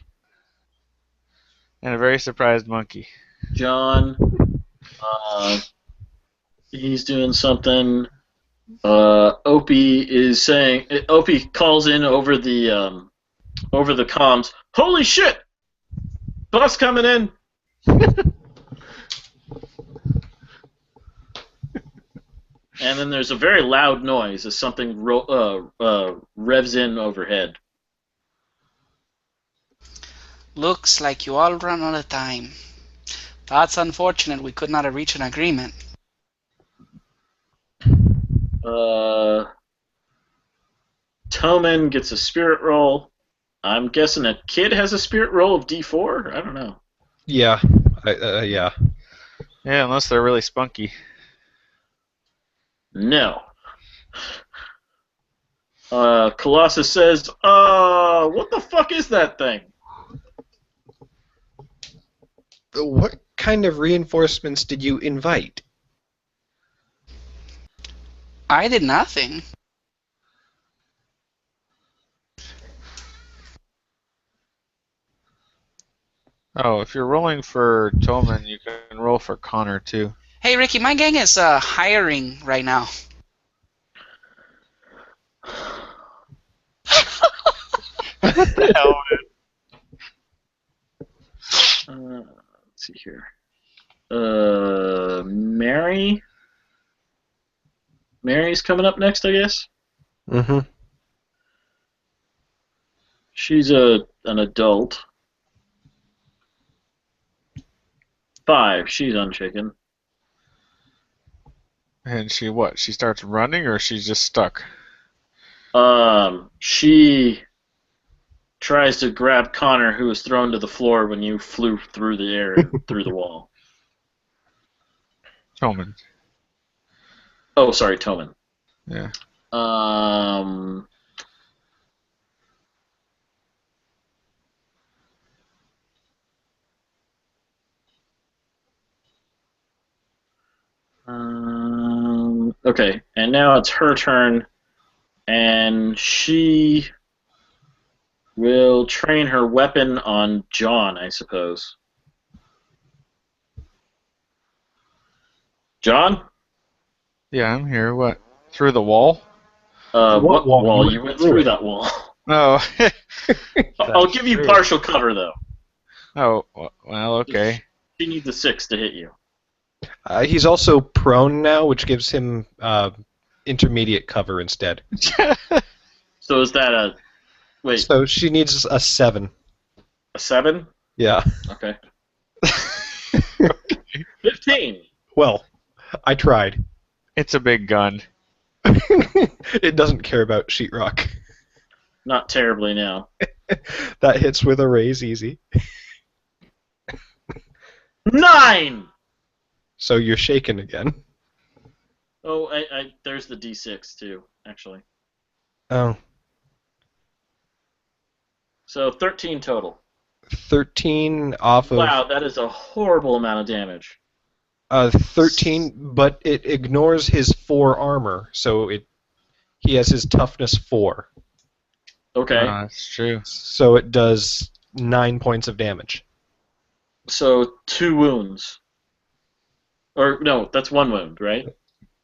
And a very surprised monkey. John, he's doing something. Opie is saying. Opie calls in over the comms. Holy shit! Bus coming in. And then there's a very loud noise as something revs in overhead. Looks like you all run out of time. That's unfortunate. We could not have reached an agreement. Toman gets a spirit roll. I'm guessing a kid has a spirit roll of D4? I don't know. Yeah. Yeah. Yeah, unless they're really spunky. No. Colossus says, what the fuck is that thing? What kind of reinforcements did you invite? I did nothing. Oh, if you're rolling for Toman, you can roll for Connor too. Hey, Ricky, my gang is hiring right now. What the hell, Let's see here. Mary? Mary's coming up next, I guess? Mm-hmm. She's an adult. 5, she's unshaken. And she what? She starts running or she's just stuck? She tries to grab Connor, who was thrown to the floor when you flew through the air, through the wall. Toman. Oh, sorry, Toman. Yeah. Okay, and now it's her turn, and she will train her weapon on John, I suppose. John? Yeah, I'm here. What? Through the wall? What wall? wall? You went through that wall. Oh. I'll give you partial cover, though. Oh, well, okay. She needs a 6 to hit you. He's also prone now, which gives him intermediate cover instead. So is that a... Wait, So she needs a 7. a 7? Yeah. Okay. 15. Well, I tried. It's a big gun. It doesn't care about sheetrock. Not terribly now. That hits with a raise easy. 9! So you're shaken again. Oh, there's the D6, too, actually. Oh. So 13 total. 13 off of... Wow, that is a horrible amount of damage. 13, but it ignores his 4 armor, so he has his toughness 4. Okay. That's true. So it does 9 points of damage. So 2 wounds. Or, no, that's 1 wound, right?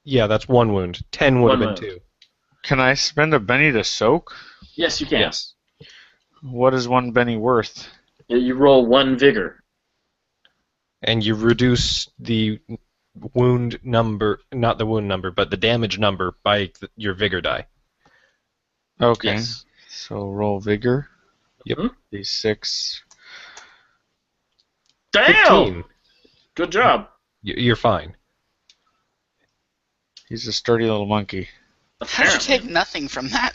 Yeah, that's 1 wound. 10 would have One been wound. 2. Can I spend a Benny to soak? Yes, you can. Yes. What is 1 Benny worth? You roll 1 vigor. And you reduce the wound number, not the wound number, but the damage number by your vigor die. Okay. Yes. So roll vigor. Yep. D6. Damn! 15. Good job. You're fine. He's a sturdy little monkey. How'd you Apparently. take nothing from that?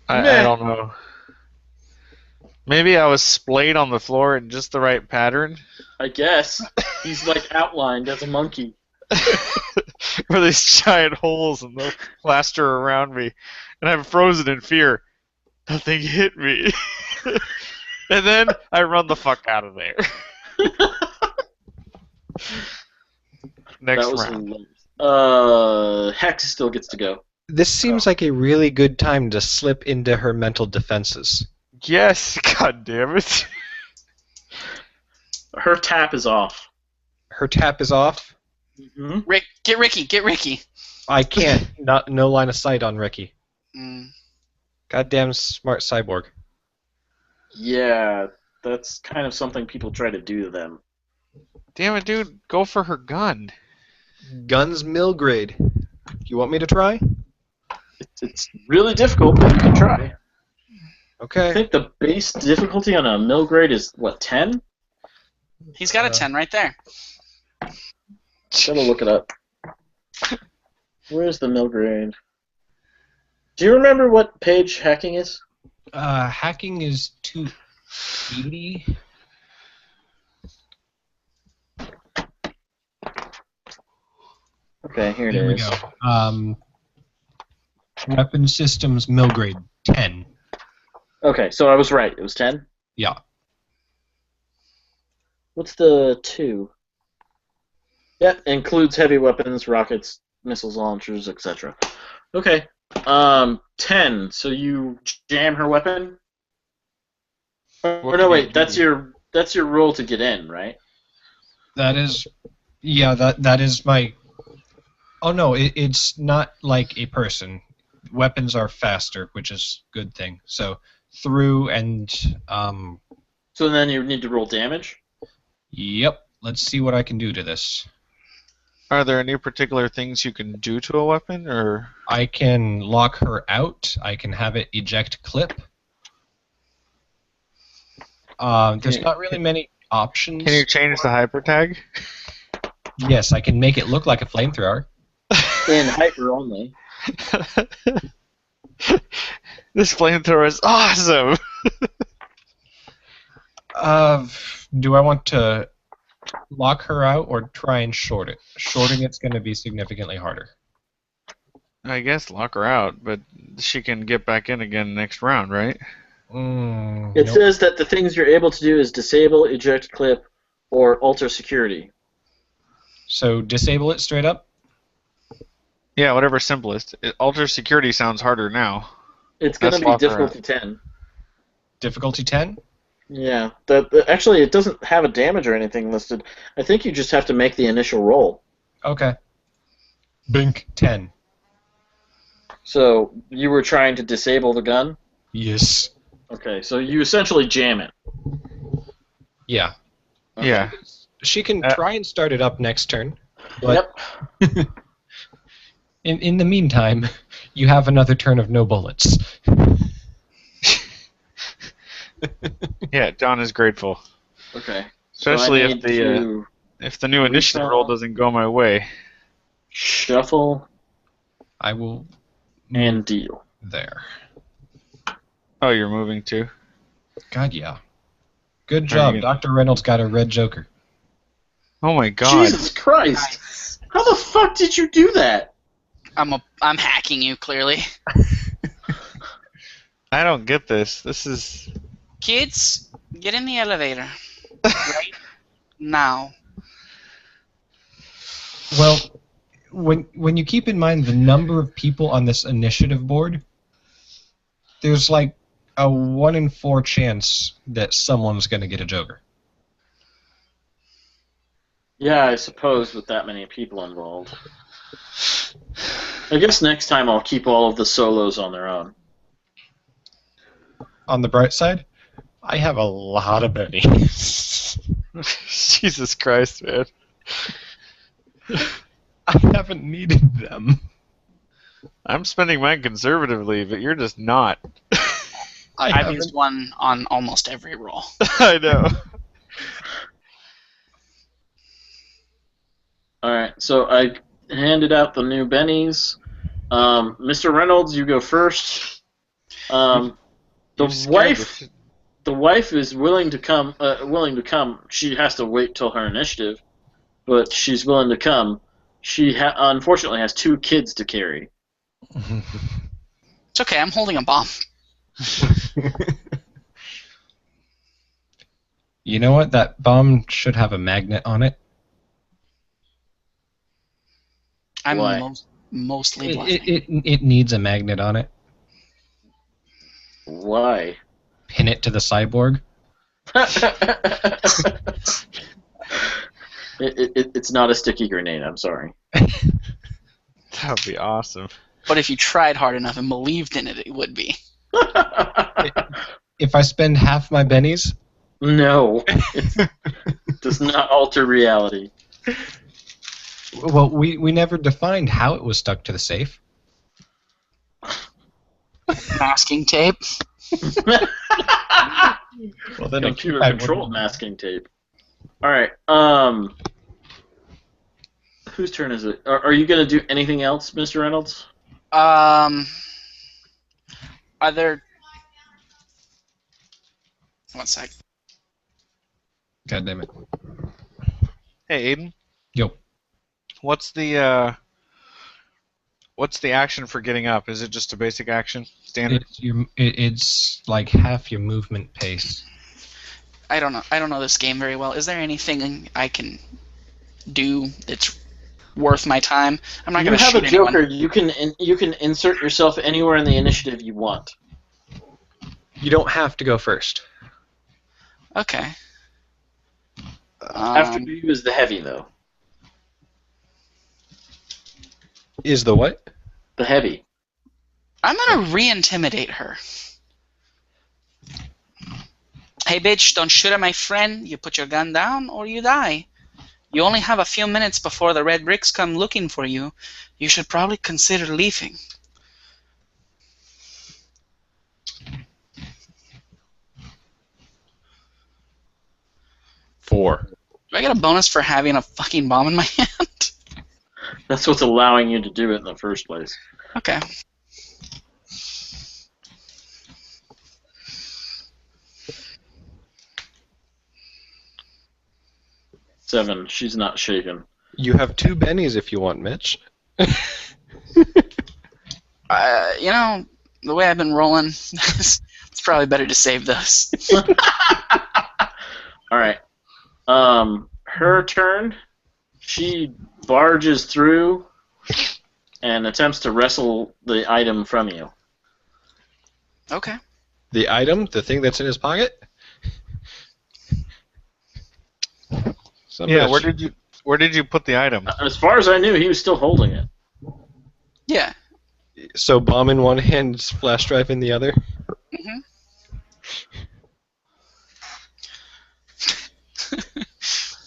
I don't know. Maybe I was splayed on the floor in just the right pattern. I guess. He's like outlined as a monkey. Where these giant holes in the plaster around me. And I'm frozen in fear. Nothing hit me. And then I run the fuck out of there. Next That was round. hilarious. Hex still gets to go. This seems like a really good time to slip into her mental defenses. Yes, god damn it. Her tap is off. Her tap is off. Mm-hmm. Get Ricky. I can't. No line of sight on Ricky. Mm. Goddamn smart cyborg. Yeah, that's kind of something people try to do to them. Damn it, dude. Go for her gun. Guns Milgrade. You want me to try? It's really difficult, but you can try. I Okay. think the base difficulty on a mill grade is, what, 10? He's got a 10 right there. Gotta look it up. Where's the mill grade? Do you remember what page hacking is? Hacking is 280. Okay, here it There we is. go. Weapon systems mill grade 10. Okay, so I was right. It was 10? Yeah. What's the 2? Yep, includes heavy weapons, rockets, missiles launchers, etc. Okay. 10. So you jam her weapon? Or no, wait, that's your roll to get in, right? That is, yeah. That is my. Oh no, it's not like a person. Weapons are faster, which is a good thing. So through and So then you need to roll damage? Yep. Let's see what I can do to this. Are there any particular things you can do to a weapon, or? I can lock her out. I can have it eject clip. There's not really many options. Can you change the hyper tag? Yes, I can make it look like a flamethrower. In hyper only. This flamethrower is awesome. Do I want to lock her out or try and short it? Shorting it's going to be significantly harder. I guess lock her out, but she can get back in again next round, right? It Nope. says that the things you're able to do is disable, eject clip, or alter security. So disable it straight up. Yeah, whatever's simplest. Alter security sounds harder now. It's going to Let's be lock her difficulty 10. Difficulty 10. Yeah. Actually, it doesn't have a damage or anything listed. I think you just have to make the initial roll. Okay. Bink 10. So you were trying to disable the gun? Yes. Okay, so you essentially jam it. Yeah. Okay. Yeah. She can try and start it up next turn. But Yep. in the meantime, you have another turn of no bullets. Yeah, John is grateful. Okay. Especially so I if need the to if the new initiative Resolve. roll doesn't go my way. shuffle I will and deal. there. Oh, you're moving too. God, yeah. Good Are job. you Dr. Reynolds got a red Joker. Oh my god. Jesus Christ! How the fuck did you do that? I'm hacking you, clearly. I don't get this. This is Kids, get in the elevator. Right now. Well, when you keep in mind the number of people on this initiative board, there's like a 1 in 4 chance that someone's going to get a Joker. Yeah, I suppose with that many people involved. I guess next time I'll keep all of the solos on their own. On the bright side, I have a lot of bennies. Jesus Christ, man. I haven't needed them. I'm spending mine conservatively, but you're just not. I've haven't- used one on almost every roll. I know. Alright, so I handed out the new bennies. Mr. Reynolds, you go first. The You scared wife the the wife is willing to come. She has to wait till her initiative, but she's willing to come. She unfortunately has 2 kids to carry. It's okay, I'm holding a bomb. You know what? That bomb should have a magnet on it. I'm Why? mostly It, bluffing. it needs a magnet on it. Why? Pin it to the cyborg. It's not a sticky grenade. I'm sorry. That would be awesome. But if you tried hard enough and believed in it, it would be. if I spend half my bennies? No, it does not alter reality. Well, we never defined how it was stuck to the safe. Masking tape. Well, then Computer I controlled wouldn't- masking tape. All right. Whose turn is it? Are you gonna do anything else, Mr. Reynolds? Are there... One sec. God damn it. Hey, Aiden. Yo. What's the action for getting up? Is it just a basic action? Standard? It's like half your movement pace. I don't know this game very well. Is there anything I can do that's worth my time? I'm not You going to have shoot a Joker. anyone. You can insert yourself anywhere in the initiative you want. You don't have to go first. Okay. After you is the heavy though. Is the what? The heavy. I'm going to re-intimidate her. Hey, bitch, don't shoot at my friend. You put your gun down or you die. You only have a few minutes before the red bricks come looking for you. You should probably consider leaving. Four. Do I get a bonus for having a fucking bomb in my hand? That's what's allowing you to do it in the first place. Okay. Seven. She's not shaken. You have 2 bennies if you want, Mitch. You know, the way I've been rolling, it's probably better to save those. All right. Her turn. She barges through and attempts to wrestle the item from you. Okay. The item, the thing that's in his pocket. Yeah. Where did you put the item? As far as I knew, he was still holding it. Yeah. So bomb in one hand, flash drive in the other. Mm-hmm.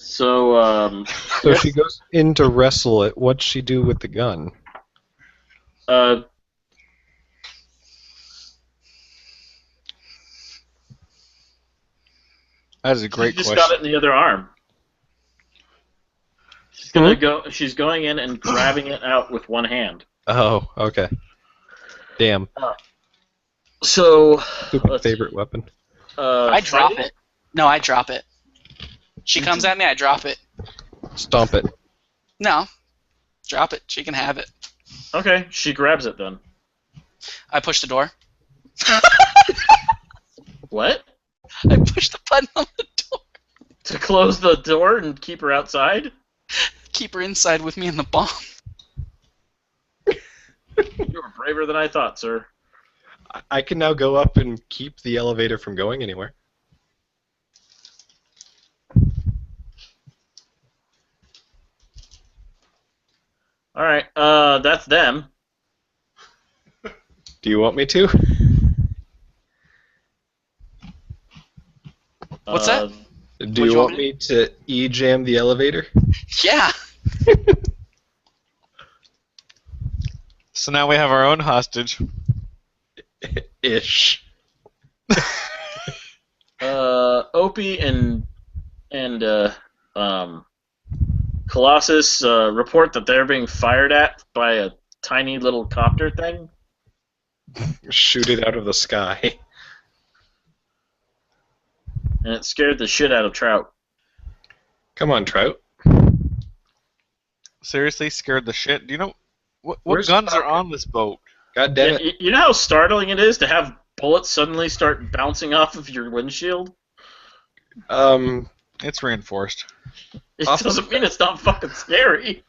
So, So she goes in to wrestle it. What'd she do with the gun? That is a she great just question. got it in the other arm. She's gonna go. She's going in and grabbing it out with one hand. Oh, okay. Damn. So, Stupid let's favorite weapon. I drop fighting? it. No, I drop it. She comes at me, I drop it. Stomp it. No. Drop it. She can have it. Okay, she grabs it then. I push the door. What? I push the button on the door. To close the door and keep her outside? Keep her inside with me in the bomb. You were braver than I thought, sir. I can now go up and keep the elevator from going anywhere. All right, that's them. Do you want me to? What's that? Do you want me to e-jam the elevator? Yeah. So now we have our own hostage. Ish. Opie and Colossus report that they're being fired at by a tiny little copter thing. Shoot it out of the sky. And it scared the shit out of Trout. Come on, Trout. Seriously, scared the shit. Do you know what Where's guns are Tucker? on this boat? God damn it. You know how startling it is to have bullets suddenly start bouncing off of your windshield? It's reinforced. It Off doesn't of- mean it's not fucking scary.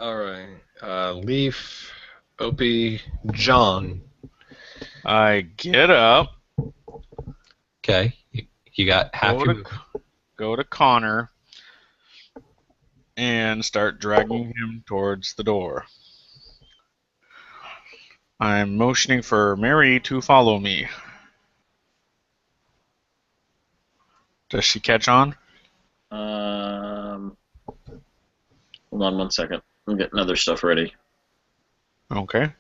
Alright. Leaf, Opie, John. I get up, Okay. You got half your movement. go to Connor, and start dragging him towards the door. I'm motioning for Mary to follow me. Does she catch on? Hold on 1 second. I'm getting other stuff ready. Okay.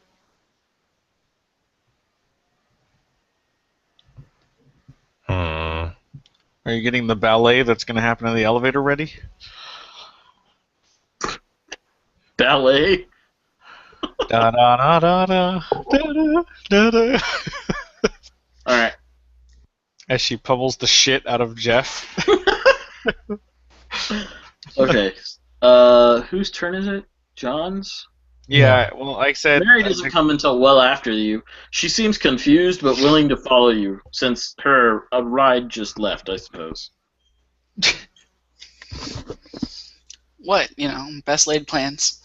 Hmm. Are you getting the ballet that's going to happen in the elevator ready? Ballet? Da da da da da da da da. Alright. As she pummels the shit out of Jeff. Okay. Whose turn is it? John's? Yeah, well, like I said, Mary doesn't come until well after you. She seems confused but willing to follow you, since her ride just left, I suppose. What? Best laid plans.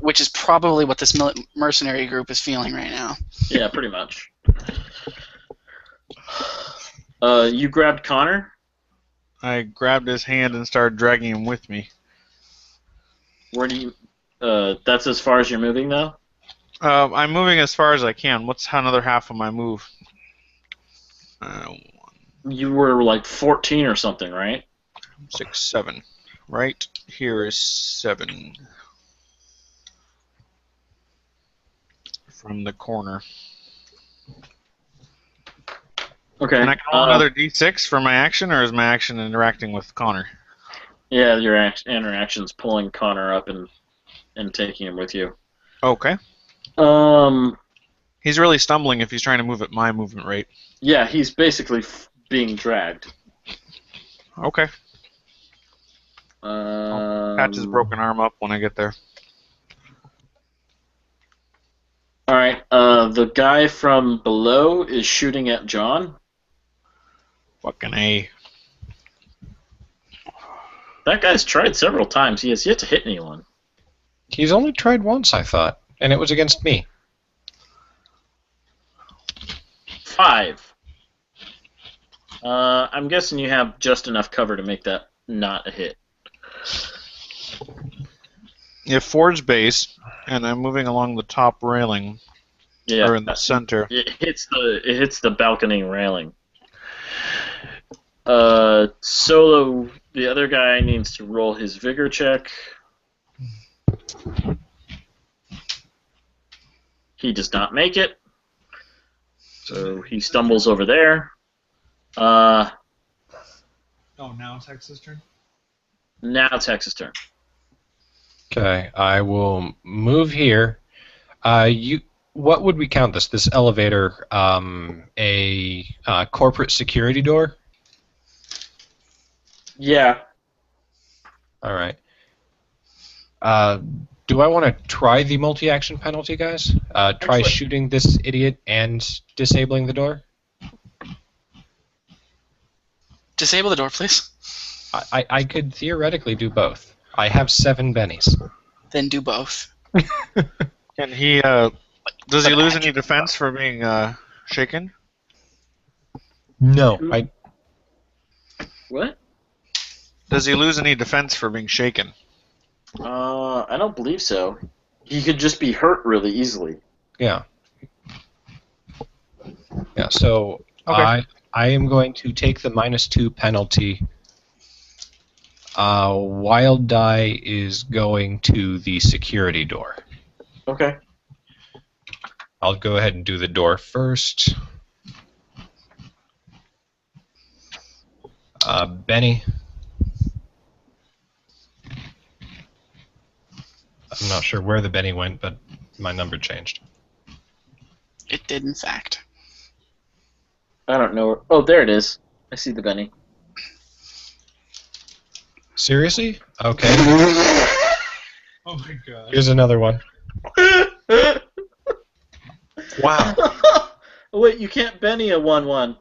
Which is probably what this mercenary group is feeling right now. Yeah, pretty much. You grabbed Connor? I grabbed his hand and started dragging him with me. Where do you... that's as far as you're moving, though? I'm moving as far as I can. What's another half of my move? You were like 14 or something, right? 6, 7. Right here is 7. From the corner. Okay. Can I roll another d6 for my action, or is my action interacting with Connor? Yeah, your interaction's pulling Connor up and taking him with you. Okay. He's really stumbling if he's trying to move at my movement rate. Yeah, he's basically being dragged. Okay. I'll patch his broken arm up when I get there. Alright, the guy from below is shooting at John. Fucking A. That guy's tried several times. He has yet to hit anyone. He's only tried once, I thought, and it was against me. 5. I'm guessing you have just enough cover to make that not a hit. If Ford's base, and I'm moving along the top railing, Yeah, or in the center. It hits the balcony railing. Solo, the other guy needs to roll his vigor check. He does not make it, so he stumbles over there. Oh, now it's Hex's turn? Now it's Hex's turn. Okay, I will move here. What would we count this? This elevator, a corporate security door? Yeah. All right. Do I want to try the multi-action penalty, guys? Try Excellent. shooting this idiot and disabling the door? Disable the door, please. I could theoretically do both. I have 7 bennies. Then do both. Can he, does he lose any defense for being, shaken? No. What? Does he lose any defense for being shaken? I don't believe so. He could just be hurt really easily. Yeah. Yeah, so Okay. I am going to take the -2 penalty. Wild die is going to the security door. Okay. I'll go ahead and do the door first. Benny. I'm not sure where the Benny went, but my number changed. It did, in fact. I don't know. Oh, there it is. I see the Benny. Seriously? Okay. Oh my god. Here's another one. Wow. Oh, wait, you can't Benny a 1/1.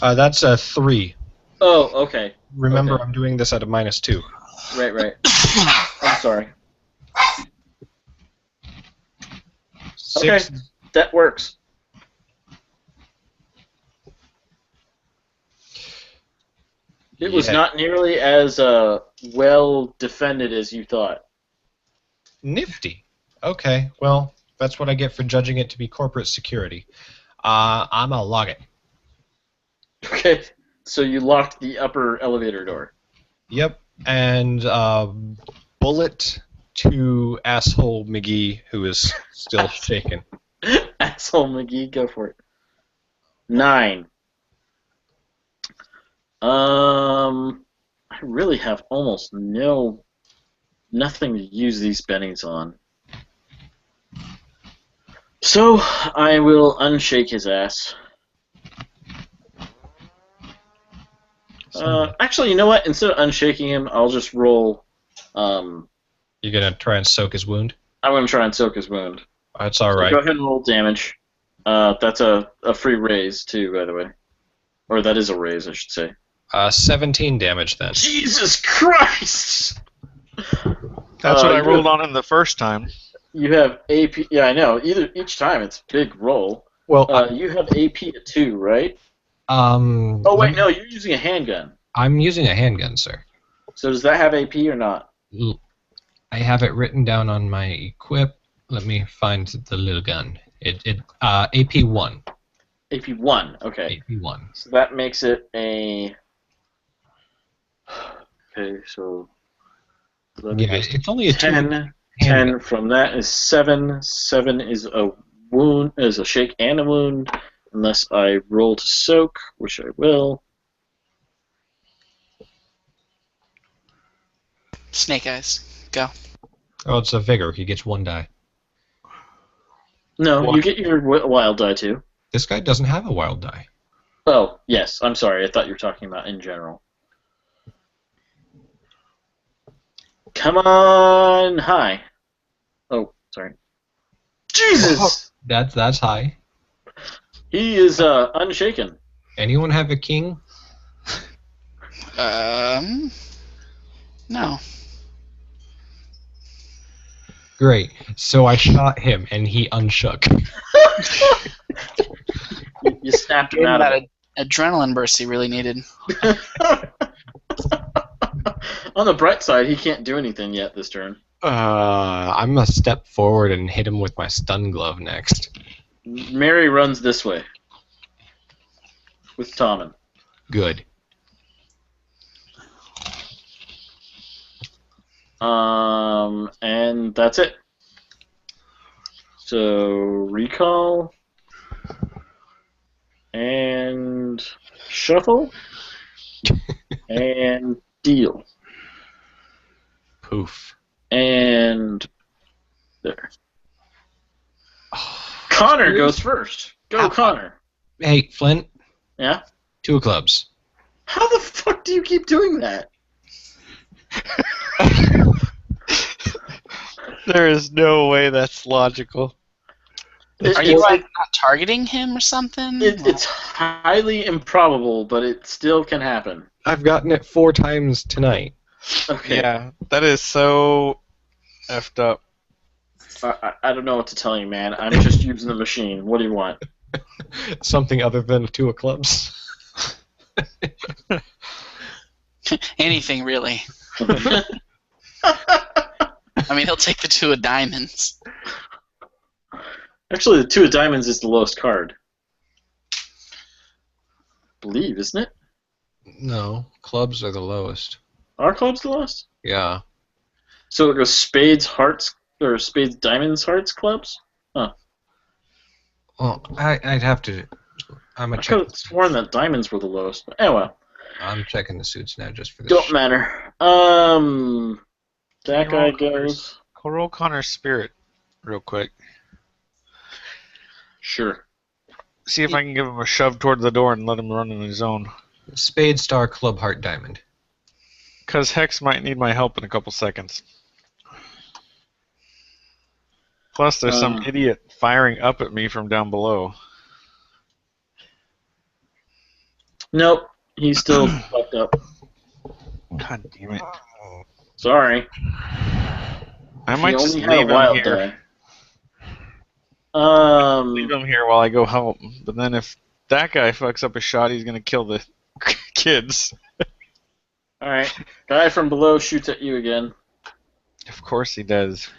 That's a 3. Oh, okay. Remember, Okay. I'm doing this at a -2. Right. I'm sorry. 6. Okay, that works. It was Yeah. not nearly as well defended as you thought. Nifty. Okay, well, That's what I get for judging it to be corporate security. I'm gonna log it. Okay, so you locked the upper elevator door. Yep, and bullet to asshole McGee, who is still shaken. Asshole McGee, go for it. 9. I really have almost nothing to use these bennies on. So I will unshake his ass. Actually, you know what? Instead of unshaking him, I'll just roll. You're gonna try and soak his wound? I'm gonna try and soak his wound. That's all So right. go ahead and roll damage. That's a free raise too, by the way. Or that is a raise, I should say. 17 damage then. Jesus Christ! That's what I you rolled have- on him the first time. You have AP. Yeah, I know. Each time it's a big roll. Well, You have AP at 2, right? oh Oh wait, no, you're using a handgun. I'm using a handgun, sir. So does that have AP or not? I have it written down on my equip. Let me find the little gun. AP 1. AP 1. Okay. AP 1. So that makes it a. Okay, so. Yeah, it's only a 10. 10 from that is 7. 7 is a wound, is a shake and a wound, unless I roll to soak, which I will. Snake Eyes. Go. Oh, it's a vigor. He gets 1 die. No, What? you get your wild die too. This guy doesn't have a wild die. Oh, yes. I'm sorry. I thought you were talking about in general. Come on, high. Oh, sorry. Jesus! That's high. He is unshaken. Anyone have a king? No. Great. So I shot him, and he unshook. You snapped him Gave him out of that it. adrenaline burst he really needed. On the bright side, he can't do anything yet this turn. I'm gonna step forward and hit him with my stun glove next. Mary runs this way. With Tommen. Good. And that's it. So, recall. And shuffle. And deal. Poof. And there. Connor goes first. Go, Connor. Hey, Flint. Yeah? 2 of clubs. How the fuck do you keep doing that? There is no way that's logical. It- Are you it's- like not targeting him or something? It's highly improbable, but it still can happen. I've gotten it 4 times tonight. Okay. Yeah, that is so effed up. I don't know what to tell you, man. I'm just using the machine. What do you want? Something other than 2 of clubs. Anything really. I mean, he'll take the 2 of diamonds. Actually, the 2 of diamonds is the lowest card. Believe, isn't it? No, clubs are the lowest. Are clubs the lowest? Yeah. So it goes spades, hearts, or spades, diamonds, hearts, clubs? Well, I'd have to. I'm I gonna could check. have sworn that diamonds were the lowest. But anyway, I'm checking the suits now just for this. don't matter. That guy goes. Go roll Connor's spirit real quick. Sure. See if I can give him a shove toward the door and let him run on his own. Spade, star, club, heart, diamond. Because Hex might need my help in a couple seconds. Plus, there's some idiot firing up at me from down below. Nope. He's still fucked up. God damn it. Sorry. I might He just only had leave a wild him here. die. Leave him here while I go help. But then if that guy fucks up a shot, he's going to kill the kids. Alright. Guy from below shoots at you again. Of course he does.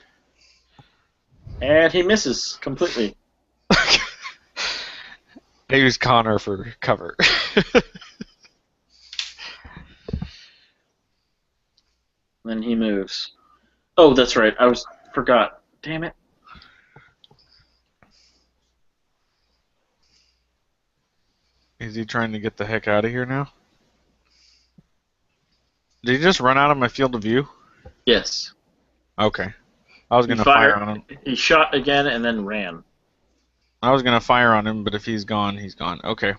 And he misses completely. I use Connor for cover. Then he moves. Oh, that's right. Forgot. Damn it. Is he trying to get the heck out of here now? Did he just run out of my field of view? Yes. Okay. I was He gonna fire fired. on him. He shot again and then ran. I was gonna fire on him, but if he's gone, he's gone. Okay.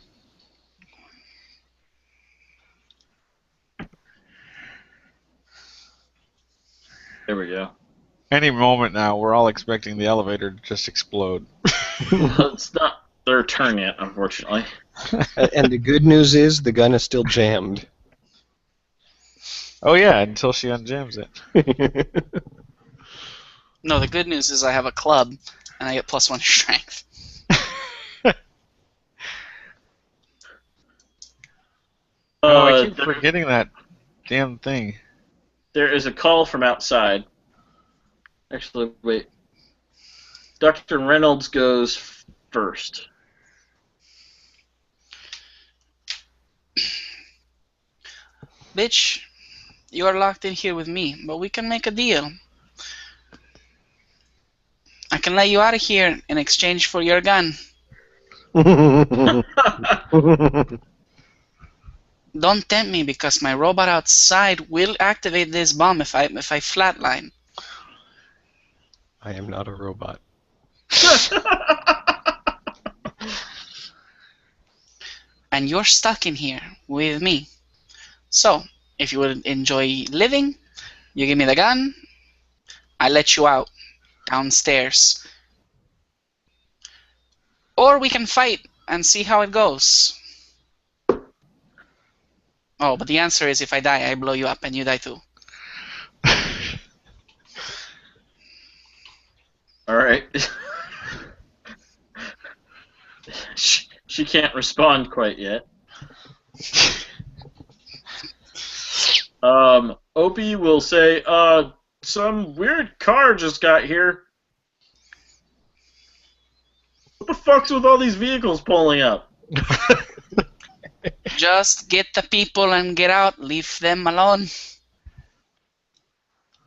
There we go. Any moment now, we're all expecting the elevator to just explode. It's not their turn yet, unfortunately. And the good news is the gun is still jammed. Oh yeah, until she unjams it. No, the good news is I have a club, and I get +1 strength. I keep there- forgetting that damn thing. There is a call from outside. Actually, wait. Dr. Reynolds goes first. Bitch, you are locked in here with me, but we can make a deal. I can let you out of here in exchange for your gun. Don't tempt me because my robot outside will activate this bomb if I flatline. I am not a robot. And you're stuck in here with me. So, if you would enjoy living, you give me the gun, I let you out downstairs. Or we can fight and see how it goes. Oh, but the answer is if I die, I blow you up and you die too. Alright. she can't respond quite yet. Opie will say, some weird car just got here. What the fuck's with all these vehicles pulling up? Just get the people and get out. Leave them alone.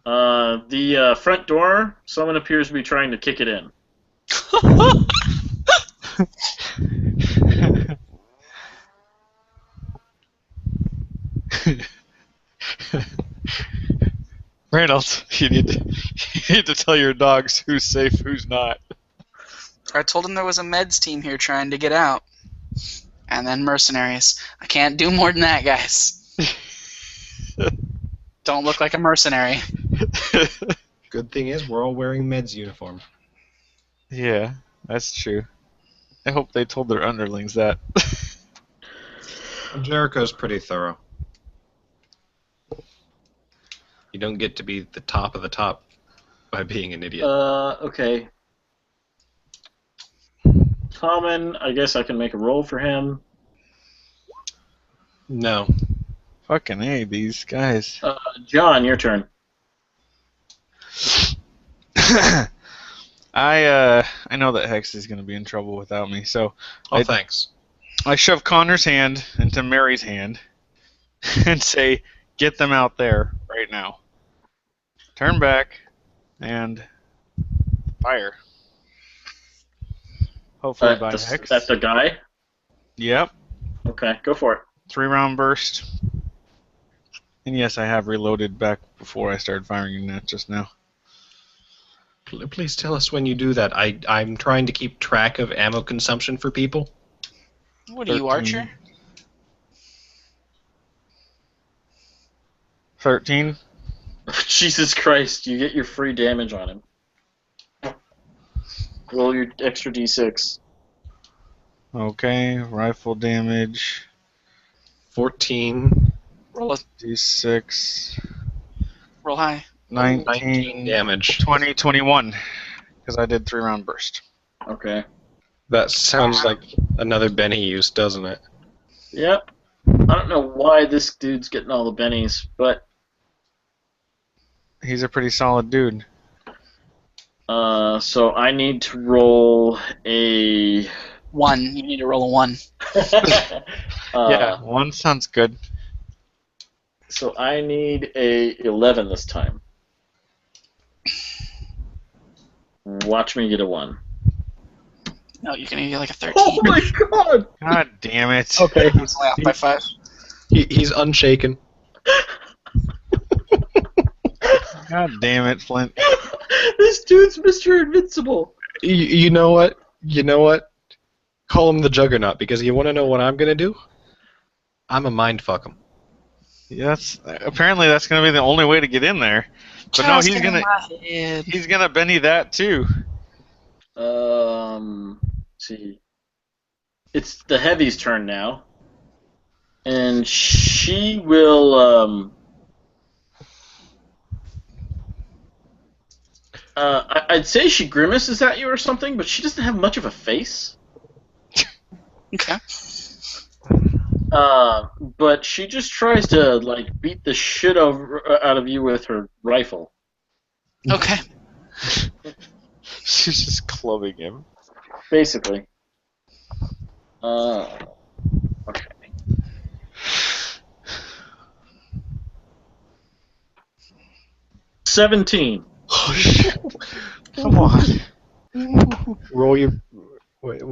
The front door, someone appears to be trying to kick it in. Reynolds, you need to tell your dogs who's safe, who's not. I told him there was a meds team here trying to get out. And then mercenaries. I can't do more than that, guys. Don't look like a mercenary. Good thing is we're all wearing Med's uniform. Yeah, that's true. I hope they told their underlings that. Jericho's pretty thorough. You don't get to be the top of the top by being an idiot. Okay. Common, I guess I can make a roll for him. No. Fucking A, these guys. John, your turn. I know that Hex is gonna be in trouble without me, so Oh, thanks. I shove Connor's hand into Mary's hand and say, "Get them out there right now." Turn back and fire. Hopefully by Hex. That's the guy? Yep. Okay, go for it. 3-round burst. And yes, I have reloaded back before I started firing that just now. Please tell us when you do that. I'm trying to keep track of ammo consumption for people. What are you, 13. Archer? 13. Jesus Christ, you get your free damage on him. Roll your extra d6. Okay, rifle damage. 14. Roll D6. roll high. 19 damage. 20, 21. Because I did 3-round burst. Okay. That sounds like another Benny use, doesn't it? Yep. I don't know why this dude's getting all the bennies, but He's a pretty solid dude. So I need to roll a. 1. You need to roll a 1. Yeah, 1 sounds good. So I need a 11 this time. Watch me get a 1. No, you're gonna get like a 13. Oh my god! God damn it. Okay. It's only off by 5. He's unshaken. God damn it, Flint. This dude's Mr. Invincible. You know what? You know what? Call him the Juggernaut, because you want to know what I'm gonna do? I'm a mind fuck him. Yes. Apparently that's gonna be the only way to get in there. But no, he's gonna Benny that too. Let's see. It's the Heavy's turn now. And she will, I'd say she grimaces at you or something, but she doesn't have much of a face. Okay. But she just tries to, like, beat the shit out of you with her rifle. Okay. She's just clubbing him. Basically. Okay. 17. Come on. Roll your. Wait.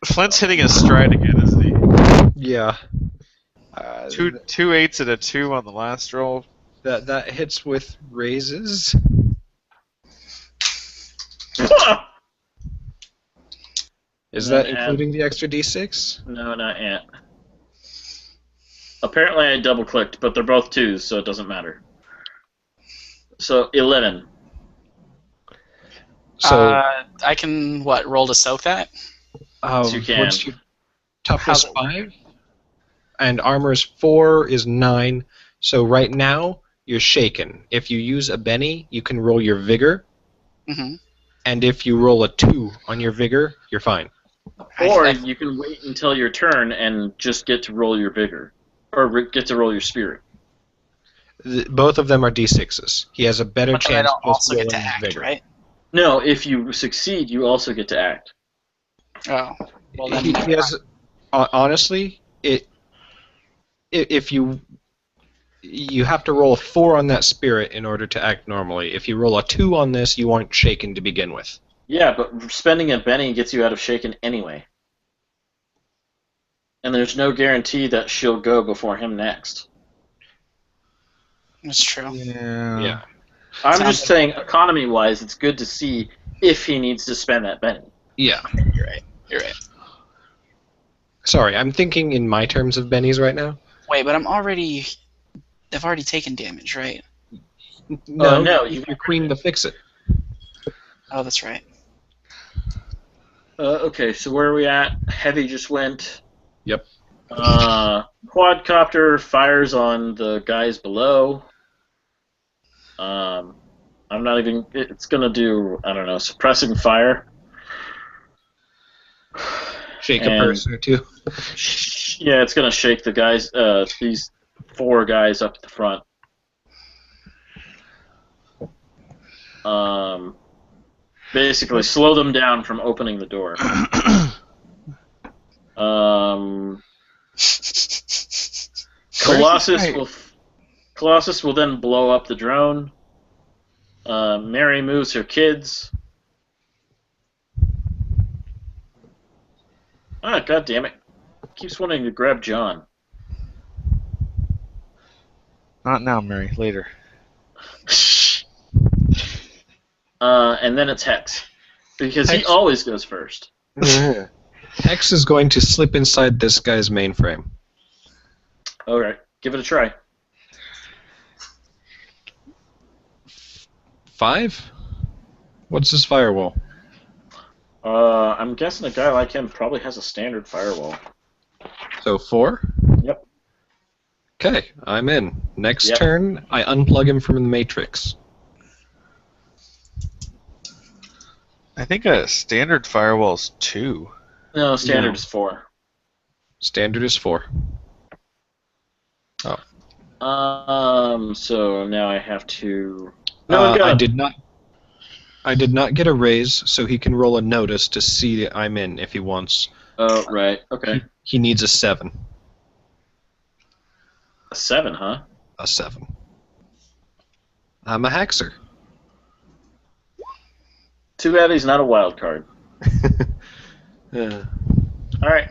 Flint's hitting his stride again, isn't he? Yeah. Two 8s and a 2 on the last roll. That hits with raises. Is that including the extra d6? No, not yet. Apparently I double clicked, but they're both 2s, so it doesn't matter. So 11. So I can roll to soak that? You can. What's your toughness 5? And armor's 4 is 9. So right now you're shaken. If you use a Benny, you can roll your vigor. Mm-hmm. And if you roll a 2 on your vigor, you're fine. Or you can wait until your turn and just get to roll your vigor. Or get to roll your spirit. Both of them are d6s. He has a better But chance I don't of also get rolling to act, vigor. right? No, if you succeed, you also get to act. Oh. Well, then He has, honestly, if you have to roll a 4 on that spirit in order to act normally. If you roll a 2 on this, you aren't shaken to begin with. Yeah, but spending a Benny gets you out of shaken anyway. And there's no guarantee that she'll go before him next. That's true. Yeah. I'm just saying, economy-wise, it's good to see if he needs to spend that Benny. Yeah. You're right. Sorry, I'm thinking in my terms of bennies right now. Wait, but I've already taken damage, right? No, you're queen to fix it. Oh, that's right. Okay, so where are we at? Heavy just went. Yep. Quadcopter fires on the guys below. I'm not even. It's gonna do, I don't know, suppressing fire. Shake a person or two. Yeah, it's gonna shake the guys. These 4 guys up at the front. Basically, slow them down from opening the door. Colossus will then blow up the drone. Mary moves her kids. God damn it! Keeps wanting to grab John. Not now, Mary. Later. And then it's Hex, because he always goes first. Hex is going to slip inside this guy's mainframe. All right, give it a try. 5? What's his firewall? I'm guessing a guy like him probably has a standard firewall. So 4? Yep. Okay, I'm in. Next turn, I unplug him from the Matrix. I think a standard firewall's 2. No, standard is 4. Standard is 4. So now I have to. No, I did not. I did not get a raise, so he can roll a notice to see that I'm in if he wants. Oh, right. Okay. He needs a 7. A 7, huh? A 7. I'm a hexer. Too bad he's not a wild card. Yeah. All right.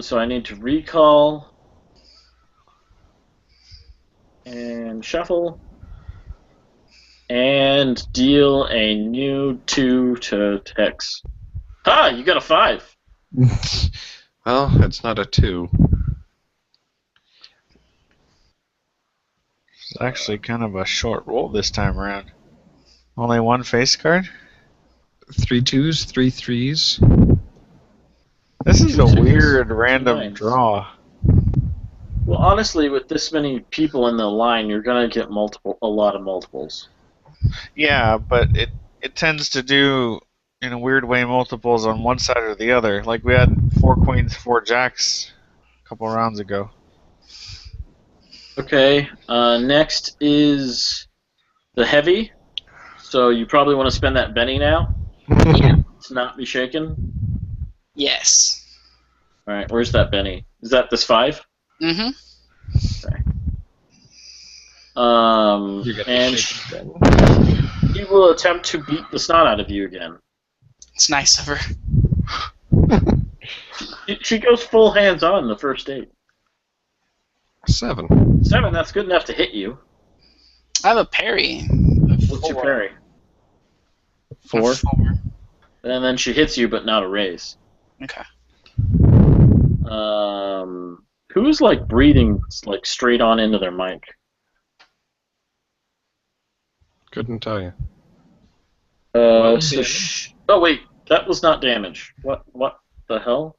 So I need to recall and shuffle and deal a new 2 to Hex. Ha! You got a 5. Well, it's not a 2. It's actually kind of a short roll this time around. Only one face card? 3 2s, 3 3s. This is a Six, weird random nines. draw. Well, honestly, with this many people in the line, you're gonna get a lot of multiples. Yeah, but it tends to do, in a weird way, multiples on one side or the other. Like we had 4 queens, 4 jacks a couple rounds ago. Okay. Next is the heavy. So you probably want to spend that Benny now Yeah. to not be shaken. Yes. All right. Where's that Benny? Is that this 5? Mm-hmm. You're gonna And shake it then. he will attempt to beat the snot out of you again. It's nice of her. She goes full hands on the first date. 7. 7, that's good enough to hit you. I have a parry. What's your parry? A 4? 4. And then she hits you, but not a raise. Okay. Who's like breathing like straight on into their mic? Couldn't tell you. Oh wait, that was not damage. What the hell?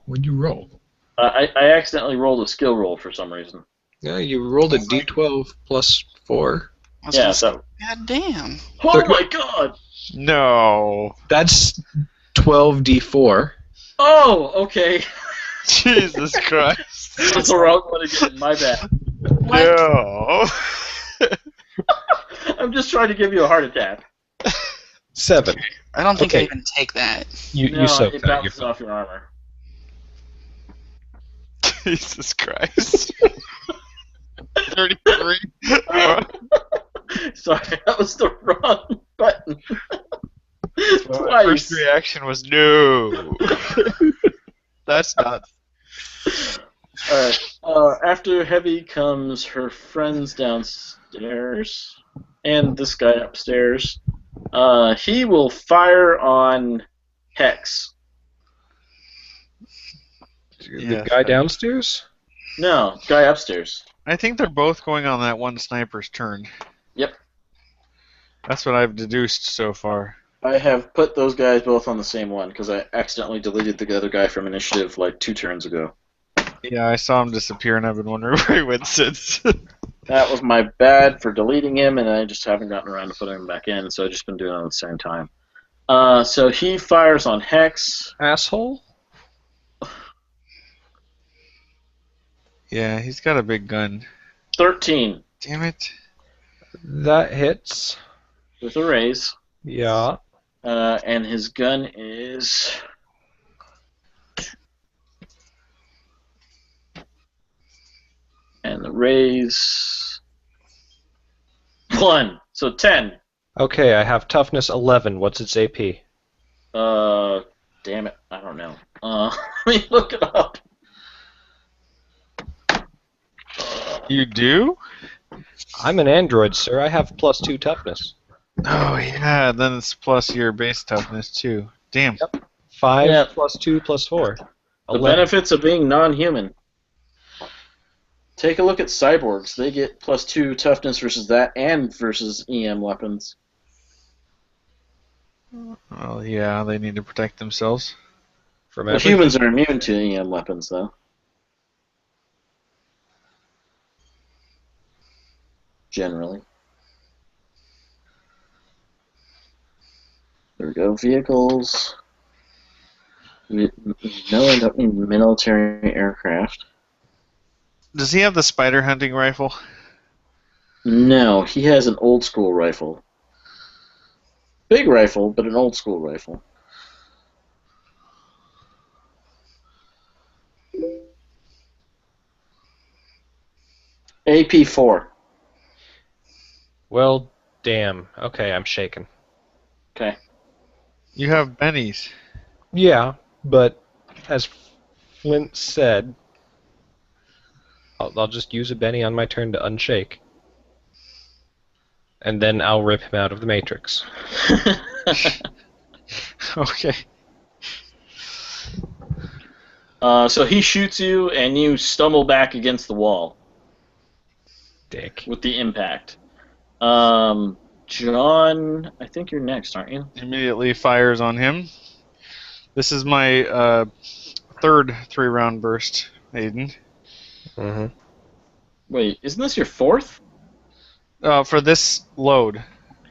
What'd you roll? I accidentally rolled a skill roll for some reason. Yeah, you rolled a d12 plus 4. I was Yeah, gonna say, so. God damn. Oh my god! No. That's 12d4. Oh, okay. Jesus Christ. That's the wrong one again. My bad. No. I'm just trying to give you a heart attack. 7. I don't think I Okay. even take that. You soak it that. You're bounces fine. off your armor. Jesus Christ. 33. Sorry, that was the wrong button. My Twice. first reaction was no. That's not. Alright. After Heavy comes her friends downstairs and this guy upstairs. He will fire on Hex. The guy downstairs? No, guy upstairs. I think they're both going on that one sniper's turn. Yep. That's what I've deduced so far. I have put those guys both on the same one because I accidentally deleted the other guy from initiative like 2 turns ago. Yeah, I saw him disappear and I've been wondering where he went since. That was my bad for deleting him, and I just haven't gotten around to putting him back in, so I've just been doing it at the same time. So he fires on Hex. Asshole? Yeah, he's got a big gun. 13 Damn it. That hits. with a raise. Yeah. And his gun is... And the raise... 1. So 10. Okay, I have toughness 11. What's its AP? Damn it. I don't know. Let me look it up. You do? I'm an android, sir. I have +2 toughness. Oh, yeah, then it's plus your base toughness, too. Damn. 5 Yeah. plus 2 plus 4. The 11. benefits of being non-human. Take a look at cyborgs. They get +2 toughness versus that and versus EM weapons. Well, yeah, they need to protect themselves. From Well, everything. humans are immune to EM weapons, though. Generally. There we go. Vehicles. No, I don't need military aircraft. Does he have the spider hunting rifle? No, he has an old school rifle. Big rifle, but an old school rifle. AP4. Well, damn. Okay, I'm shaken. Okay. You have bennies. Yeah, but as Flint said, I'll just use a Benny on my turn to unshake. And then I'll rip him out of the Matrix. Okay. So he shoots you, and you stumble back against the wall Dick. with the impact. John, I think you're next, aren't you? Immediately fires on him. This is my third 3-round burst, Aiden. Mm-hmm. Wait, isn't this your fourth? For this load,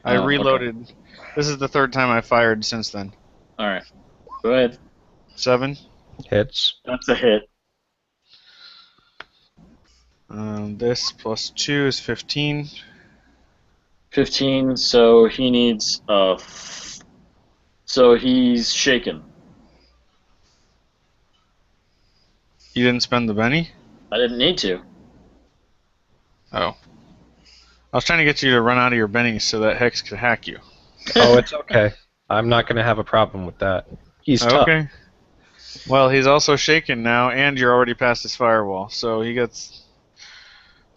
I Oh, okay. reloaded. This is the third time I fired since then. All right. Go ahead. 7. Hits. That's a hit. This plus 2 is 15. 15, so he needs so he's shaken. You didn't spend the Benny? I didn't need to. Oh. I was trying to get you to run out of your bennies so that Hex could hack you. Oh, it's okay. I'm not going to have a problem with that. He's tough. Okay. Well, he's also shaken now, and you're already past his firewall, so he gets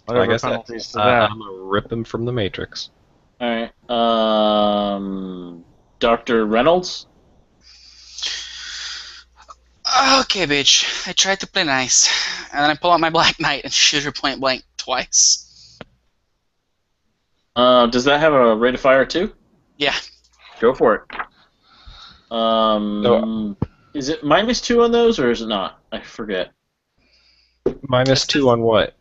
I whatever guess penalties to I'm that. going to rip him from the Matrix. All right. Dr. Reynolds? Okay, bitch. I tried to play nice, and then I pull out my Black Knight and shoot her point blank twice. Does that have a rate of fire too? Yeah. Go for it. Is it -2 on those, or is it not? I forget. -2 on what?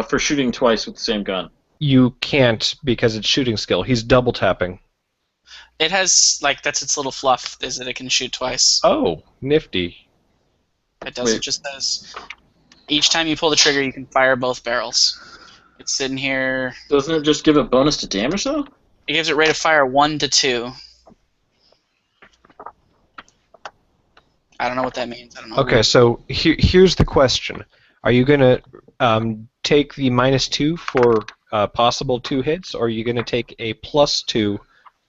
For shooting twice with the same gun. You can't because it's shooting skill. He's double tapping. It has, like, that's its little fluff, is that it can shoot twice. Oh, nifty. It does. It just says each time you pull the trigger, you can fire both barrels. It's sitting here. Doesn't it just give a bonus to damage, though? It gives it rate of fire 1 to 2. I don't know what that means. I don't know. Okay, so here's the question. Are you going to take the -2 for possible 2 hits, or are you going to take a +2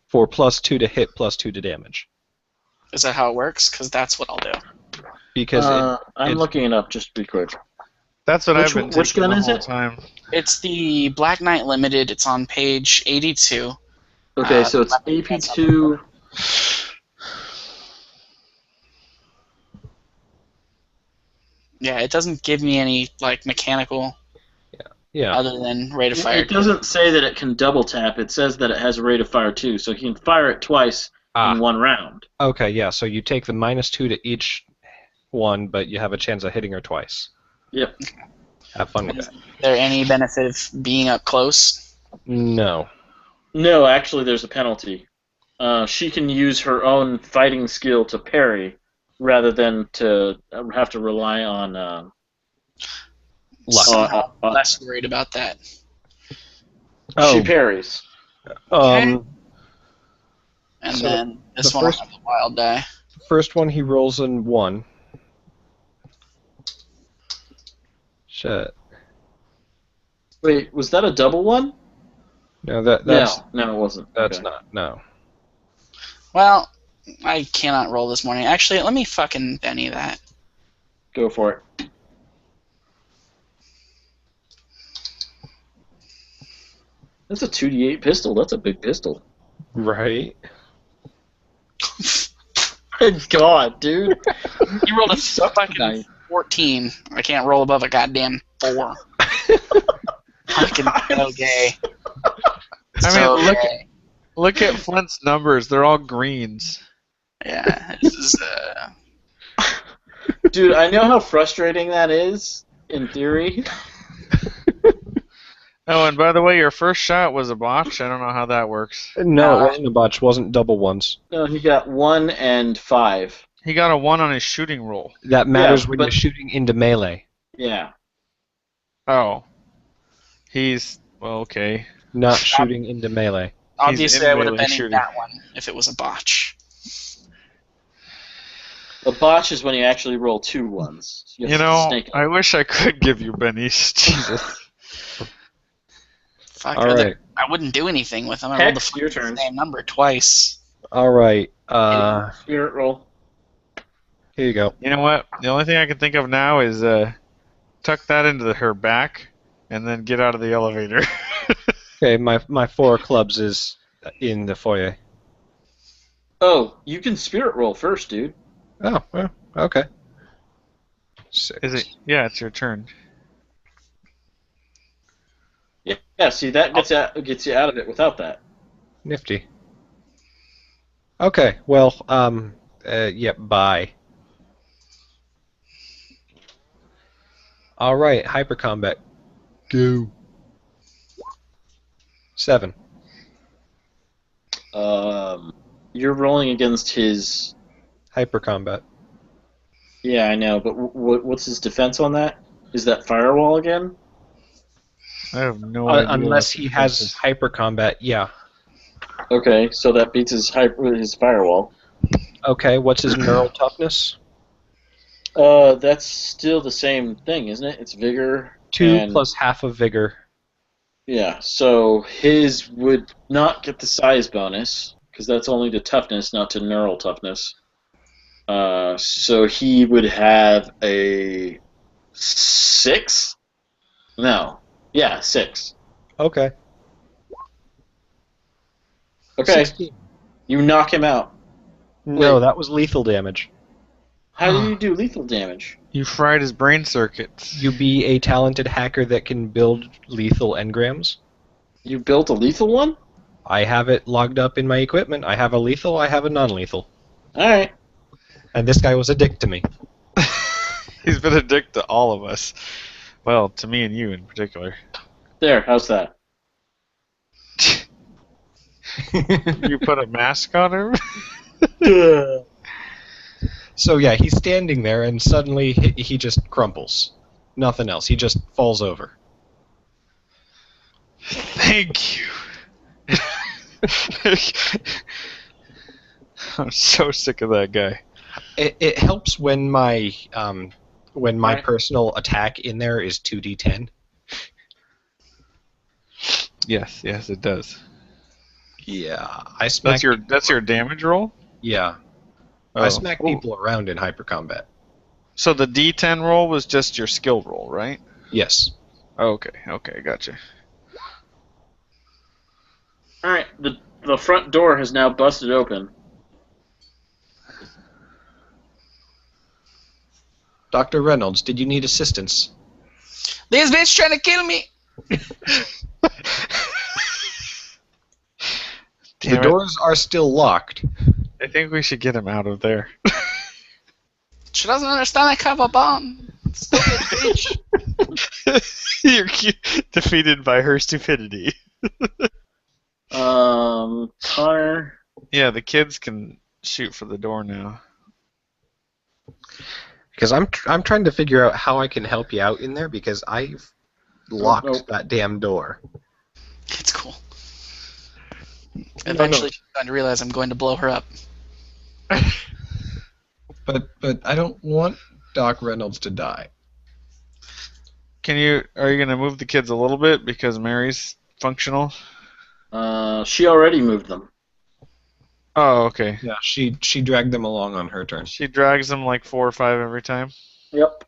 for +2 to hit, +2 to damage? Is that how it works? Because that's what I'll do. Because I'm looking it up just to be quick. That's what Which I've been which taking gun the is whole it? time. It's the Black Knight Limited. It's on page 82. Okay, so it's AP2. Yeah, it doesn't give me any, like, mechanical yeah. other than rate of fire. It doesn't say that it can double tap. It says that it has a rate of fire too, so he can fire it twice in one round. Okay, yeah. So you take the -2 to each one, but you have a chance of hitting her twice. Yep. Have fun with that. Is there any benefit of being up close? No. No, actually, there's a penalty. She can use her own fighting skill to parry, rather than to have to rely on Somehow I'm less worried about that. She parries. And So then this the one will first- have the wild die. First one he rolls in 1. Shit. Wait, was that a double one? No, that's No, it wasn't. that's Okay. not. No. Well, I cannot roll this morning. Actually, let me fucking Benny that. Go for it. That's a 2d8 pistol. That's a big pistol. Right. Good God, dude. You rolled a fucking Nice. 14. I can't roll above a goddamn 4. Fucking so gay. I So mean, gay. look at Flint's numbers. They're all greens. Yeah, this is Dude, I know how frustrating that is, in theory. Oh, and by the way, your first shot was a botch. I don't know how that works. No, it wasn't a botch. Wasn't double ones. No, he got 1 and 5. He got a 1 on his shooting roll. That matters Yeah, when but- you're shooting into melee, Yeah. Oh. He's... Well, okay. not shooting into melee. Obviously, I would have melee been in shooting. that one if it was a botch. A botch is when you actually roll 2 ones. So you have You to know, snake I wish I could give you Benis. Jesus. Fuck, All right. I wouldn't do anything with them. I rolled the Hex, your turn. same number twice. All right. Spirit roll. Here you go. You know what? The only thing I can think of now is tuck that into her back, and then get out of the elevator. Okay, my 4 clubs is in the foyer. Oh, you can spirit roll first, dude. Oh, well, okay. 6. Is it? Yeah, it's your turn. Yeah, see, that gets you out of it without that. Nifty. Okay, well, bye. All right, hyper combat. Go. 7. You're rolling against his... Hyper combat. Yeah, I know, but what's his defense on that? Is that firewall again? I have no idea. Unless what he the has defense is. hyper combat, yeah. Okay, so that beats his firewall. Okay, what's his neural toughness? That's still the same thing, isn't it? It's vigor. 2 and- plus half of vigor. Yeah, so his would not get the size bonus, because that's only to toughness, not to neural toughness. So he would have a 6? No. Yeah, 6. Okay. Okay, 16. you knock him out. No, Wait. that was lethal damage. How do you do lethal damage? You fried his brain circuits. You be a talented hacker that can build lethal engrams. You built a lethal one? I have it logged up in my equipment. I have a lethal, I have a non-lethal. Alright. And this guy was a dick to me. He's been a dick to all of us. Well, to me and you in particular. There, how's that? You put a mask on him? So yeah, he's standing there and suddenly he just crumples. Nothing else. He just falls over. Thank you. I'm so sick of that guy. It helps when my Right. personal attack in there is 2d10. Yes, it does. Yeah, I smack. That's your damage roll? Yeah, Oh. I smack people around in hyper combat. So the D10 roll was just your skill roll, right? Yes. Okay, gotcha. Alright, the front door has now busted open. Dr. Reynolds, did you need assistance? This bitch trying to kill me. Damn The it. doors are still locked. I think we should get him out of there. She doesn't understand I have a bomb. Stupid bitch. You're defeated by her stupidity. Connor. Yeah, the kids can shoot for the door now. Because I'm trying to figure out how I can help you out in there because I've locked Nope. that damn door. It's cool. Eventually she's going to realize I'm going to blow her up. But I don't want Doc Reynolds to die. Are you gonna move the kids a little bit because Mary's functional? She already moved them. Oh, okay. Yeah, she dragged them along on her turn. She drags them like 4 or 5 every time. Yep.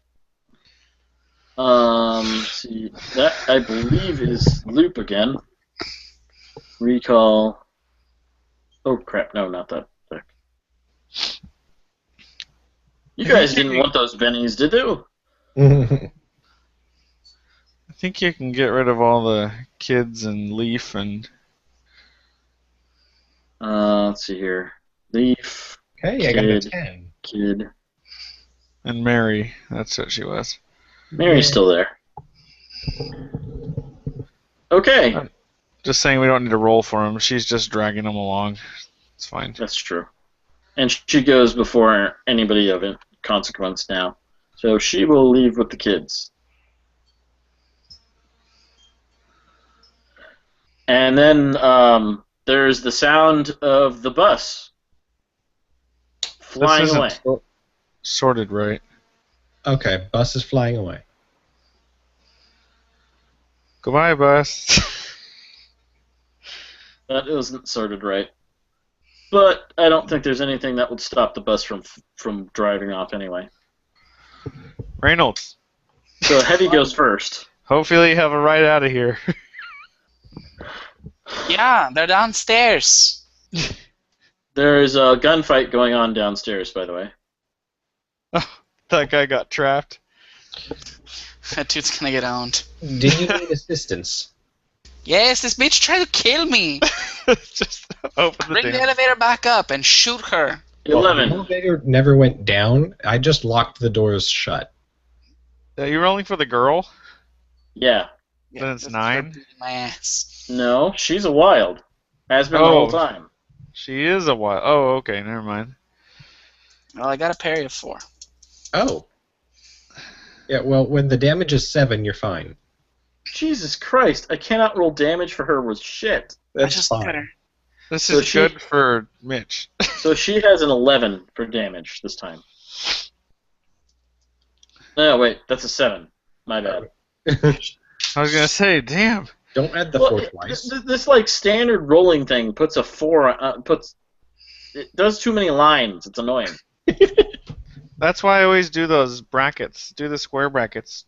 See, that I believe is loop again. Recall. Oh crap! No, not that. You guys didn't want those bennies, did you? I think you can get rid of all the kids and Leaf and... Let's see here. Leaf, Hey, I got a Kid. 10. Kid. and Mary. That's what she was. Mary's still there. Okay, Just saying we don't need to roll for him. She's just dragging them along. It's fine. that's true. And she goes before anybody of consequence now. So she will leave with the kids. And then there's the sound of the bus flying this away. isn't sorted right. Okay, bus is flying away. Goodbye, bus. That isn't sorted right. But I don't think there's anything that would stop the bus from driving off anyway. Reynolds. So Heavy goes first. Hopefully you have a ride out of here. Yeah, they're downstairs. There's a gunfight going on downstairs, by the way. That guy got trapped. That dude's gonna get owned. Do you need assistance? Yes, this bitch tried to kill me. Just open the Bring the damn. elevator back up and shoot her. Well, the 11. elevator never went down. I just locked the doors shut. You rolling for the girl? Yeah. Then it's that's 9? her beating my ass. No, she's a wild. Has been the whole Oh. time. She is a wild. Oh, okay, never mind. Well, I got a parry of 4. Oh. Yeah, well, when the damage is 7, you're fine. Jesus Christ, I cannot roll damage for her with shit. I That's just look at fine. her. This So is she- good for Mitch. So she has an 11 for damage this time. No, wait, that's a 7. My bad. I was gonna say, damn. Don't add the Well, 4 twice. This like standard rolling thing puts a 4. It does too many lines. It's annoying. That's why I always do those brackets. Do the square brackets.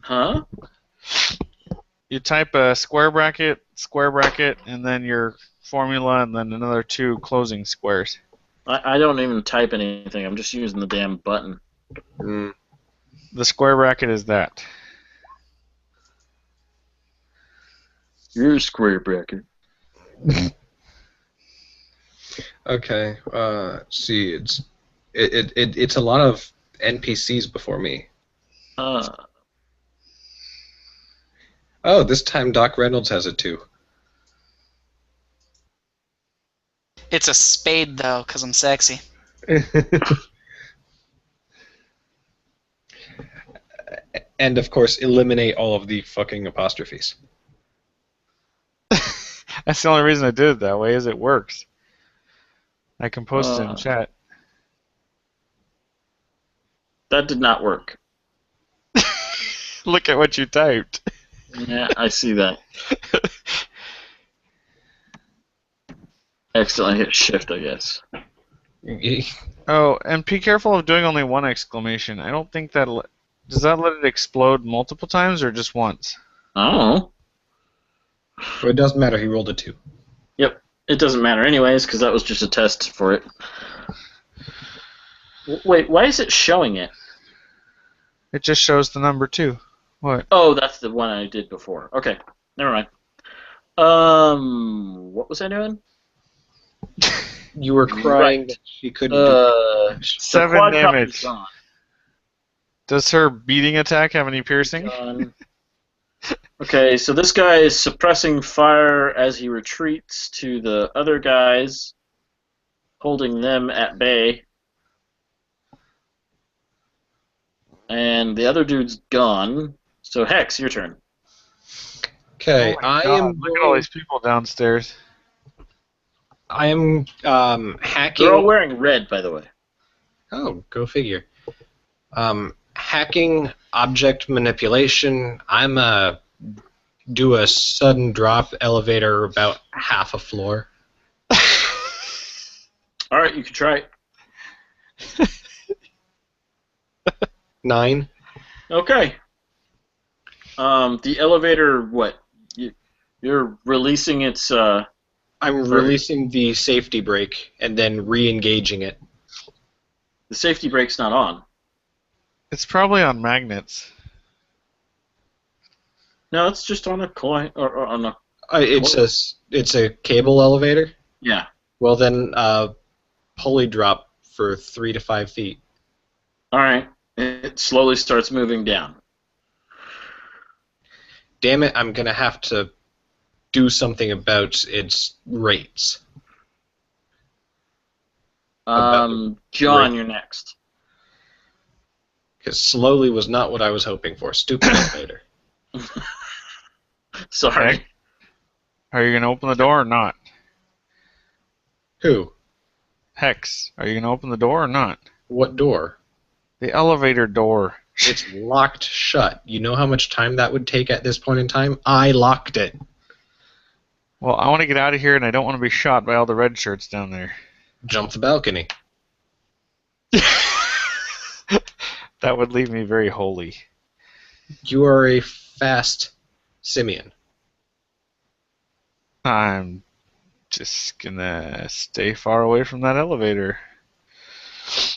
Huh? You type a square bracket, and then your formula, and then another 2 closing squares. I don't even type anything. I'm just using the damn button. Mm. The square bracket is that. You're a square bracket. Okay. Let's see. It's a lot of NPCs before me. Oh, this time Doc Reynolds has it too. It's a spade, though, because I'm sexy. And of course, eliminate all of the fucking apostrophes. That's the only reason I did it that way, is it works. I can post it in chat. That did not work. Look at what you typed. Yeah, I see that. Accidentally hit shift, I guess. Oh, and be careful of doing only one exclamation. I don't think that... Does that let it explode multiple times or just once? I don't know. Well, it doesn't matter. He rolled a 2. Yep. It doesn't matter anyways, because that was just a test for it. Wait, why is it showing it? It just shows the number 2. What? Oh, that's the one I did before. Okay, never mind. What was I doing? You were crying Right. that she couldn't do it. 7 the quadcopter's damage. Gone. Does her beating attack have any piercing? Gone. Okay, so this guy is suppressing fire as he retreats to the other guys, holding them at bay. And the other dude's gone. So Hex, your turn. Okay, Oh my God, look at all these people downstairs. I am hacking. They're all wearing red, by the way. Oh, go figure. Hacking, object manipulation. I'm do a sudden drop elevator about half a floor. All right, you can try it. 9. Okay. The elevator, what? You're releasing its. I'm releasing the safety brake and then re-engaging it. The safety brake's not on. It's probably on magnets. No, it's just on a coin or on a. It's a cable elevator. Yeah. Well then, pulley drop for 3 to 5 feet. All right. It slowly starts moving down. Damn it! I'm gonna have to do something about its rates. John, you're next. Because slowly was not what I was hoping for. Stupid elevator. Sorry. Okay. Are you going to open the door or not? Who? Hex, are you gonna open the door or not? What door? The elevator door. It's locked shut. You know how much time that would take at this point in time? I locked it. Well, I want to get out of here, and I don't want to be shot by all the red shirts down there. Jump the balcony. That would leave me very holy. You are a fast simian. I'm just gonna stay far away from that elevator.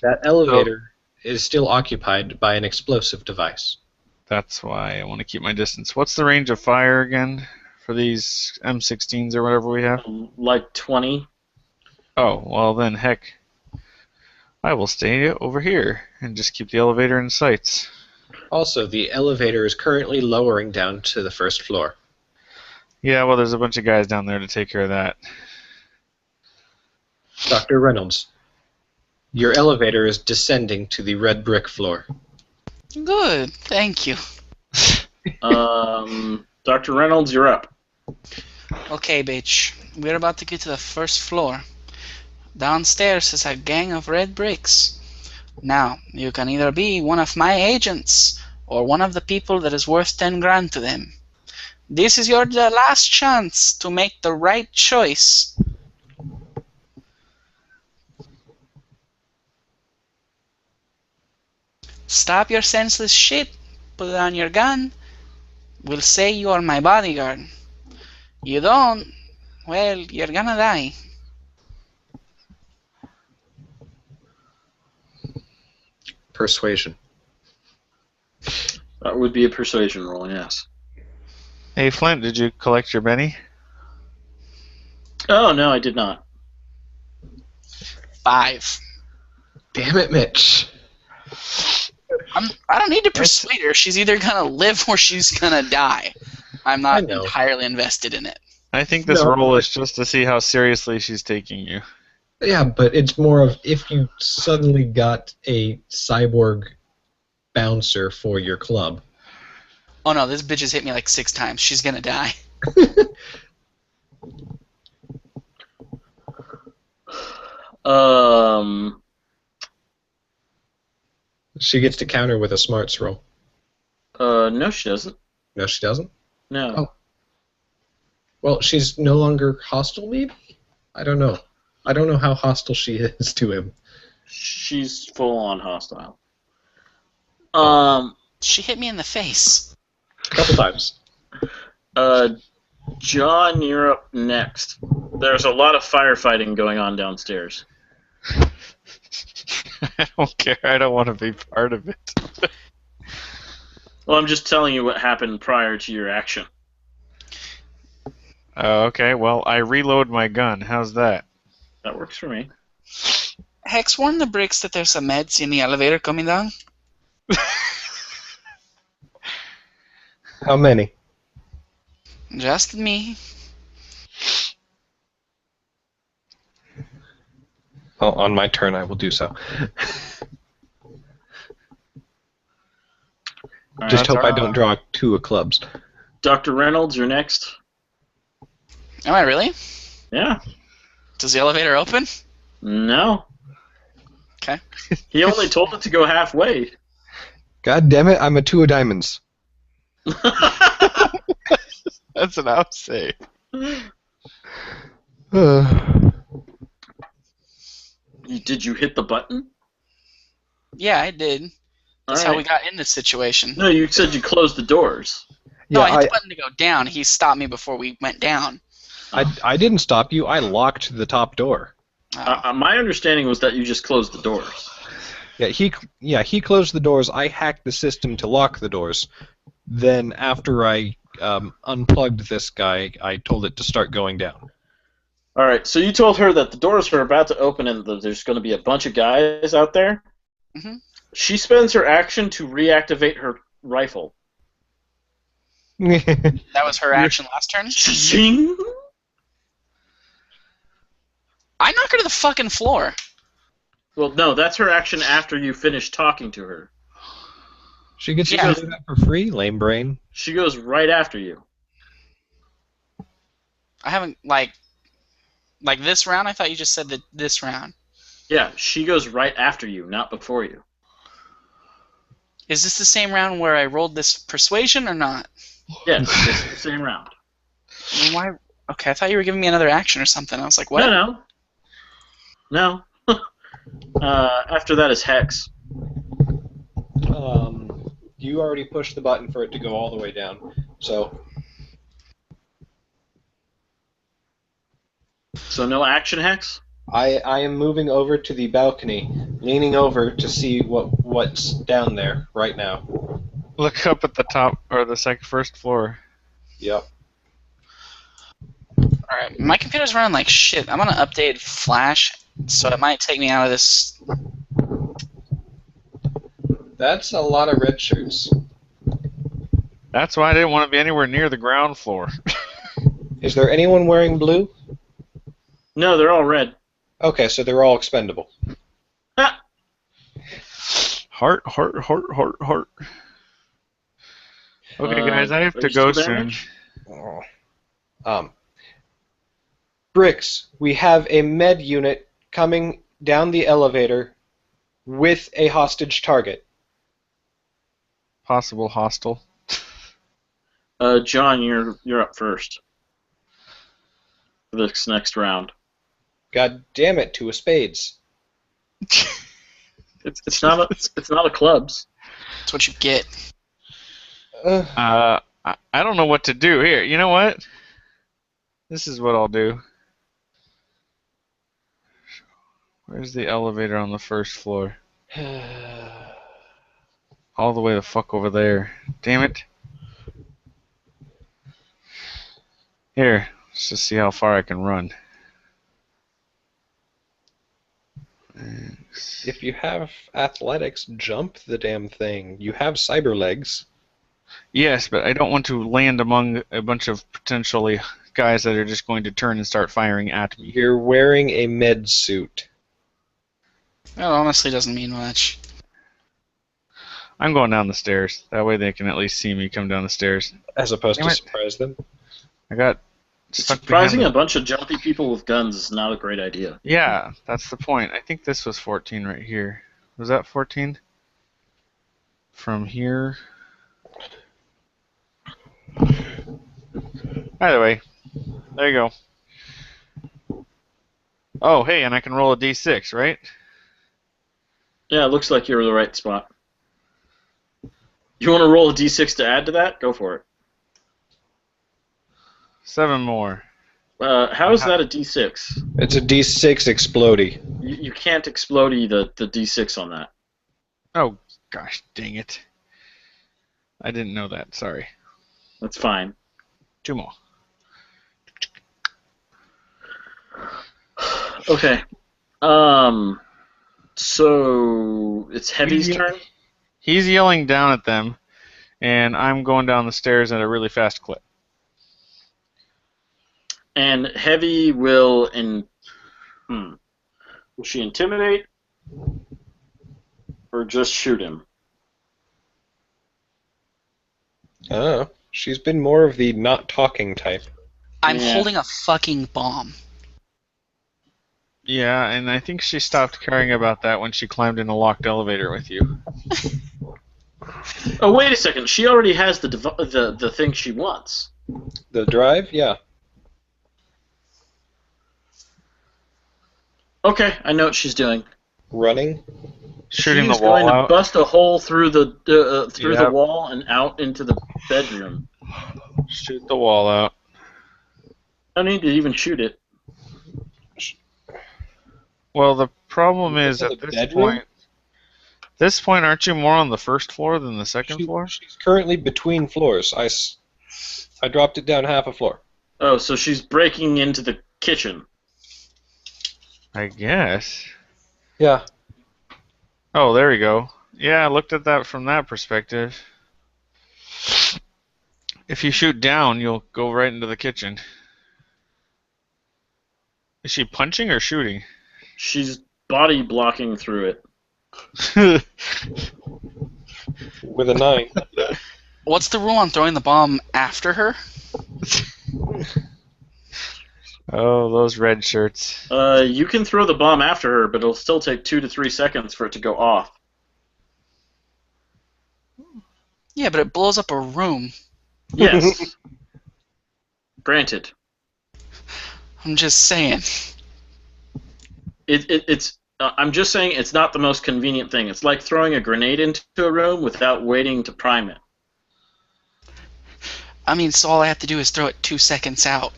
That elevator is still occupied by an explosive device. That's why I want to keep my distance. What's the range of fire again for these M16s or whatever we have? Like 20. Oh, well then, heck. I will stay over here and just keep the elevator in sight. Also, the elevator is currently lowering down to the first floor. Yeah, well, there's a bunch of guys down there to take care of that. Dr. Reynolds, your elevator is descending to the red brick floor. Good, thank you. Dr. Reynolds, you're up. Okay, bitch. We're about to get to the first floor. Downstairs is a gang of red bricks. Now, you can either be one of my agents or one of the people that is worth 10 grand to them. This is your last chance to make the right choice. Stop your senseless shit. Put down your gun. We'll say you are my bodyguard. You don't, well, you're gonna die. Persuasion. That would be a persuasion roll, yes. Hey, Flint, did you collect your Benny? Oh, no, I did not. 5. Damn it, Mitch. I don't need to persuade her. She's either gonna live or she's gonna die. I'm not entirely invested in it. I think this roll is just to see how seriously she's taking you. Yeah, but it's more of if you suddenly got a cyborg bouncer for your club. Oh no, this bitch has hit me like 6 times. She's gonna die. She gets to counter with a smarts roll. No, she doesn't. No, she doesn't? No. Oh. Well, she's no longer hostile, maybe? I don't know. I don't know how hostile she is to him. She's full on hostile. She hit me in the face. A couple times. John, you're up next. There's a lot of firefighting going on downstairs. I don't care. I don't want to be part of it. Well, I'm just telling you what happened prior to your action. Okay, well, I reload my gun. How's that? That works for me. Hex, warn the bricks that there's a meds in the elevator coming down. How many? Just me. Well, on my turn, I will do so. Just hope I don't draw 2 of clubs. Dr. Reynolds, you're next. Am I really? Yeah. Does the elevator open? No. Okay. He only told it to go halfway. God damn it, I'm a 2 of diamonds. That's an outsave. Did you hit the button? Yeah, I did. That's how we got in this situation. No, you said you closed the doors. No, I hit the button to go down. He stopped me before we went down. I didn't stop you. I locked the top door. My understanding was that you just closed the doors. Yeah, he closed the doors. I hacked the system to lock the doors. Then after I unplugged this guy, I told it to start going down. All right, so you told her that the doors were about to open and there's going to be a bunch of guys out there. Mm-hmm. She spends her action to reactivate her rifle. That was her action last turn? Zing! I knock her to the fucking floor. Well, no, that's her action after you finish talking to her. She gets to do that for free, lame brain. She goes right after you. I haven't, like... Like this round? I thought you just said that this round. Yeah, she goes right after you, not before you. Is this the same round where I rolled this persuasion or not? Yes, it's the same round. Well, why? Okay, I thought you were giving me another action or something. I was like, what? No. After that is Hex. You already pushed the button for it to go all the way down. So No action, Hex? I am moving over to the balcony, leaning over to see what's down there right now. Look up at the top or the first floor. Yep. Alright, my computer's running like shit. I'm gonna update Flash, so it might take me out of this. That's a lot of red shirts. That's why I didn't want to be anywhere near the ground floor. Is there anyone wearing blue? No, they're all red. Okay, so they're all expendable. Heart. Okay, guys, I have to go soon. Bricks, we have a med unit coming down the elevator with a hostage target. Possible hostile. John, you're up first for this next round. God damn it, two of spades. It's not a clubs. That's what you get. I don't know what to do here. You know what? This is what I'll do. Where's the elevator on the first floor? All the way the fuck over there. Damn it. Here, let's just see how far I can run. If you have athletics, jump the damn thing. You have cyber legs. Yes, but I don't want to land among a bunch of potentially guys that are just going to turn and start firing at me. You're wearing a med suit. That honestly doesn't mean much. I'm going down the stairs. That way they can at least see me come down the stairs. As opposed Damn to it. surprise them. I got stuck Surprising behind a bunch of jumpy people with guns is not a great idea. Yeah, that's the point. I think this was 14 right here. Was that 14? From here. Either way, there you go. Oh, hey, and I can roll a d6, right? Yeah, it looks like you're in the right spot. You want to roll a d6 to add to that? Go for it. 7 more. How is that a d6? It's a d6 explodey. You can't explode the d6 on that. Oh, gosh, dang it. I didn't know that, sorry. That's fine. 2 more. Okay. So it's Heavy's turn. He's yelling down at them, and I'm going down the stairs at a really fast clip. And Heavy will will she intimidate or just shoot him? Oh, she's been more of the not talking type. I'm Yeah. holding a fucking bomb. Yeah, and I think she stopped caring about that when she climbed in a locked elevator with you. Oh, wait a second. She already has the thing she wants. The drive? Yeah. Okay, I know what she's doing. Running? Shooting She's the wall going to out. bust a hole through the Yep. wall and out into the bedroom. Shoot the wall out. No need to even shoot it. Well, the problem is Into at the this bedroom? point, aren't you more on the first floor than the second floor? She's currently between floors. I dropped it down half a floor. Oh, so she's breaking into the kitchen. I guess. Yeah. Oh, there we go. Yeah, I looked at that from that perspective. If you shoot down, you'll go right into the kitchen. Is she punching or shooting? She's body blocking through it. With a 9. What's the rule on throwing the bomb after her? Oh, those red shirts. You can throw the bomb after her, but it'll still take 2 to 3 seconds for it to go off. Yeah, but it blows up a room. Yes. Granted. I'm just saying. It's. I'm just saying it's not the most convenient thing. It's like throwing a grenade into a room without waiting to prime it. I mean, so all I have to do is throw it 2 seconds out.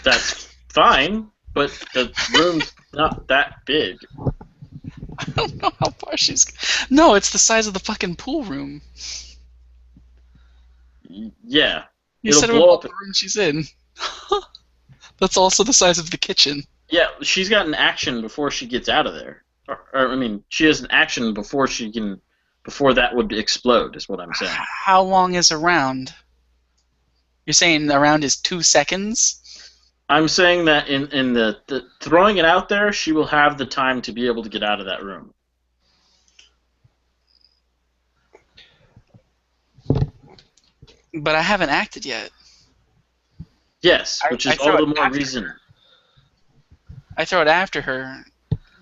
That's fine, but the room's not that big. I don't know how far she's... No, it's the size of the fucking pool room. Yeah. You It'll said it blow about up. the room she's in. That's also the size of the kitchen. Yeah, she's got an action before she gets out of there. I mean, she has an action before she can... Before that would explode, is what I'm saying. How long is a round? You're saying a round is 2 seconds? I'm saying that in the throwing it out there, she will have the time to be able to get out of that room. But I haven't acted yet. Yes, which is all the more reason. I throw it after her,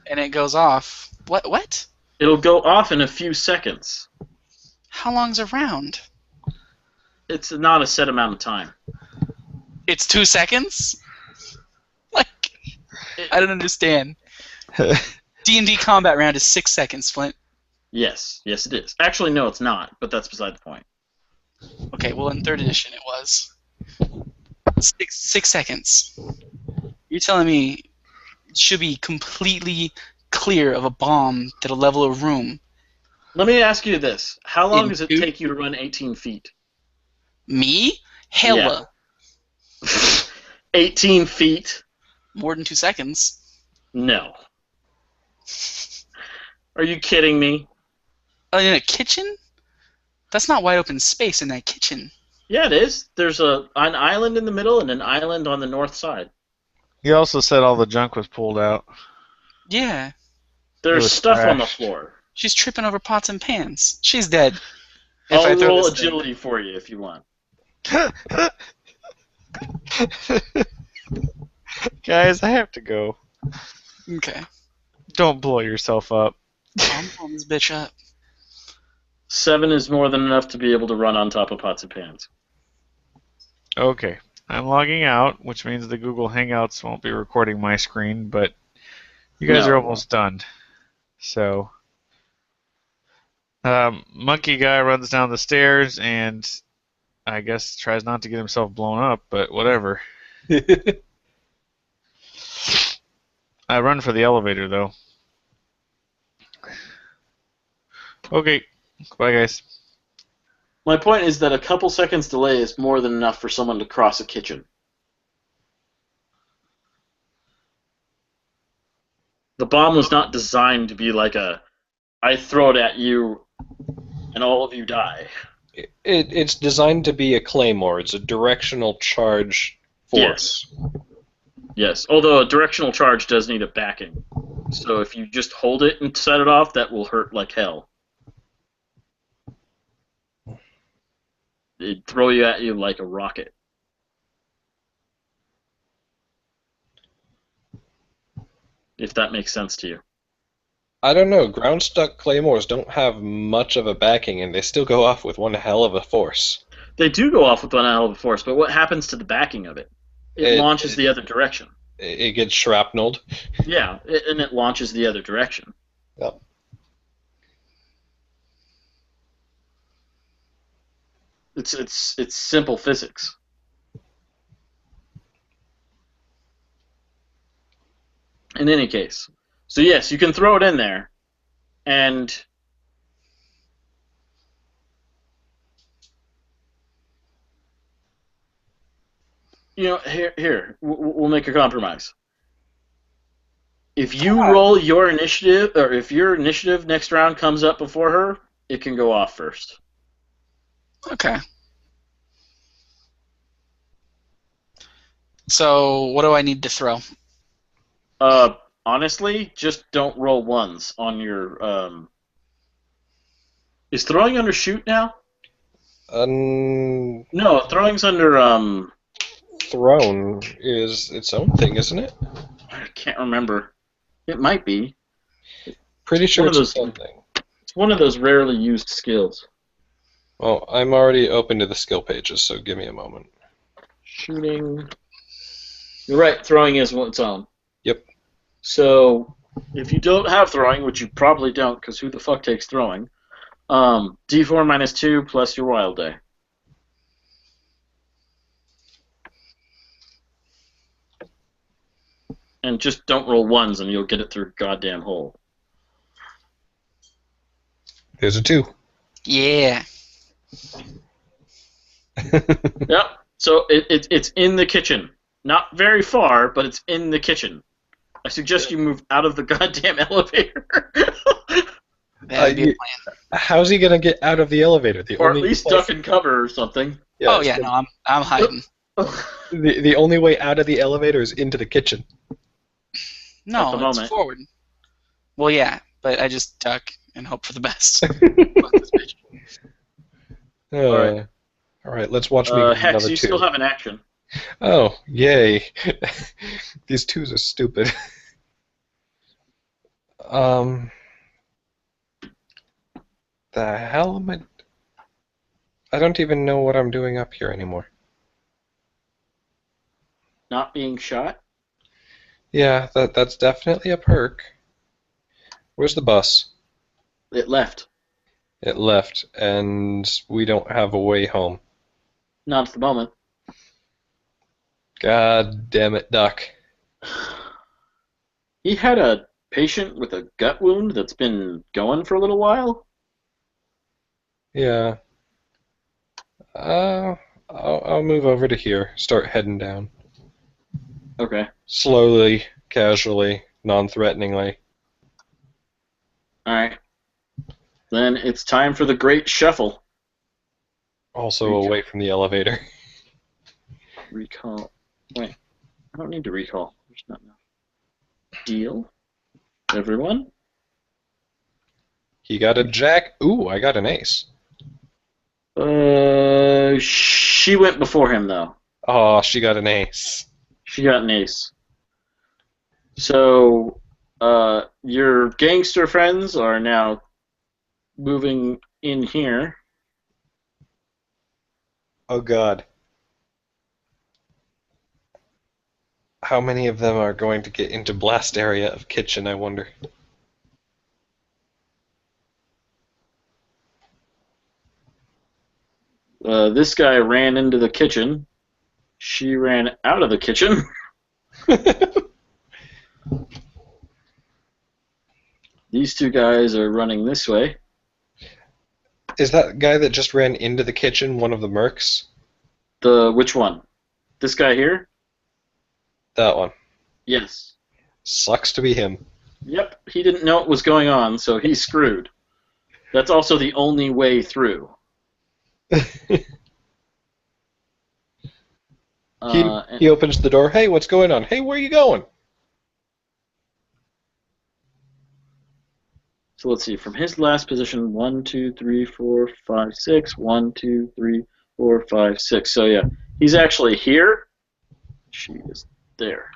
and it goes off. What? It'll go off in a few seconds. How long's a round? It's not a set amount of time. It's 2 seconds? Like, I don't understand. D&D combat round is 6 seconds, Flint. Yes, it is. Actually, no, it's not, but that's beside the point. Okay, well, in 3rd edition it was. 6 seconds. You're telling me it should be completely clear of a bomb that'll level a room. Let me ask you this. How long In does it two- take you to run 18 feet? Me? Hella. 18 feet? More than 2 seconds. No. Are you kidding me? In a kitchen? That's not wide open space in that kitchen. Yeah, it is. There's an island in the middle and an island on the north side. You also said all the junk was pulled out. Yeah. There's was stuff on the trashed. floor. She's tripping over pots and pans. She's dead. I'll throw roll this thing. agility for you if you want. Guys, I have to go. Okay. Don't blow yourself up. I'm pulling this bitch up. 7 is more than enough to be able to run on top of pots and pans. Okay. I'm logging out, which means the Google Hangouts won't be recording my screen, but you guys No. are almost done. So, monkey guy runs down the stairs and I guess tries not to get himself blown up, but whatever. I run for the elevator, though. Okay. Bye, guys. My point is that a couple seconds delay is more than enough for someone to cross a kitchen. The bomb was not designed to be like I throw it at you and all of you die. It's designed to be a claymore. It's a directional charge force. Yes, although a directional charge does need a backing. So if you just hold it and set it off, that will hurt like hell. It'd throw you at you like a rocket. If that makes sense to you. I don't know. Ground stuck claymores don't have much of a backing, and they still go off with one hell of a force. They do go off with one hell of a force, but what happens to the backing of it? It launches the other direction. It gets shrapnelled. Yeah, and it launches the other direction. Yep. It's simple physics. In any case, so yes, you can throw it in there, and you know, here we'll make a compromise. If you roll your initiative, or if your initiative next round comes up before her, it can go off first. Okay. So, what do I need to throw? Honestly, just don't roll ones on your. Is throwing under shoot now? No, throwing's under throne is its own thing, isn't it? I can't remember. It might be. Pretty sure One of it's its those- own thing. It's one of those rarely used skills. Well, I'm already open to the skill pages, so give me a moment. Shooting. You're right, throwing is its own. Yep. So, if you don't have throwing, which you probably don't, because who the fuck takes throwing, D4 minus 2 plus your wild day. And just don't roll ones and you'll get it through a goddamn hole. There's a 2. Yeah. Yep. So it's in the kitchen. Not very far, but it's in the kitchen. I suggest you move out of the goddamn elevator. That'd be a plan. How's he gonna get out of the elevator? Or at least duck and cover or something. Oh yeah, no, I'm hiding. The only way out of the elevator is into the kitchen. At the No, it's moment. forward. Well, yeah, but I just duck and hope for the best. All right, let's watch me get Hex, another you 2. still have an action. Oh, yay. These 2s are stupid. The hell am I don't even know what I'm doing up here anymore. Not being shot? Yeah, that's definitely a perk. Where's the bus? It left. It left, and we don't have a way home. Not at the moment. God damn it, Duck. He had a patient with a gut wound that's been going for a little while. Yeah. I'll move over to here. Start heading down. Okay. Slowly, casually, non-threateningly. Alright. Then it's time for the great shuffle. Also Recall. away from the elevator. Recall. Wait. I don't need to recall. There's not enough. Deal. Everyone. He got a jack. Ooh, I got an ace. She went before him, though. Oh, she got an ace. She got an ace. So, your gangster friends are now moving in here. Oh, God. How many of them are going to get into blast area of kitchen, I wonder? This guy ran into the kitchen. She ran out of the kitchen. These two guys are running this way. Is that guy that just ran into the kitchen one of the mercs? Which one? This guy here? That one. Yes. Sucks to be him. Yep, he didn't know what was going on, so he's screwed. That's also the only way through. He opens the door. Hey, what's going on? Hey, where are you going? So let's see. From his last position, 1, 2, 3, 4, 5, 6. 1, 2, 3, 4, 5, 6. So yeah, he's actually here. She is there.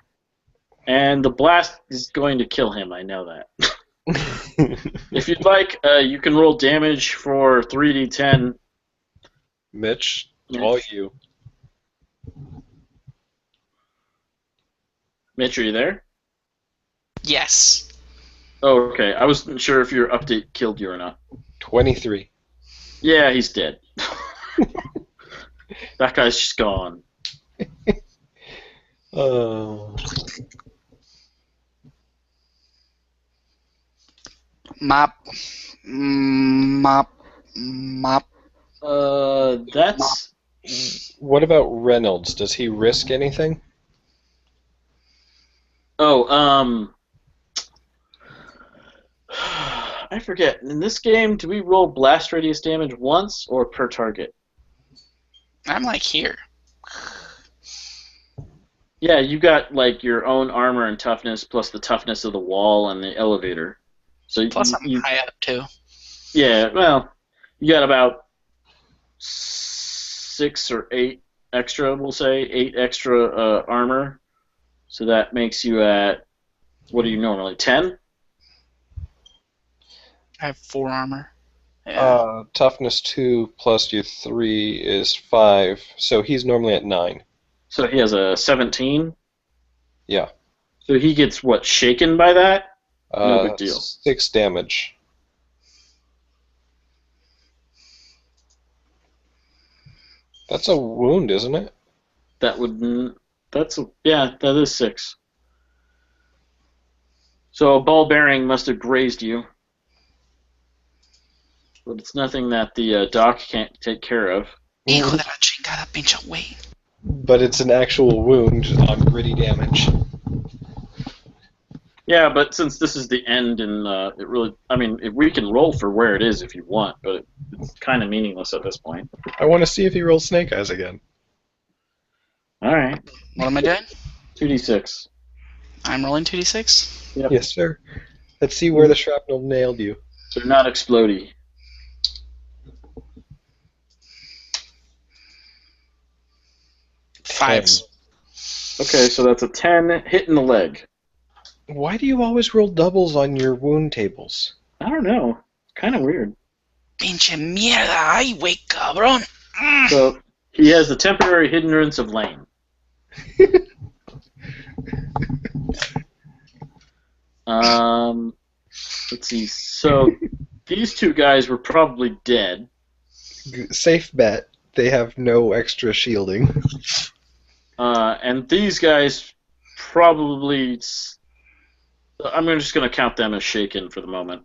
And the blast is going to kill him. I know that. If you'd like, you can roll damage for 3d10. Mitch, Yes. all you. Mitch, are you there? Yes. Oh, okay. I wasn't sure if your update killed you or not. 23. Yeah, he's dead. That guy's just gone. Oh. Mop. Mop. Mop. That's... What about Reynolds? Does he risk anything? Oh, I forget. In this game, do we roll blast radius damage once or per target? I'm like here. Yeah, you got like your own armor and toughness plus the toughness of the wall and the elevator. So Plus I'm high up too. yeah, well, you got about 6 or 8 extra, we'll say, 8 extra armor. So that makes you at, what are you normally, 10? I have 4 armor. Yeah. Toughness 2 plus your 3 is 5, so he's normally at 9. So he has a 17? Yeah. So he gets, what, shaken by that? No big deal. 6 damage. That's a wound, isn't it? That would, yeah, that is 6. So a ball bearing must have grazed you. But it's nothing that the doc can't take care of. Hijo de la chingada, pinche güey. But it's an actual wound on gritty damage. Yeah, but since this is the end, and it really, I mean, if we can roll for where it is if you want, but it's kind of meaningless at this point. I want to see if he rolls Snake Eyes again. All right. What am I doing? 2d6. I'm rolling 2d6. Yep. Yes, sir. Let's see where the shrapnel nailed you. So not explodey. Fives. Okay, so that's a 10 hit in the leg. Why do you always roll doubles on your wound tables? I don't know. Kind of weird. Pinche mierda, ay, güey, cabrón. So he has the temporary hindrance of lane. Let's see. So these two guys were probably dead. Safe bet. They have no extra shielding. And these guys probably. I'm just going to count them as shaken for the moment.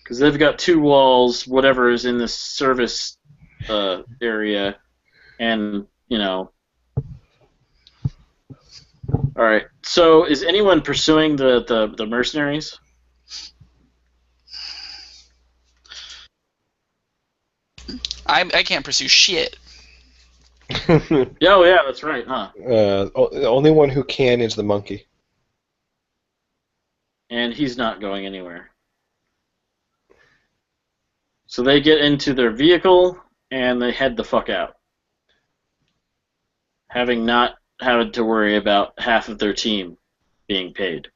Because they've got 2 walls, whatever is in this service area, and, you know. Alright, so is anyone pursuing the mercenaries? I can't pursue shit. Yeah, oh yeah, that's right, huh? The only one who can is the monkey. And he's not going anywhere. So they get into their vehicle, and they head the fuck out. Having not had to worry about half of their team being paid.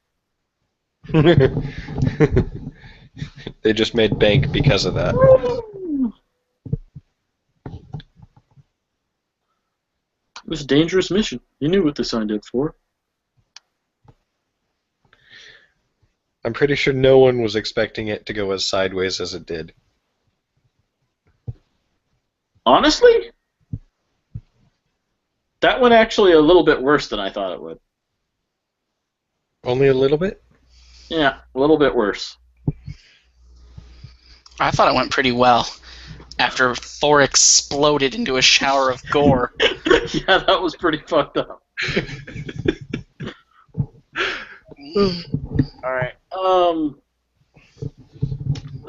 They just made bank because of that. It was a dangerous mission. You knew what they signed up for. I'm pretty sure no one was expecting it to go as sideways as it did. Honestly? That went actually a little bit worse than I thought it would. Only a little bit? Yeah, a little bit worse. I thought it went pretty well. After Thor exploded into a shower of gore. Yeah, that was pretty fucked up. Alright.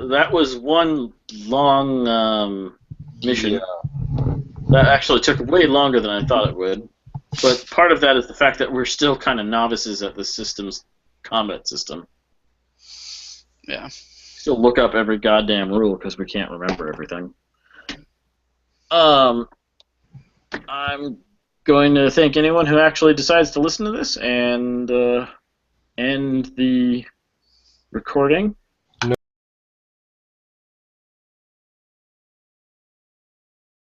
That was one long mission. Yeah. That actually took way longer than I thought it would. But part of that is the fact that we're still kind of novices at the system's combat system. Yeah. Still look up every goddamn rule because we can't remember everything. I'm going to thank anyone who actually decides to listen to this and end the recording.